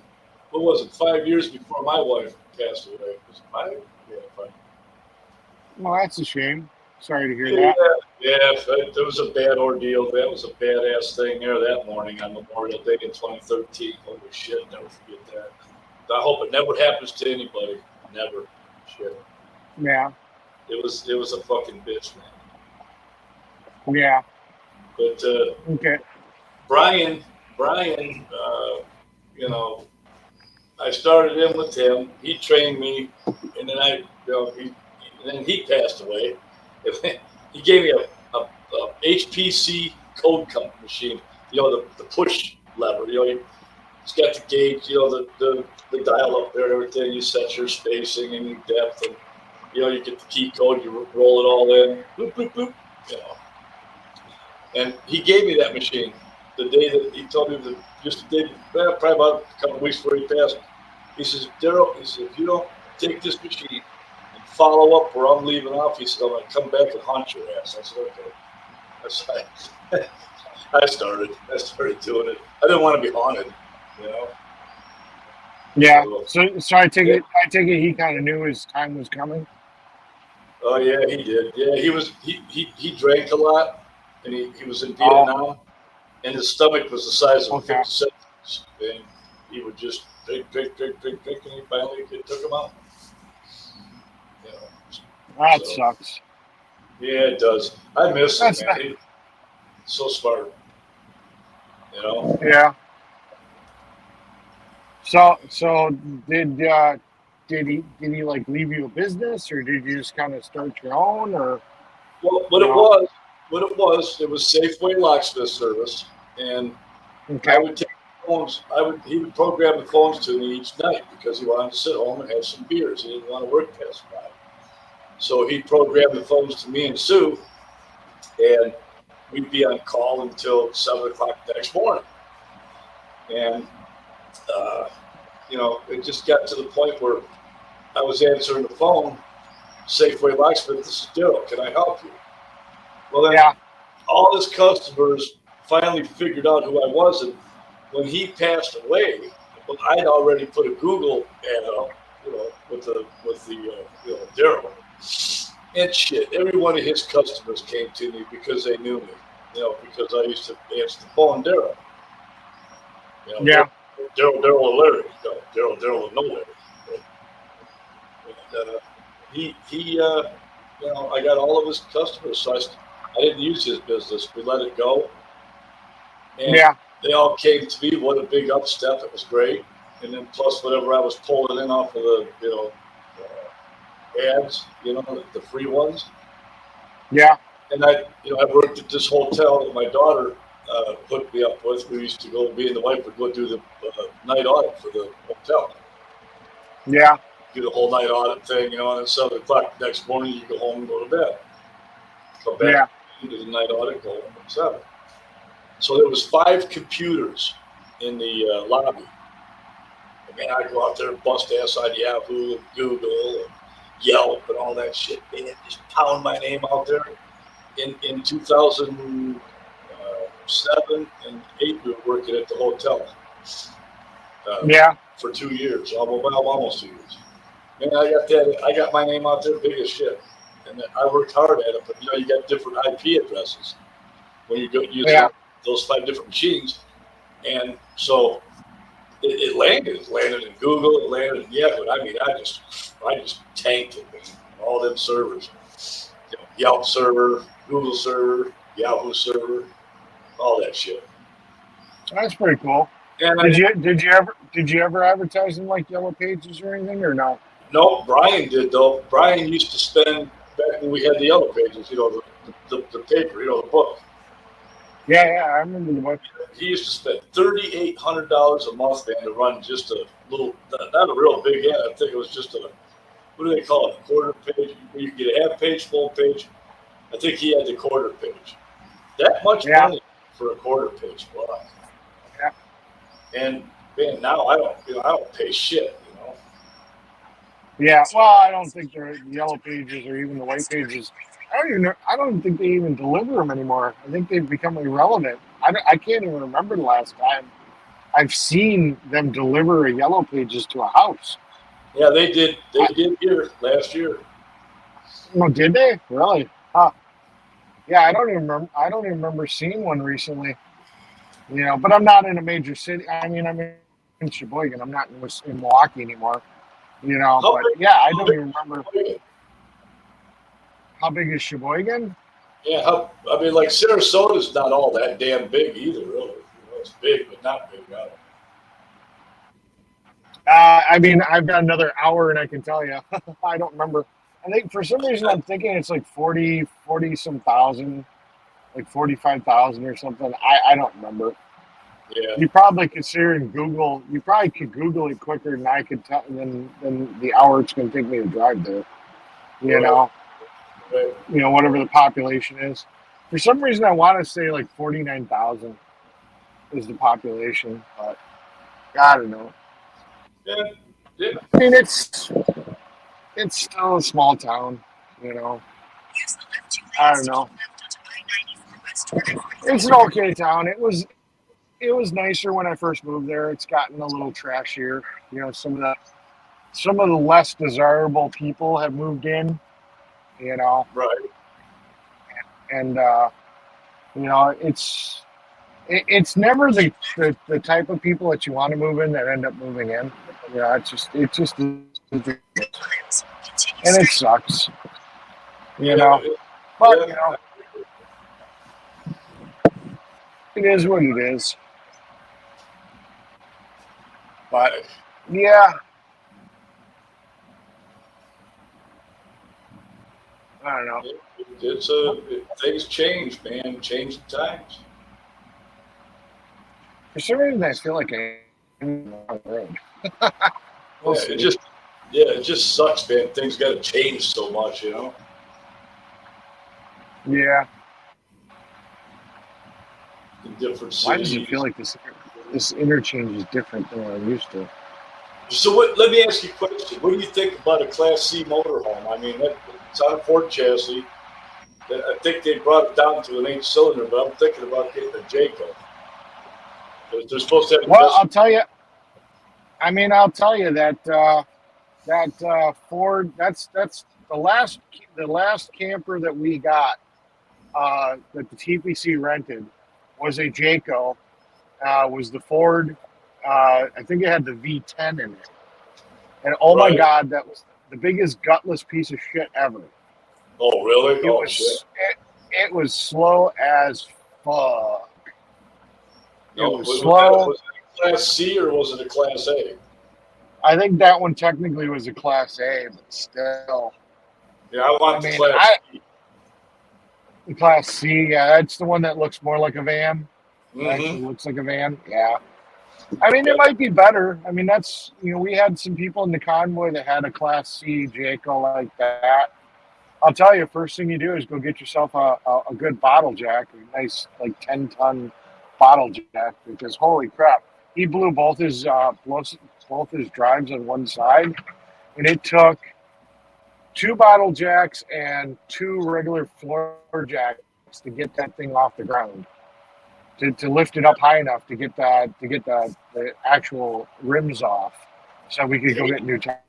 5 years before my wife passed away. Was it 5? Yeah, 5. Well, that's a shame. Sorry to hear Yeah, that. it was a bad ordeal. That was a badass thing there that morning on Memorial Day in 2013. Holy shit, never forget that. I hope it never happens to anybody. Never. Shit. Yeah. It was a fucking bitch, man. Yeah. But Okay. Brian, I started in with him. He trained me, and then he passed away. He gave me a HPC code machine. The push lever. It's got the gauge. The dial up there, everything. You set your spacing and your depth, and you get the key code. You roll it all in. Boop boop boop. And he gave me that machine the day that he told me probably about a couple of weeks before he passed. He says, Daryl, if you don't take this machine and follow up where I'm leaving off, he said, I'm going to come back and haunt your ass. I said, okay. I started doing it. I didn't want to be haunted, Yeah. So I take it he kind of knew his time was coming. Oh yeah, he did. Yeah, he drank a lot. And he was in Vietnam, and his stomach was the size of 50 cents. And he would just drink, and he finally took him out. That sucks. Yeah, it does. I miss him, man. He's so smart. Yeah. So did did he like leave you a business, or did you just kind of start your own, or Well, no? it was Safeway Locksmith service, and I Okay. would take the phones. He would program the phones to me each night because he wanted to sit home and have some beers. He didn't want to work past 5. So he'd program the phones to me and Sue, and we'd be on call until 7 o'clock the next morning. And it just got to the point where I was answering the phone, Safeway Locksmith, this is Daryl, can I help you? Well, then Yeah. all his customers finally figured out who I was, and when he passed away, I'd already put a Google ad up, with the Daryl, and shit. Every one of his customers came to me because they knew me, because I used to answer the phone, Daryl. Yeah. Daryl and Larry, Daryl and no Larry. And, I got all of his customers, so I didn't use his business. We let it go, and Yeah. they all came to me. What a big upstep! It was great, and then plus whatever I was pulling in off of the ads, the free ones. Yeah. And I worked at this hotel that my daughter hooked me up with. We used to go, me and the wife would go do the night audit for the hotel. Yeah. Do the whole night audit thing, and at 7 o'clock the next morning, you go home and go to bed. Come back, do the night audit, go home at 7. So there was 5 computers in the lobby. And man, I'd go out there and bust ass on Yahoo and Google and Yelp and all that shit, man, just pound my name out there. In 2007 and 8, we were working at the hotel for 2 years, almost 2 years. Man, I got my name out there big as shit, and I worked hard at it. But you got different IP addresses when you go use those 5 different machines, and so it landed. It landed in Google. It landed in Yahoo. I mean, I just tanked it, man. All them servers, Yelp server, Google server, Yahoo server, all that shit. That's pretty cool. And Did you ever advertise in like Yellow Pages or anything, or no? No, Brian did though. Brian used to spend, back when we had the Yellow Pages, the paper, the book. Yeah, I remember the book. He used to spend $3,800 a month, man, to run just a little, not a real big ad. I think it was just what do they call it? A quarter page. You get a half page, full page. I think he had the quarter page. That much money for a quarter page block. Yeah. And man, now I don't pay shit. Yeah, well, I don't think the Yellow Pages or even the White Pages. I don't think they even deliver them anymore. I think they've become irrelevant. I can't even remember the last time I've seen them deliver a Yellow Pages to a house. Yeah, they did. They did here last year. No, did they? Really? Huh. Yeah, I don't even remember seeing one recently. But I'm not in a major city. I mean, I'm in Sheboygan. I'm not in Milwaukee anymore. But yeah, I don't even remember. How big is Sheboygan? Yeah, like Sarasota's not all that damn big either, really. It's big, but not big. I mean, I've got another hour, and I can tell you, I don't remember. I think for some reason I'm thinking it's like 40 some thousand, like 45,000 or something. I don't remember. Yeah. You probably could sit here and Google. You probably could Google it quicker than I could tell than the hour it's going to take me to drive there. Right. Whatever the population is. For some reason, I want to say like 49,000 is the population, but I don't know. Yeah. I mean, it's still a small town, I don't know. It's an okay town. It was nicer when I first moved there. It's gotten a little trashier. Some of the less desirable people have moved in. Right. And it's never the type of people that you want to move in that end up moving in. It just and it sucks. But it is what it is. But yeah, I don't know. Things change, man. Change times. For some reason, I feel like I'm on the wrong road. We'll see. It just sucks, man. Things got to change so much, you know. Yeah. In different cities. Why does it feel like this interchange is different than what I'm used to? So let me ask you a question. What do you think about a Class C motorhome? I mean, it's on a Ford chassis. I think they brought it down to an 8-cylinder, but I'm thinking about getting a Jayco. They're supposed to have. Well, I'll tell you. I mean, I'll tell you that Ford. That's the last camper that we got that the TPC rented was a Jayco. Was the Ford? I think it had the V10 in it, and oh my God, that was the biggest gutless piece of shit ever. Oh really? It was slow as fuck. No, it was slow. Was it a Class C or was it a Class A? I think that one technically was a Class A, but still. Yeah, I want the Class C. The Class C, yeah, that's the one that looks more like a van. Mm-hmm. Actually looks like a van, yeah. I mean, it might be better. I mean, that's, we had some people in the convoy that had a Class C Jayco like that. I'll tell you, first thing you do is go get yourself a good bottle jack, a nice, like, 10-ton bottle jack, because holy crap, he blew both his drives on one side, and it took 2 bottle jacks and 2 regular floor jacks to get that thing off the ground. To lift it up high enough to get the actual rims off, so we could go get new tires.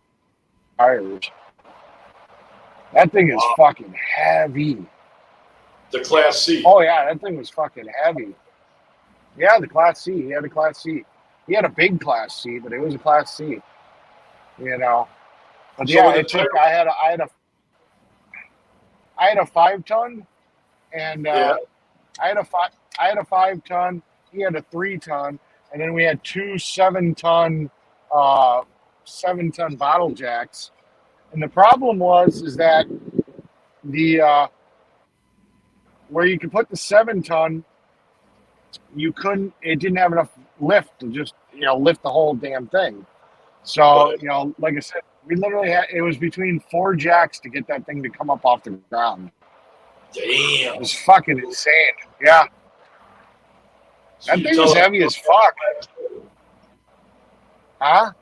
That thing is fucking heavy. The Class C. Oh yeah, that thing was fucking heavy. Yeah, the Class C. He had a Class C. He had a big Class C, but it was a Class C. But so yeah, it took. I had a 5-ton, and I had a 5-ton. He had a 3-ton, and then we had 2 7-ton bottle jacks. And the problem is that the where you could put the 7-ton, you couldn't. It didn't have enough lift to just lift the whole damn thing. So like I said, we literally had. It was between 4 jacks to get that thing to come up off the ground. Damn. It was fucking insane. Yeah. That thing is heavy as fuck. Huh?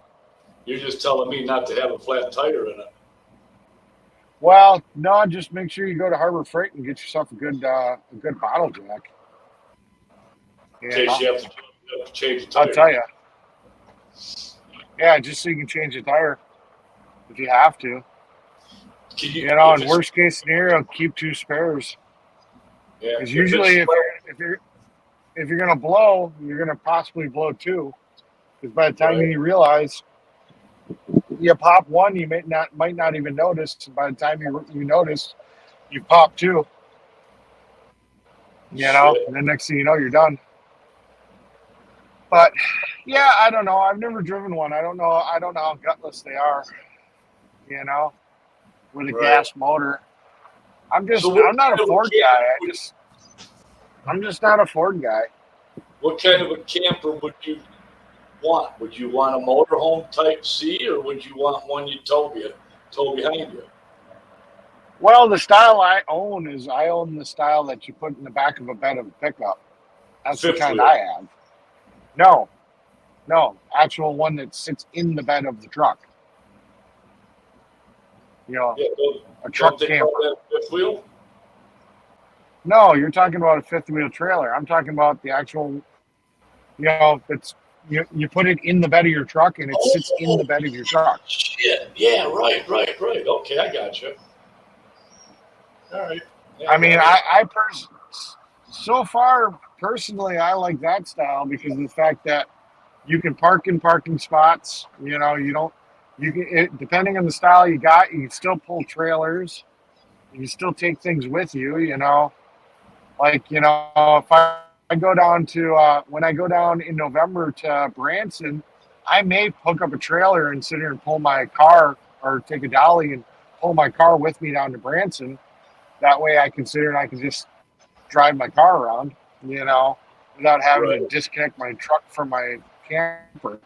You're just telling me not to have a flat tire in it. Well, no, just make sure you go to Harbor Freight and get yourself a good bottle jack. In case you have to change the tire. I'll tell you. Yeah, just so you can change the tire if you have to. In worst case scenario, keep 2 spares. Yeah. Because usually, if you're gonna blow, you're gonna possibly blow 2. Because by the time you realize you pop 1, you might not even notice. By the time you notice, you pop 2. And then next thing you know, you're done. But yeah, I don't know. I've never driven one. I don't know how gutless they are. With a gas motor. I'm not a Ford guy. I'm just not a Ford guy. What kind of a camper would you want? Would you want a motorhome type C, or would you want one you tow behind you? Well, the style I own the style that you put in the back of a bed of a pickup. That's the kind I have. No, actual one that sits in the bed of the truck. A truck camper. Fifth wheel? No, you're talking about a 5th wheel trailer. I'm talking about the actual, it's you put it in the bed of your truck and it sits in the bed of your truck. Shit. Yeah, right. Okay, I got you. All right. Yeah, I mean, so far personally, I like that style because of the fact that you can park in parking spots. Depending on the style you got, you can still pull trailers. You can still take things with you, Like, if I go down to, when I go down in November to Branson, I may hook up a trailer and sit here and pull my car or take a dolly and pull my car with me down to Branson That way I consider I can just drive my car around, you know, without having to disconnect my truck from my camper.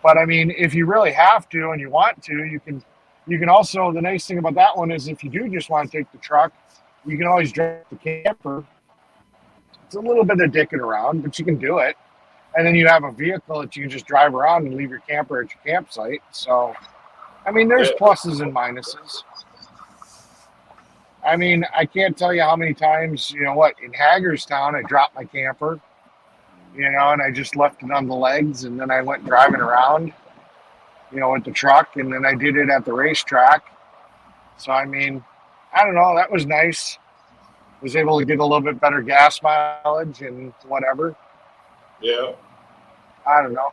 But I mean, if you really have to and you want to, you can. You can also, the nice thing about that one is if you do just want to take the truck, you can always drive the camper. It's a little bit of dicking around, but you can do it. And then you have a vehicle that you can just drive around and leave your camper at your campsite. So, I mean, there's pluses and minuses. I mean, I can't tell you how many times, you know what, in Hagerstown, I dropped my camper, you know, and I just left it on the legs, and then I went driving around, you know, with the truck, and then I did it at the racetrack. So, I mean, I don't know, that was nice. Was able to get a little bit better gas mileage and whatever. Yeah. I don't know.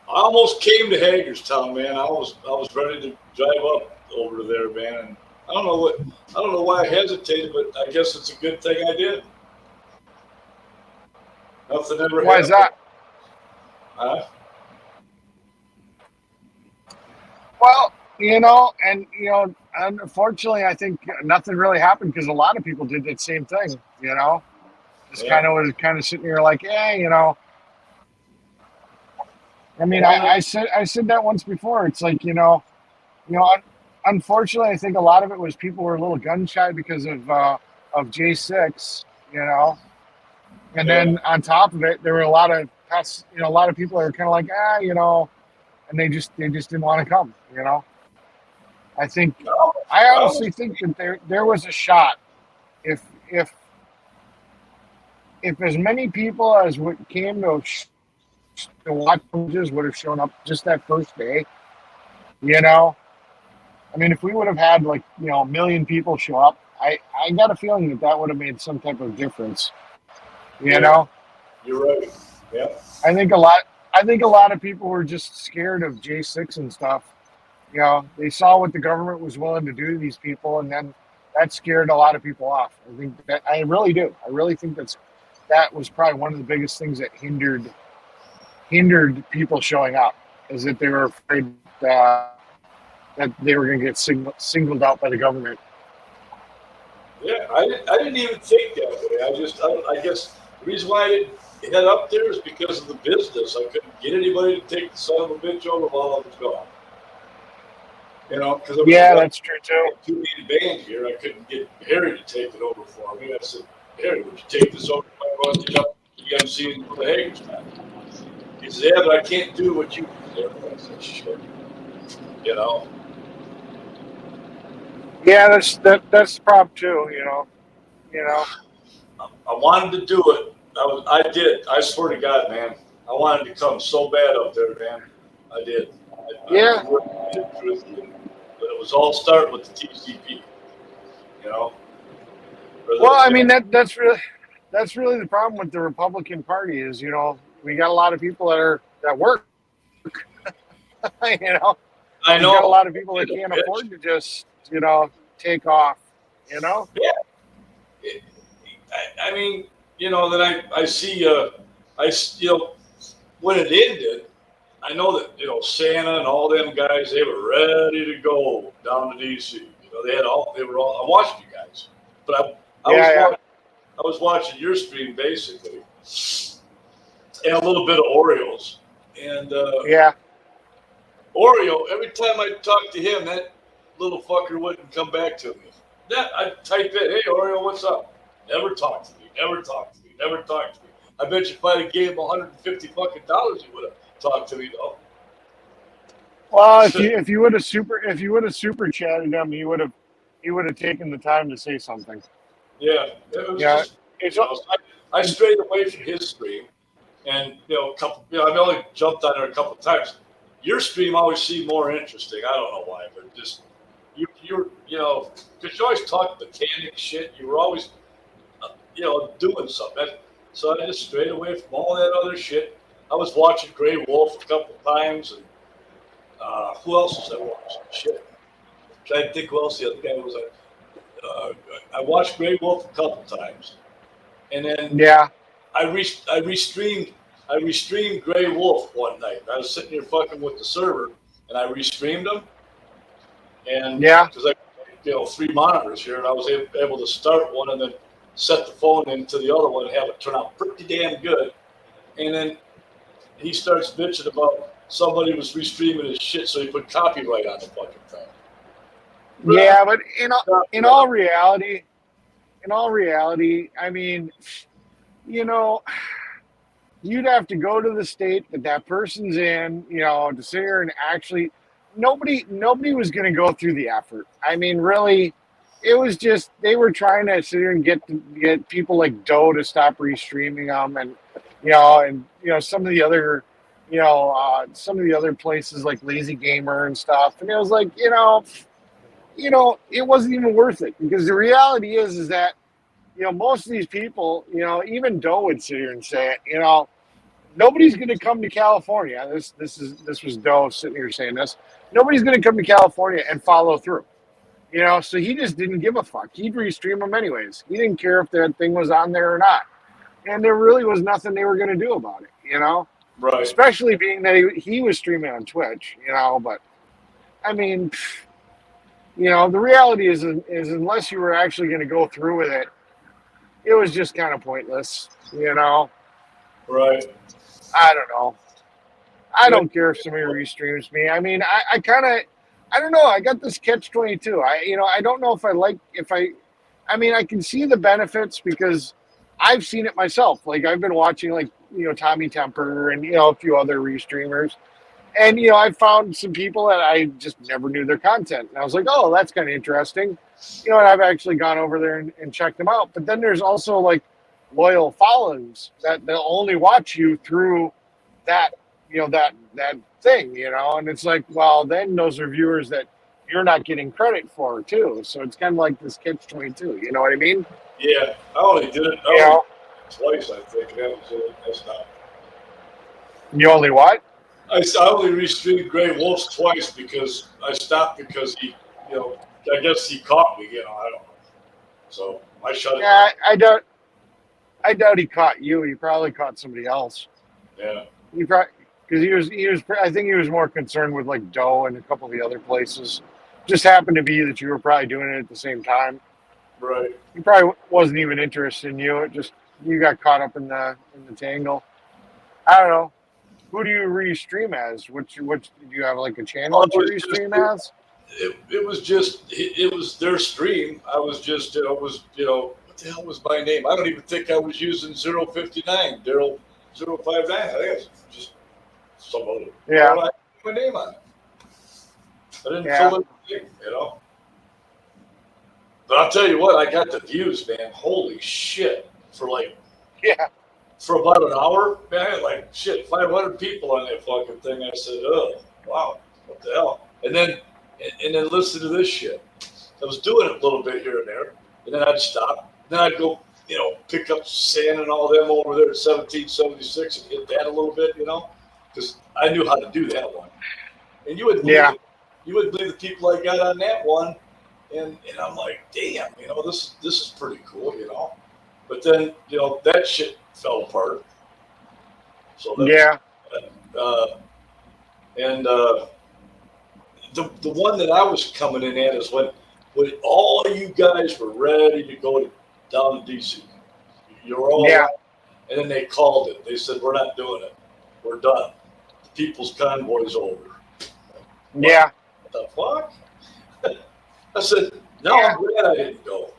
I almost came to Hagerstown, man. I was ready to drive up over there, man. And I don't know why I hesitated, but I guess it's a good thing I did. Nothing ever happened. Why is that? Huh? Well, you know, and you know, unfortunately, I think nothing really happened because a lot of people did that same thing. You know, just kind of sitting here like, yeah, you know. I mean, I said that once before. It's like, you know, unfortunately, I think a lot of it was people were a little gun shy because of J6, you know, and then on top of it, there were a lot of people that were kind of like, you know, and they just didn't want to come, you know. I honestly think that there was a shot if as many people as what came to watch images would have shown up just that first day, you know. I mean, if we would have had like, you know, 1 million people show up, I got a feeling that would have made some type of difference, you know. You're right. Yeah. I think a lot of people were just scared of J6 and stuff. You know, they saw what the government was willing to do to these people, and then that scared a lot of people off. I really do. I really think that was probably one of the biggest things that hindered people showing up, is that they were afraid that they were going to get singled out by the government. Yeah, I didn't even think that way. I guess the reason why I didn't head up there is because of the business. I couldn't get anybody to take the son of a bitch over while I was gone. You know, because that's true too. Too many bands here. I couldn't get Harry to take it over for me. I said, Harry, would you take this over if I brought you up? You got to see it for the Hagerstown. He said, yeah, but I can't do what you do. I said, shit. You know. Yeah, that's the problem too. You know. I wanted to do it. I did. I swear to God, man. I wanted to come so bad up there, man. I did. Yeah. But it was all starting with the TCP. You know. Well, I mean that's really the problem with the Republican Party is, you know, we got a lot of people that work. You know. I know. We got a lot of people that can't afford to just, you know, take off. You know. Yeah. I mean, you know, then I see, you know, when it ended, I know that, you know, Santa and all them guys, they were ready to go down to DC. You know, they were all, I watched you guys, but I was watching your stream basically, and a little bit of Orioles, and Oreo. Every time I talked to him, that little fucker wouldn't come back to me. I'd type in, hey Oreo, what's up? Never talked to me. Never talked to me. Never talked to me. I bet you if I'd have gave him $150 fucking, he would have talked to me though. Well, if you would have super chatted him, he would have taken the time to say something. Yeah, I strayed away from his stream, and I've only jumped on there a couple of times. Your stream always seemed more interesting. I don't know why, but just you're because you always talk mechanic shit. You were always doing something. So I just strayed away from all that other shit. I was watching Grey Wolf a couple of times, and who else was I watching? Shit, I'm trying to think who else the other guy was. I watched Grey Wolf a couple of times, and then I restreamed Grey Wolf one night. I was sitting here fucking with the server, and I restreamed them, and because 3 monitors here, and I was able to start one and then set the phone into the other one and have it turn out pretty damn good. And then he starts bitching about somebody was restreaming his shit, so he put copyright on the fucking thing. Yeah, but in all reality, I mean, you'd have to go to the state that person's in, to sit here and actually, nobody was going to go through the effort. I mean, really, it was just, they were trying to sit here and get people like Doe to stop restreaming them, and some of the other, some of the other places like Lazy Gamer and stuff. And it was like, it wasn't even worth it, because the reality is that, most of these people, even Doe would sit here and say it, nobody's going to come to California. This was Doe sitting here saying this. Nobody's going to come to California and follow through. So he just didn't give a fuck. He'd restream them anyways. He didn't care if that thing was on there or not. And there really was nothing they were going to do about it, Right. Especially being that he was streaming on Twitch, but I mean, the reality is unless you were actually going to go through with it, it was just kind of pointless, Right. I don't know. I don't care if somebody restreams me. I mean, I don't know. I got this catch-22. I don't know I mean, I can see the benefits because I've seen it myself. Like, I've been watching, Tommy Temper and, a few other restreamers. And, I found some people that I just never knew their content. And I was like, oh, that's kind of interesting. And I've actually gone over there and checked them out. But then there's also, loyal followers that they'll only watch you through that, that thing, and it's like, well, then those are viewers that you're not getting credit for too. So it's kind of like this catch-22, you know what I mean? Yeah, I only did it twice, I think. That was it. That's not. You only what? I only restreamed Grey Wolves twice because I stopped because he, I guess he caught me, I don't know. So I shut it down. I doubt he caught you. He probably caught somebody else. Yeah. He probably, because he was. I think he was more concerned with Doe and a couple of the other places. Just happened to be that you were probably doing it at the same time. Right. He probably wasn't even interested in you. It just, you got caught up in the tangle. I don't know. Who do you restream as? Which do you have a channel to restream as? It was their stream. I was just, what the hell was my name? I don't even think I was using 059, Daryl 059. I think it's just some other. Yeah. I put my name on it. I didn't fill it in, But I'll tell you what, I got the views, man. Holy shit. For about an hour, man, I had 500 people on that fucking thing. I said, oh, wow, what the hell? And then listen to this shit. I was doing it a little bit here and there, and then I'd stop. Then I'd go, pick up San and all them over there at 1776 and hit that a little bit, because I knew how to do that one. And you would believe the people I got on that one, and I'm like, damn, this is pretty cool, But then, that shit fell apart. So the one that I was coming in at is when all you guys were ready to go down to DC. You were all right. And then they called it. They said, we're not doing it. We're done. The People's Convoy's over. Yeah. What the fuck? I said, no, I'm glad I didn't go,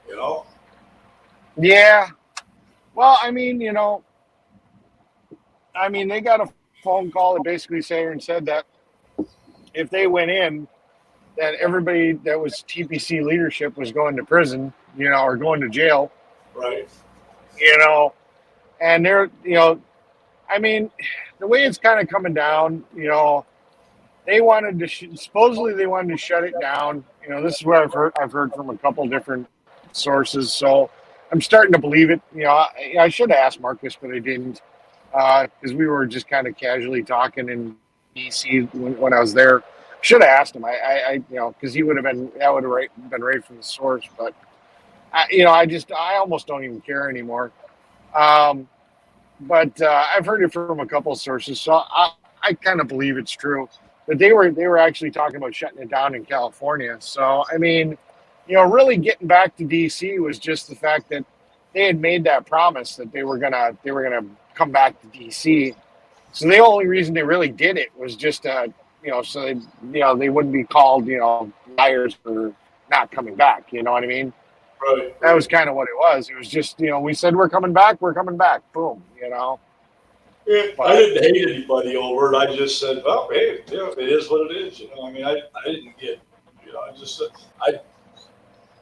Yeah. Well, I mean, they got a phone call that basically said that if they went in, that everybody that was TPC leadership was going to prison, or going to jail. Right. And they're, the way it's kind of coming down, they wanted to, supposedly they wanted to shut it down. This is what I've heard from a couple different sources. So I'm starting to believe it. I should have asked Marcus, but I didn't, because we were just kind of casually talking in DC when I was there. Should have asked him. Because he would have been right from the source. But I almost don't even care anymore. But I've heard it from a couple of sources, so I kind of believe it's true. But they were actually talking about shutting it down in California. So really getting back to DC was just the fact that they had made that promise that they were gonna come back to DC. So the only reason they really did it was just so they wouldn't be called liars for not coming back. You know what I mean? Right. That was kind of what it was. It was just we said we're coming back. Boom. Yeah, I didn't hate anybody over it. I just said, well, hey, it is what it is. I mean, I didn't get, I just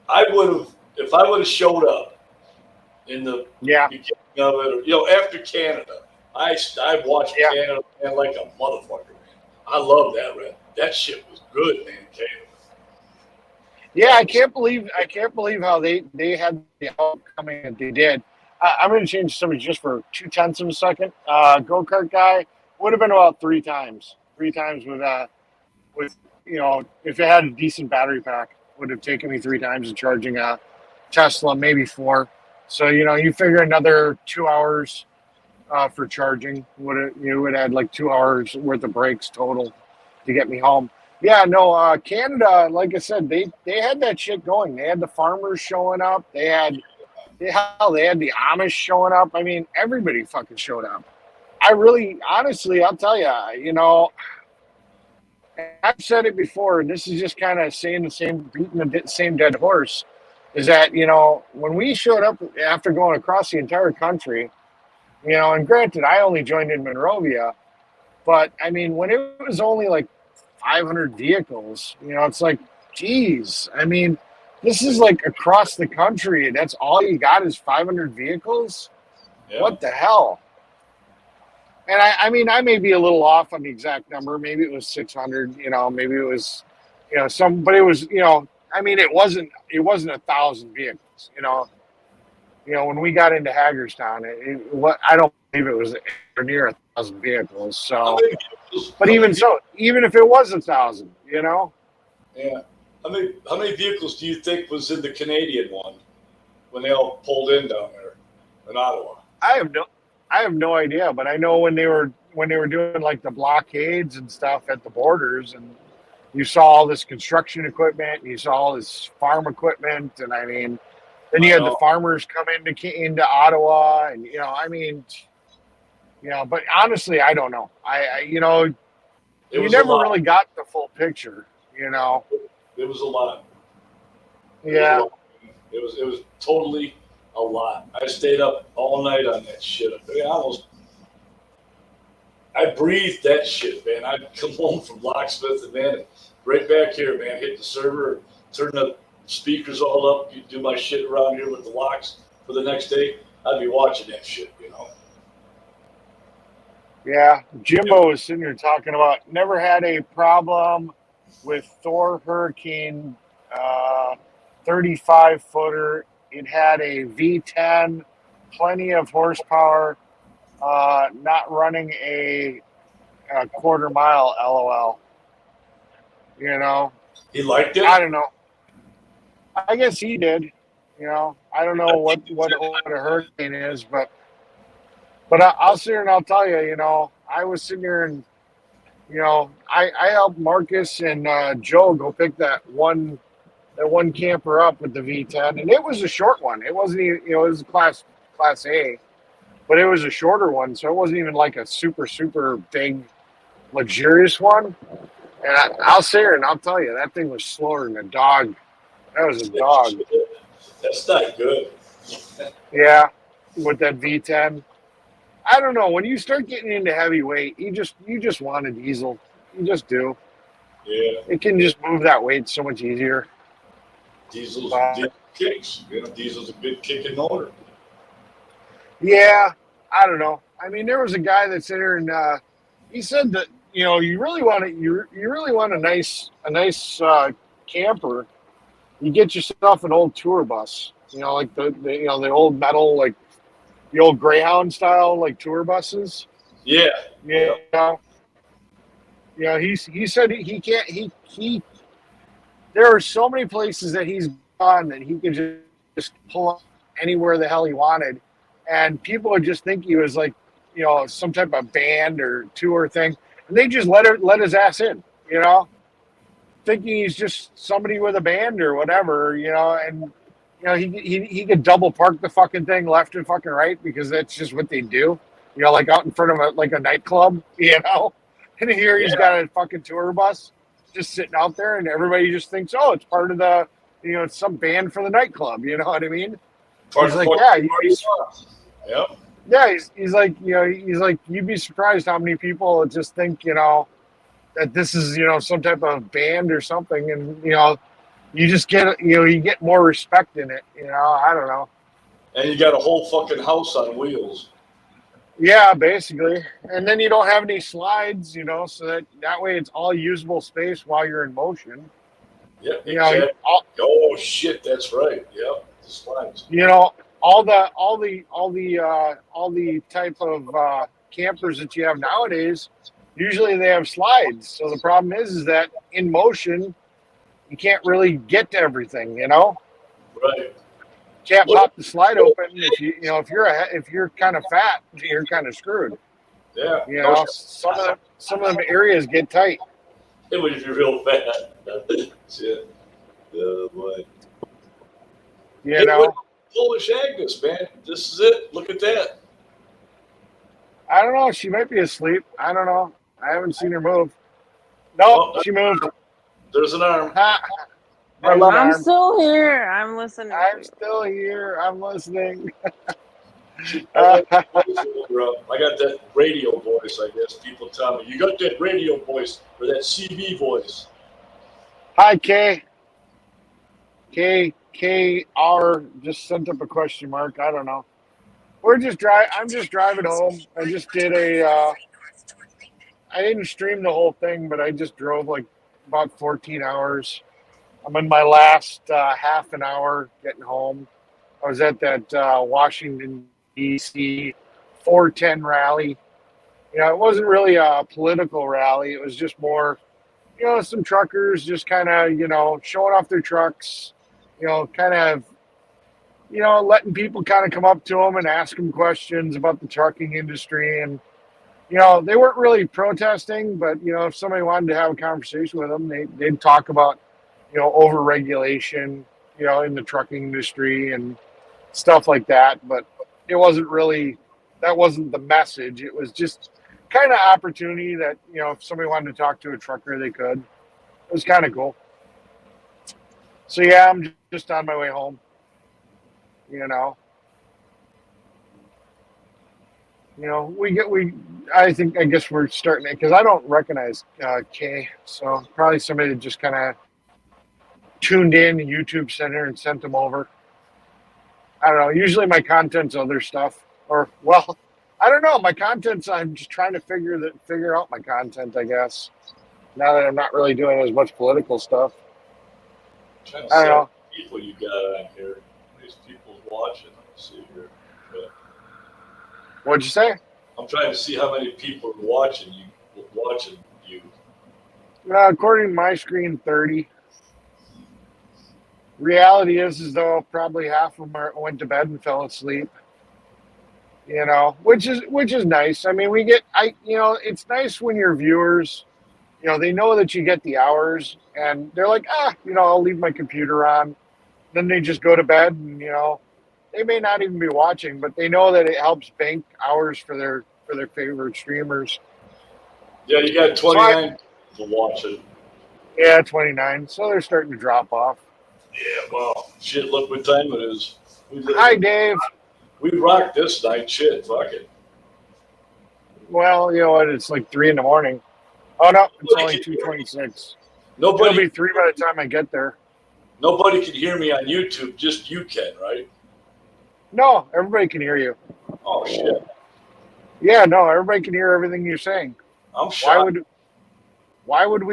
I would have, if I would have showed up in the beginning of it, or, after Canada, I watched Canada, man, like a motherfucker, man. I love that, man. That shit was good, man, Canada. Yeah, I can't believe how they had the outcoming that they did. I'm going to change somebody just for 0.2 of a second. Go-kart guy would have been about 3 times. 3 times with if it had a decent battery pack, would have taken me 3 times of charging a Tesla, maybe 4. So you figure another 2 hours for charging would have had like 2 hours worth of breaks total to get me home. Yeah, no, Canada, like I said, they had that shit going. They had the farmers showing up. They had the Amish showing up. I mean, everybody fucking showed up. I really, honestly, I'll tell you, I've said it before, and this is just kind of beating the same dead horse, is that, when we showed up after going across the entire country, and granted, I only joined in Monrovia, but I mean, when it was only like 500 vehicles, it's like, geez, I mean, this is like across the country. That's all you got is 500 vehicles? Yeah. What the hell? And I mean, I may be a little off on the exact number. Maybe it was 600, maybe it was, but it was, I mean, it wasn't 1,000 vehicles, when we got into Hagerstown, I don't believe it was near 1,000 vehicles. So, but even so, even if it was 1,000, Yeah. How many vehicles do you think was in the Canadian one when they all pulled in down there in Ottawa? I have no idea, but I know when they were doing like the blockades and stuff at the borders, and you saw all this construction equipment, and you saw all this farm equipment, and I mean, then you had the farmers come into Ottawa, and I mean, but honestly, I don't know. You never really got the full picture. It was a lot. Yeah. It was totally a lot. I stayed up all night on that shit. I breathed that shit, man. I'd come home from Locksmith and man, right back here, man, hit the server, turn the speakers all up, you do my shit around here with the locks for the next day. I'd be watching that shit, Yeah, Jimbo was sitting here talking about never had a problem with Thor Hurricane 35-footer. It had a V10, plenty of horsepower, not running a quarter mile, LOL. He liked it? I don't know. I guess he did. I don't know what a hurricane is, but I'll sit here and I'll tell you, I was sitting here and, I helped Marcus and Joe go pick that one camper up with the V10, and it was a short one. It wasn't even, it was class A, but it was a shorter one, so it wasn't even like a super big, luxurious one. And I'll sit here and I'll tell you, that thing was slower than a dog. That was a dog. That's not good. Yeah, with that V10. I don't know. When you start getting into heavyweight, you just want a diesel. You just do. Yeah. It can just move that weight so much easier. Diesel's kicks. Diesel's a good kicking motor. Yeah, I don't know. I mean, there was a guy that's in here, and he said that you really want a nice camper. You get yourself an old tour bus. Like the old metal, like the old Greyhound style, like tour buses. Yeah. Yeah. He said he can't. There are so many places that he's gone that he can just pull up anywhere the hell he wanted, and people would just think he was like, some type of band or tour thing, and they just let his ass in, thinking he's just somebody with a band or whatever, and he could double park the fucking thing left and fucking right because that's just what they do, like out in front of a nightclub, and here he's got a fucking tour bus just sitting out there, and everybody just thinks, oh, it's part of the, it's some band for the nightclub, you know what I mean? He's like, Yep. Yeah, he's like, you'd be surprised how many people just think, that this is, some type of band or something, and you just get, you get more respect in it, I don't know. And you got a whole fucking house on wheels. Yeah, basically. And then you don't have any slides, so that way it's all usable space while you're in motion. Yeah, exactly. Oh shit, that's right. Yep, the slides. All the type of campers that you have nowadays, usually they have slides. So the problem is that in motion, you can't really get to everything, Right. Can't pop the slide open if you're kind of fat, you're kind of screwed. Yeah. Some of them areas get tight. It was real fat. Shit. Oh boy. Polish Agnes, man. This is it. Look at that. I don't know. She might be asleep. I don't know. I haven't seen her move. No, she moved. There's an arm. I'm still here. I'm listening. I'm still here. I'm listening. I got that radio voice, I guess. People tell me, you got that radio voice or that CB voice. Hi, Kay. KR just sent up a question mark. I don't know. I'm just driving home. I just did I didn't stream the whole thing, but I just drove like about 14 hours. I'm in my last half an hour getting home. I was at that Washington, D.C. 410 rally. It wasn't really a political rally. It was just more, some truckers just kind of, showing off their trucks, kind of, letting people kind of come up to them and ask them questions about the trucking industry. And, they weren't really protesting, but, if somebody wanted to have a conversation with them, they'd talk about, over-regulation, in the trucking industry and stuff like that. But it wasn't really, that wasn't the message. It was just kind of opportunity that, if somebody wanted to talk to a trucker, they could. It was kind of cool. So, yeah, I'm just on my way home, I guess we're starting it because I don't recognize Kay. So probably somebody that just kind of tuned in and YouTube Center and sent them over. I don't know. Usually my content's other stuff, or I don't know. My content's, I'm just trying to figure out my content, I guess. Now that I'm not really doing as much political stuff. I don't know. People you got on here. These people's watching. Let's see here. Yeah. What'd you say? I'm trying to see how many people are watching you. According to my screen, 30. Reality is though probably half of them went to bed and fell asleep. Which is nice. I mean, it's nice when your viewers, they know that you get the hours and they're like, I'll leave my computer on. Then they just go to bed and, they may not even be watching, but they know that it helps bank hours for their favorite streamers. Yeah, you got 29 people watching. Yeah, 29. So they're starting to drop off. Yeah, well, shit, look what time it is. Hi, Dave. We rocked this night. Shit, fuck it. Well, you know what? It's like 3 a.m. Oh, no, it's only 2:26. It'll be 3 by the time I get there. Nobody can hear me on YouTube. Just you can, right? No, everybody can hear you. Oh, shit. Yeah, no, everybody can hear everything you're saying. I'm shocked. Why would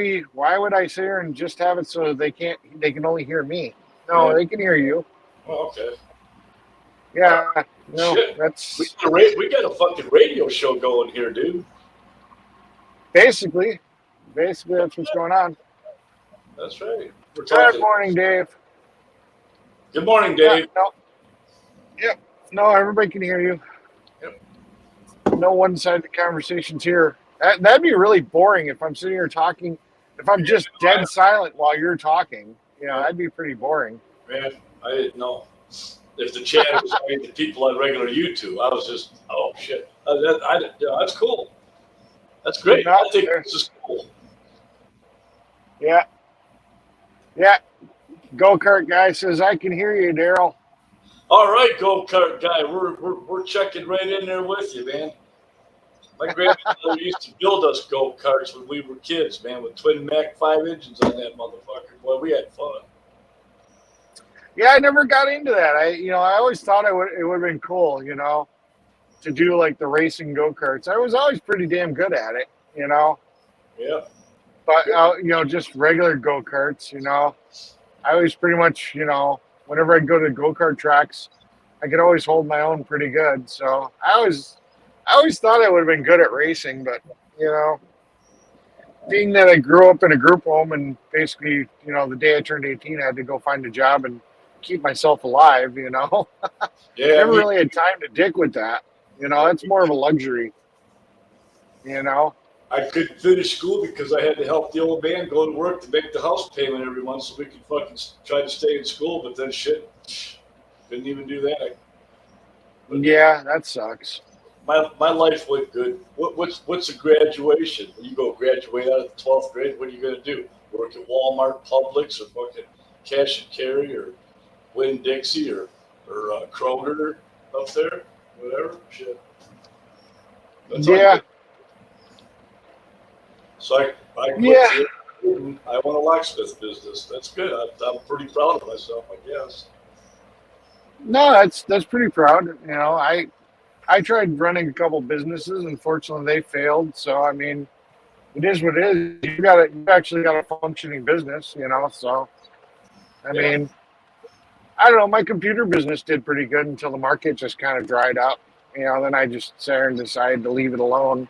I sit here and just have it so they can only hear me? No, They can hear you. Oh, okay. Yeah, no, shit. That's we got a fucking radio show going here, dude. Basically that's what's going on. That's right. Good morning, Dave. Good morning, Dave. Yep. No, everybody can hear you. Yep. No one-sided conversations here. That'd be really boring if I'm sitting here talking if I'm just dead silent while you're talking, that'd be pretty boring. Man, I didn't know. If the chat was the people on regular YouTube, I was just, oh shit. That's cool. That's great. I think this is cool. Yeah. Yeah. Go-kart guy says, I can hear you, Daryl. All right, go-kart guy. We're checking right in there with you, man. My grandfather used to build us go-karts when we were kids, man, with twin Mac 5 engines on that motherfucker. Boy, we had fun. Yeah, I never got into that. I always thought it would have been cool, to do like the racing go-karts. I was always pretty damn good at it, Yeah. But, just regular go-karts, I was pretty much, whenever I'd go to go-kart tracks, I could always hold my own pretty good. So I always thought I would have been good at racing, but, being that I grew up in a group home and basically, the day I turned 18, I had to go find a job and keep myself alive, Yeah. Never really had time to dick with that. It's more of a luxury, I couldn't finish school because I had to help the old man go to work to make the house payment every month so we could fucking try to stay in school, but then shit, couldn't even do that. Yeah, that sucks. My life went good. What's a graduation? When you go graduate out of the 12th grade, what are you going to do? Work at Walmart, Publix, or fucking cash and carry, or Winn-Dixie, or Kroger up there? Whatever. Shit. That's Yeah. So I quit. I want a locksmith business. That's good. I'm pretty proud of myself, I guess. No, that's pretty proud. I tried running a couple businesses. Unfortunately, they failed. So I mean, it is what it is. You actually got a functioning business. So I mean, I don't know. My computer business did pretty good until the market just kind of dried up. Then I just sat there and decided to leave it alone.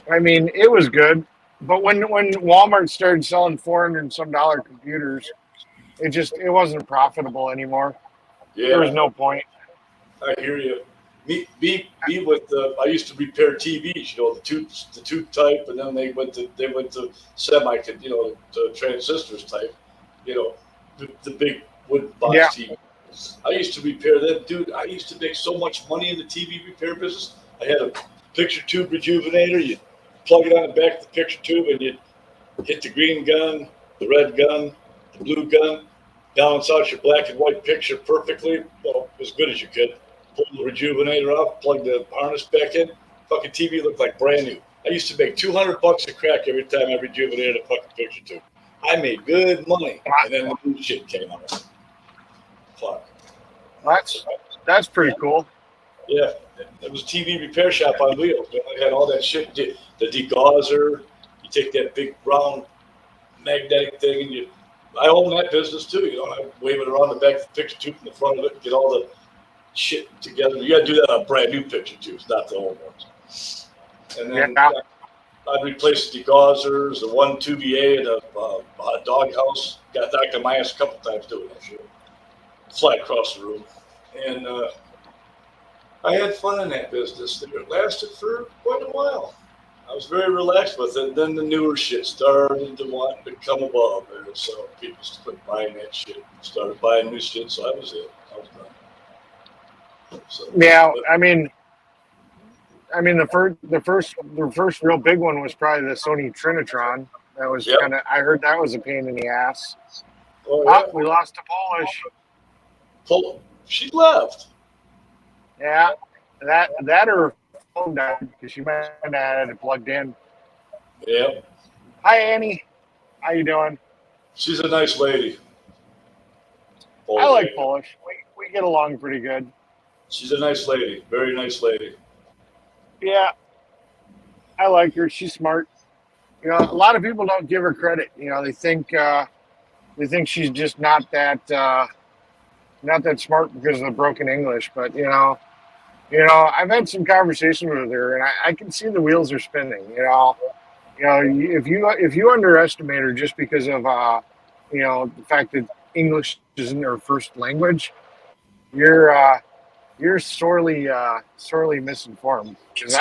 I mean, it was good, but when Walmart started selling $400 and some computers, it wasn't profitable anymore. Yeah. There was no point. I hear you. Me with I used to repair TVs, the tube type, and then they went to semi, the transistors type, the big wood box TV. I used to repair them, dude. I used to make so much money in the TV repair business. I had a picture tube rejuvenator. You plug it on the back of the picture tube, and you hit the green gun, the red gun, the blue gun, balance out your black and white picture perfectly, as good as you could. Pull the rejuvenator off, plug the harness back in. Fucking TV looked like brand new. I used to make $200 a crack every time I rejuvenated a fucking picture tube. I made good money, and then the new shit came out. Fuck. That's pretty cool. Yeah, it was a TV repair shop on wheels. I had all that shit. The degausser. You take that big round magnetic thing, and I own that business too. I wave it around the back of the picture tube in the front of it, and get all the shit together. You got to do that on brand new picture tubes, not the old ones. And then I'd replace the degaussers, the 1-2VA, and a doghouse. Got knocked on my ass a couple times doing that shit. Fly across the room. And I had fun in that business. It lasted for quite a while. I was very relaxed with it. Then the newer shit started to want to come above there. So people quit buying that shit. Started buying new shit. So that was it. I was done. So, yeah, I mean, the first real big one was probably the Sony Trinitron. That was kind of. I heard that was a pain in the ass. Oh, yeah. We lost to Polish. She left. Yeah, that or her phone died because she might have had it plugged in. Yeah. Hi, Annie. How you doing? She's a nice lady. I like Polish. We get along pretty good. She's a nice lady. Very nice lady. Yeah, I like her. She's smart. A lot of people don't give her credit. They think she's just not that smart because of the broken English. But I've had some conversations with her, and I can see the wheels are spinning. If you underestimate her just because of the fact that English isn't her first language, you're you're sorely misinformed. Because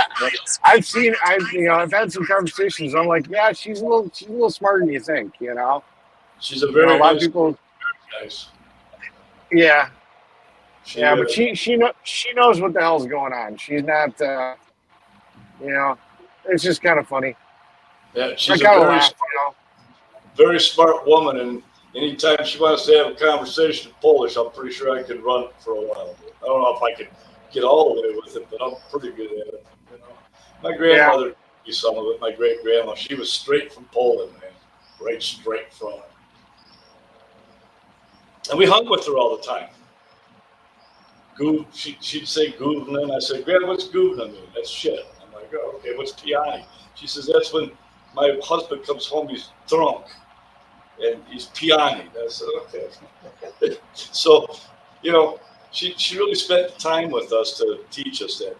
I've had some conversations. I'm like, yeah, she's a little smarter than you think. She's a A very lot of nice, people, nice. yeah, She, yeah, but she knows what the hell's going on. She's not, it's just kind of funny. yeah, I she's a kind of very, laugh, very smart woman, and anytime she wants to have a conversation in Polish, I'm pretty sure I could run it for a while. I don't know if I could get all the way with it, but I'm pretty good at it. My grandmother did some of it. My great grandma, she was straight from Poland, man, right straight from it. And we hung with her all the time. She'd say Guvna, I said, Grandma, what's Guvna mean? That's shit. I'm like, oh, okay, what's Piani? She says, that's when my husband comes home, he's drunk, and he's Piani. I said, okay. So, she really spent time with us to teach us that,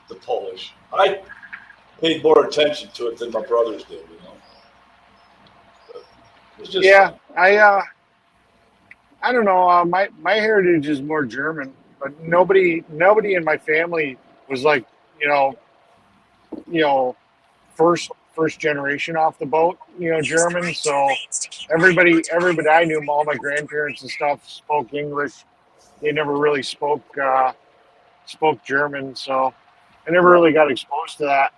the Polish. I paid more attention to it than my brothers did, But it was just fun. I don't know. My heritage is more German, but nobody in my family was like, you know, first generation off the boat, German. So everybody I knew, all my grandparents and stuff, spoke English. They never really spoke German, so I never really got exposed to that.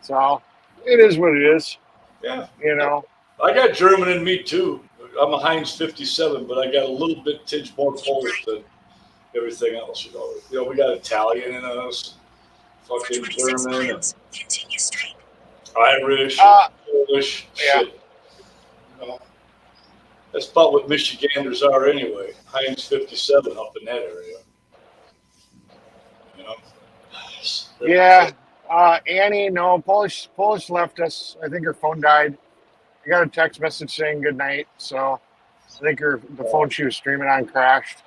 So it is what it is, Yeah. I I got German in me too. I'm a Heinz 57, but I got a little bit tinge more Polish than everything else. We got Italian in us, fucking German, and Continue straight. Irish, and Polish, yeah. shit. That's about what Michiganders are anyway. Heinz 57 up in that area. Yeah. Annie, no, Polish left us. I think her phone died. I got a text message saying good night. So I think the phone she was streaming on crashed.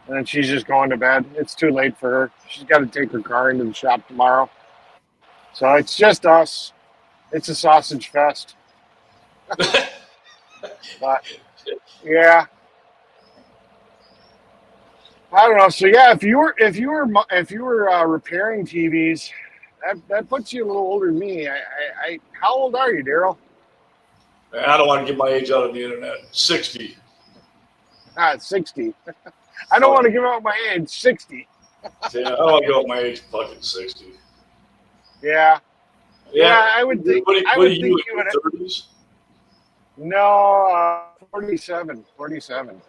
And then she's just going to bed. It's too late for her. She's got to take her car into the shop tomorrow. So it's just us. It's a sausage fest. But yeah, I don't know. So yeah, if you were repairing TVs, that puts you a little older than me. How old are you, Daryl? I don't want to get my age out on the internet. 60. It's 60. I don't want to give out my age. 60. Yeah, I don't want to go with my age. Fucking 60. Yeah. I would think. What I are would you think in you would. your 30s? No, 47. 47.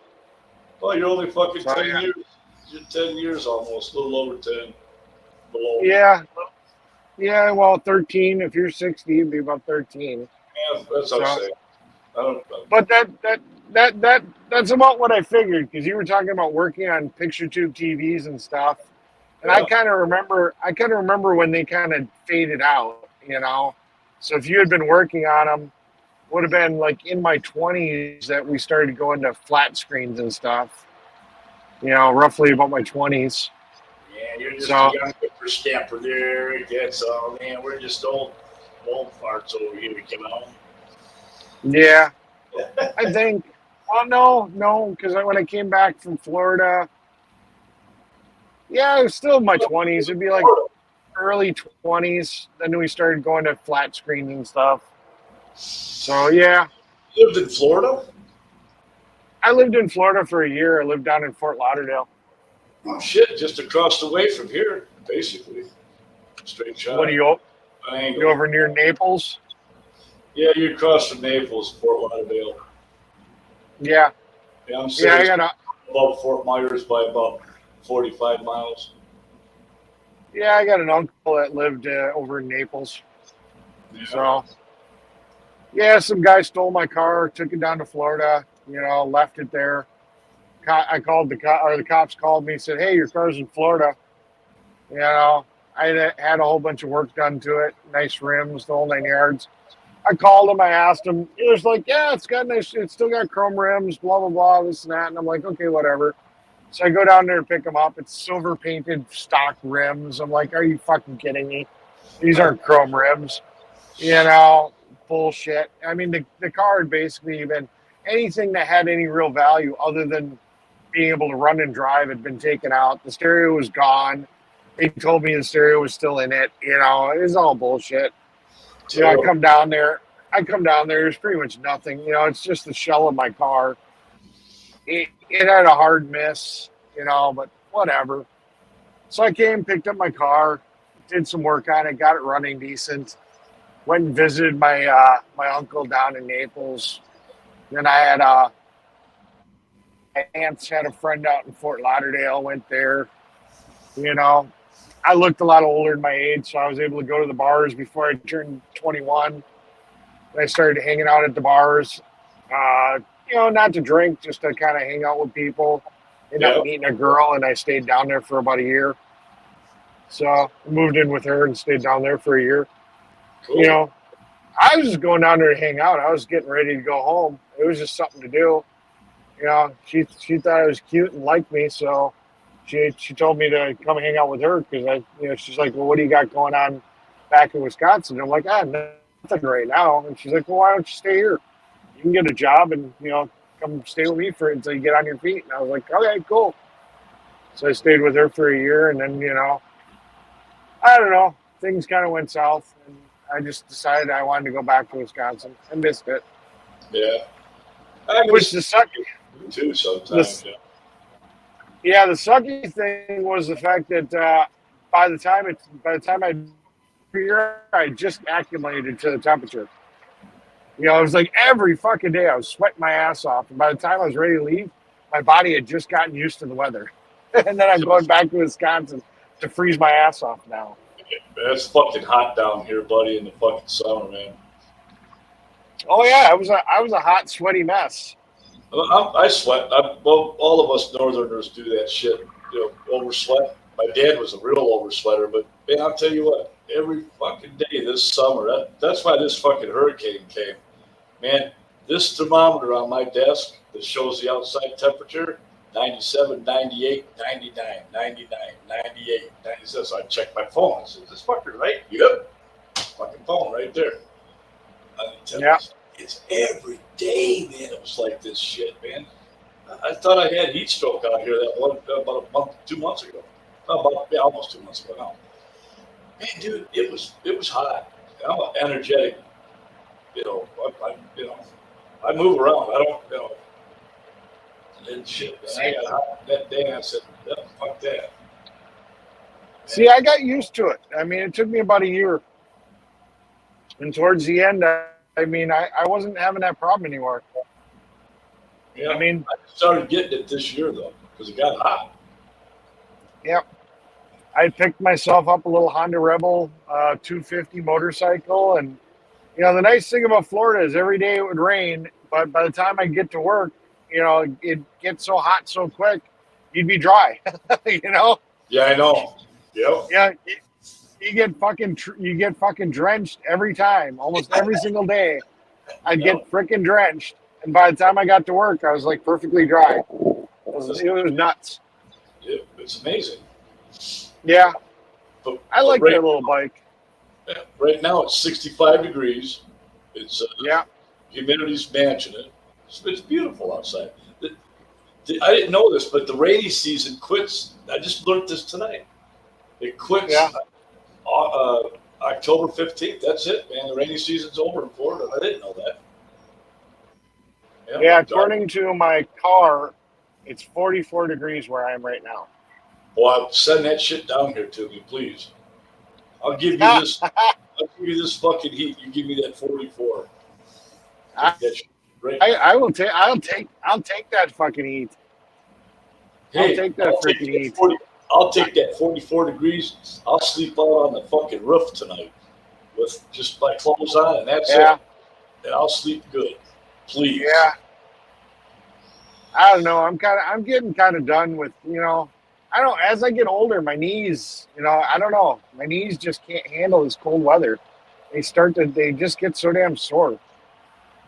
Well, you're only fucking So, 10 yeah. years. You're 10 years almost, a little over 10. Below. Yeah. Yeah. Well, 13. If you're 60, it'd be about 13. Yeah, that's what I'm saying. I don't know. But that's about what I figured, because you were talking about working on picture tube TVs and stuff, and Yeah. I kind of remember when they kind of faded out, So if you had been working on them, would have been like in my 20s that we started going to flat screens and stuff. Roughly about my 20s. Yeah, you're just So- a young stepper there. That's all, man. We're just old farts over here, Yeah, I think. Well, no, because when I came back from Florida, yeah, it was still in my 20s. It'd be like early 20s. Then we started going to flat screens and stuff. So yeah, You lived in Florida? I lived in Florida for a year. I lived down in Fort Lauderdale. Oh, shit, just across the way from here, basically. Straight shot. What are you Triangle. over near Naples? Yeah, you're across from Naples, Fort Lauderdale. Yeah, Yeah, I'm yeah. saying I got above Fort Myers by about 45 miles. an uncle that lived over in Naples. Yeah. So yeah, some guy stole my car, took it down to Florida. Left it there. I called the cops called me and said, "Hey, your car's in Florida." I had a whole bunch of work done to it, nice rims, the whole 9 yards. I called him. I asked him. He was like, "Yeah, it's still got chrome rims, blah blah blah, this and that." And I'm like, "Okay, whatever." So I go down there and pick them up. It's silver painted stock rims. I'm like, "Are you fucking kidding me? These aren't chrome rims." Bullshit. I mean, the car had basically been anything that had any real value other than being able to run and drive had been taken out. The stereo was gone. They told me the stereo was still in it. You know, it was all bullshit. You know, I come down there. There's pretty much nothing. You know, it's just the shell of my car. It had a hard miss, you know, but whatever. So I came, picked up my car, did some work on it, got it running decent. Went and visited my my uncle down in Naples. Then I had my aunts had a friend out in Fort Lauderdale. Went there. You know, I looked a lot older than my age, so I was able to go to the bars before I turned 21. I started hanging out at the bars. You know, not to drink, just to kind of hang out with people. Ended up meeting a girl, and I stayed down there for about a year. So I moved in with her and stayed down there for a year. Cool. You know, I was just going down there to hang out. I was getting ready to go home. It was just something to do. You know, she thought I was cute and liked me, so she told me to come hang out with her because she's like, well, what do you got going on back in Wisconsin? And I'm like, nothing right now. And she's like, well, why don't you stay here? You can get a job and, you know, come stay with me until you get on your feet. And I was like, okay, cool. So I stayed with her for a year, and then, you know, I don't know, things kind of went south, and I just decided I wanted to go back to Wisconsin. I missed it. Yeah. Which the sucky. Me too sometimes, yeah, the sucky thing was the fact that by the time I just acclimated to the temperature. You know, it was like every fucking day I was sweating my ass off. And by the time I was ready to leave, my body had just gotten used to the weather. And then I'm going back to Wisconsin to freeze my ass off now. It's fucking hot down here, buddy, in the fucking summer, man. Oh, yeah. I was a hot, sweaty mess. I sweat. Well, all of us Northerners do that shit, you know, oversweat. My dad was a real oversweater, but, man, I'll tell you what, every fucking day this summer, that's why this fucking hurricane came. Man, this thermometer on my desk that shows the outside temperature, 97, 98, 99, 99, 98, 97. So I checked my phone. I said, is this fucker right? Yep. Fucking phone right there. Yeah. It's every day, man. It was like this shit, man. I thought I had heat stroke out here about a month, 2 months ago. Almost 2 months ago now. Man, dude, it was hot. I'm energetic. You know, I move around. I don't, you know, and shit. Man, I got hot that day. I said, fuck that. See, I got used to it. I mean, it took me about a year. And towards the end, I mean, I wasn't having that problem anymore. Yeah, I mean, I started getting it this year, though, because it got hot. Yep. I picked myself up a little Honda Rebel 250 motorcycle. And, you know, the nice thing about Florida is every day it would rain. But by the time I get to work, you know, it gets so hot so quick, you'd be dry, you know? Yeah, I know. Yep. Yeah. You get fucking drenched every time, almost every single day. I'd get freaking drenched. And by the time I got to work, I was like perfectly dry. It was nuts. It's amazing. Yeah. But I like that little bike. Yeah, right now it's 65 degrees. It's humidity's matching it. It's beautiful outside. I didn't know this, but the rainy season quits. I just learned this tonight. It quits October 15th. That's it, man. The rainy season's over in Florida. I didn't know that. Yeah, according to my car, it's 44 degrees where I am right now. Well, send that shit down here to me, please. I'll give you this. I'll give you this fucking heat. You give me that 44. I will take. I'll take that fucking heat. Hey, I'll take that freaking heat. I'll take that 44 degrees. I'll sleep out on the fucking roof tonight with just my clothes on, and that's it. And I'll sleep good. Please. Yeah. I don't know. I'm getting kind of done with, you know, I don't, as I get older, my knees, you know, I don't know. My knees just can't handle this cold weather. They just get so damn sore.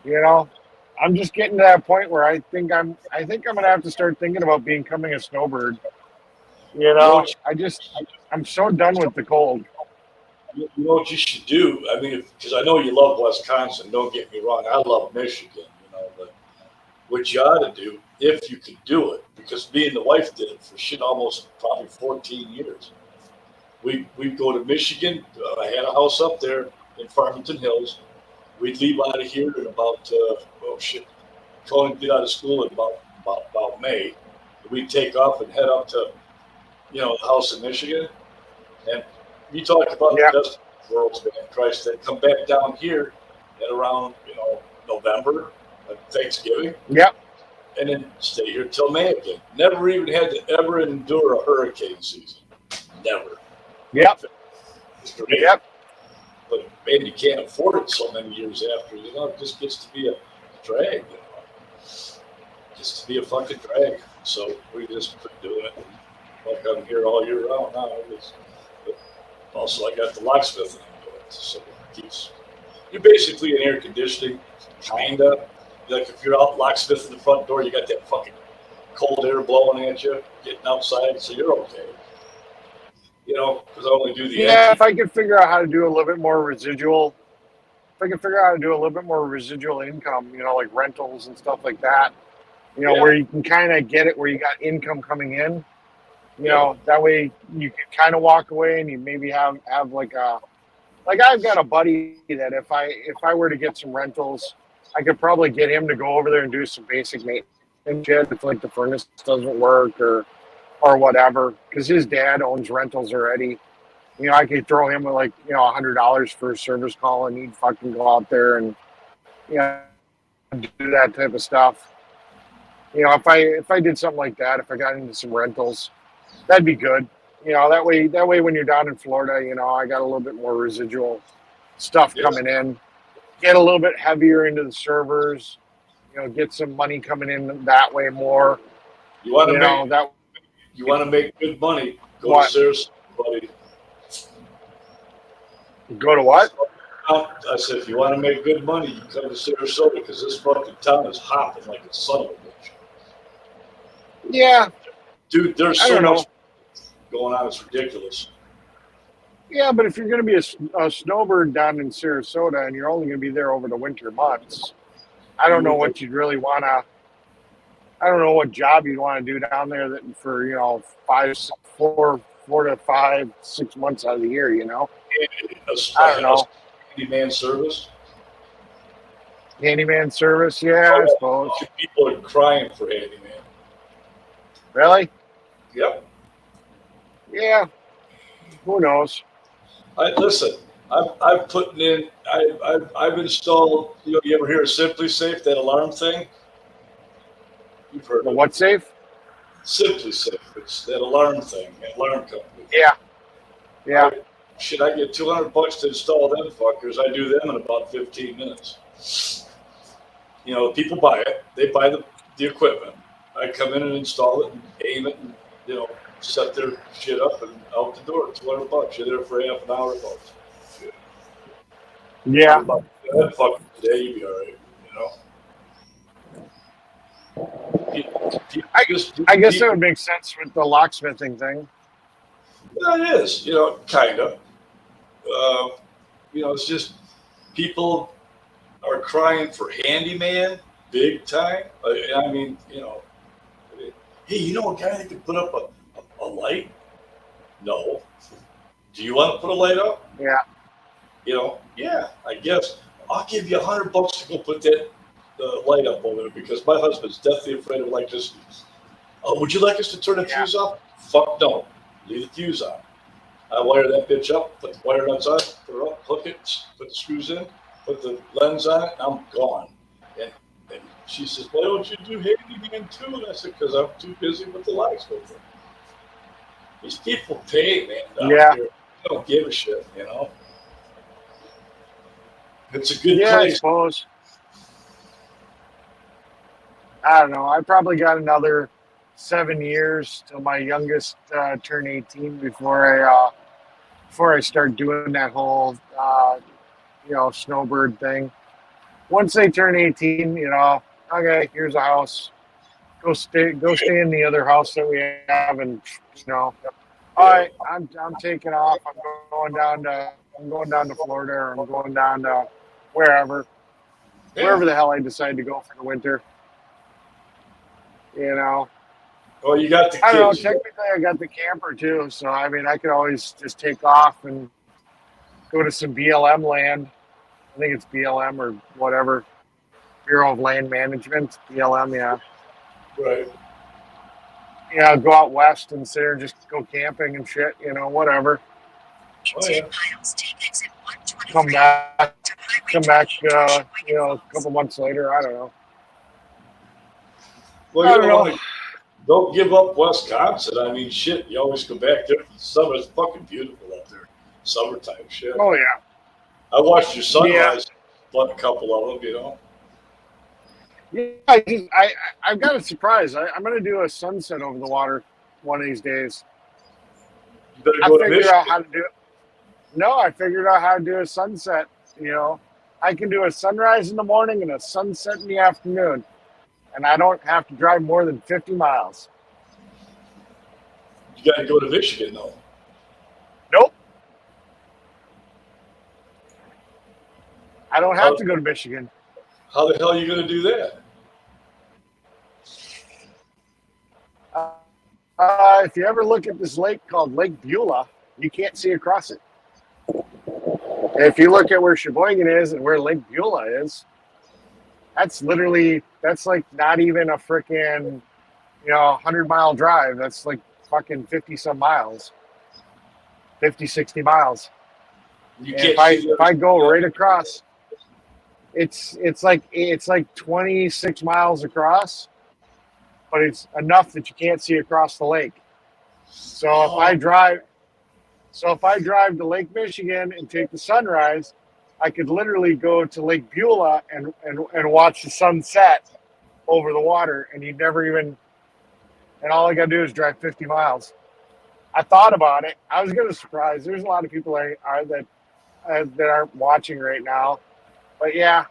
You know, I'm just getting to that point where I think I'm going to have to start thinking about becoming a snowbird. You know, I'm so done with the cold. You know what you should do? I mean, because I know you love Wisconsin. Don't get me wrong. I love Michigan, you know, but what you ought to do, if you could do it, because me and the wife did it for shit almost probably 14 years. We'd go to Michigan. I had a house up there in Farmington Hills. We'd leave out of here in about, Cohen get out of school in about May. We'd take off and head up to, the house in Michigan. And you talk about the best worlds, man, Christ, then come back down here at around, November, Thanksgiving. Yep. And then stay here till May again. Never even had to ever endure a hurricane season. Never. Yep. Yep. But man, you can't afford it so many years after. It just gets to be a drag. Gets to be a fucking drag. So we just quit doing it. Like I'm here all year round now. But also, I got the locksmithing I'm doing. So you're basically in air conditioning, kinda. Like if you're out locksmithing the front door, you got that fucking cold air blowing at you, getting outside, so you're okay. Because I only do the if I could figure out how to do a little bit more residual, income, like rentals and stuff like that, where you can kind of get it where you got income coming in, that way you can kind of walk away and you maybe have like I've got a buddy that if I were to get some rentals, I could probably get him to go over there and do some basic maintenance shit if like the furnace doesn't work or whatever, because his dad owns rentals already. I could throw him like $100 for a service call, and he'd fucking go out there and do that type of stuff. If I did something like that, if I got into some rentals, that'd be good. That way when you're down in Florida, I got a little bit more residual stuff coming in. Get a little bit heavier into the servers. Get some money coming in that way more. You want to make good money? Go to Sarasota, buddy. Go to what? I said, if you want to make good money, you come to Sarasota, because this fucking town is hopping like a son of a bitch. Yeah. Dude, there's so much going on. It's ridiculous. Yeah, but if you're going to be a snowbird down in Sarasota and you're only going to be there over the winter months, I don't know what you'd really want to. I don't know what job you'd want to do down there that for 4 to 5, 6 months out of the year. I don't know. Handyman service. Handyman service, yeah, I suppose. People are crying for handyman. Really? Yep. Yeah. Who knows? Listen. I've put in. I've installed. You ever hear of Simply Safe, that alarm thing? You've heard The of what safe? Simply Safe. It's that alarm thing, that alarm company. Yeah. Yeah. I get $200 to install them fuckers. I do them in about 15 minutes. People buy it. They buy the equipment. I come in and install it and aim it and, set their shit up and out the door. $200. You're there for half an hour. Yeah. Fucking today, you'll be all right. I guess that would make sense with the locksmithing thing. Yeah, it is, kind of. It's just people are crying for handyman big time. I mean, hey, a guy that can put up a light? No. Do you want to put a light up? Yeah. Yeah, I guess. I'll give you $100 to go put that light up over there, because my husband's deathly afraid of electricity. Would you like us to turn the fuse off? Fuck no. Leave the fuse on. I wire that bitch up, put the wire nuts on, put it up, hook it, put the screws in, put the lens on it, and I'm gone. And she says, why don't you do handyman too? And I said, because I'm too busy with the locksmithing. These people pay, man, down here. They don't give a shit, It's a good place. I suppose. I don't know. I probably got another 7 years till my youngest turn 18 before I start doing that whole snowbird thing. Once they turn 18, okay, here's a house. Go stay in the other house that we have, and all right, I'm taking off. I'm going down to Florida, or I'm going down to wherever the hell I decide to go for the winter. You know, Well, you got the I don't know. kids. Technically, I got the camper too, so I mean, I could always just take off and go to some BLM land. I think it's BLM or whatever, Bureau of Land Management, BLM. Yeah, Right. yeah. Go out west and sit there and just go camping and shit. You know, whatever. In Oh, 10 yeah. miles, take exit 123 Come back, to Highway come back. 28 to Sheboygan You know, a Falls. couple months later. I don't know. Well, I you don't know, know. don't give up Wisconsin. I mean, shit, you always go back there for the summer. It's fucking beautiful up there. Summertime shit. Oh yeah. I watched your Yeah. sunrise, a couple of them, you know. Yeah, I've got a surprise. I'm going to do a sunset over the water one of these days. You better I go to figured Michigan. out how to do it. No, I figured out how to do a sunset. You know, I can do a sunrise in the morning and a sunset in the afternoon, and I don't have to drive more than 50 miles. You got to go to Michigan, though. Nope. I don't have to go to Michigan. How the hell are you going to do that? If you ever look at this lake called Lake Beulah, you can't see across it. If you look at where Sheboygan is and where Lake Beulah is, that's like not even a freaking, 100-mile drive. That's like fucking 50 some miles, 50, 60 miles. You And can't if I go right across, it's like 26 miles across, but it's enough that you can't see across the lake. So if I drive to Lake Michigan and take the sunrise, I could literally go to Lake Beulah and watch the sunset over the water, and and all I got to do is drive 50 miles. I thought about it. I was going to surprise. There's a lot of people that aren't watching right now, but yeah.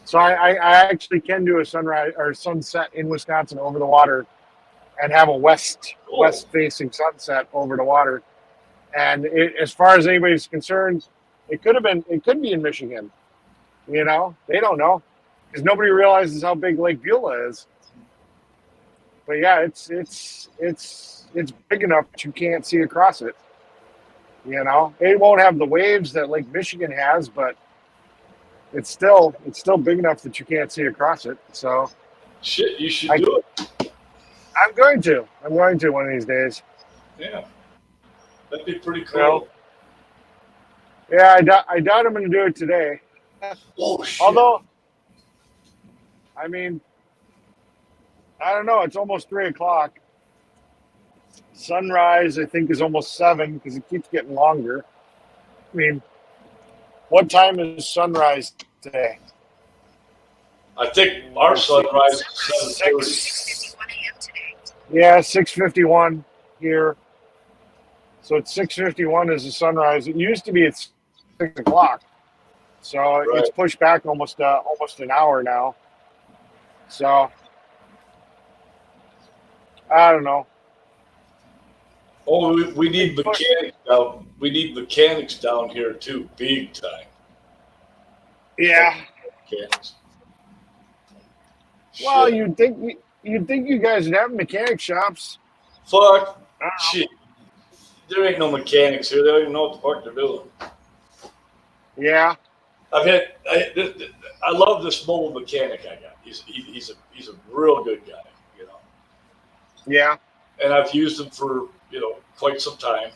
So I actually can do a sunrise or sunset in Wisconsin over the water, and have a west facing sunset over the water. And as far as anybody's concerned, it could be in Michigan. They don't know because nobody realizes how big Lake Beulah is. But yeah, it's big enough that you can't see across it. It won't have the waves that Lake Michigan has, but it's still big enough that you can't see across it. So shit, you should do it. I'm going to one of these days. Yeah, that'd be pretty cool. Yeah, I doubt I'm going to do it today. Oh shit! Although, I mean, I don't know. It's almost 3:00. Sunrise, I think, is almost 7 because it keeps getting longer. I mean, what time is sunrise today? I think our sunrise is 7:30. 6:51 a.m. today. Yeah, 6:51 here. So it's 6:51 is the sunrise. It used to be at 6:00, so it's pushed back almost an hour now. So I don't know. Oh, we need mechanics down. We need mechanics down here too, big time. Yeah. Mechanics. Well, Shit. you'd think you guys would have mechanic shops. Fuck. Shit. There ain't no mechanics here. They don't even know what the fuck they're doing. Yeah. I love this mobile mechanic I got. He's a real good guy, Yeah. And I've used him for quite some time.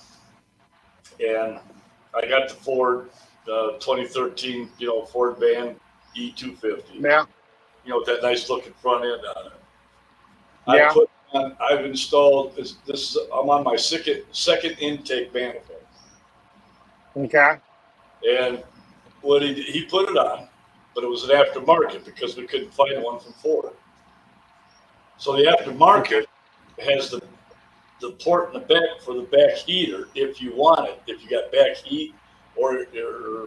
And I got the Ford 2013 Ford Van E250. Yeah. With that nice looking front end on it. Yeah. I've installed this. I'm on my second intake manifold. Okay. And what he put it on, but it was an aftermarket because we couldn't find one from Ford. So the aftermarket has the port in the back for the back heater if you want it, if you got back heat or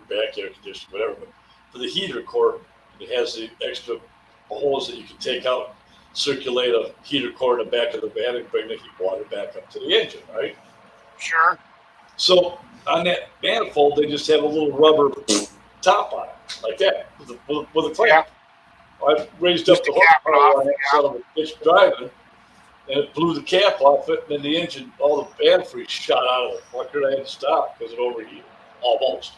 back air conditioning, whatever. But for the heater core, it has the extra holes that you can take out, circulate a heater core in the back of the van and bring the heat water back up to the engine, right? Sure. So on that manifold, they just have a little rubber top on it, like that, with a clamp. I raised Just up to the cap it off, horsepower on that son of a bitch driving, and it blew the cap off it, and then the engine, all the antifreeze shot out of the fucker. I had to stop because it overheated, almost.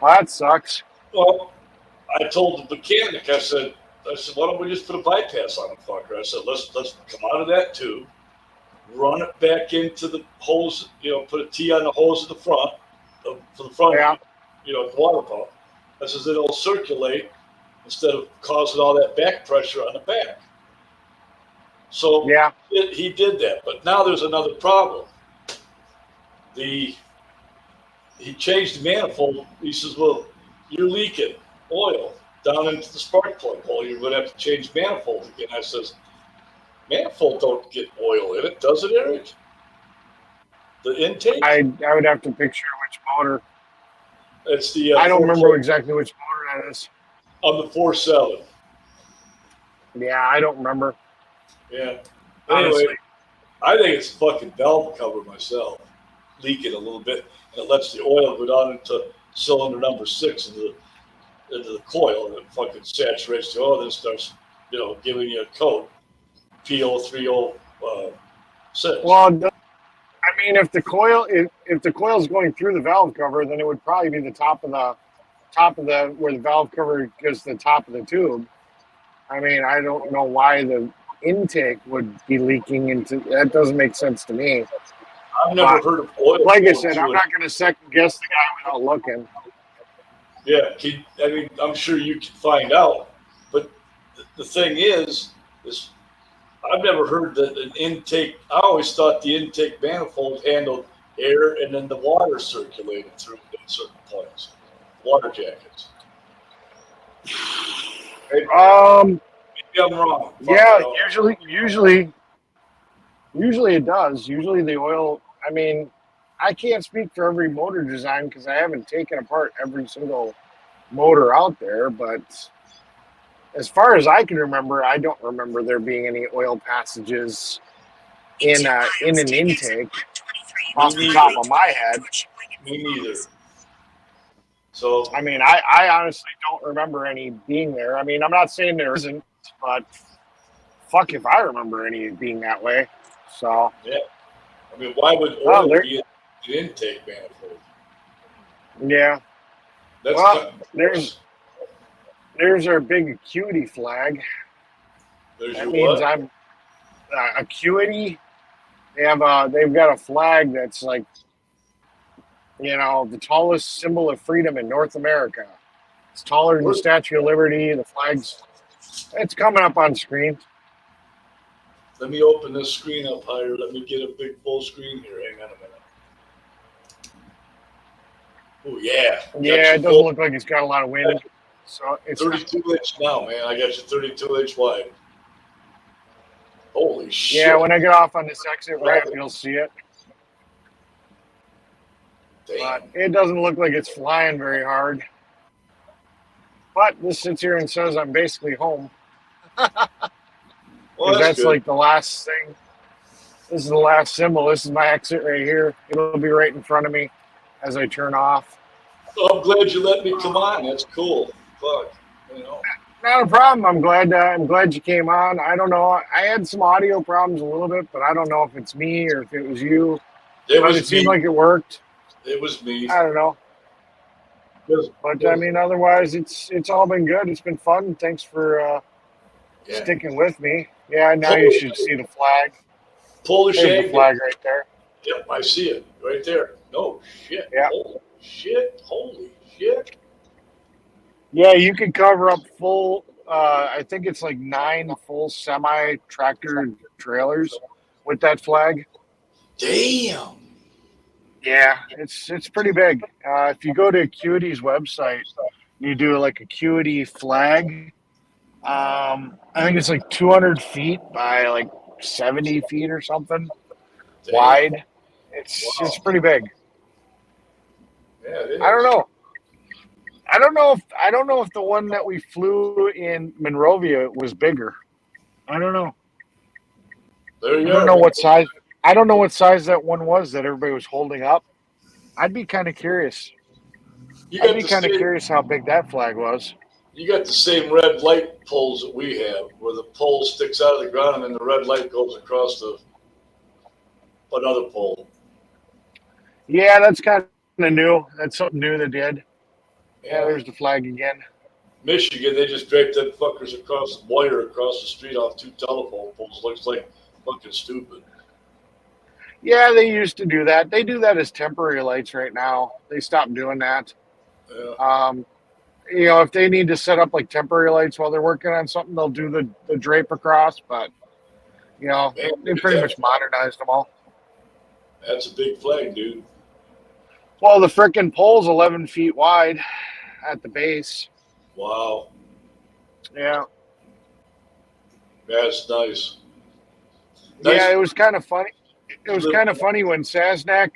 Well, that sucks. Well, I told the mechanic, I said, why don't we just put a bypass on the fucker? I said, let's come out of that tube, run it back into the hose, put a T on the hose at the front, for the front, Yeah. The water pump. I says, it'll circulate instead of causing all that back pressure on the back. So Yeah. he did that, but now there's another problem. He changed the manifold. He says, well, you're leaking oil down into the spark plug hole. You're going to have to change manifold again. I says, manifold don't get oil in it, does it, Eric? The intake? I would have to picture which motor. It's the. I don't remember exactly which motor that is. On the 4.7. Yeah, I don't remember. Yeah. Honestly. Anyway, I think it's a fucking valve cover myself, leaking a little bit, and it lets the oil go down into cylinder number 6 into the coil, and it fucking saturates the oil, then starts, giving you a coat. P0306. Well, I mean, if the coil is going through the valve cover, then it would probably be the top of the where the valve cover goes to the top of the tube. I mean, I don't know why the intake would be leaking into. That doesn't make sense to me. I've never heard of oil. Like I said, I'm not going to second guess the guy without looking. Yeah, I mean, I'm sure you can find out, but the thing is I've never heard that an intake. I always thought the intake manifold handled air and then the water circulated through at certain points. Water jackets. Maybe I'm wrong. Yeah, usually it does. Usually the oil. I mean, I can't speak for every motor design because I haven't taken apart every single motor out there, but as far as I can remember, I don't remember there being any oil passages in an intake off the top of my head. Me neither. So I mean, I honestly don't remember any being there. I mean, I'm not saying there isn't, but fuck if I remember any being that way. So yeah, I mean, why would oil be an intake manifold? Yeah. That's well, there's our big acuity flag. That means I'm acuity. They've got a flag that's like, the tallest symbol of freedom in North America. It's taller than the Statue of Liberty. The flag's, it's coming up on screen. Let me open this screen up higher. Let me get a big full screen here. Hang on a minute. Oh yeah. Yeah, it doesn't look like it's got a lot of wind. So it's 32-inch now, man. I got you 32-inch wide. Holy shit. Yeah, when I get off on this exit ramp, you'll see it. Damn. But it doesn't look like it's flying very hard. But this sits here and says I'm basically home. Well, that's good. like the last thing. This is the last symbol. This is my exit right here. It'll be right in front of me as I turn off. Oh, I'm glad you let me come on. That's cool. Fuck. Not a problem. I'm glad you came on. I don't know. I had some audio problems a little bit, but I don't know if it's me or if it was you. It seemed like it worked. It was me. I don't know. But I mean, otherwise, it's all been good. It's been fun. Thanks for sticking with me. Yeah, now you should see the flag. Polish There's the flag right there. Yep, I see it right there. No shit. Yeah. Holy shit. Holy shit. Yeah, you can cover up full. I think it's like 9 full semi-tractor trailers with that flag. Damn. Yeah, it's pretty big. If you go to Acuity's website, you do like Acuity flag. I think it's like 200 feet by like 70 feet or something. Damn. Wide. It's pretty big. Yeah, it is. I don't know. I don't know if the one that we flew in Monrovia was bigger. I don't know. There you go. I don't know what size that one was that everybody was holding up. I'd be kind of curious. I'd be kind of curious how big that flag was. You got the same red light poles that we have, where the pole sticks out of the ground and then the red light goes across another pole. Yeah, that's kind of new. That's something new they did. Yeah, there's the flag again. Michigan, they just draped them fuckers across the wire across the street off 2 telephone poles. Looks like fucking stupid. Yeah, they used to do that. They do that as temporary lights right now. They stopped doing that. Yeah. You know, if they need to set up like temporary lights while they're working on something, they'll do the drape across. But you know, Man, they pretty much modernized them all. That's a big flag, dude. Well, the frickin' pole's 11 feet wide at the base. Wow. Yeah. That's nice. Yeah, it was kind of funny. It was kind of funny when Sasnak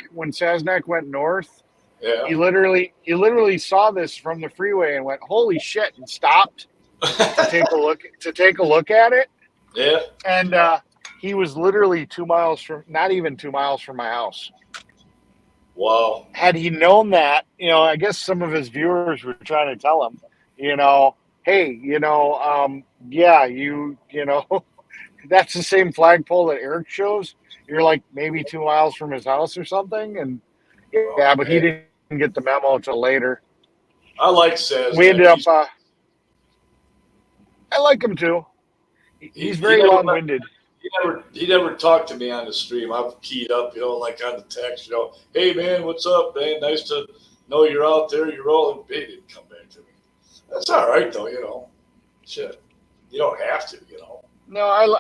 went north. Yeah. He literally saw this from the freeway and went, "Holy shit!" and stopped to take a look at it. Yeah. And he was literally not even 2 miles from my house. Wow. Had he known that, you know, I guess some of his viewers were trying to tell him, you know, hey, you know, yeah, you know, that's the same flagpole that Eric shows. You're like maybe 2 miles from his house or something. And yeah, but he didn't get the memo until later. I like Sasnak. We ended up, I like him too. He's very long-winded. He never talked to me on the stream. I've keyed up, you know, like on the text, you know, hey man, what's up, man? Nice to know you're out there. You're rolling. He didn't come back to me. That's all right though, you know. Shit, you don't have to, you know. No,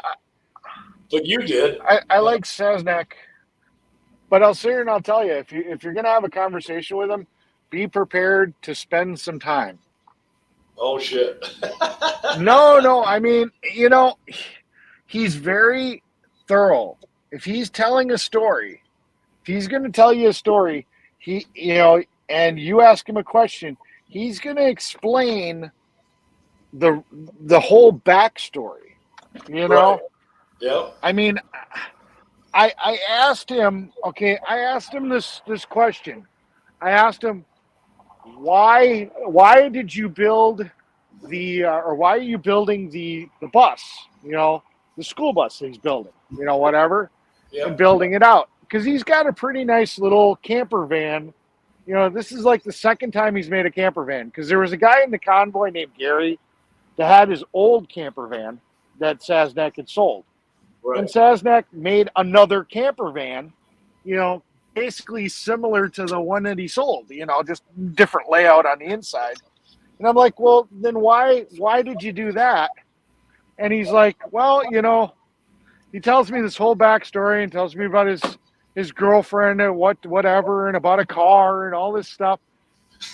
But you did. I like Sasnak, but I'll sit here and I'll tell you, if you're gonna have a conversation with him, be prepared to spend some time. Oh shit. No, I mean, you know, he's very thorough. If he's telling a story, if he's going to tell you a story, he, you know, and you ask him a question, he's going to explain the whole backstory. You know, Right. Yeah. I mean, I asked him. Okay, I asked him this question. I asked him why did you build or why are you building the bus? You know, the school bus that he's building, you know, whatever, and building it out. Because he's got a pretty nice little camper van. You know, this is like the second time he's made a camper van. Because there was a guy in the convoy named Gary that had his old camper van that Sasnak had sold. Right. And Sasnak made another camper van, you know, basically similar to the one that he sold, you know, just different layout on the inside. And I'm like, well, then why did you do that? And he's like, well, you know, he tells me this whole backstory and tells me about his girlfriend and whatever and about a car and all this stuff.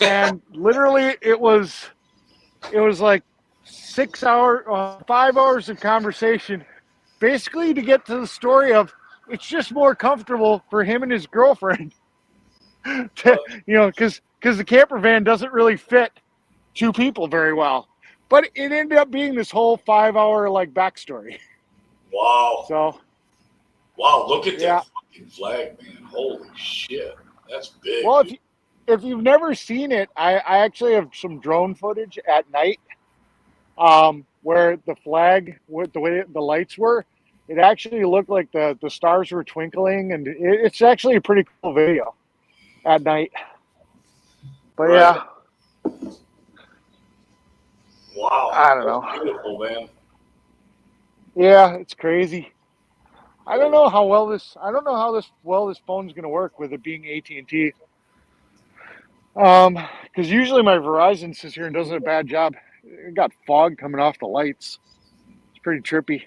And literally it was like 5 hours of conversation, basically to get to the story of it's just more comfortable for him and his girlfriend to, you know, because the camper van doesn't really fit 2 people very well. But it ended up being this whole 5 hour like backstory. Wow. So. Wow, look at that fucking flag, man. Holy shit. That's big. Well, if you've never seen it, I actually have some drone footage at night where the flag, with the way the lights were, it actually looked like the stars were twinkling, and it's actually a pretty cool video at night. But right. Yeah. Wow. I don't know. Beautiful, man. Yeah, it's crazy. I don't know how well this phone's gonna work with it being AT&T. Because usually my Verizon sits here and does a bad job. It got fog coming off the lights. It's pretty trippy.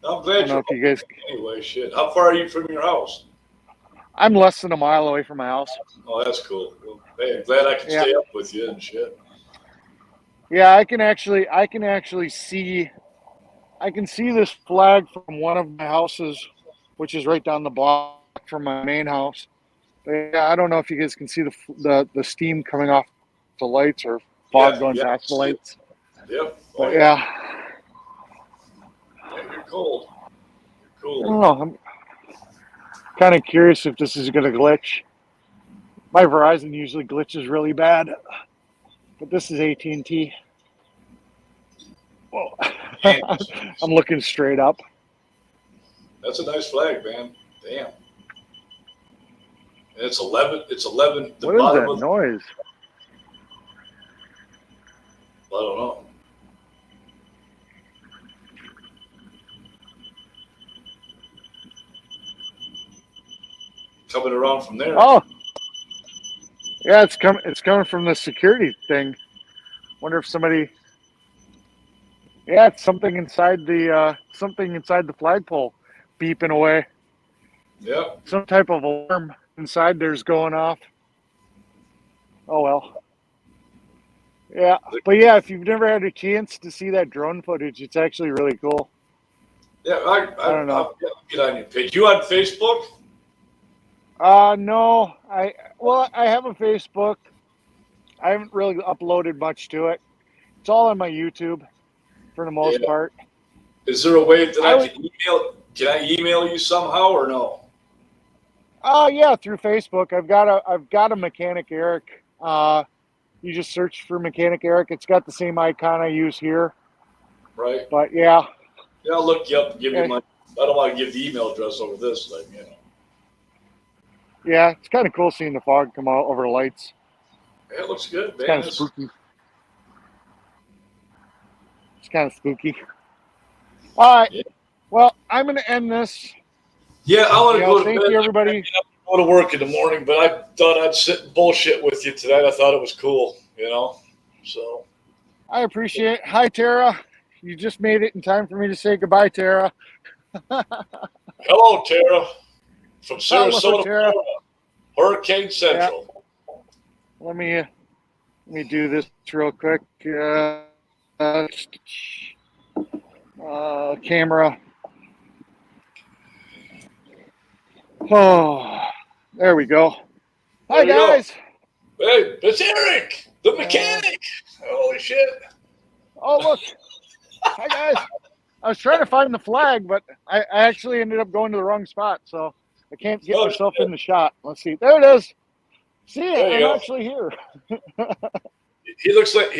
I'm glad you guys. Anyway, shit. How far are you from your house? I'm less than a mile away from my house. Oh, that's cool. Well, hey, I'm glad I can stay up with you and shit. Yeah, I can actually see. I can see this flag from one of my houses, which is right down the block from my main house. But yeah, I don't know if you guys can see the steam coming off the lights or fog going past the lights. Yep. But yeah. You're cold. You're cool. I don't know. I'm kind of curious if this is going to glitch. My Verizon usually glitches really bad, but this is AT&T. Well, Damn. I'm looking straight up. That's a nice flag, man. Damn. And it's 11. It's 11. The What is bottom that of. noise? I don't know. Coming around from there. Oh, yeah, it's coming. It's coming from the security thing. Wonder if somebody. Yeah, it's something inside the flagpole, beeping away. Yep. Some type of alarm inside there's going off. Oh well. Yeah, but yeah, if you've never had a chance to see that drone footage, it's actually really cool. Yeah, I don't know. I'll get on your page. You on Facebook? No, I have a Facebook. I haven't really uploaded much to it. It's all on my YouTube for the most part. Is there a way that I can email? Can I email you somehow or no? Yeah, through Facebook. I've got a Mechanic Eric. You just search for Mechanic Eric. It's got the same icon I use here. Right. But yeah. Yeah, I'll look you up and give you my. I don't want to give the email address over this thing, you know. Yeah, it's kind of cool seeing the fog come out over the lights. Yeah, it looks good, It's man. kind of spooky. It's kind of spooky. All right. Yeah. Well, I'm going to end this. Yeah, I want to go to bed. Thank you, everybody. I go to work in the morning, but I thought I'd sit and bullshit with you tonight. I thought it was cool, you know. So I appreciate it. Hi, Tara. You just made it in time for me to say goodbye, Tara. Hello, Tara. From Sarasota, Hello, Tara. Florida, Hurricane Central. Yeah. Let me do this real quick. Camera. Oh, there we go. Hi, guys. Hey, it's Eric, the mechanic. Holy shit. Oh, look. Hi, guys. I was trying to find the flag, but I actually ended up going to the wrong spot, so I can't get myself in the shot. Let's see. There it is. See, I'm actually here. He looks like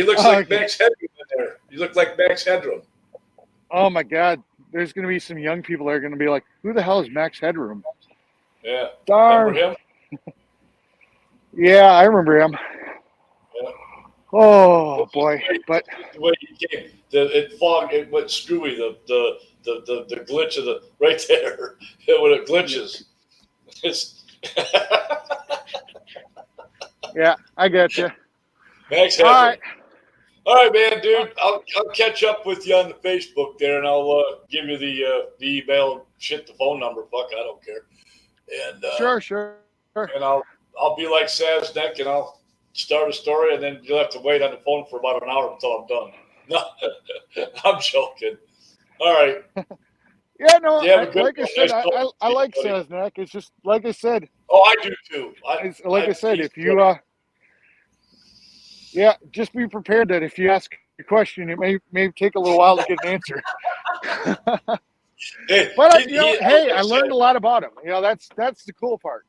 Max Headroom in there. You look like Max Headroom. Oh my God. There's gonna be some young people that are gonna be like, who the hell is Max Headroom? Yeah. Darn. Remember him? Yeah, I remember him. Yeah. Oh boy. But the way he came, it went screwy, the glitch of the right there. When it glitches. It's yeah, I got you. Max Headroom. All right, man, dude. I'll catch up with you on the Facebook there, and I'll give you the email, shit, the phone number. Fuck, I don't care. And sure. And I'll be like Saznek, and I'll start a story, and then you'll have to wait on the phone for about an hour until I'm done. No, I'm joking. All right. Yeah, no. Like I said, nice I like Saznek. It's just like I said. Oh, I do too. I said, if you yeah, just be prepared that if you ask a question, it may take a little while to get an answer. But I learned a lot about him. You know, that's the cool part.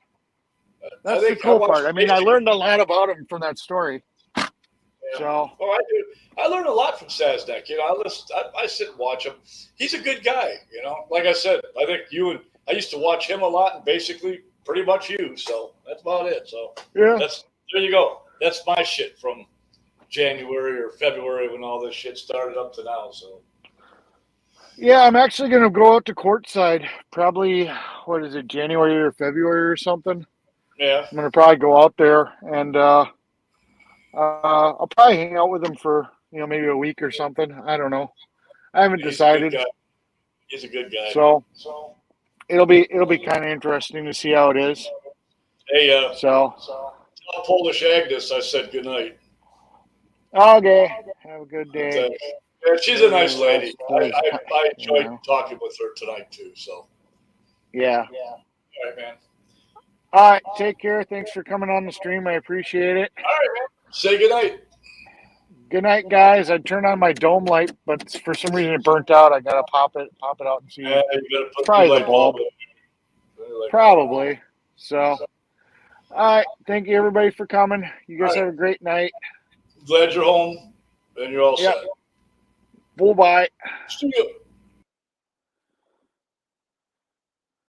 That's the cool part. I mean, I learned a lot about him from that story. Yeah. So. Well, I do. I learned a lot from Saznek. You know, I sit and watch him. He's a good guy. You know, like I said, I think I used to watch him a lot, and basically pretty much you. So that's about it. So yeah, there you go. That's my shit from January or February when all this shit started up to now. So. Yeah, I'm actually going to go out to courtside probably, what is it, January or February or something. Yeah. I'm going to probably go out there and I'll probably hang out with him for, maybe a week or something. I don't know. I haven't decided. He's a good guy. So it'll be kind of interesting to see how it is. Hey, tell Polish Agnes I said good night. Okay. Have a good day. Yeah, she's a nice lady. I enjoyed talking with her tonight too. So. Yeah. All right, man. All right. Take care. Thanks for coming on the stream. I appreciate it. All right, man. Say good night. Good night, guys. I turned on my dome light, but for some reason it burnt out. I gotta pop it out and see. Yeah, you gotta put probably the bulb. Probably. So, all right. Thank you, everybody, for coming. You guys have a great night. Glad you're home and you're all set. Bye. See you.